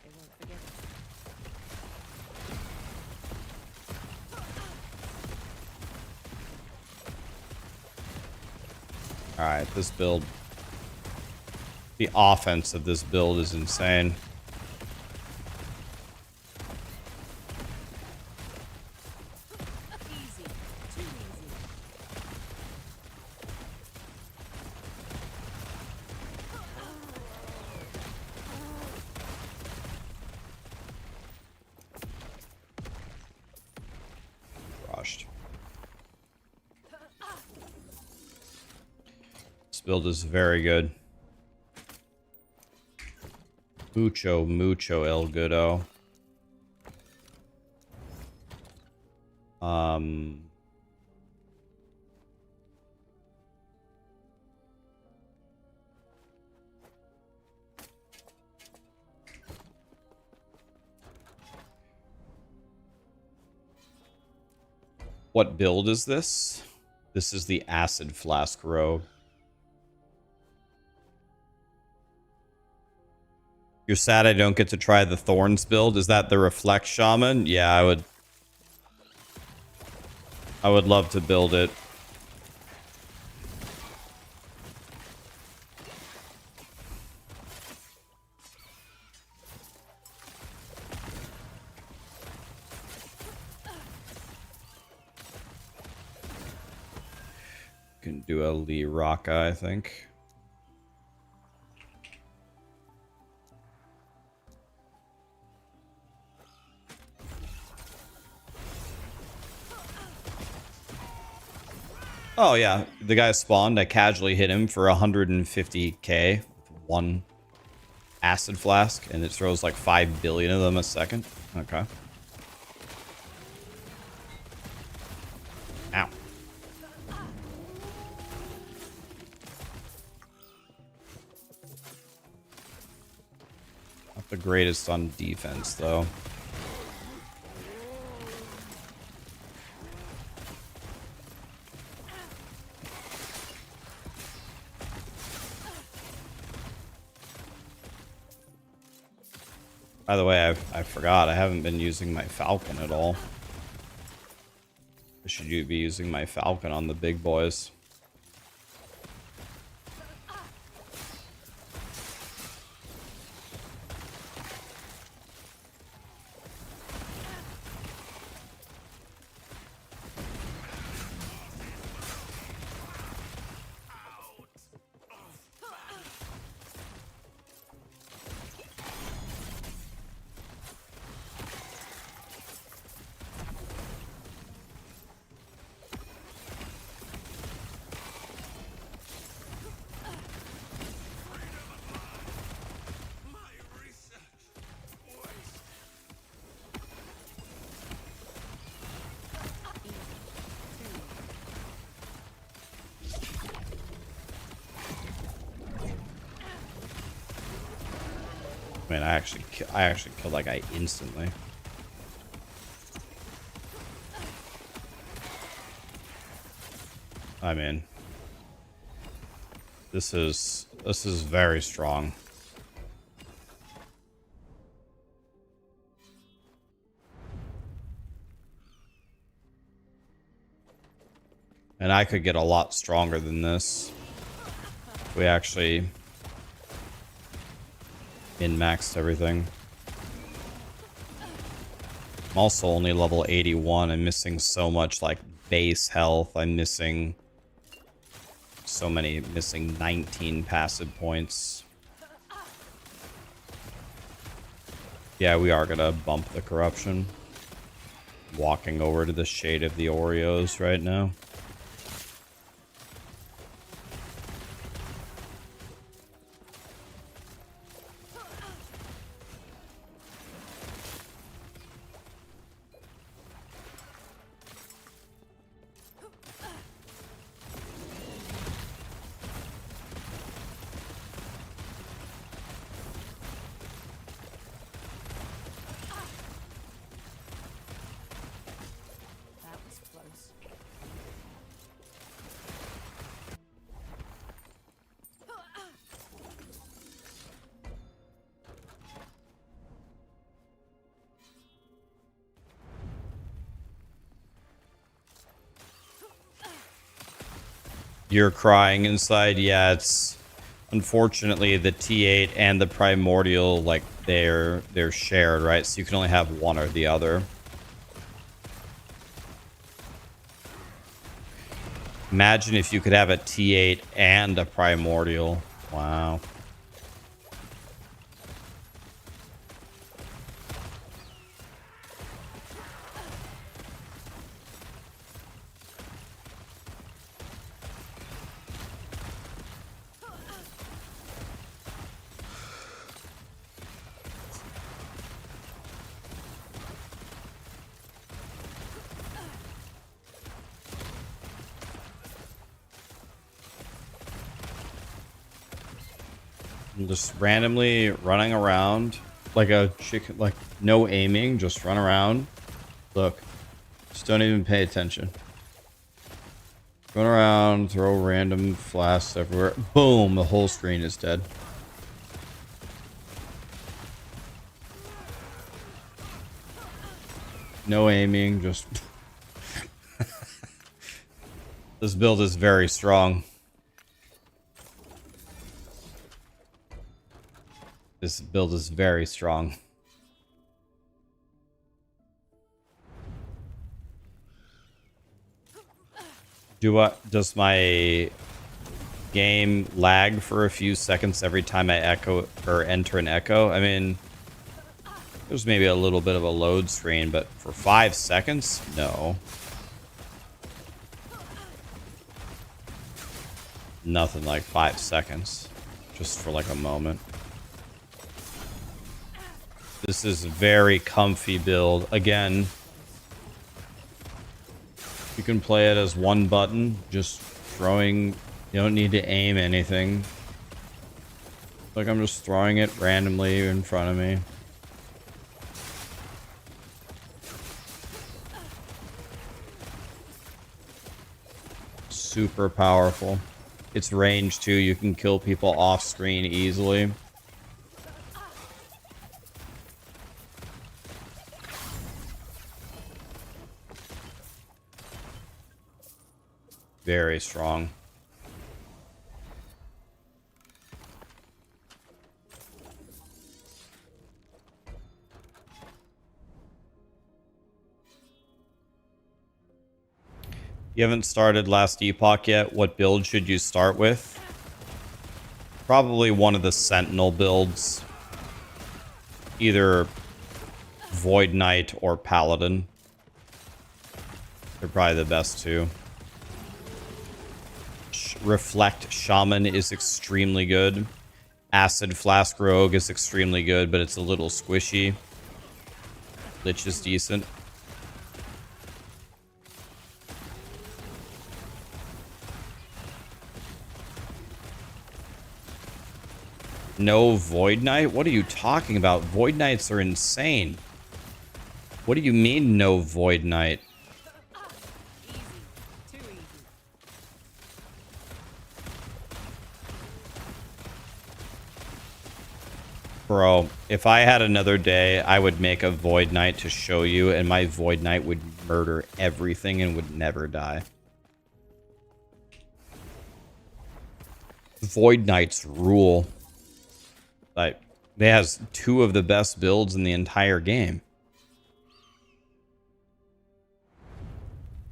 They won't forget it. Alright, this build. The offense of this build is insane. Easy. Too easy. Rushed. This build is very good. Mucho el goodo. What build is this? This is the Acid Flask Rogue. You're sad I don't get to try the Thorns build. Is that the Reflect Shaman? Yeah, I would love to build it. Can do a Lee Rocka, I think. Oh yeah, the guy spawned. I casually hit him for 150k with one acid flask, and it throws like 5 billion of them a second. Okay. Ow. Not the greatest on defense, though. By the way, I forgot. I haven't been using my Falcon at all. I should be using my Falcon on the big boys. Man, I actually killed that guy instantly. I mean, this is very strong. And I could get a lot stronger than this. We actually min-maxed everything. I'm also only level 81. I'm missing so much like base health. I'm missing so many, missing 19 passive points. Yeah, we are gonna bump the corruption. Walking over to the shade of the Oreos right now. You're crying inside. Yeah, it's unfortunately the T8 and the Primordial, like they're shared, right? So you can only have one or the other. Imagine if you could have a T8 and a Primordial. Wow. I'm just randomly running around like a chicken, like no aiming, just run around. Look, just don't even pay attention. Run around, throw random flasks everywhere. Boom, the whole screen is dead. No aiming, just... This build is very strong. This build is very strong. Does my game lag for a few seconds every time I echo or enter an echo? I mean, there's maybe a little bit of a load screen, but for 5 seconds, no. Nothing like 5 seconds, just for like a moment. This is a very comfy build. Again, you can play it as one button, just throwing. You don't need to aim anything. Like I'm just throwing it randomly in front of me. Super powerful. It's range too. You can kill people off screen easily. Very strong. You haven't started Last Epoch yet. What build should you start with? Probably one of the Sentinel builds. Either Void Knight or Paladin. They're probably the best two. Reflect Shaman is extremely good. Acid Flask Rogue is extremely good, but it's a little squishy. Lich is decent. No Void Knight? What are you talking about? Void Knights are insane. What do you mean no Void Knight? Bro, if I had another day, I would make a Void Knight to show you, and my Void Knight would murder everything and would never die. Void Knights rule. Like, they has two of the best builds in the entire game.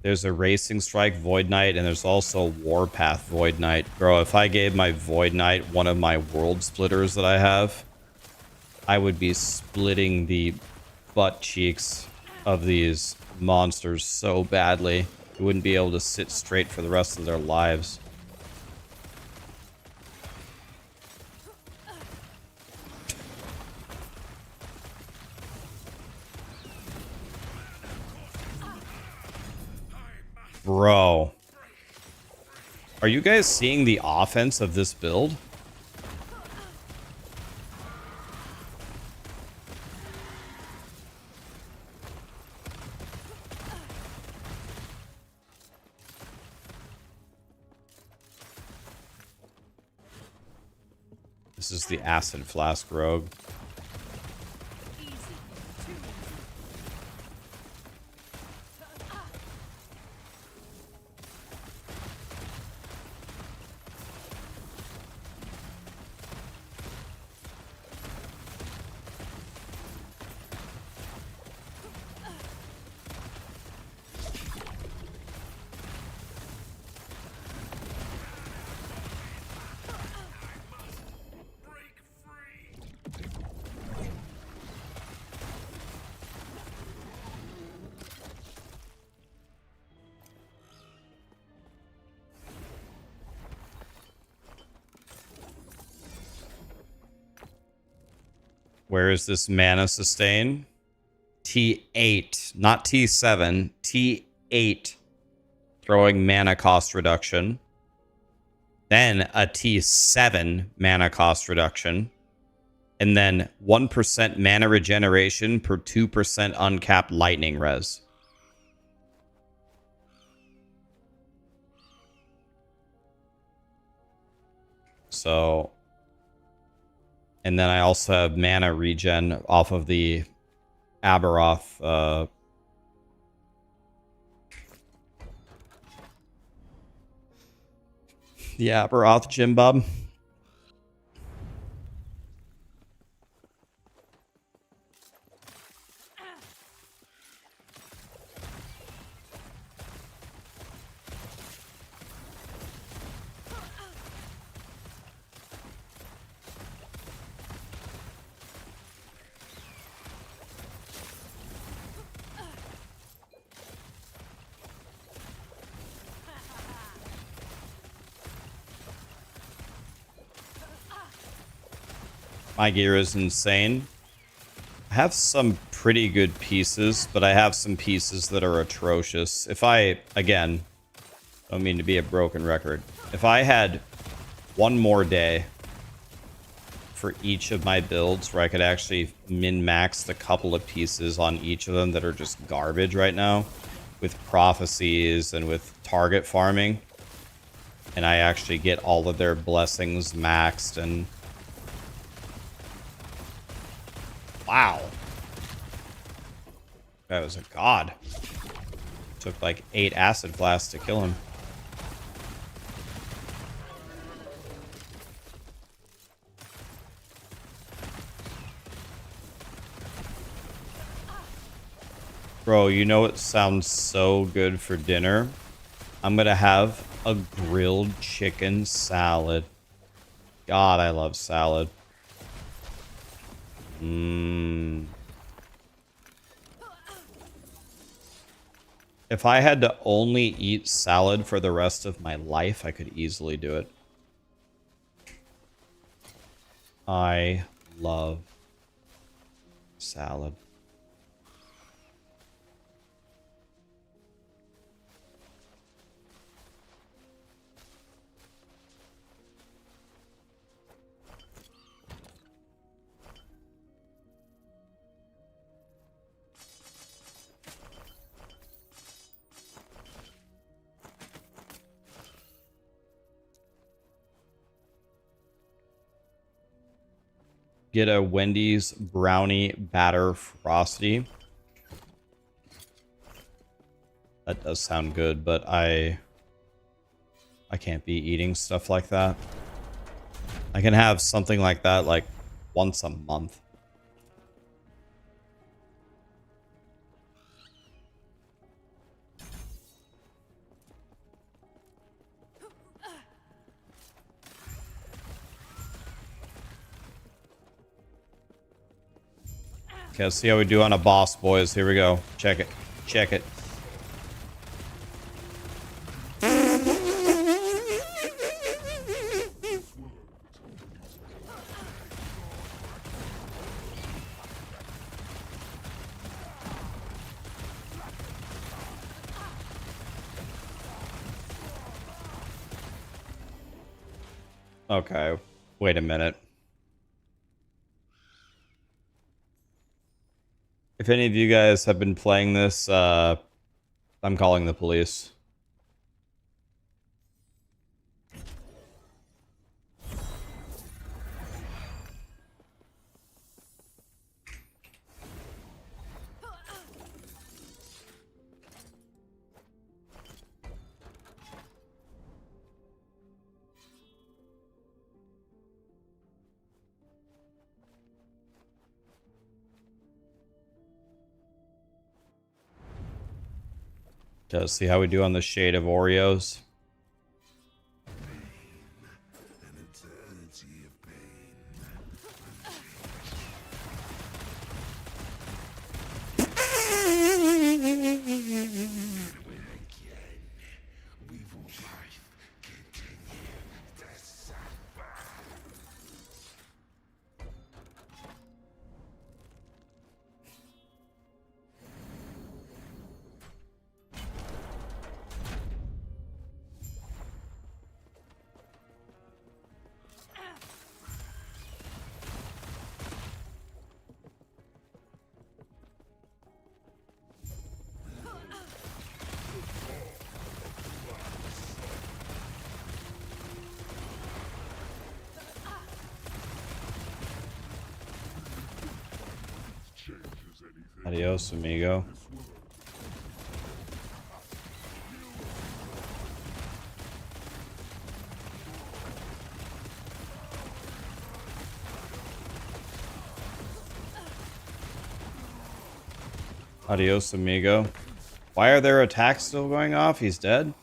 There's a Racing Strike Void Knight, and there's also Warpath Void Knight. Bro, if I gave my Void Knight one of my World Splitters that I have, I would be splitting the butt cheeks of these monsters so badly. They wouldn't be able to sit straight for the rest of their lives. Bro. Are you guys seeing the offense of this build? This is the Acid Flask Rogue. Where is this mana sustain? T8, not T7, T8. Throwing mana cost reduction. Then a T7 mana cost reduction. And then 1% mana regeneration per 2% uncapped lightning res. So, and then I also have mana regen off of the Abberoth. The Abberoth Gym Bob. My gear is insane. I have some pretty good pieces, but I have some pieces that are atrocious. If I, again, don't mean to be a broken record. If I had one more day for each of my builds where I could actually min-max the couple of pieces on each of them that are just garbage right now, with prophecies and with target farming, and I actually get all of their blessings maxed and... Wow. That was a god. Took like 8 acid flasks to kill him. Bro, you know what sounds so good for dinner? I'm gonna have a grilled chicken salad. God, I love salad. If I had to only eat salad for the rest of my life, I could easily do it. I love salad. Get a Wendy's brownie batter frosty. That does sound good, but I can't be eating stuff like that. I can have something like that like once a month. Okay, let's see how we do on a boss, boys. Here we go. Check it. Check it. Okay, wait a minute. If any of you guys have been playing this, I'm calling the police. Let's see how we do on the shade of Oreos. Adios, amigo. Adios, amigo. Why are their attacks still going off? He's dead?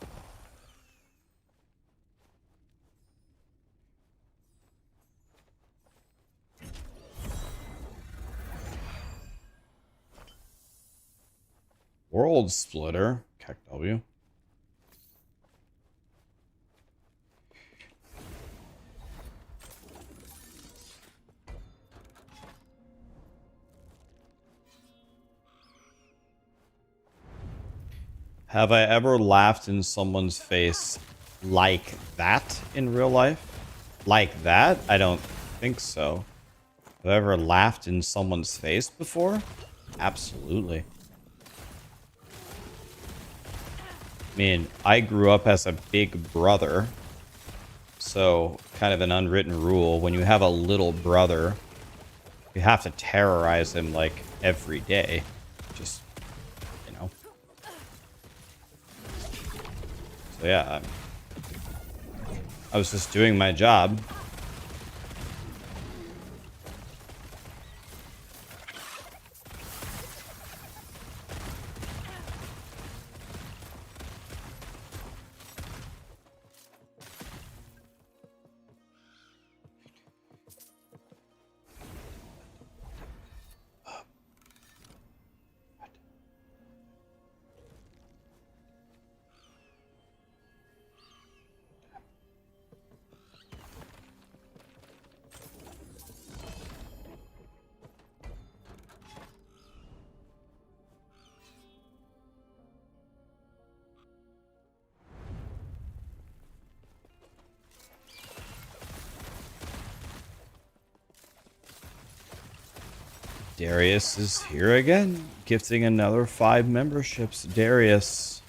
World Splitter. Keck W. Have I ever laughed in someone's face like that in real life? Like that? I don't think so. Have I ever laughed in someone's face before? Absolutely. I mean, I grew up as a big brother. So, kind of an unwritten rule. When you have a little brother, you have to terrorize him like every day. Just, you know. So yeah, I was just doing my job. Darius is here again, gifting another 5 memberships. Darius,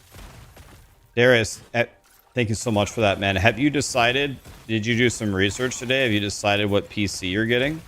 thank you so much for that, man. Have you decided, did you do some research today? Have you decided what PC you're getting?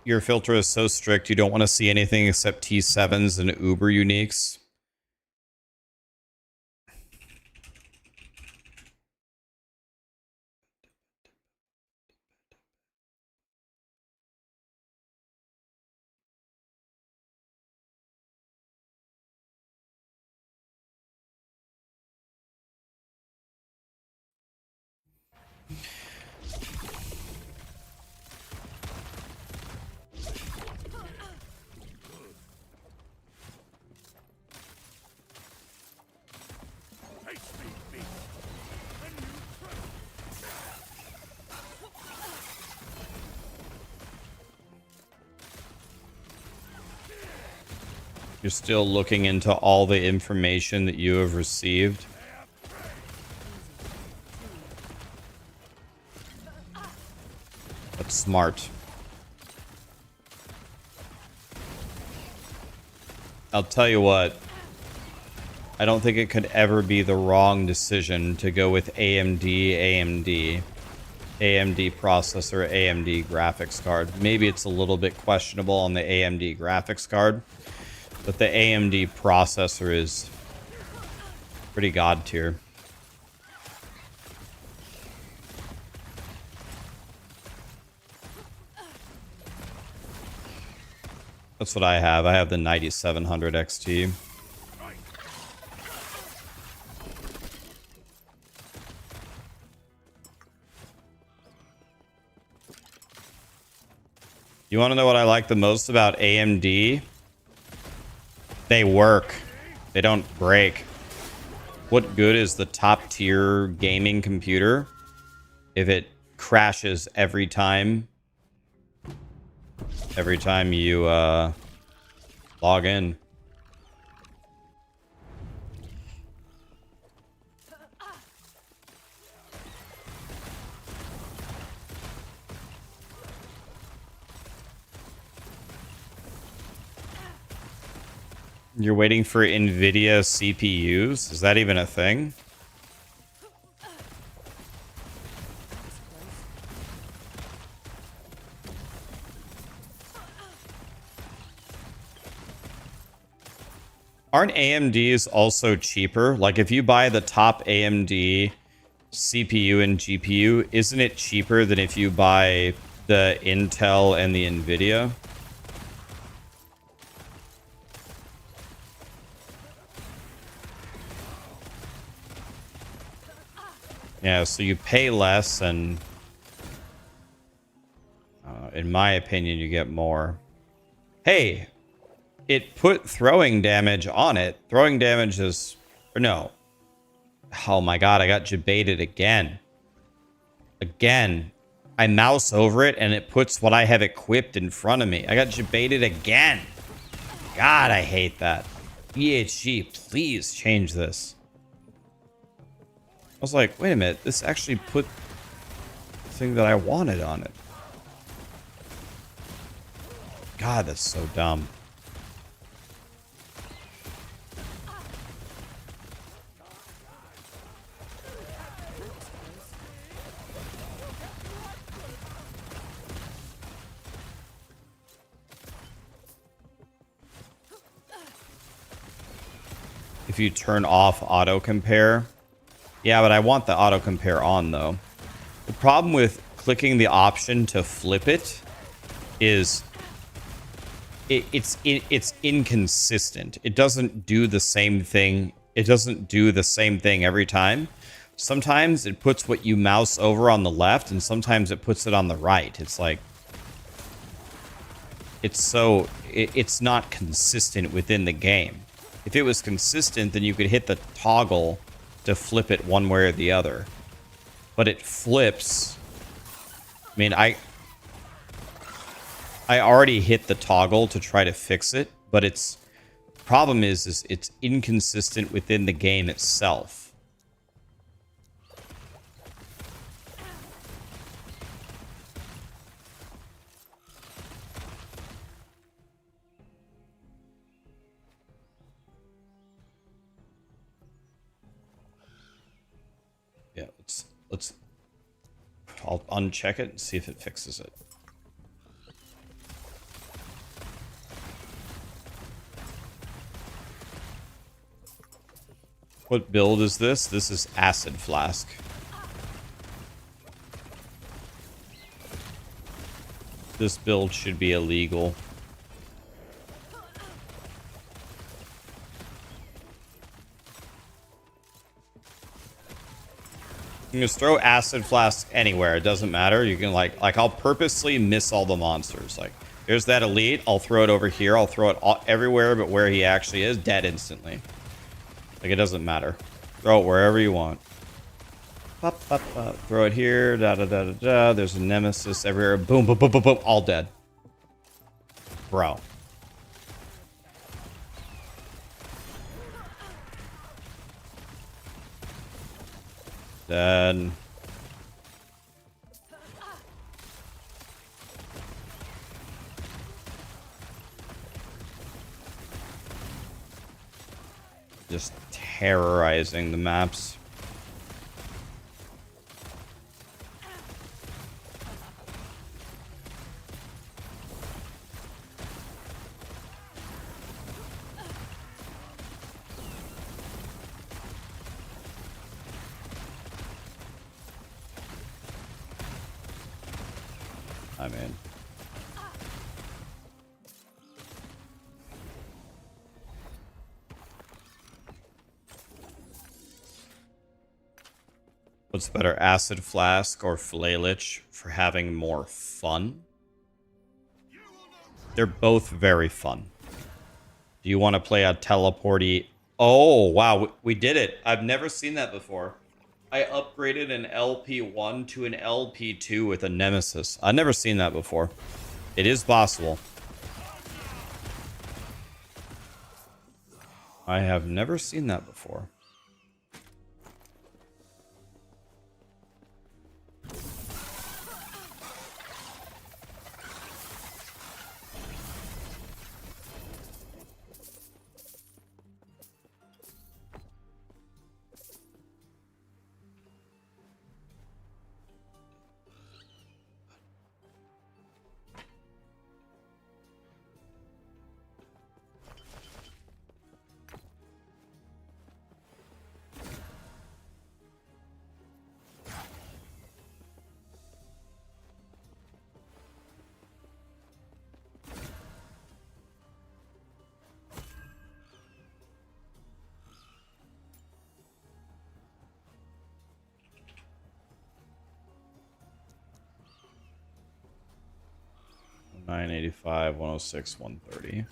Your filter is so strict, you don't want to see anything except T7s and Uber uniques. You're still looking into all the information that you have received. That's smart. I'll tell you what. I don't think it could ever be the wrong decision to go with AMD processor, AMD graphics card. Maybe it's a little bit questionable on the AMD graphics card, but the AMD processor is pretty god tier. That's what I have. I have the 9700 XT. You want to know what I like the most about AMD? They work. They don't break. What good is the top tier gaming computer if it crashes every time every time you log in. You're waiting for NVIDIA CPUs? Is that even a thing? Aren't AMDs also cheaper? Like if you buy the top AMD CPU and GPU, isn't it cheaper than if you buy the Intel and the NVIDIA? Yeah, so you pay less and in my opinion, you get more. Hey, it put throwing damage on it. Throwing damage is... Or no. Oh my god, I got jebaited again. Again. I mouse over it and it puts what I have equipped in front of me. I got jebaited again. God, I hate that. EHG, please change this. I was like, wait a minute. This actually put the thing that I wanted on it. God, that's so dumb. If you turn off auto compare. Yeah, but I want the auto compare on though. The problem with clicking the option to flip it is it's inconsistent. It doesn't do the same thing. It doesn't do the same thing every time. Sometimes it puts what you mouse over on the left and sometimes it puts it on the right. It's like it's not consistent within the game. If it was consistent, then you could hit the toggle to flip it one way or the other. But it flips. I mean, I already hit the toggle to try to fix it, but its problem is it's inconsistent within the game itself. Yeah, I'll uncheck it and see if it fixes it. What build is this? This is Acid Flask. This build should be illegal. You can just throw Acid Flask anywhere. It doesn't matter. You can like I'll purposely miss all the monsters. Like, there's that elite. I'll throw it over here. I'll throw it everywhere but where he actually is. Dead instantly. Like, it doesn't matter. Throw it wherever you want. Pop, pop, pop. Throw it here. Da, da, da, da, da. There's a nemesis everywhere. Boom, boom, boom, boom, boom. All dead. Bro. Dead. Just terrorizing the maps. I mean, what's better, Acid Flask or Flalich for having more fun? They're both very fun. Do you want to play a teleporty? Oh, wow. We did it. I've never seen that before. I upgraded an LP1 to an LP2 with a Nemesis. I've never seen that before. It is possible. I have never seen that before. $985, 106, 130.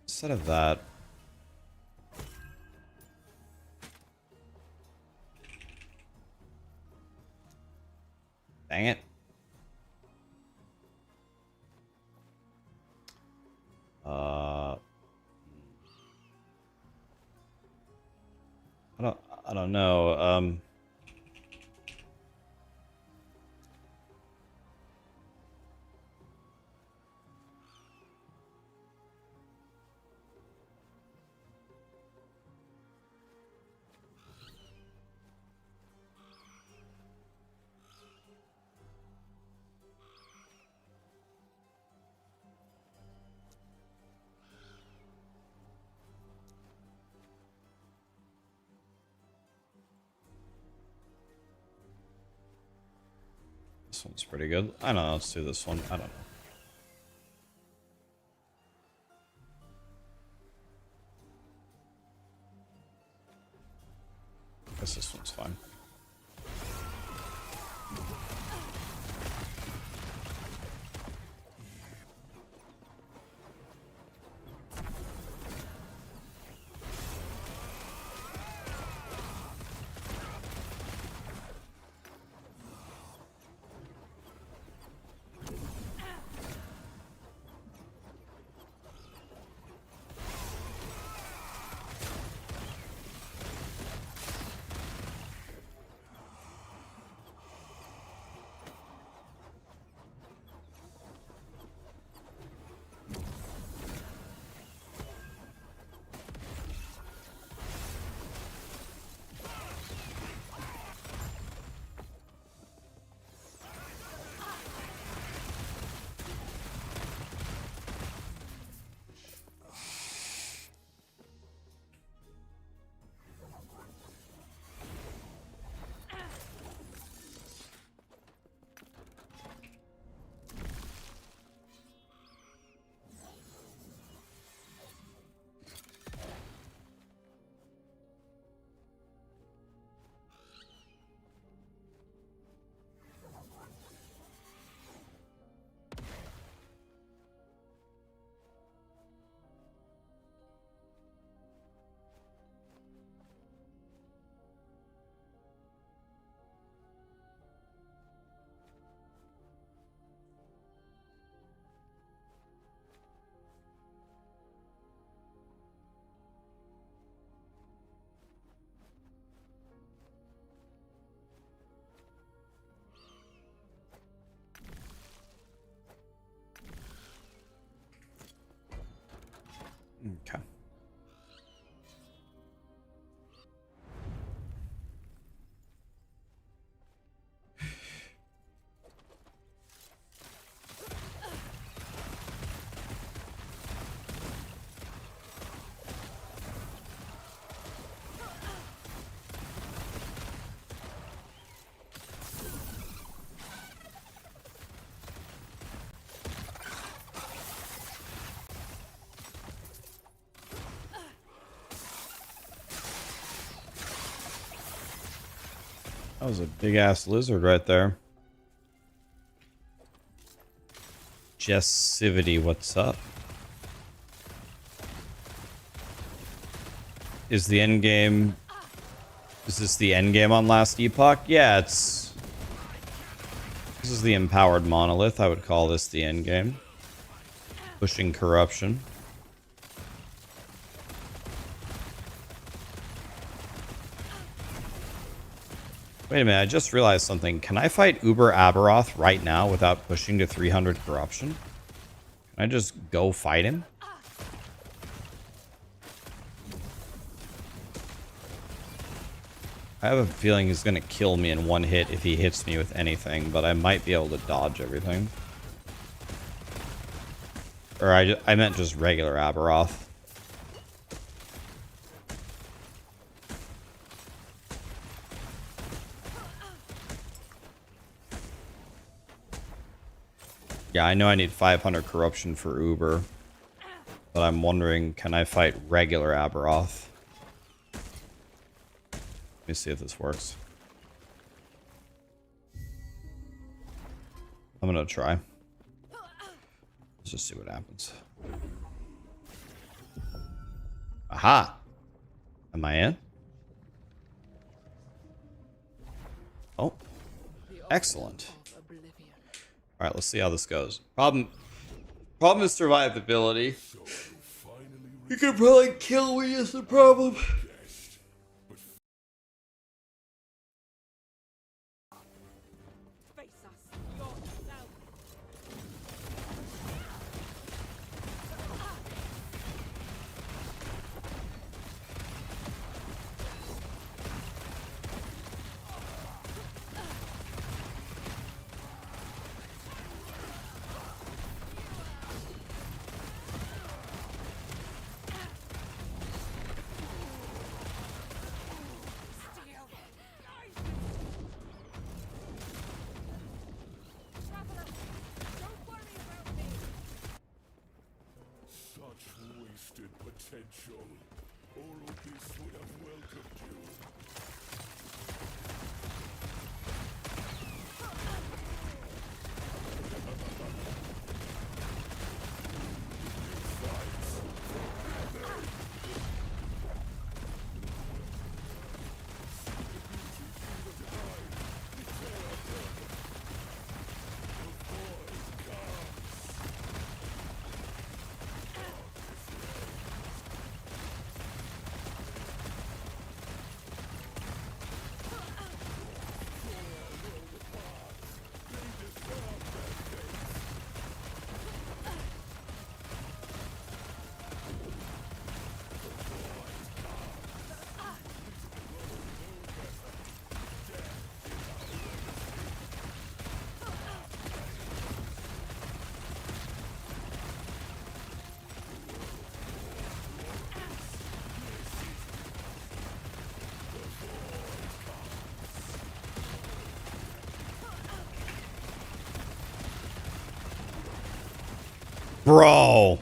Instead of that, dang it. I don't know. This one's pretty good. I don't know. Let's do this one. I don't know. Guess this one's fine. Okay. That was a big ass lizard right there. Jessivity, what's up? is the end game? Is this the end game on Last Epoch? Yeah, it's. This is the empowered monolith. I would call this the end game. Pushing corruption. Wait a minute, I just realized something. Can I fight Uber Abberoth right now without pushing to 300 corruption? Can I just go fight him? I have a feeling he's going to kill me in one hit if he hits me with anything, but I might be able to dodge everything. Or I meant just regular Abberoth. Yeah, I know I need 500 corruption for Uber. But I'm wondering, can I fight regular Abberoth? Let me see if this works. I'm gonna try. Let's just see what happens. Aha! Am I in? Oh. Excellent. Alright, let's see how this goes. Problem is survivability. You could probably kill me is the problem. Face us, God now. Traveler, don't worry about me. Such wasted potential. Oropis would have welcomed you. Bro.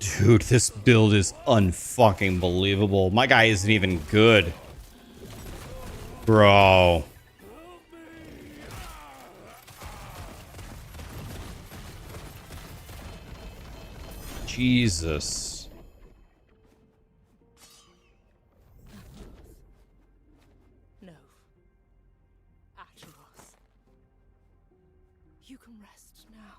Dude, this build is unfucking believable. My guy isn't even good. Bro. Jesus. No. Atros. You can rest now.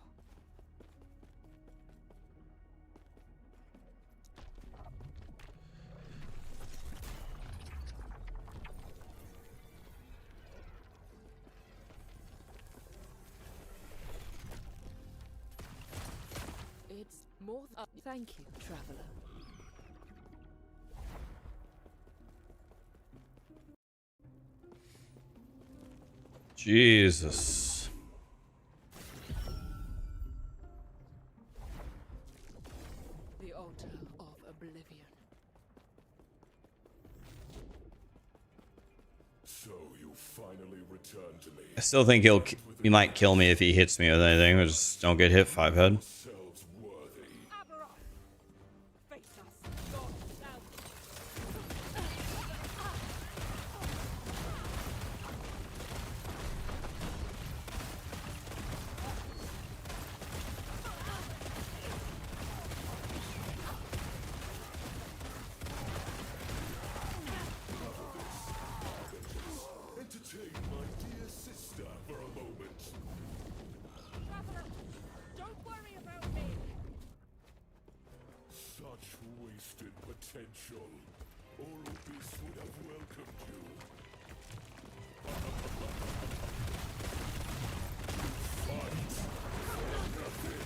It's more than... thank you, traveler. Jesus. The altar of oblivion. So you finally returned to me. I still think he might kill me if he hits me with anything. I just don't get hit 5 head. Yourselves worthy. Abberoth! Face us, God now. Such wasted potential. Oropis would have welcomed you. Fight for nothing.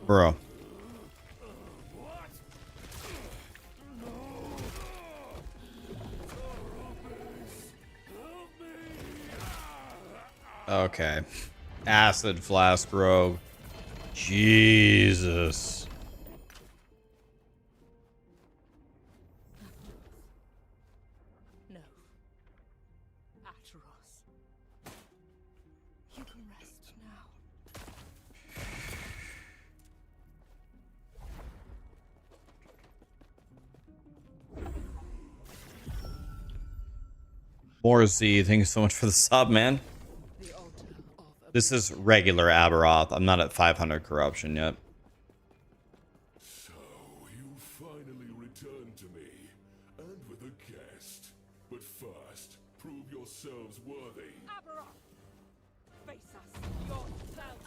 Bro. Okay. Acid flask rogue. Jesus. No. Atros. You can rest now. More Z, thank you so much for the sub, man. The altar of This is regular Abberoth. I'm not at 500 corruption yet. So, you finally returned to me, and with a guest. But first, prove yourselves worthy. Abberoth. Face us, yourself.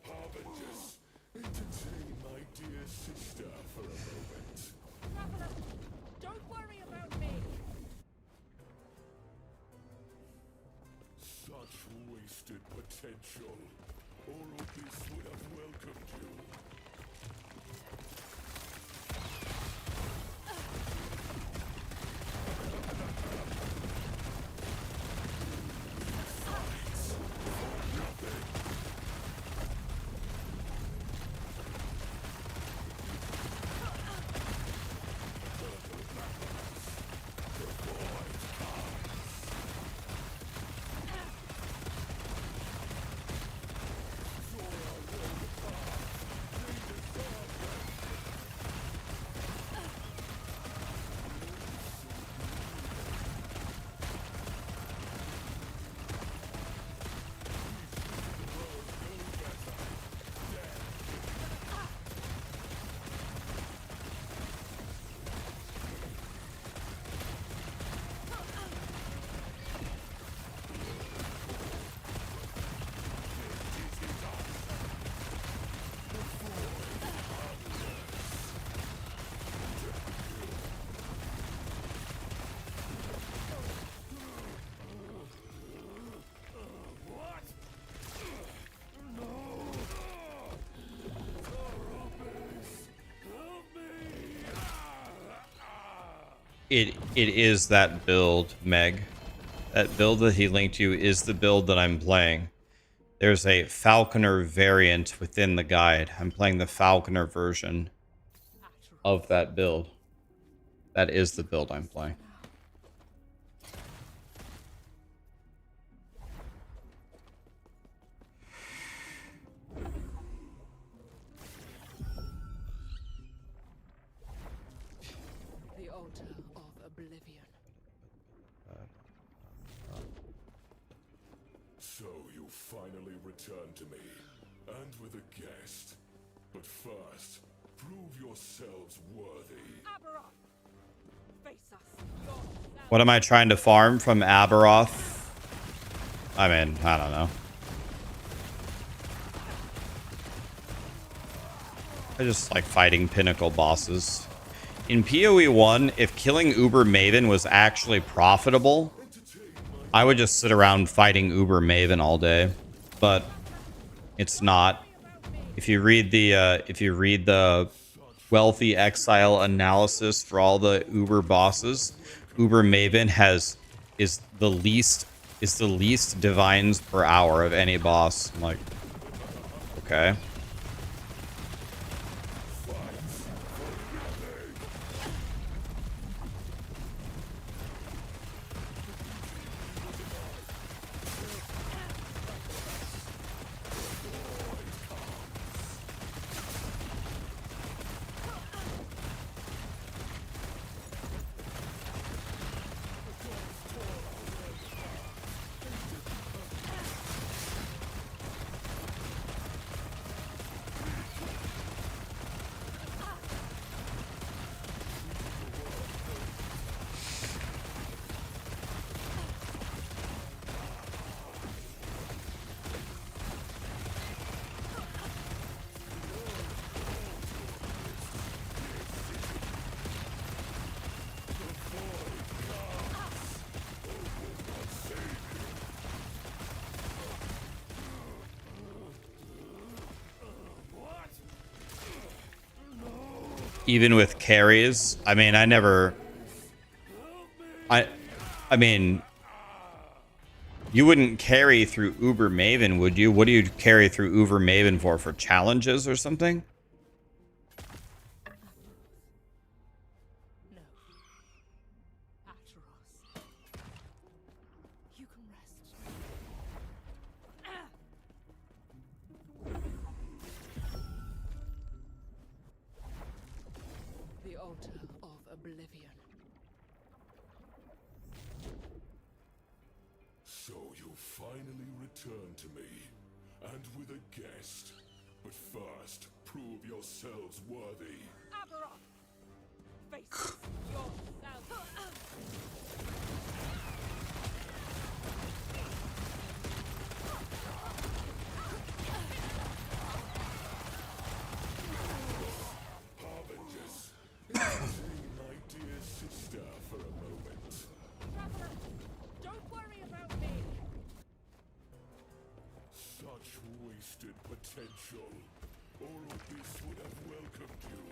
Harbingers, entertain my dear sister for a moment. Traveler, don't worry about me. Such wasted potential. Oropis would have welcomed you. It is that build, Meg. That build that he linked you is the build that I'm playing. There's a Falconer variant within the guide. I'm playing the Falconer version of that build. That is the build I'm playing. The altar of oblivion. So you finally returned to me, and with a guest. But first, prove yourselves worthy. Abberoth. Face us, yourself. What am I trying to farm from Abberoth? I mean, I don't know. I just like fighting pinnacle bosses. In POE1, if killing Uber Maven was actually profitable, I would just sit around fighting Uber Maven all day. But it's not. If you read the wealthy exile analysis for all the Uber bosses, Uber Maven is the least divines per hour of any boss. I'm like, okay. Even with carries, I mean, I mean, you wouldn't carry through Uber Maven, would you? What do you carry through Uber Maven for? For challenges or something? No. Atros. You can rest. The altar of oblivion. So you finally return to me, and with a guest. But first, prove yourselves worthy. Abberoth! Face yourself! Harbingers, entertain my dear sister for a moment. Traveler, don't worry about me! Such wasted potential. All of this would have welcomed you.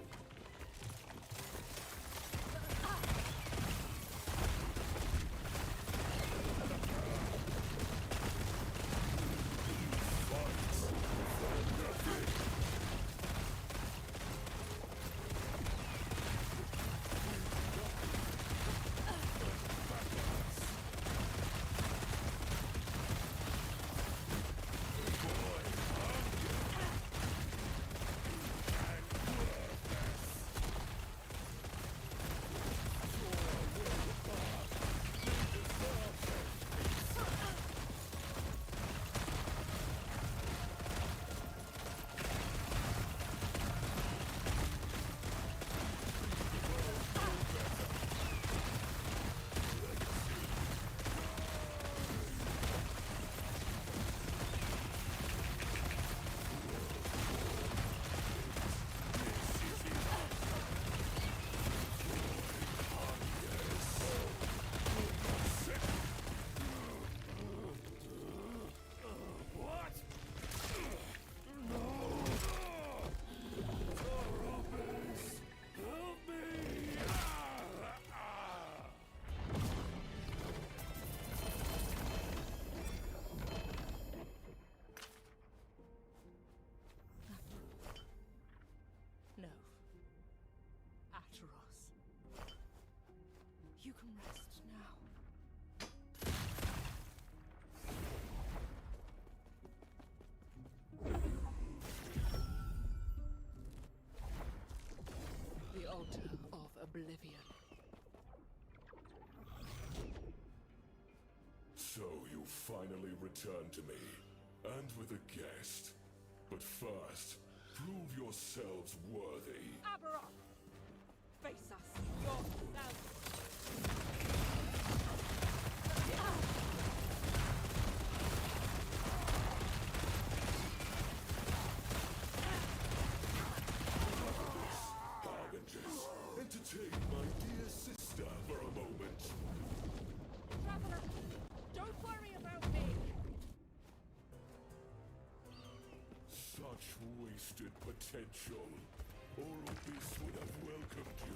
No. Atros. You can rest now. The altar of oblivion. So you finally return to me, and with a guest. But first, prove yourselves worthy. Abberoth! Face us yourself! Harbingers, entertain sister for a moment. Traveler, don't worry about me. Such wasted potential. Oral Beast would have welcomed you.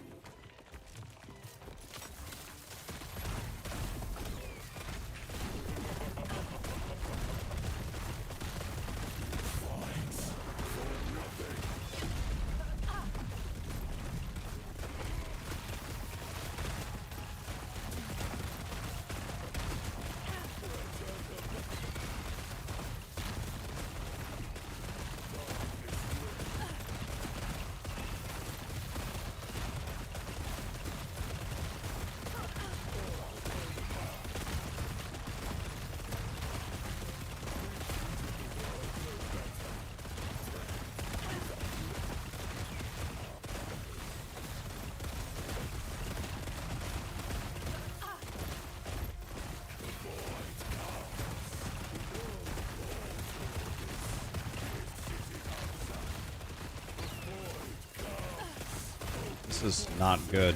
This is not good.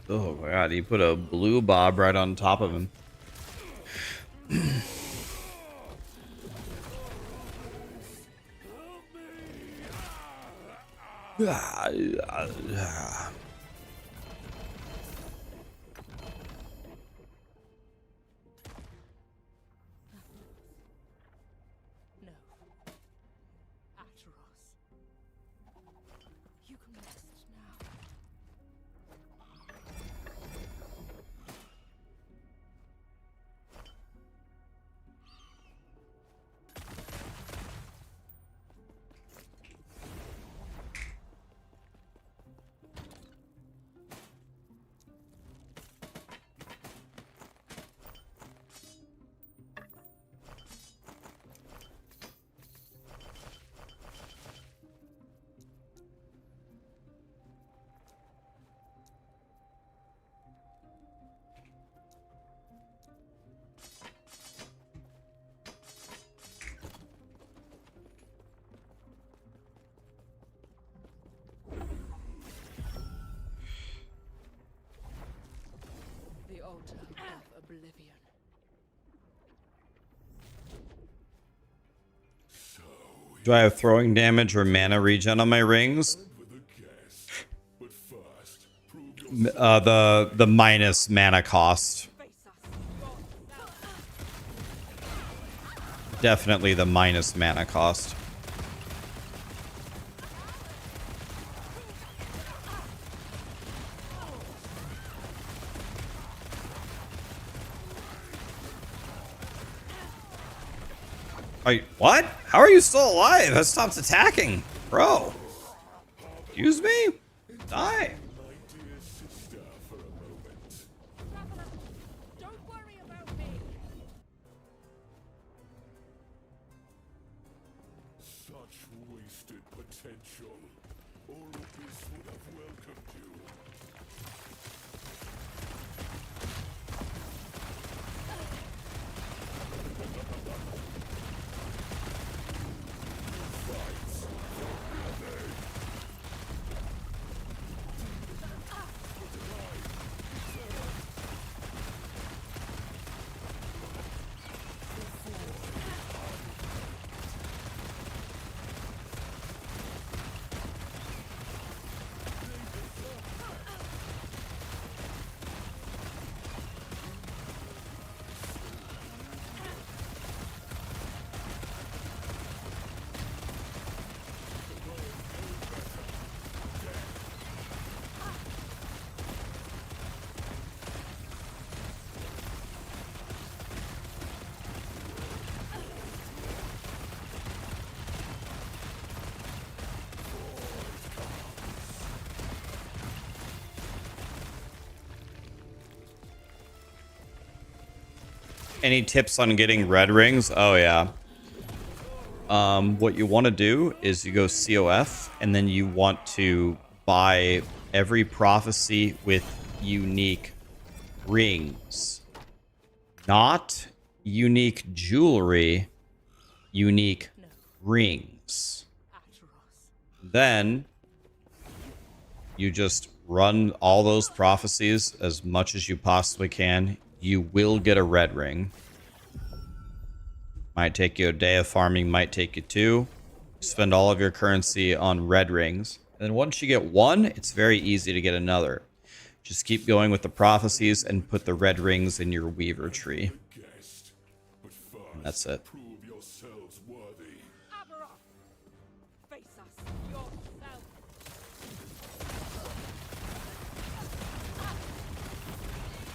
Oh my god, he put a blue bob right on top of him. No. Atros. You can rest now. The altar of oblivion. Do I have throwing damage or mana regen on my rings? With a guest. But first, prove your The minus mana cost. Face us, God. Definitely the minus mana cost. What? How are you still alive? I stopped attacking. Bro. Excuse me? Die. my dear sister for a moment. Traveler, don't worry about me. Such wasted potential. Oral Beast would have welcomed you. Any tips on getting red rings? Oh yeah. What you want to do is you go COF and then you want to buy every prophecy with unique rings. Not unique jewelry, unique rings. Atros. Then You just run all those prophecies as much as you possibly can. You will get a red ring. Might take you a day of farming, might take you 2. Spend all of your currency on red rings. And then once you get 1, it's very easy to get another. Just keep going with the prophecies and put the red rings in your weaver tree. And that's it. Prove yourselves worthy. Abberoth! Face us yourself!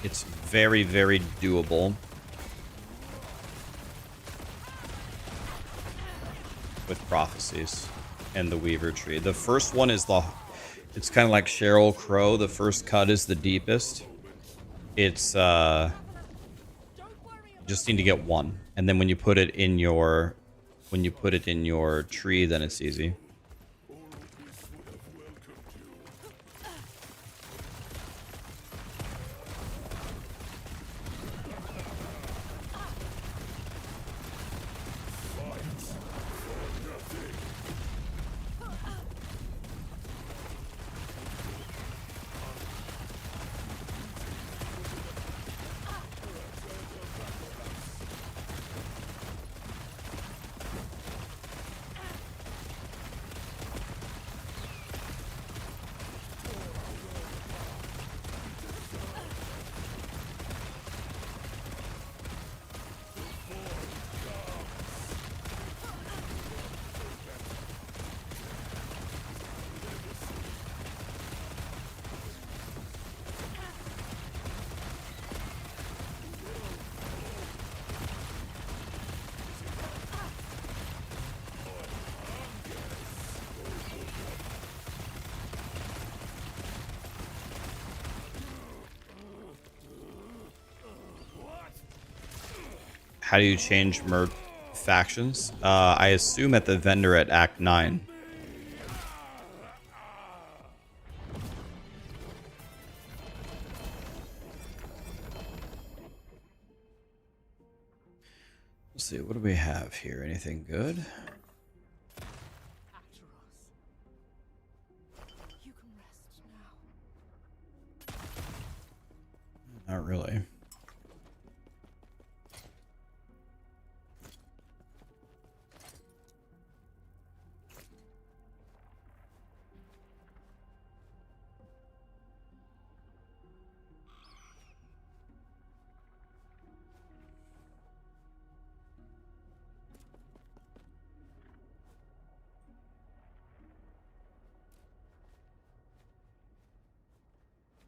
It's very, very doable. With prophecies and the weaver tree. The first one is it's kind of like Sheryl Crow. The first cut is the deepest. It's you just need to get 1. And then when you put it in your tree, then it's easy. How do you change factions? I assume at the vendor at Act 9. Let's see, what do we have here? Anything good? You can rest now. Not really.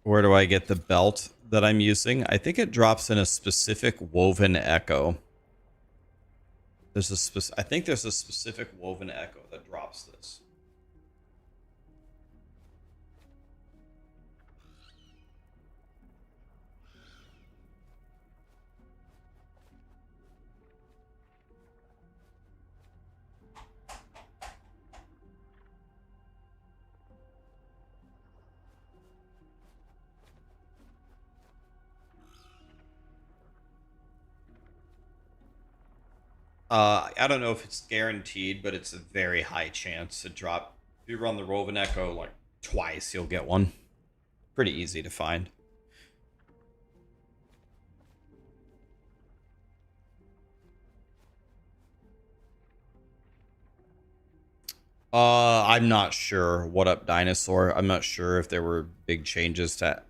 Where do I get the belt that I'm using? I think it drops in a specific woven echo. I think there's a specific woven echo that drops this. I don't know if it's guaranteed, but it's a very high chance to drop. If you run the Woven Echo like twice, you'll get one. Pretty easy to find. I'm not sure. What up, Dinosaur? I'm not sure if there were big changes to...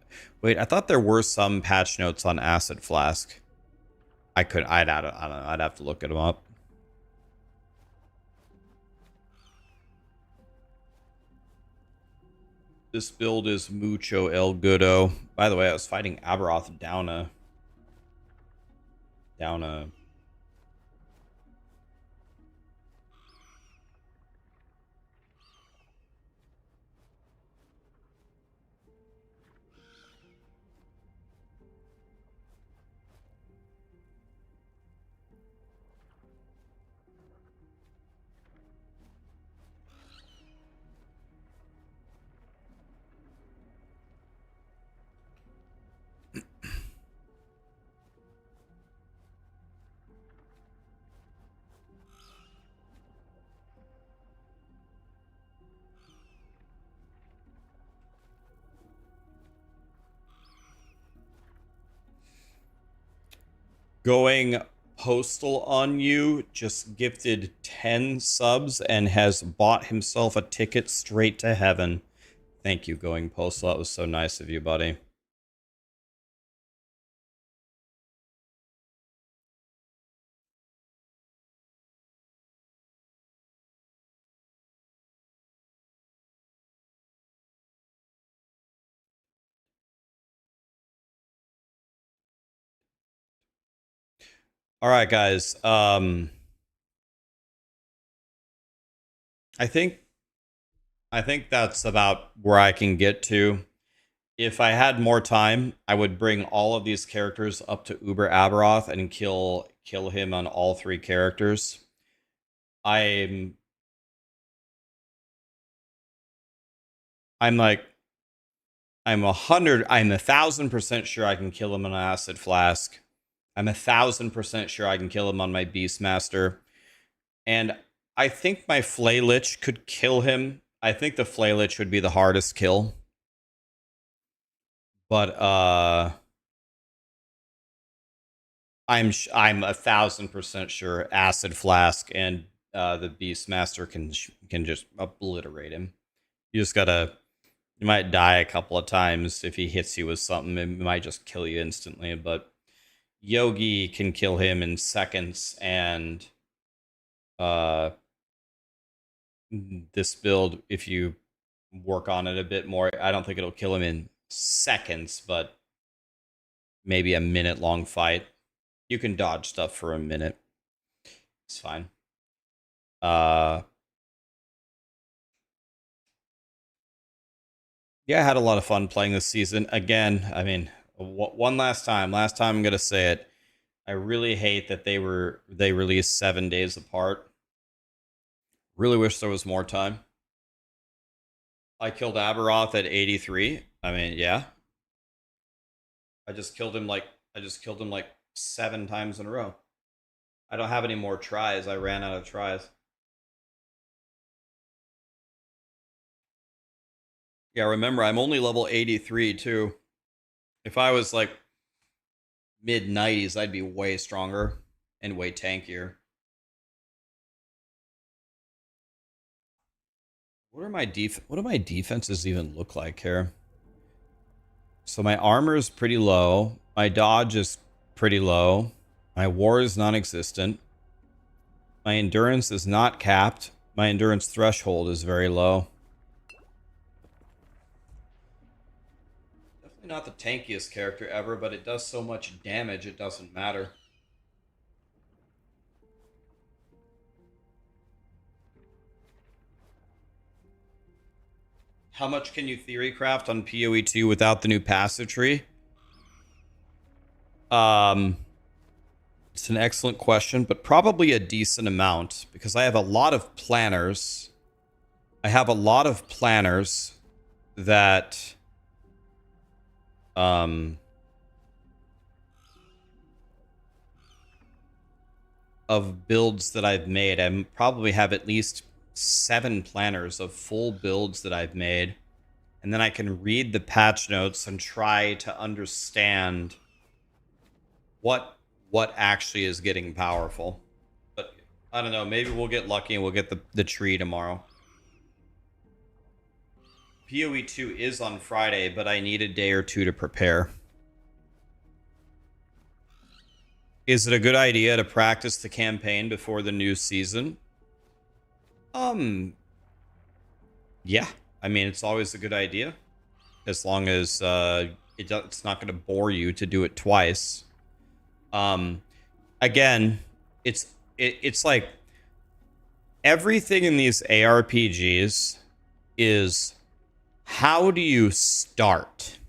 Wait, I thought there were some patch notes on Acid Flask. I don't know, I'd have to look them up. This build is mucho el goodo. By the way, I was fighting Abberoth down a Going postal on you just gifted 10 subs and has bought himself a ticket straight to heaven. Thank you, Going Postal. That was so nice of you, buddy. All right, guys. I think that's about where I can get to. If I had more time, I would bring all of these characters up to Uber Abberoth and kill him on all 3 characters. I'm 1,000% sure I can kill him on an acid flask. I'm 1,000% sure I can kill him on my Beastmaster. And I think my Flaylich could kill him. I think the Flaylich would be the hardest kill. But I'm 1,000% sure Acid Flask and the Beastmaster can just obliterate him. You might die a couple of times if he hits you with something. It might just kill you instantly. But Yogi can kill him in seconds, and this build, if you work on it a bit more, I don't think it'll kill him in seconds, but maybe a minute-long fight. You can dodge stuff for a minute. It's fine. Yeah, I had a lot of fun playing this season. Again, I mean, one last time I'm going to say it. I really hate that they released 7 days apart. Really wish there was more time. I killed Abberoth at 83. I mean, yeah. I just killed him like 7 times in a row. I don't have any more tries. I ran out of tries. Yeah, remember, I'm only level 83 too. If I was like mid 90s, I'd be way stronger and way tankier. What do my defenses even look like here? So my armor is pretty low. My dodge is pretty low. My war is non-existent. My endurance is not capped. My endurance threshold is very low. Definitely not the tankiest character ever, but it does so much damage it doesn't matter. How much can you theory craft on POE2 without the new passive tree? It's an excellent question, but probably a decent amount because I have a lot of planners. I have a lot of planners that of builds that I've made. I probably have at least 7 planners of full builds that I've made, and then I can read the patch notes and try to understand what actually is getting powerful. But I don't know, maybe we'll get lucky and we'll get the tree tomorrow. POE2 is on Friday, but I need a day or two to prepare. Is it a good idea to practice the campaign before the new season? Yeah. I mean, it's always a good idea. As long as it's not going to bore you to do it twice. Again, it's like everything in these ARPGs is how do you start?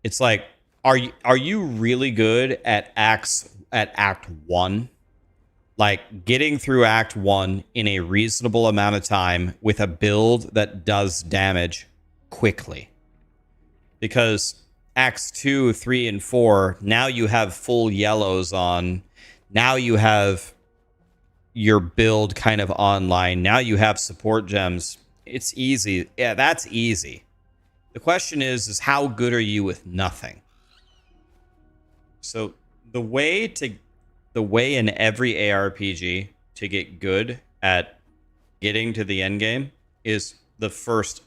It's like, are you really good at Act 1? Like getting through Act 1 in a reasonable amount of time with a build that does damage quickly. Because Acts 2, 3, and 4, now you have full yellows on. Now you have your build kind of online. Now you have support gems. It's easy. Yeah, that's easy. The question is how good are you with nothing? So the way in every ARPG to get good at getting to the end game is the first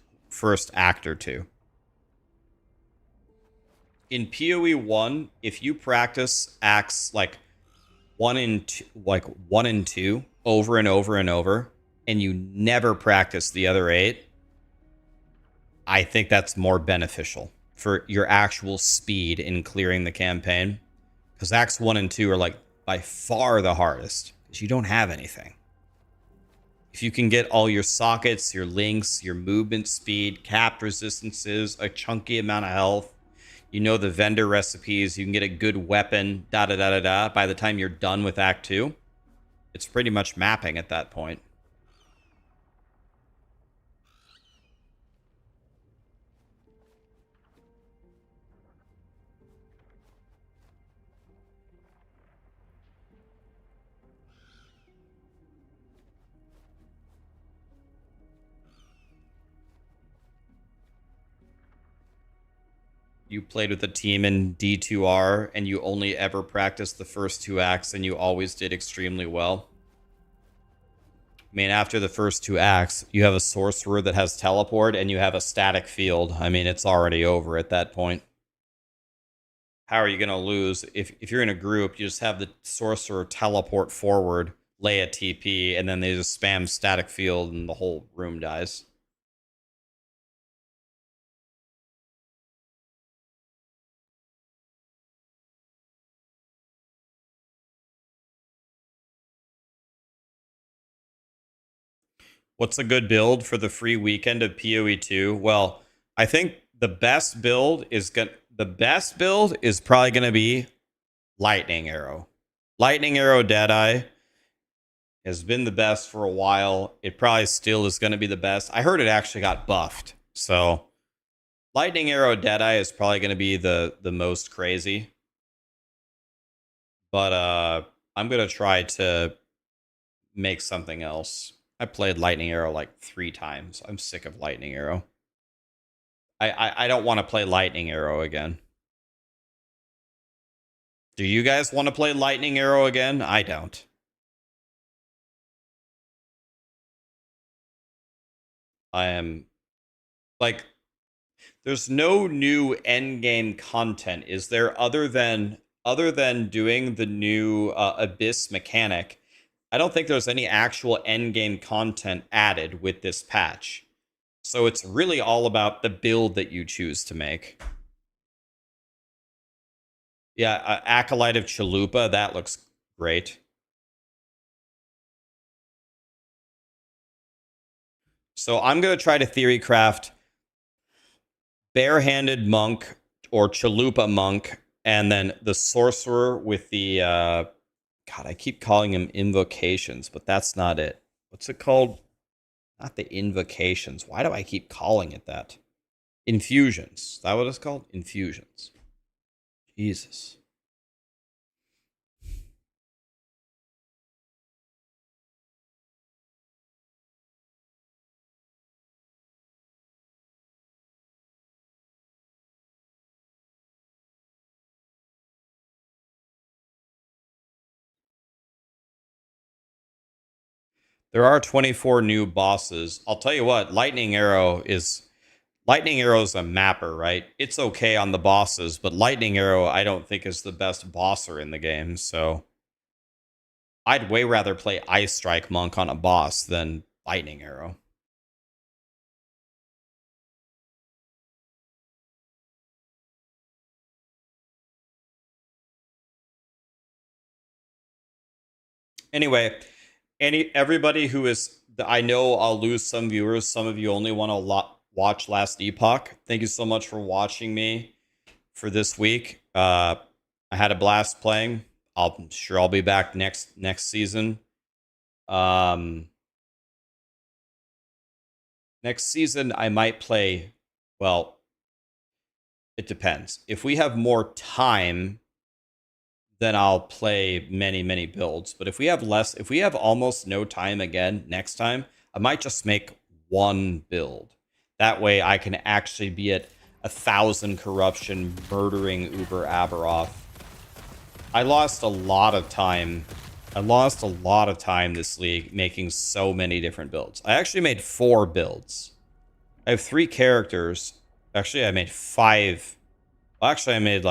act or two. In POE1, if you practice acts like 1 and 2 over and over and over, and you never practice the other 8, I think that's more beneficial for your actual speed in clearing the campaign. Because acts 1 and 2 are like by far the hardest because you don't have anything. If you can get all your sockets, your links, your movement speed, capped resistances, a chunky amount of health, you know the vendor recipes, you can get a good weapon, da da da da da. By the time you're done with Act 2, it's pretty much mapping at that point. You played with a team in D2R and you only ever practiced the first 2 acts and you always did extremely well. I mean, after the first 2 acts, you have a sorcerer that has teleport and you have a static field. I mean, it's already over at that point. How are you going to lose? If you're in a group, you just have the sorcerer teleport forward, lay a TP, and then they just spam static field and the whole room dies. What's a good build for the free weekend of POE2? Well, I think the best build is probably going to be Lightning Arrow. Lightning Arrow Deadeye has been the best for a while. It probably still is going to be the best. I heard it actually got buffed. So Lightning Arrow Deadeye is probably going to be the most crazy. But I'm going to try to make something else. I played Lightning Arrow like 3 times. I'm sick of Lightning Arrow. I don't want to play Lightning Arrow again. Do you guys want to play Lightning Arrow again? I don't. I am like, there's no new endgame content, is there, other than doing the new Abyss mechanic? I don't think there's any actual endgame content added with this patch. So it's really all about the build that you choose to make. Yeah, Acolyte of Chalupa, that looks great. So I'm going to try to theory craft Barehanded Monk or Chalupa Monk, and then the Sorcerer with the... God, I keep calling them invocations, but that's not it. What's it called? Not the invocations. Why do I keep calling it that? Infusions. Is that what it's called? Infusions. Jesus. There are 24 new bosses. I'll tell you what, Lightning Arrow is a mapper, right? It's okay on the bosses, but Lightning Arrow I don't think is the best bosser in the game, so I'd way rather play Ice Strike Monk on a boss than Lightning Arrow. Anyway, everybody who is, I know I'll lose some viewers. Some of you only want to watch Last Epoch. Thank you so much for watching me for this week. I had a blast playing. I'm sure I'll be back next season. Next season I might play. Well, it depends. If we have more time, then I'll play many builds. But if we have less, if we have almost no time again next time, I might just make one build. That way I can actually be at 1,000 corruption, murdering Uber Abberoth I lost a lot of time. I lost a lot of time this league making so many different builds. I actually made 4 builds. I have 3 characters. Actually, I made 5. Well, actually,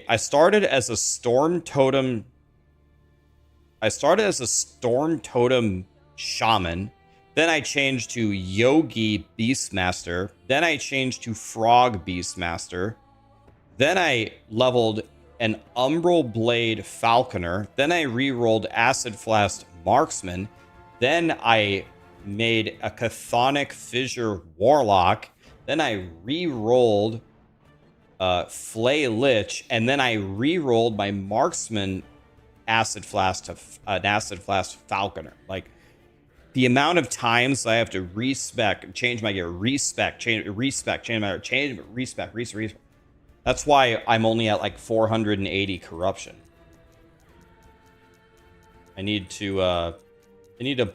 I started as a Storm Totem. I started as a Storm Totem Shaman. Then I changed to Yogi Beastmaster. Then I changed to Frog Beastmaster. Then I leveled an Umbral Blade Falconer. Then I re-rolled Acid Flask Marksman. Then I made a Chthonic Fissure Warlock. Then I re-rolled Flay Lich. And then I re-rolled my Marksman Acid Flask to an Acid Flask Falconer. Like, the amount of times I have to respec, change my gear, respec, change my change, respec. That's why I'm only at like 480 corruption. I need to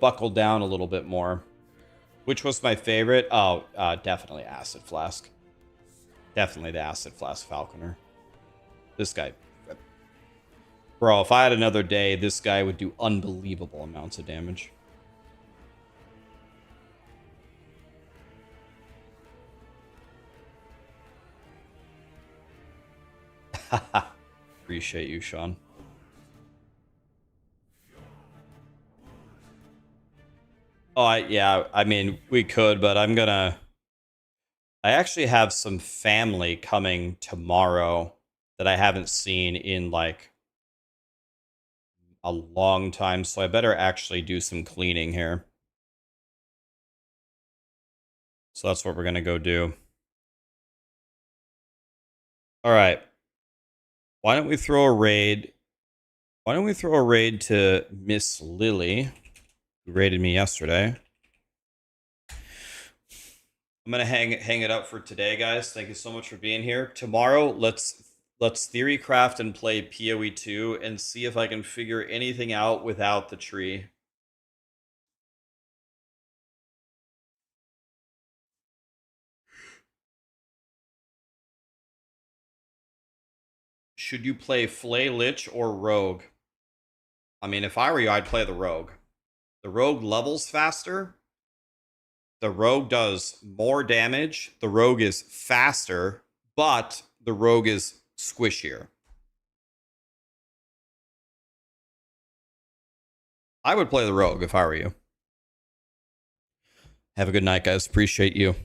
buckle down a little bit more. Which was my favorite? Oh, definitely Acid Flask. Definitely the Acid Flask Falconer. This guy. Bro, if I had another day, this guy would do unbelievable amounts of damage. Appreciate you, Sean. Oh, yeah, I mean, we could, but I actually have some family coming tomorrow that I haven't seen in, like, a long time, so I better actually do some cleaning here. So that's what we're going to go do. All right. Why don't we throw a raid? Why don't we throw a raid to Miss Lily, who raided me yesterday? I'm gonna hang it up for today, guys. Thank you so much for being here. Tomorrow, let's theory craft and play POE2 and see if I can figure anything out without the tree. Should you play Flay Lich or Rogue? I mean, if I were you, I'd play the Rogue. The Rogue levels faster. The Rogue does more damage. The Rogue is faster, but the Rogue is squishier. I would play the Rogue if I were you. Have a good night, guys. Appreciate you.